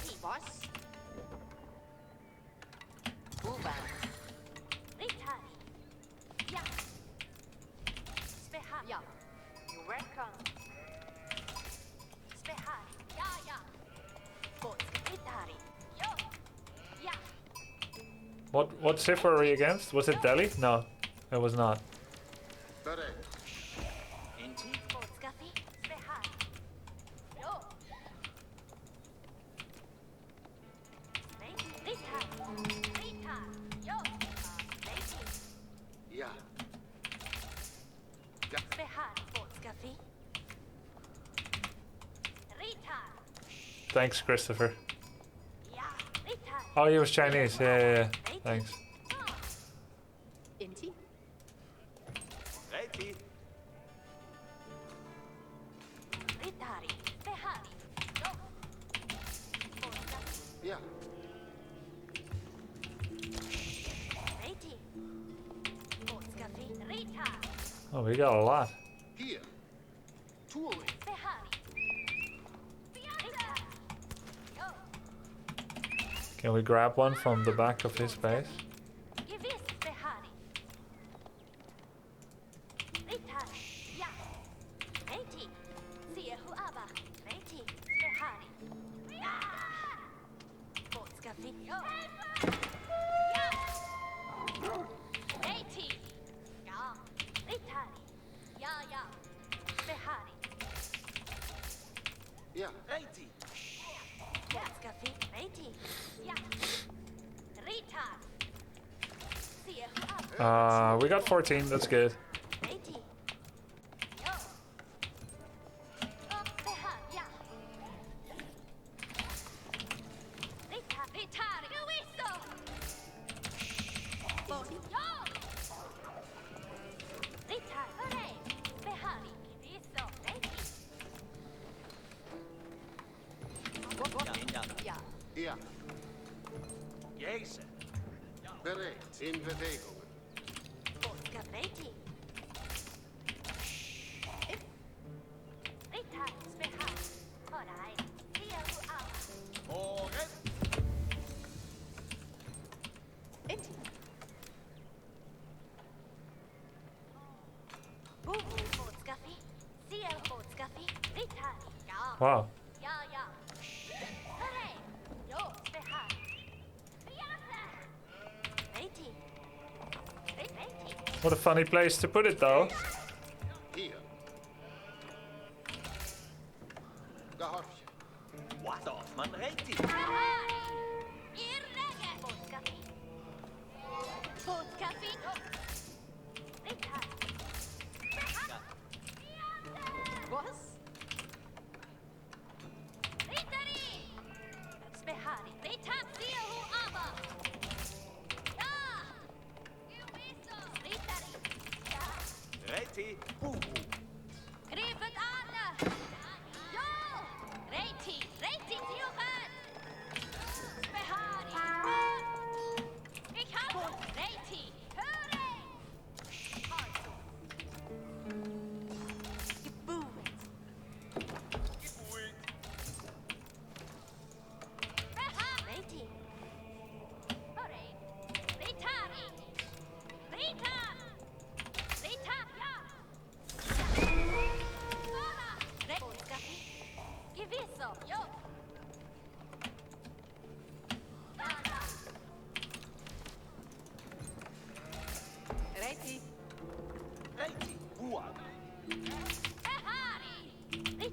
What Sif were we against? Was it Delhi? No, it was not. Thanks, Christopher. Oh, he was Chinese. Yeah. Thanks. Oh, we got a lot. Here. Touring. Can we grab one from the back of his base? Yeah. We got 14, that's good. Ja. Jezus. Bereid. In beweging. Wow. What a funny place to put it though. Hier. Gehorch. Wat of, man reed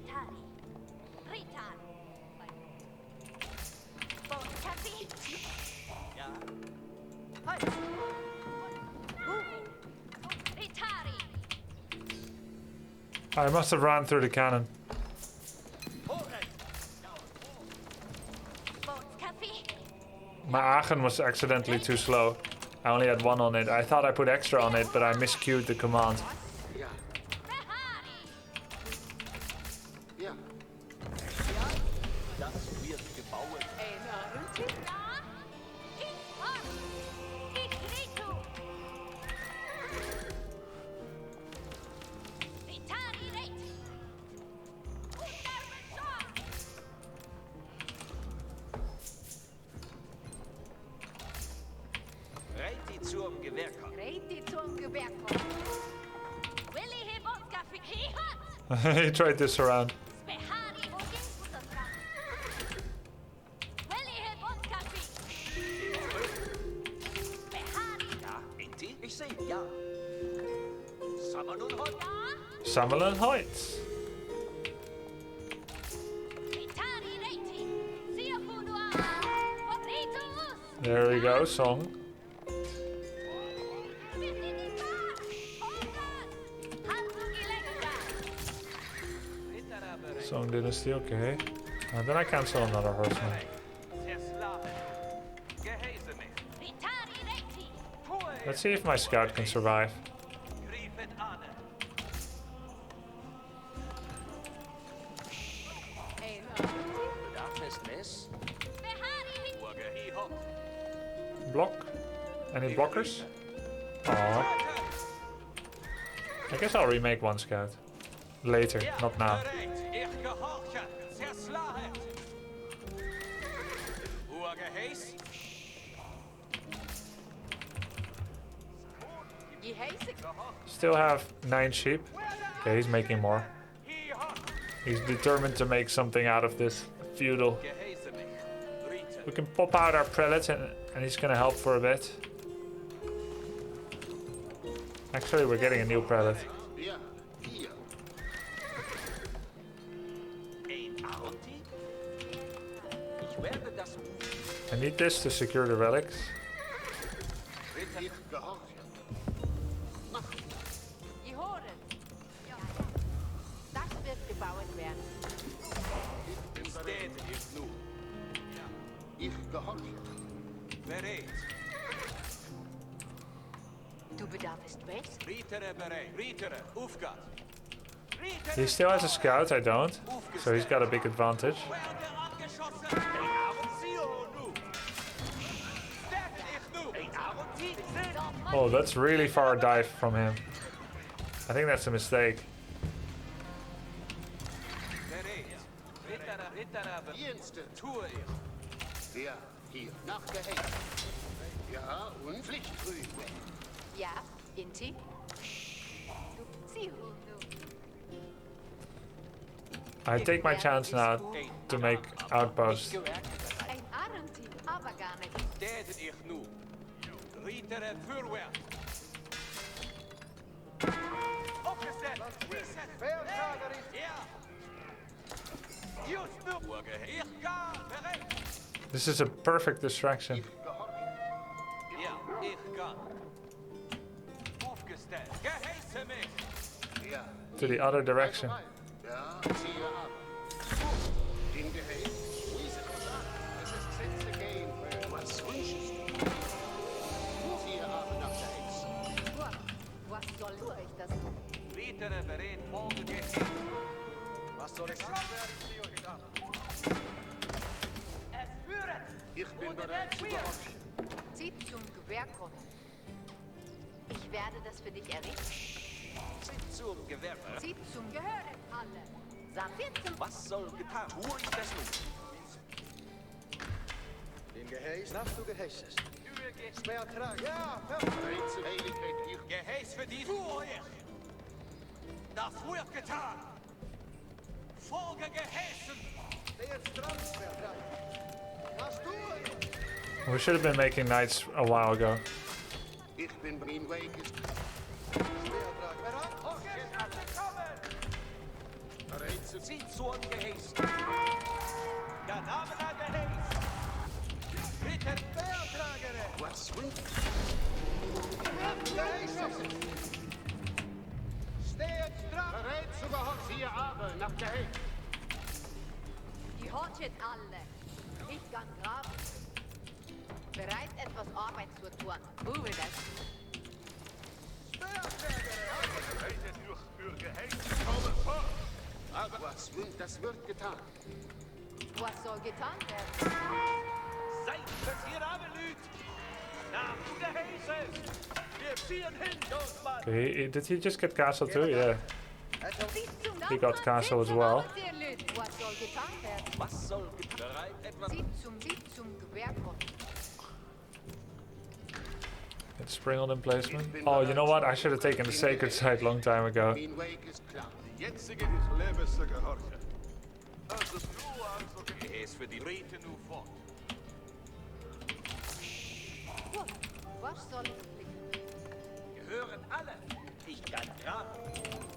die. Reed die. I must have ran through the cannon. My Aachen was accidentally too slow. I only had one on it. I thought I put extra on it, but I miscued the command. Ja. Ja. Das wird gebaut. Reed die zum Gewehrkopf. He tried this around. Ja, Inti? Ich sehe, ja. Sammeln und Hund. Summerlin Heights. There we go, song. Song Dynasty, okay. Then I cancel another horseman. Let's see if my scout can survive. Block? Any blockers? Aww. I guess I'll remake one scout. Later, not now. Bereit, ich gehorche, zerschlaget. Urgeheiß, Still have 9 sheep. Okay, he's making more. He's determined to make something out of this feudal. geheiße mich. Ritter, We can pop out our prelates and he's gonna help for a bit. Actually, we're getting a new prelate. Ja, hier. ein Auntie? Ich werde das I need this to secure the relics. Ich gehorche. Die Horen. Das wird gebaut werden. Steht ich nu. Ich gehorche. Bereit, Du bedarfst was? Ritter bereit. Ritter, aufgat. He still has a scout, I don't. So he's got a big advantage. Werde abgeschossen. Ein Auntie nu. Steht ich nu. Ein Auntie. Oh, that's really far dive from him. I think that's a mistake. Bereit. Ritter, Dienste. tue ich. Ja, hier. Nach Geheiß. Ja, und Pflichtprüfung. Ja, Inti. Sie. I take my chance now to make outposts. Ein Arenti, aber gar nicht. Steht ich nu. Ritter, vorwärts. Aufgestellt. Reset. Ja. Just nu. Urgeheiß. Ich gar bereit. This is a perfect distraction. Ja, ich kann. Aufgestellt. Geheiße mich. Ja. To the other direction. Ja, ziehe ab. Den Geheiß. Diese es ist Zeit zu gehen. Was wünschst du? Ziehe ab nach Geheiß. Was soll ich das tun? Ritter bereit, folge Geheiß. Was soll ich sagen? Ich bin bereit zu gehorchen. Zieht zum Gewehr kommen. Ich werde das für dich errichten. Sind zum Gewehr. Zieht zum Gehören alle. Safir zum Was soll getan? Wo ist das nun? Den Geheiß nach du Geheißes. Sperrtrag. Ja, Bereit zur Heiligkeit hier. Geheiß für die Ruhe. Das wird getan. Folge geheißen. der jetzt dran, Sperrtrag. Was du? We should have been making knights a while ago. Ich bin mein Weg ist Sperrtrag. Bereit? bereit zu Zieht zu und geheißen. Der Name der Geheiß. Ritter Sperrtragere. was wünschst Geheißes. Steht dran. Bereit zu gehorchen. Ziehe aber nach Geheiß. Die horchet alle. Ich kann graben. Bereit, etwas Arbeit zu tun. Wo will das? Was wünscht, das wird getan. Was soll getan werden? Seid es hier Abelüt. Nach du Geheißes. Wir ziehen hin, Jungmann. Okay, did he just get castle too? Yeah. Zieht zum He got castle as well. Was soll getan werden? Was soll getan? Bereit, etwas. Zieht zum Gewehr kommen. Get spring on emplacement. Oh, you know what? I should have taken the sacred side long time ago. Mein Weg ist klar. Jetzige ist Lebesse gehorchen. Also du also Geheiß für die Ritter nun fort. Gut, was soll ich? Gehören alle. Ich kann graben.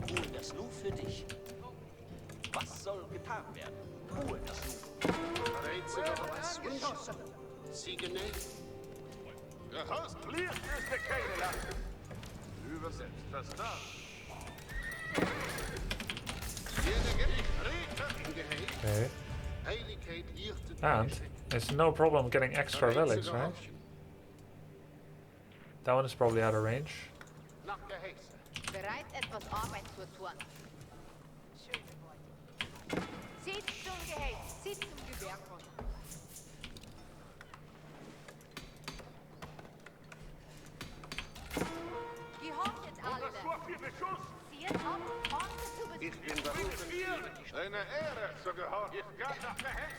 Ruhe das Nu für dich. Was soll getan werden? Ruhe das Nu. Bereit zu gehorchen. Was wünschst du? Sie genäht. Gehorst Pflicht ist der keine Lache. Übersetzt, verstanden. Okay. Heiligkeit hier zu And it's no problem getting extra Bereit zu relics, right? gehorchen. That one is probably out of range. Nach Geheiß. Bereit, etwas Arbeit zu tun. Schöne Worte. Zieht zum Geheiß. Zieht zum Gewehr kommen. Die horchet alle. Schwach wie Beschuss. Eine Ehre zu gehorchen. Ich kann nach Gehecht.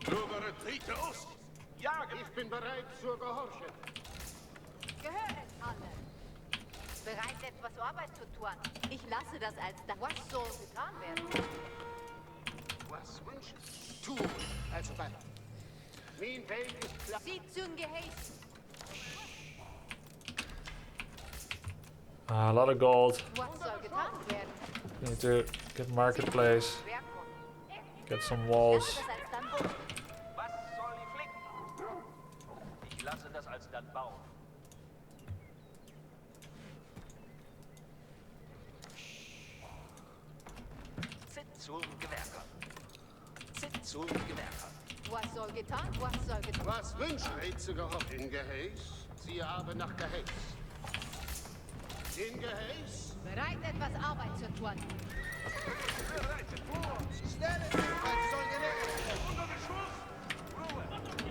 Lugere Tritte Ost. Ja, ich bin bereit zu gehorchen. Gehöret alle. Bereit, etwas Arbeit zu tun. Ich lasse das als das. Was soll getan werden? Was wünschen? Tu, also bald. Mein Weg ist klar. Sie zum Geheiß. A lot of gold. Was soll getan werden? Need to get marketplace. Get some walls. Lasse das als dann bauen. Was soll die flicken? Ich lasse das als dann bauen. Zum Gewerker. Zum Gewerker. Was soll getan? Was soll getan? Was wünschen Sie gehorchen? In Geheiß? Sie haben nach Geheiß. In Geheiß? Bereit, etwas Arbeit zu tun. Bereitet vor. Stelle sich, als soll gelegt. Unter Beschuss. Ruhe.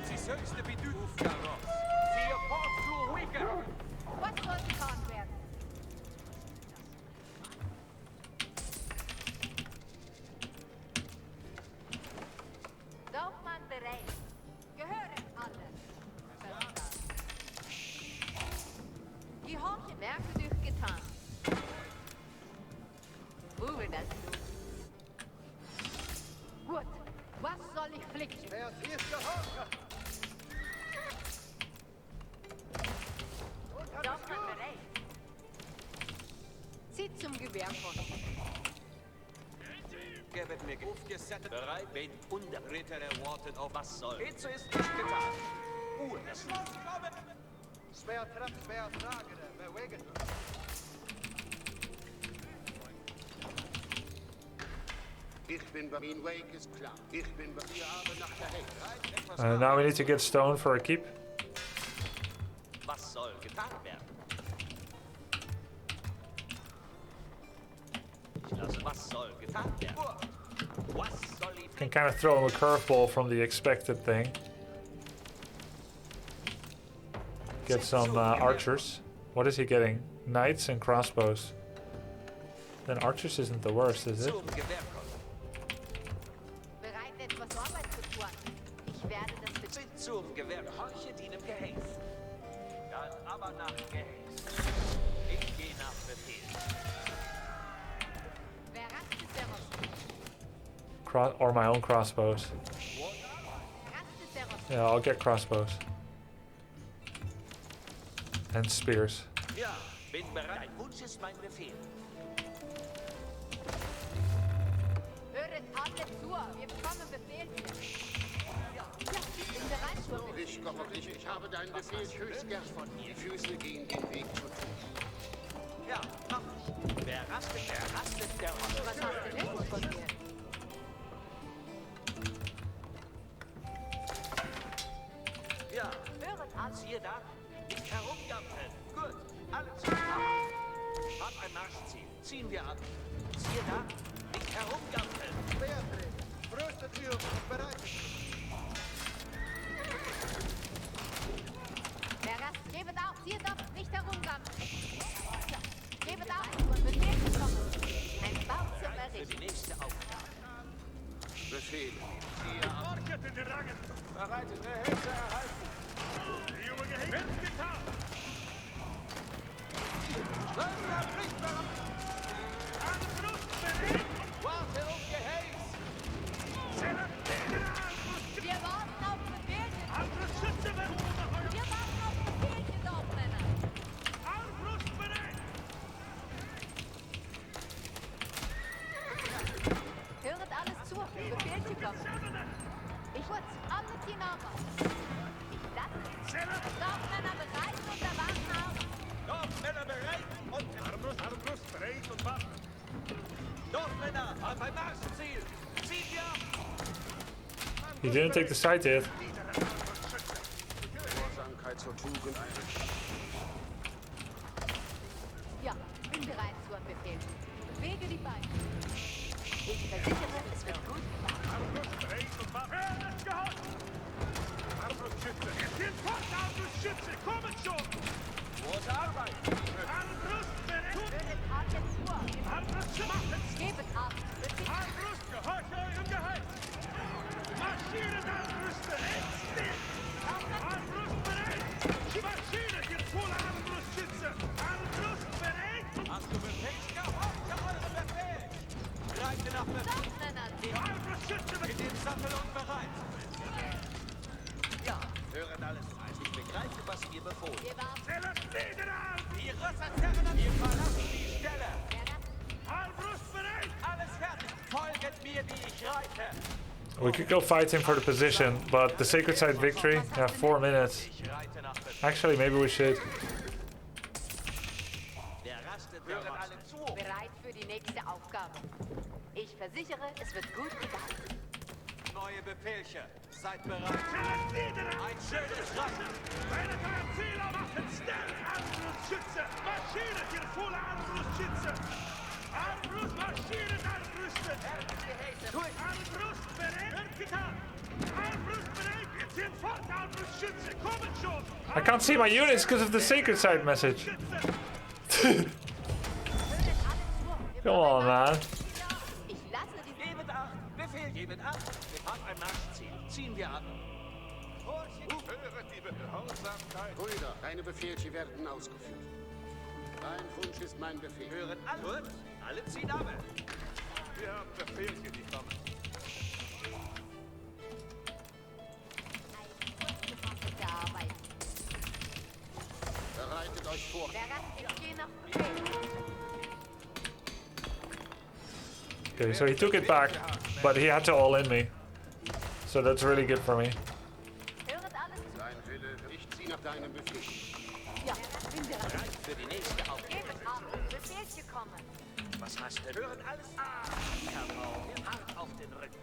Sie höchste Bedürfnis daraus. Sie fort zu Wicke. Was soll getan werden? Dorfmann bereit. Gehören alle. Gehorche, Werke durchgetan. Ruhe das du. Gut. Was soll ich flicken? Wer ist gehorchen? Dorfmann bereit. Zieht zum Gewehr von. Gebet mir aufgesetzt. Bereit, bin unter. Ritter warten auf Was soll? Hitze ist nicht getan. Ruhe. Das Schloss kommen. Sver tragere, bewegen. Ich bin bei mein Weg ist klar. Ich bin bei Sie haben nach Geheiß. Now we need to get stone for a keep. Was soll getan werden? Ich lasse. Was soll getan werden? Was soll die Can kind of throw him a curveball from the expected thing. Get some archers. What is he getting? Knights and crossbows. Then archers isn't the worst, is it? Zum Gewerker. Bereit, etwas Arbeit zu tun. Ich werde das bezahlen. Zum Gewerker. Horche dienen Geheiß. Dann aber nach Geheiß. Ich gehe nach Befehl. Wer rastet der Rost? Or my own crossbows. Rastet der Rost? Yeah, I'll get crossbows. And spears. Ja, bin bereit. Dein Wunsch ist mein Befehl. Höret alle zu. Wir bekommen Befehl. Ja, ich bin bereit zur Befehl. Ich gehorche, ich habe deinen Befehl höchst gern von dir. Die Füße gehen den Weg zu tun. Ja, mach ich. Wer rastet, der Rost. Was hast du denn von mir? Ja, Höret alle. siehe da. Nicht herumgampeln. Gut, alle zusammen. Hab ein Marschziel. Ziehen wir ab. Siehe da. Nicht herumgampeln. Beatrice, brüstet Sie uns bereit. Wer rast, gebet auf. Hier doch nicht herumgammeln. Ja, gebet auf. Und Befehl bekommen. Ein Bau zum Für Bericht. die nächste Aufgabe. Befehl. Market in den Rangen. Bereitet Hitze erhalten. Die Junge Gehecht. Wenn's getan. Lösner bricht daran. Angriff bereit. Warte auf Geheiß. Wir warten auf Befehl. Andere Schütze werden unterfeuert. Wir warten auf Befehl, Dorfmänner. Armbrust bereit. Höret alles zu. Befehl bekommen. Ich kurz alle Tinara. Das Dorfmänner bereit und erwarten auf. Dorfmänner bereit und Armbrust bereit und warten. Dorfmänner auf ein Marschziel. Zieht ihr ab. He didn't take the side yet. Gehorsamkeit zur Tugend. Ja, bin bereit zu einem Befehl. Bewege die Beine. Ich versichere, es wird gut. Armbrust bereit und warten. Hört geholfen. Armbrustschütze. Geht fort, Armbrustschütze. Kommen schon. Große Arbeit. Armbrust bereit. Höret Verlassen die Stelle! Alles fertig! Folget mir, wie ich reite! We could go fight him for the position, but the sacred side victory, yeah, 4 minutes. Ich reite nach Befehl. Actually, maybe we should. Wer rastet, hören alle zu! Bereit für die nächste Aufgabe. Ich versichere, es wird gut gegangen. Neue Befehlchen, seid bereit! Ein schönes Reiten! Meine Zähler machen schnell! Armbrustschütze! Marschiert, ihr volle Armbrustschütze! Armbrust marschiert, Armbrüsten! Armbrust bereit! Wird getan! Armbrust bereit! Jetzt sind fort, Armbrustschütze! Kommen schon! I can't see my units because of the sacred side message. Come on, man. Ich lasse die Gebet acht! Befehl, gebet acht! Wir haben ein Marschziel. Ziehen wir ab! Höret die Behorsamkeit. Brüder, deine Befehle werden ausgeführt. Dein Wunsch ist mein Befehl. Hören alle! Gut, alle ziehen ab! Wir haben Befehlchen, die kommen. gefasste Arbeit. Bereitet euch vor. Ich gehe nach Befehl. Okay, so he took it back, but he had to all in me. So that's really good for me. Höret alles zu. Dein Wille, ich ziehe nach deinem Befehl. Ja, bin bereit. Bereit für die nächste Aufgabe. Gebet ab. Befehlchen kommen. Was hast du? Hören alles an! Hart auf den Rücken.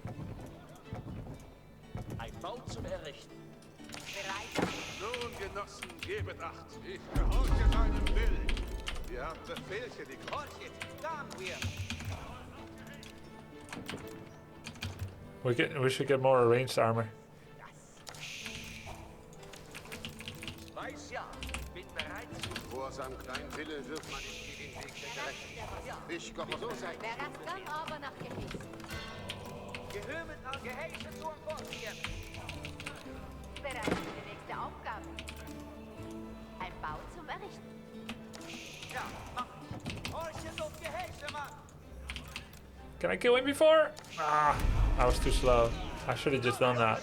Ein Bau zum Errichten. Bereit. Nun, Genossen, gebet acht. Ich gehorche deinem Willen. Wir haben Befehlchen, die kommen. Horchet, da haben wir. We should get more ranged armor. Weiß ja, bin bereit. Gehorsam, dein Wille wird man nicht den Weg der Gerechtigkeit. Ich komme so sein. Wer das kann, aber nach Gefäß. Gehömet nach Gehäse zu importieren. Bereit für die nächste Aufgabe. Ein Bau zum Errichten. Ja, mach. Horchet und Gehäse, Mann. Can I kill him before? Ah, I was too slow. I should have just done that.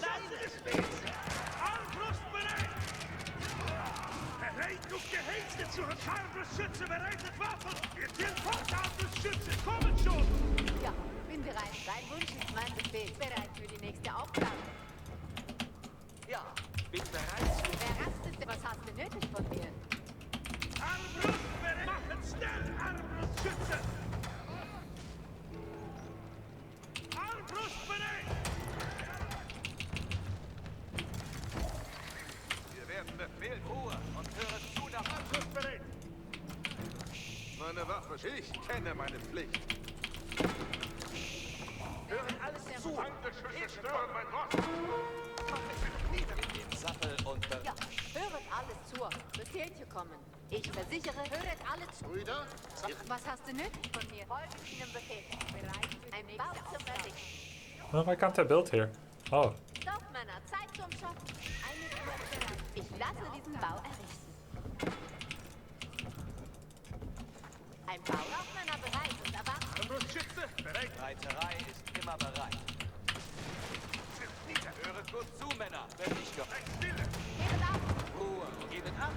Armbrust bereit! Bereit und Gehäse zu Armbrustschütze bereitet Waffen! Jetzt sind fort, Armbrustschütze! Kommen schon! Ja, bin bereit. Dein Wunsch ist mein Befehl. Bereit für die nächste Aufgabe. Ja, bin bereit. Wer rastet? Was hast du nötig von mir? Armbrust bereit! Machen schnell, Armbrustschütze! Armbrust bereit! Wir werden Befehl. Ruhe und hören zu nach Armbrust bereit! Meine Waffe, ich kenne meine Pflicht. Hören alles zu. Feindliche stören mein Ross. Den Sattel und Ja, höret alles zu. Befehlchen kommen. Ich versichere, höret alle zu. Brüder, Was hast du nötig von mir? Folgt Ihrem Befehl. Bereit für ein Bau zum Errichten. Well, why can't I build here? Oh, Stopp, Männer. Zeit zum Schaffen. Eine Uhr bereit. Ich lasse diesen Bau errichten. Ein Bau. Stopp, Männer, bereit und erwarten. Armbrustschütze bereit! Reiterei ist immer bereit. Höret gut zu, Männer, wenn ich doch. Gebet ab. Ruhe, gebet ab.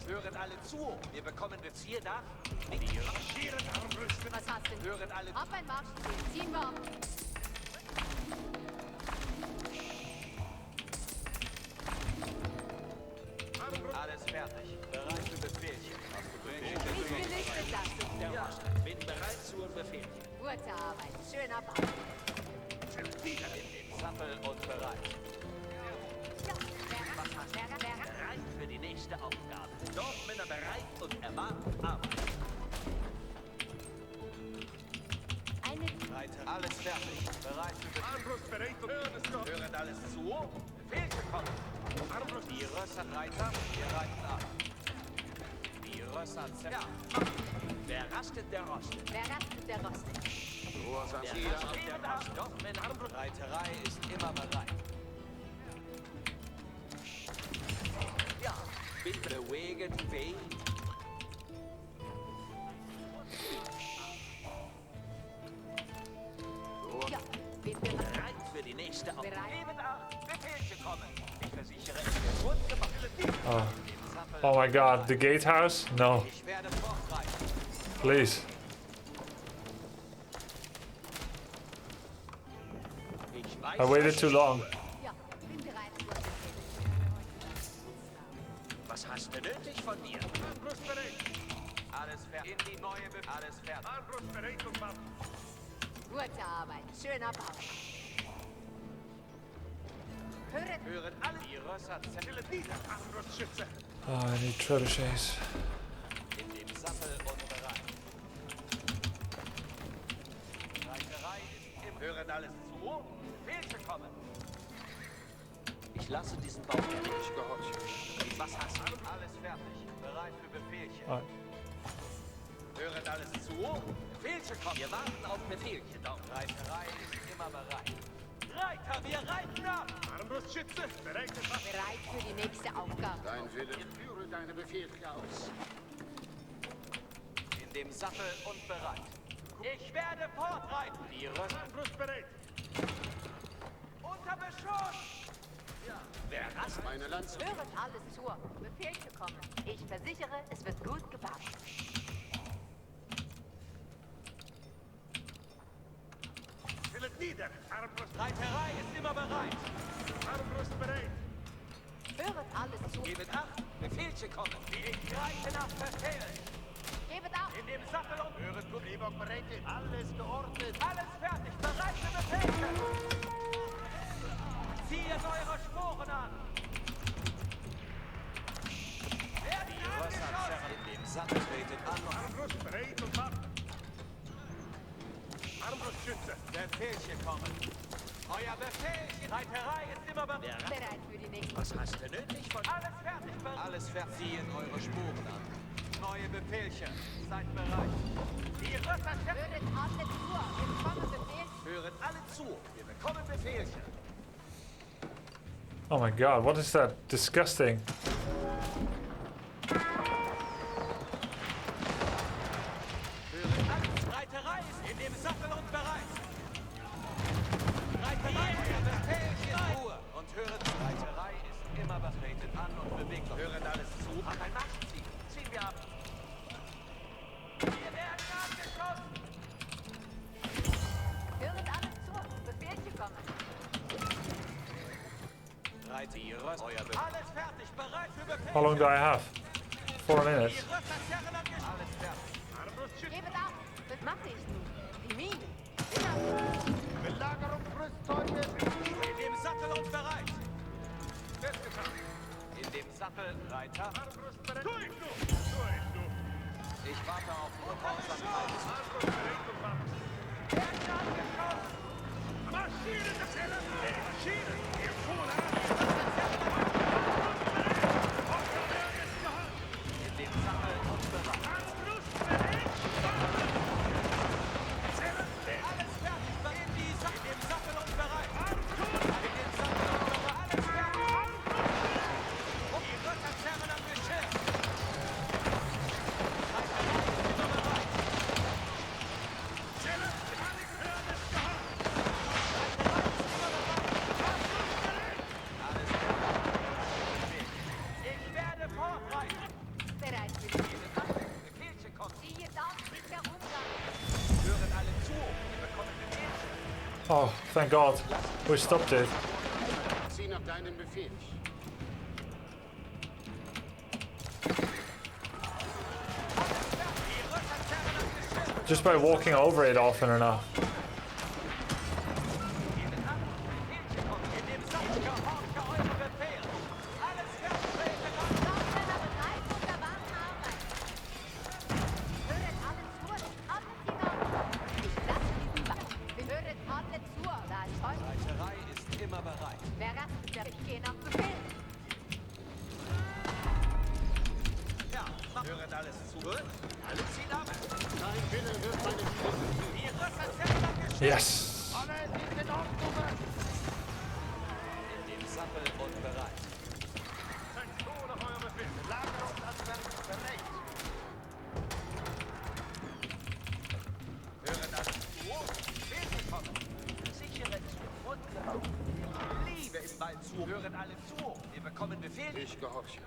Hören alle zu. Wir bekommen Befehl nach. Die Marschieren, Armbrüste! Was hast du? hören alle zu. Ab ein Marschziel. Ziehen wir ab. Alles fertig. Bereit für Befehlchen. Hast du Ich Befehlchen? bin nicht belastet. Ja, bin bereit zu Befehlchen. Gute Arbeit. Schöner Bau. In den Sattel und bereit. Ja, wer Bereit für die nächste Aufgabe. Dort Männer bereit und erwarten Arbeit. eine Reiter, alles fertig. Bereit für Befehl. Armbrust bereit und hören es noch! Hören alles zu. Befehlchen kommen. Die Rösserreiter, wir reiten ab. Die Rösser ja. Wer rastet, der rostet. Wer rastet, der rostet. Gehorsam, Der Ziele. rastet, der rostet. Doch, Männer, Reiterei ist immer bereit. Ja, bitte bewege die Wege. Ja, bin bereit. Bereit für die nächste Aufgabe. Bereit. Geben acht, Befehlchen kommen. Ich versichere, es wird gut gemacht. oh my god, the gatehouse? No. Ich werde fortreiten. Please. I waited too long. Ja, bin bereit. Was hast du nötig von mir? Alles fertig. In die neue Alles fertig. Gute Arbeit. Schöner Bau. Hören alle die Rösser zählen nieder. Armbrustschütze. Oh, I need trebuchets. In dem Sattel und bereit. Reiterei ist im Hören alles zu. Befehle kommen. Ich lasse diesen Bau fertig. Gehorche. Was hast du? Alles fertig. Bereit für Befehlchen. Oh. Hören alles zu. Befehlchen kommen. Wir warten auf Befehlchen. Doch Reiterei ist immer bereit. Reiter, wir reiten ab! Armbrustschütze, bereit Bereit für die nächste Aufgabe. Dein Wille, führe deine Befehle aus. In dem Sattel und bereit. Ich werde fortreiten. Die Rösser bereit. Unter Beschuss! Ja, wer rast? Meine Lanze. Hören alles zu. Befehl zu kommen. Ich versichere, es wird gut gebaut. Fillet nieder. Armbrust. Reiterei ist immer bereit. Armbrust bereit. Hören alles zu. Gebet acht. Befehlchen kommen. Ich reite nach Befehl. Gebet auf. In dem Sattel und... Höret gut. Rehbock bereit. Alles geordnet. Alles fertig. Bereit für Befehlchen. Zieht eure Sporen an. Werden angeschossen. In dem Sattel tretet an. Armbrust bereit und macht. Armbrustschütze. Befehlchen kommen. Euer Befehlchen. Reiterei ist immer bereit. Bereit für die nächste. Was hast du nötig von... Alles fertig. Alles fertig. Ziehen eure Spuren an. Neue Befehlchen. Seid bereit. Die Rösser... Hören alle zu. Wir bekommen Befehl. Hören alle zu. Wir bekommen Befehlchen. Oh my god, what is that? Disgusting. Hören alles. Reiterei ist in dem Sattel und bereit. Reiterei, euer Befehlchen. Ruhe. Und hören, Reiterei ist immer betreten an und bewegt euch. Hören alles zu. An ein Marschziel. Ziehen wir ab. Wir werden abgeschossen. Hören alles zu. Befehl zu kommen. Reiter, euer Befehl. Alles fertig. Bereit für Befehl. How long do I have? 4 minutes. Die Rösser zerren an Gesch- Alles fertig. Gebet auf. Was mache ich nun? Die Mine. Belagerung Brüstzeuge. In dem Sattel und bereit. Festgetan. In dem Sattel, Reiter. Ich warte auf Gehorsamkeit. Werden angeschossen. Maschinen, das Helle. Maschinen. Ihr Fohlen. In dem Sattel und bereit. Alles fertig. In dem Sattel und bereit. In dem Sattel und bereit. Alles fertig. Die Rösser zerren am Geschirr. Reiterei ist immer bereit. Zelle, alles fertig. Reiterei ist immer bereit. Alles fertig. Ich werde fortreiten. Bereit für die nächste. Befehlchen kommt. Siehe da, ist der Umgang. Hören alle zu. Wir bekommen Befehlchen. Oh, thank god. We stopped it. Zieh nach deinem Befehl. Die Rösser zerren am Geschirr. Just by walking over it often enough. Gebet ab. Befehlchen kommt. In dem Sattel gehorche eure Befehl. Alles fertig. Tretet an. Sammler bereit, wunderbare Arbeit. Hören alle zu. Atmen Sie noch. Ich lasse diesen Bach. Hören alle zu. Da ist heute. Reiterei ist immer bereit. Wer rastet, ich gehe nach Befehl. Ja, hören alles zu. Alle ziehen ab. Dein Wille wird meine Stimme. Die Rösser zerren am Geschirr. Yes. Alle sind in Ordnung. In dem Sattel und bereit. Belagerungsanwärter bereit. Hören alles zu. Befehle kommen. Sichere und Liebe im Wald zu. Hören alle zu. Wir bekommen Befehle. Ich gehorche.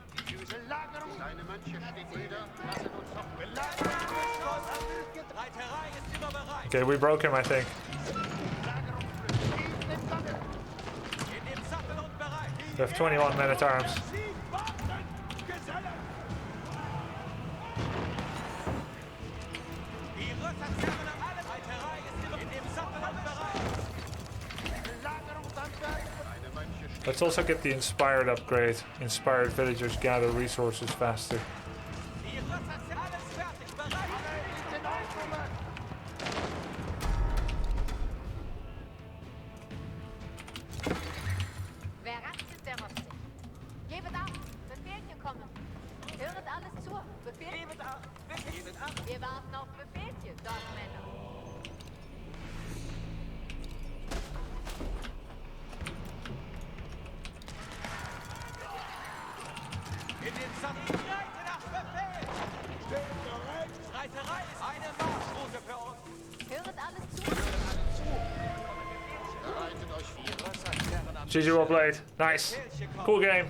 Belagerung. Deine Mönche steht nieder. Lassen uns noch Belagerung. Okay, we broke him, I think. We have 21 men at arms. Let's also get the inspired upgrade. Inspired villagers gather resources faster. Wer rastet, der rostet. Gebet ab, Befehlchen kommen. Höret alles zu, Befehl. Gebet ab, gebet ab. Wir warten auf Befehlchen, Dorfmänner. In den Sattel. Reite nach Befehl. Steht bereit. Reiterei ist eine Marschroute für uns. Höret alles zu. Bereitet euch vor. GG, well played. Nice. Cool game.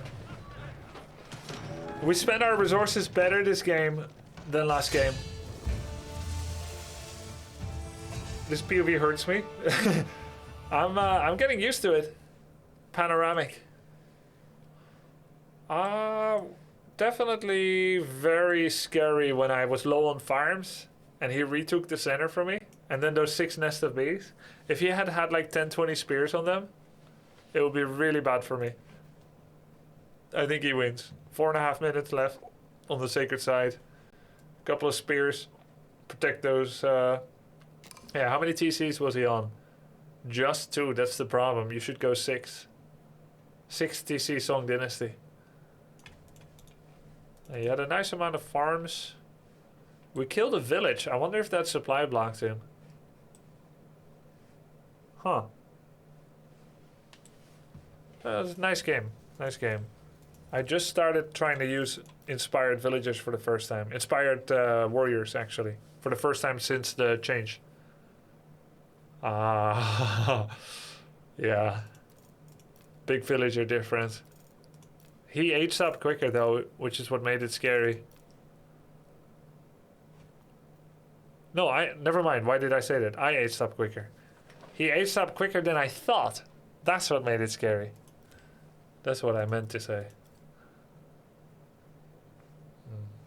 We spent our resources better this game than last game. This POV hurts me. I'm getting used to it. Panoramic. Definitely very scary when I was low on farms and he retook the center from me. And then those 6 nests of bees. If he had had like 10-20 spears on them, it would be really bad for me. I think he wins. 4.5 minutes left on the sacred side. A couple of spears. Protect those. Yeah, how many TCs was he on? Just 2, that's the problem. You should go 6. 6 TC Song Dynasty. He had a nice amount of farms. We killed a village. I wonder if that supply blocked him. Huh. That was a nice game. Nice game. I just started trying to use inspired villagers for the first time. Inspired warriors, actually. For the first time since the change. Yeah. Big villager difference. He aged up quicker though, which is what made it scary. No, never mind. Why did I say that? I aged up quicker. He aged up quicker than I thought. That's what made it scary. That's what I meant to say.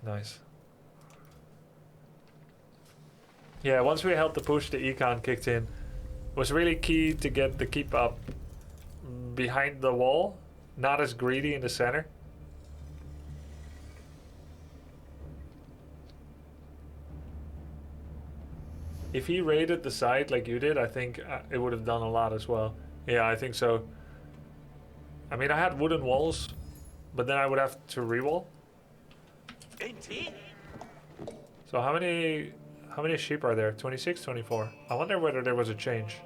Nice. Yeah, once we helped the push, the econ kicked in. It was really key to get the keep up behind the wall. Not as greedy in the center. If he raided the side like you did, I think it would have done a lot as well. Yeah, I think so. I mean, I had wooden walls, but then I would have to re-wall. So how many sheep are there? 26, 24. I wonder whether there was a change.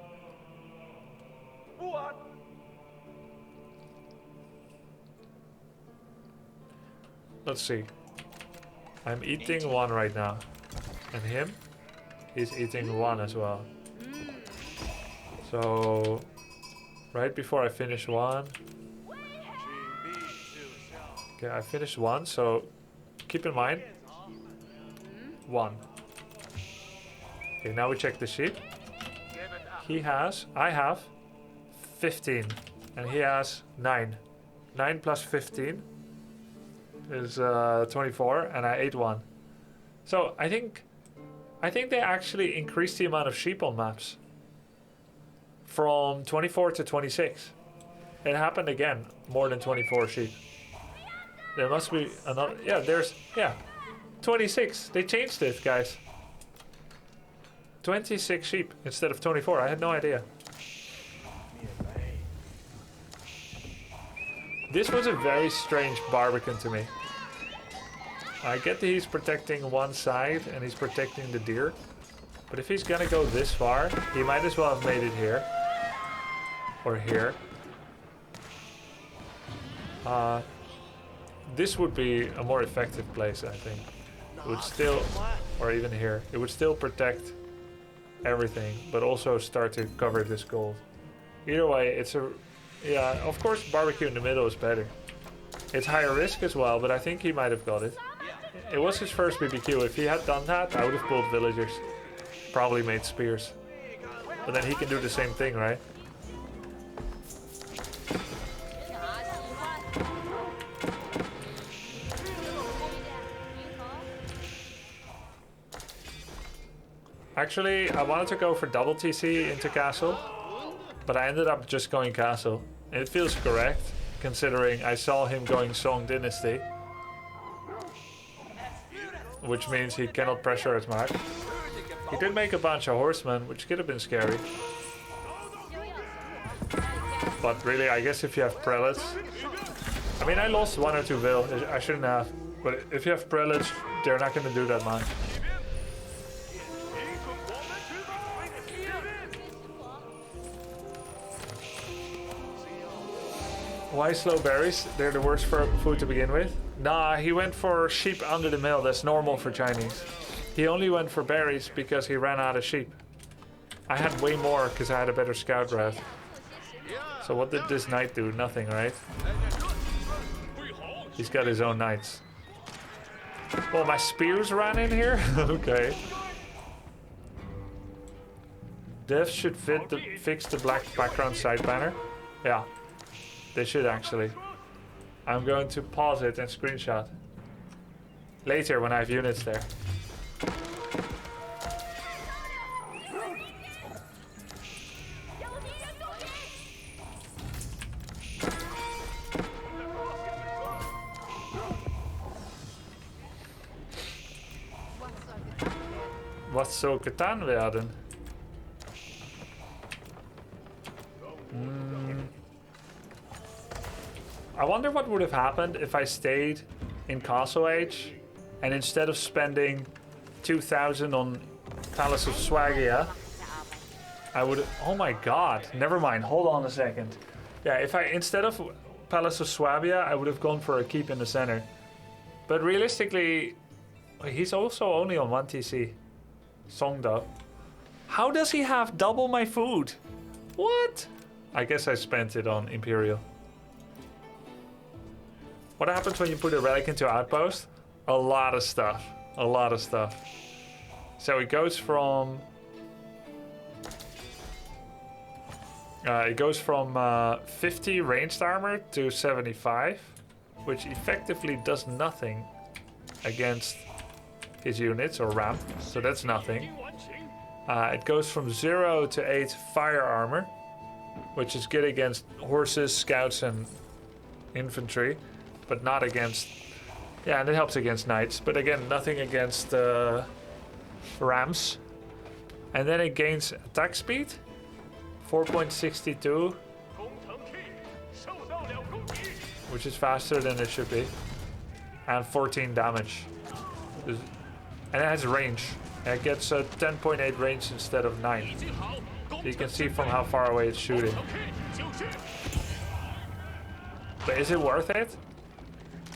Let's see. I'm eating 1 right now. And him? He's eating 1 as well. So right before I finish 1. Okay, I finished 1, so keep in mind 1. Okay, now we check the sheep. I have 15, and he has 9. 9 plus 15 is 24, and I ate 1. So I think they actually increased the amount of sheep on maps from 24 to 26. It happened again, more than 24 sheep. There must be another. Yeah, 26. They changed it, guys. 26 sheep instead of 24. I had no idea. This was a very strange Barbican to me. I get that he's protecting one side and he's protecting the deer. But if he's gonna go this far, he might as well have made it here. Or here. This would be a more effective place, I think. It would still, or even here, it would still protect everything, but also start to cover this gold. Either way, it's a, yeah, of course barbecue in the middle is better. It's higher risk as well, but I think he might have got it. It was his first BBQ. If he had done that, I would have pulled villagers. probably made spears. But then he can do the same thing, right? Actually, I wanted to go for double TC into castle, but I ended up just going castle. It feels correct, considering I saw him going Song Dynasty, which means he cannot pressure as much. He did make a bunch of horsemen, which could have been scary. But really, I guess if you have prelates... I mean, I lost 1 or 2 vil, I shouldn't have. But if you have prelates, they're not going to do that much. Why slow berries? They're the worst for food to begin with. Nah, he went for sheep under the mill. That's normal for Chinese. He only went for berries because he ran out of sheep. I had way more because I had a better scout route. So what did this knight do? Nothing, right? He's got his own knights. Well, my spears ran in here? Okay. Devs should fix the black background side banner. Yeah. They should actually. I'm going to pause it and screenshot. Later when I have units there. Wat zou gedaan werden? I wonder what would have happened if I stayed in Castle Age and instead of spending 2,000 on Palace of Swagia, I would... Oh my god, never mind, hold on a second. Yeah, if I, instead of Palace of Swabia, I would have gone for a keep in the center. But realistically, he's also only on 1 TC. Songda. How does he have double my food? What? I guess I spent it on Imperial. What happens when you put a relic into Outpost? A lot of stuff. A lot of stuff. So it goes from... it goes from 50 ranged armor to 75, which effectively does nothing against his units or ramp, so that's nothing. It goes from 0 to 8 fire armor, which is good against horses, scouts, and infantry, but not against... Yeah, and it helps against knights, but again, nothing against rams. And then it gains attack speed, 4.62, which is faster than it should be, and 14 damage. And it has range. It gets 10.8 range instead of 9. So you can see from how far away it's shooting. But is it worth it?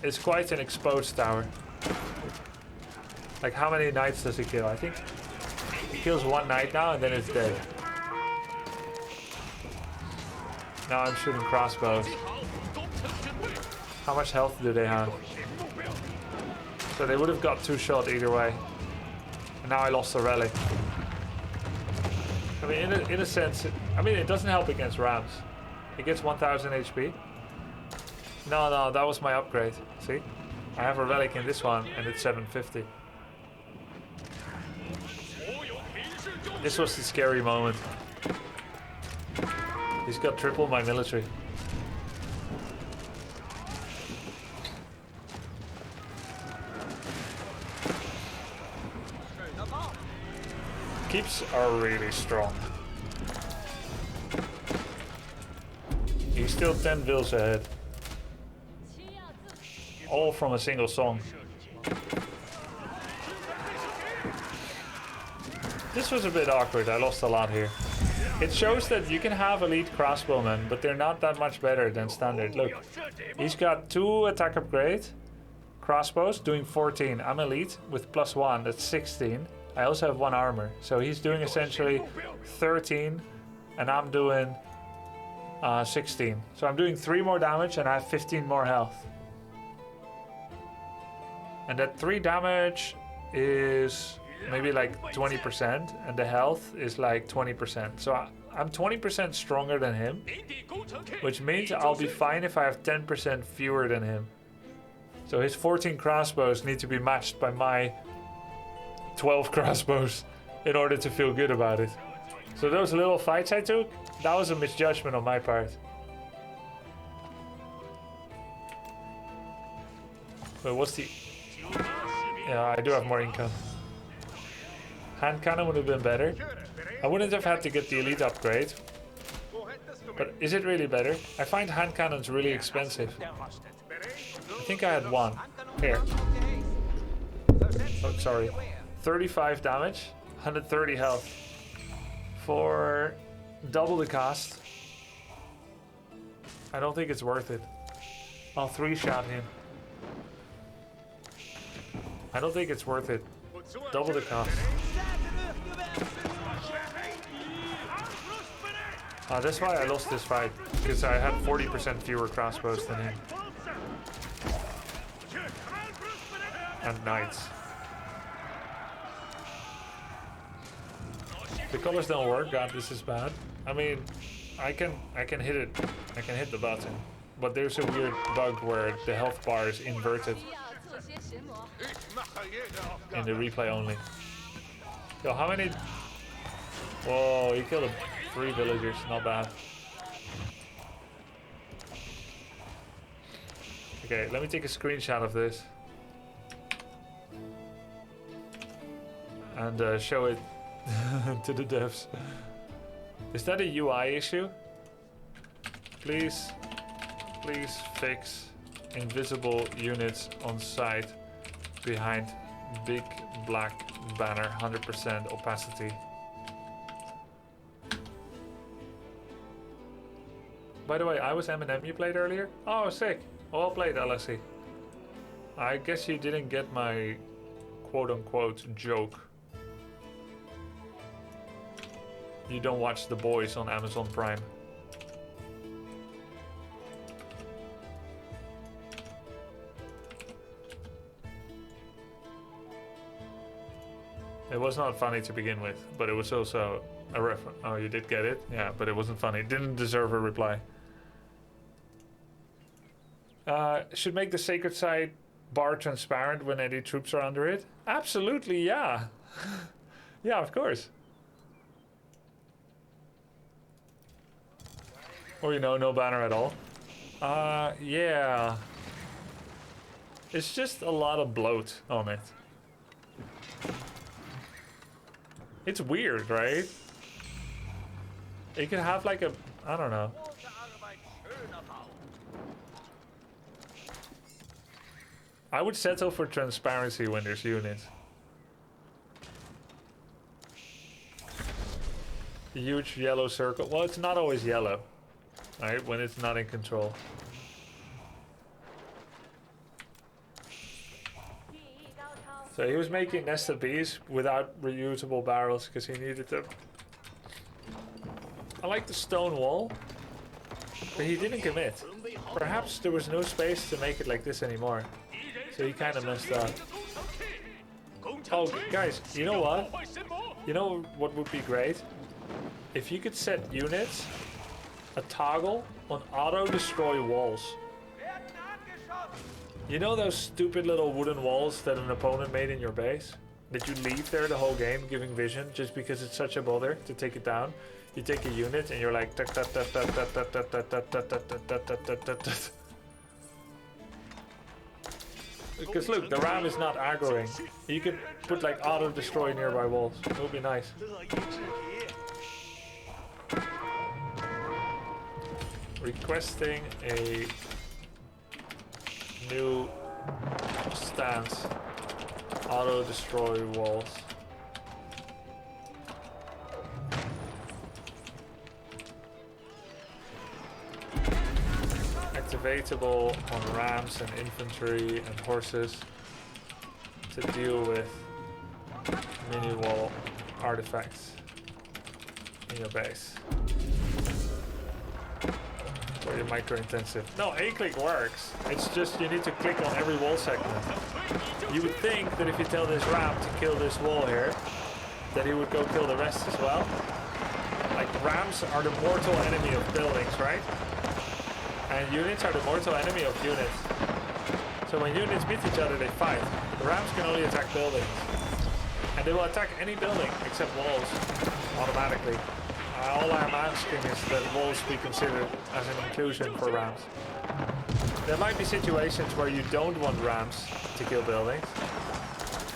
It's quite an exposed tower. Like, how many knights does he kill? I think he kills 1 knight now and then it's dead. Now I'm shooting crossbows. How much health do they have? So they would have got 2 shot either way. And now I lost a relic. I mean, in a sense, it doesn't help against rams. It gets 1000 HP. No, that was my upgrade. See? I have a relic in this one and it's 750. This was the scary moment. He's got triple my military. Keeps are really strong. He's still 10 vils ahead. All from a single song. This was a bit awkward, I lost a lot here. It shows that you can have elite crossbowmen, but they're not that much better than standard. Look, he's got 2 attack upgrade crossbows doing 14. I'm elite with +1, that's 16. I also have 1 armor, so he's doing essentially 13 and I'm doing 16. So I'm doing 3 more damage and I have 15 more health. And that 3 damage is maybe like 20%, and the health is like 20%. So I'm 20% stronger than him, which means I'll be fine if I have 10% fewer than him. So his 14 crossbows need to be matched by my 12 crossbows in order to feel good about it. So those little fights I took, that was a misjudgment on my part. But what's the... Yeah, I do have more income. Hand cannon would have been better. I wouldn't have had to get the elite upgrade. But is it really better? I find hand cannons really expensive. I think I had one. Here. Oh, sorry. 35 damage, 130 health. For double the cost. I don't think it's worth it. I'll 3-shot him. I don't think it's worth it. Double the cost. That's why I lost this fight, because I had 40% fewer crossbows than him. And knights. The colors don't work. God, this is bad. I mean, I can hit it. I can hit the button, but there's a weird bug where the health bar is inverted in the replay only. Yo, how many? Whoa, he killed 3 villagers. Not bad. Okay, let me take a screenshot of this and show it to the devs. Is that a UI issue? Please fix invisible units on site behind big black banner, 100% opacity. By the way, I was M&M you played earlier? Oh, sick. Well played, LSE. I guess you didn't get my quote-unquote joke. You don't watch The Boys on Amazon Prime. It was not funny to begin with, but it was also a reference. Oh, you did get it? Yeah, but it wasn't funny. It didn't deserve a reply. Should make the sacred site bar transparent when any troops are under it? Absolutely, yeah. Yeah, of course. Or, you know, no banner at all. Yeah. It's just a lot of bloat on it. It's weird, right? It could have like a, I don't know. I would settle for transparency when there's units. Huge yellow circle. Well, it's not always yellow, right? When it's not in control. So he was making nested bees without reusable barrels because he needed them. I like the stone wall, but he didn't commit. Perhaps there was no space to make it like this anymore. So he kind of messed up. Oh, guys, you know what? You know what would be great? If you could set units a toggle on auto-destroy walls. You know those stupid little wooden walls that an opponent made in your base? That you leave there the whole game, giving vision, just because it's such a bother to take it down? You take a unit and you're like... Because look, the ram is not aggroing. You could put like auto-destroy nearby walls. It would be nice. Requesting a new stance. Auto-destroy walls. Activatable on rams and infantry and horses to deal with mini wall artifacts in your base. Pretty micro intensive. No, A-click works. It's just you need to click on every wall segment. You would think that if you tell this ram to kill this wall here, that he would go kill the rest as well. Like, rams are the mortal enemy of buildings, right? And units are the mortal enemy of units. So when units meet each other, they fight. The rams can only attack buildings. And they will attack any building except walls, automatically. All I'm asking is that walls be considered as an inclusion for rams. There might be situations where you don't want rams to kill buildings.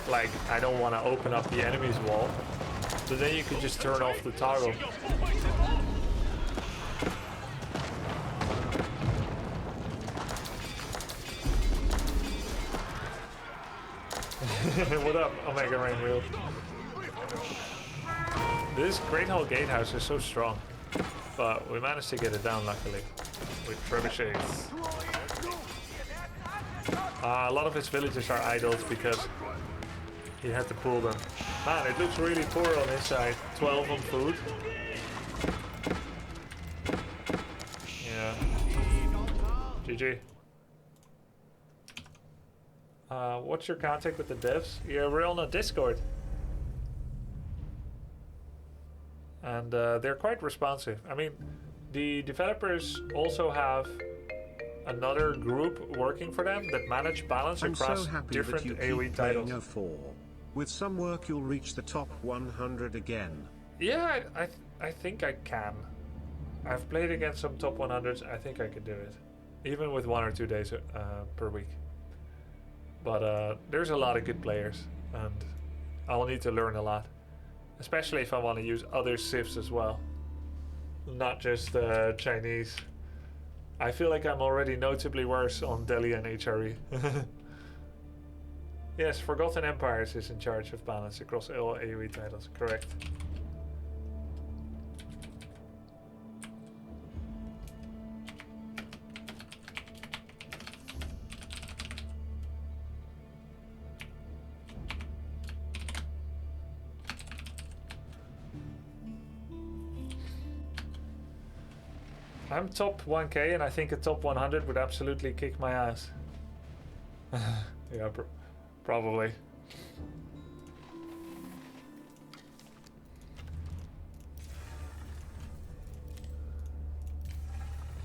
Like, I don't want to open up the enemy's wall. But then you could just turn off the toggle. What up, Omega Rain Wheel? This Great Hall Gatehouse is so strong, but we managed to get it down luckily with trebuchets. A lot of his villages are idled because he had to pull them. Man, it looks really poor on his side. 12 on food. Yeah. GG. What's your contact with the devs? Yeah, we're on a Discord. And they're quite responsive. I mean, the developers also have another group working for them that manage balance across so happy different that you AoE keep titles. playing AoE4. With some work, you'll reach the top 100 again. Yeah, I think I can. I've played against some top 100s. I think I could do it, even with 1 or 2 days per week. But there's a lot of good players, and I'll need to learn a lot, especially if I want to use other civs as well, not just Chinese. I feel like I'm already notably worse on Delhi and HRE. Yes, Forgotten Empires is in charge of balance across all AoE titles, correct. I'm top 1k and I think a top 100 would absolutely kick my ass. Yeah, probably.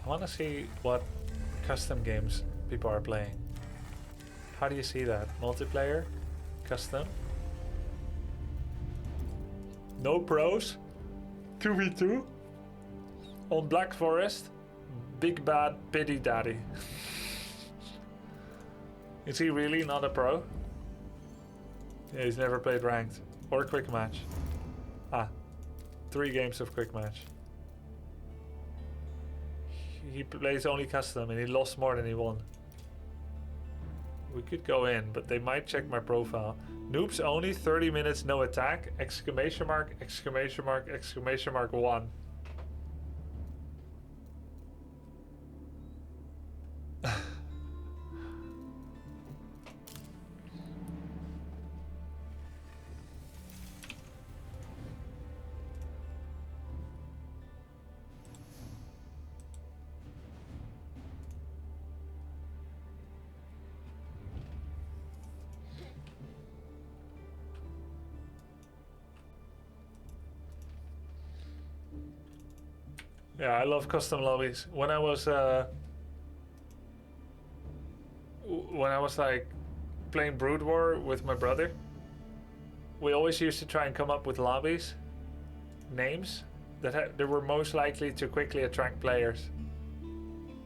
I want to see what custom games people are playing. How do you see that? Multiplayer? Custom? No pros? 2v2? On Black Forest? Big bad pity daddy. Is he really not a pro? Yeah, he's never played ranked or quick match. 3 games of quick match. He plays only custom and he lost more than he won. We could go in, but they might check my profile. Noobs only, 30 minutes, no attack, exclamation mark, exclamation mark, exclamation mark 1. Yeah, I love custom lobbies. When I was like playing Brood War with my brother, we always used to try and come up with lobbies, names that were most likely to quickly attract players.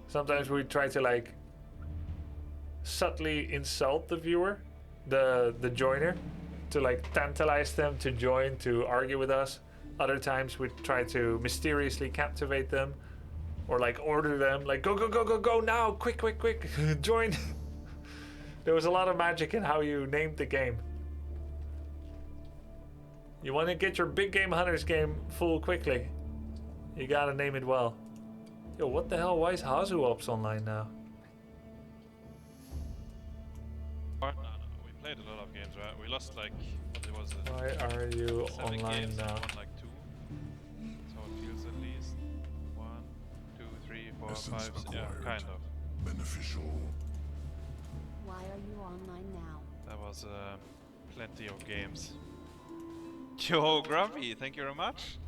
Sometimes we try to like subtly insult the viewer, the joiner, to like tantalize them to join, to argue with us. Other times we try to mysteriously captivate them, or like order them, like go go go go go now, quick quick quick, join. There was a lot of magic in how you named the game. You want to get your big game hunters game full quickly, you gotta name it well. Yo, what the hell? Why is Hazu Ops online now? No, we played a lot of games, right? We lost like, what was it? Why are you 7 online games, now? and won like 2. So it feels at least 1, 2, 3, 4, 5, yeah, kind of. Beneficial. Why are you online now? That was plenty of games. Yo, Grumpy, thank you very much.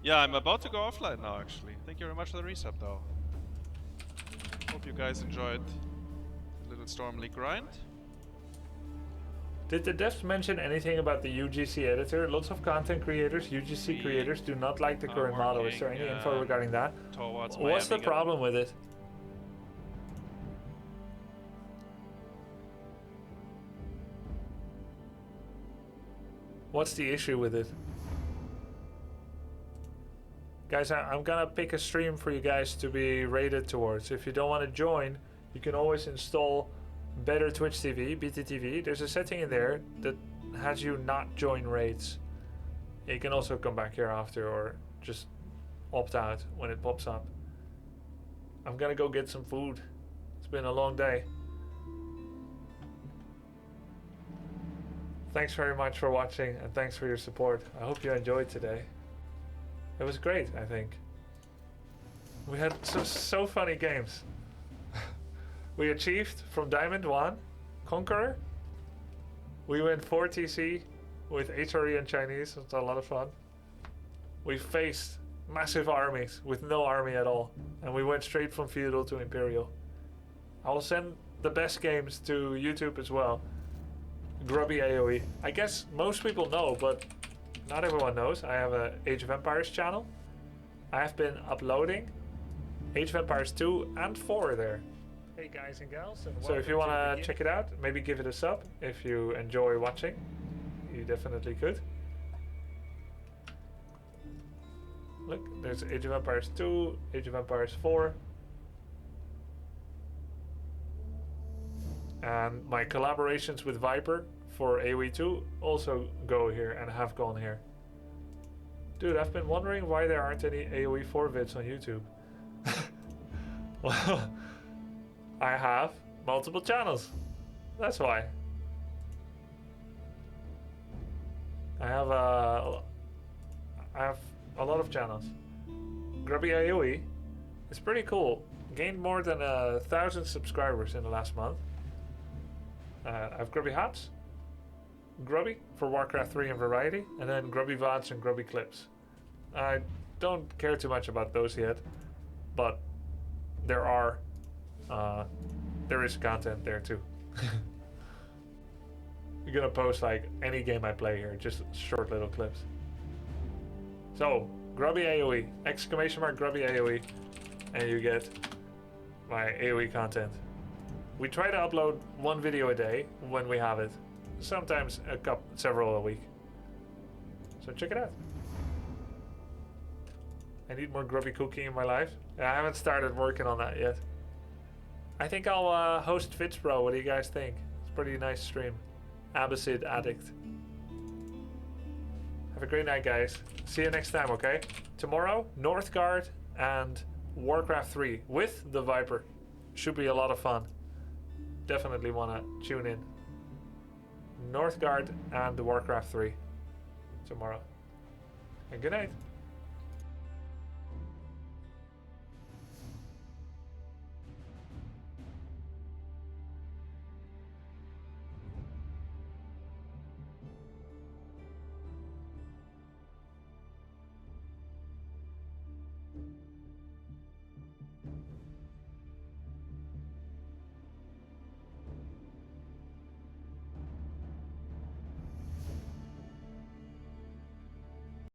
Yeah, I'm about to go offline now, actually. Thank you very much for the resub, though. Hope you guys enjoyed the little Storm League grind. Did the devs mention anything about the UGC editor? Lots of content creators, UGC creators, do not like the current model. Is there any info regarding that? What's the problem with it? What's the issue with it? Guys, I'm gonna pick a stream for you guys to be rated towards. If you don't want to join, you can always install Better Twitch TV, BTTV. There's a setting in there that has you not join raids. You can also come back here after or just opt out when it pops up. I'm gonna go get some food. It's been a long day. Thanks very much for watching and thanks for your support. I hope you enjoyed today. It was great, I think. We had so funny games. We achieved from Diamond 1, Conqueror. We went 4 TC with HRE and Chinese. It's a lot of fun. We faced massive armies with no army at all. And we went straight from Feudal to Imperial. I will send the best games to YouTube as well. Grubby AoE. I guess most people know, but not everyone knows. I have a Age of Empires channel. I have been uploading Age of Empires 2 and 4 there. Hey guys and gals, and so if you want to check it out, maybe give it a sub if you enjoy watching. You definitely could. Look, there's Age of Empires 2, Age of Empires 4. And my collaborations with Viper for AoE2 also go here and have gone here. Dude, I've been wondering why there aren't any AoE4 vids on YouTube. Well, I have multiple channels. That's why. I have a lot of channels. Grubby AoE is pretty cool. Gained more than 1,000 subscribers in the last month. I have Grubby Hats, Grubby for Warcraft 3 and Variety, and then Grubby VODs and Grubby Clips. I don't care too much about those yet, but there is content there too. You're gonna post like any game I play here, just short little clips. So, Grubby AoE, exclamation mark Grubby AoE, and you get my AoE content. We try to upload one video a day when we have it. Sometimes several a week. So check it out. I need more grubby cooking in my life. I haven't started working on that yet. I think I'll host Fitzbro. What do you guys think? It's a pretty nice stream. Abacid Addict. Have a great night, guys. See you next time, okay? Tomorrow, Northgard and Warcraft 3 with the Viper. Should be a lot of fun. Definitely want to tune in. Northgard and the Warcraft 3 tomorrow. And good night.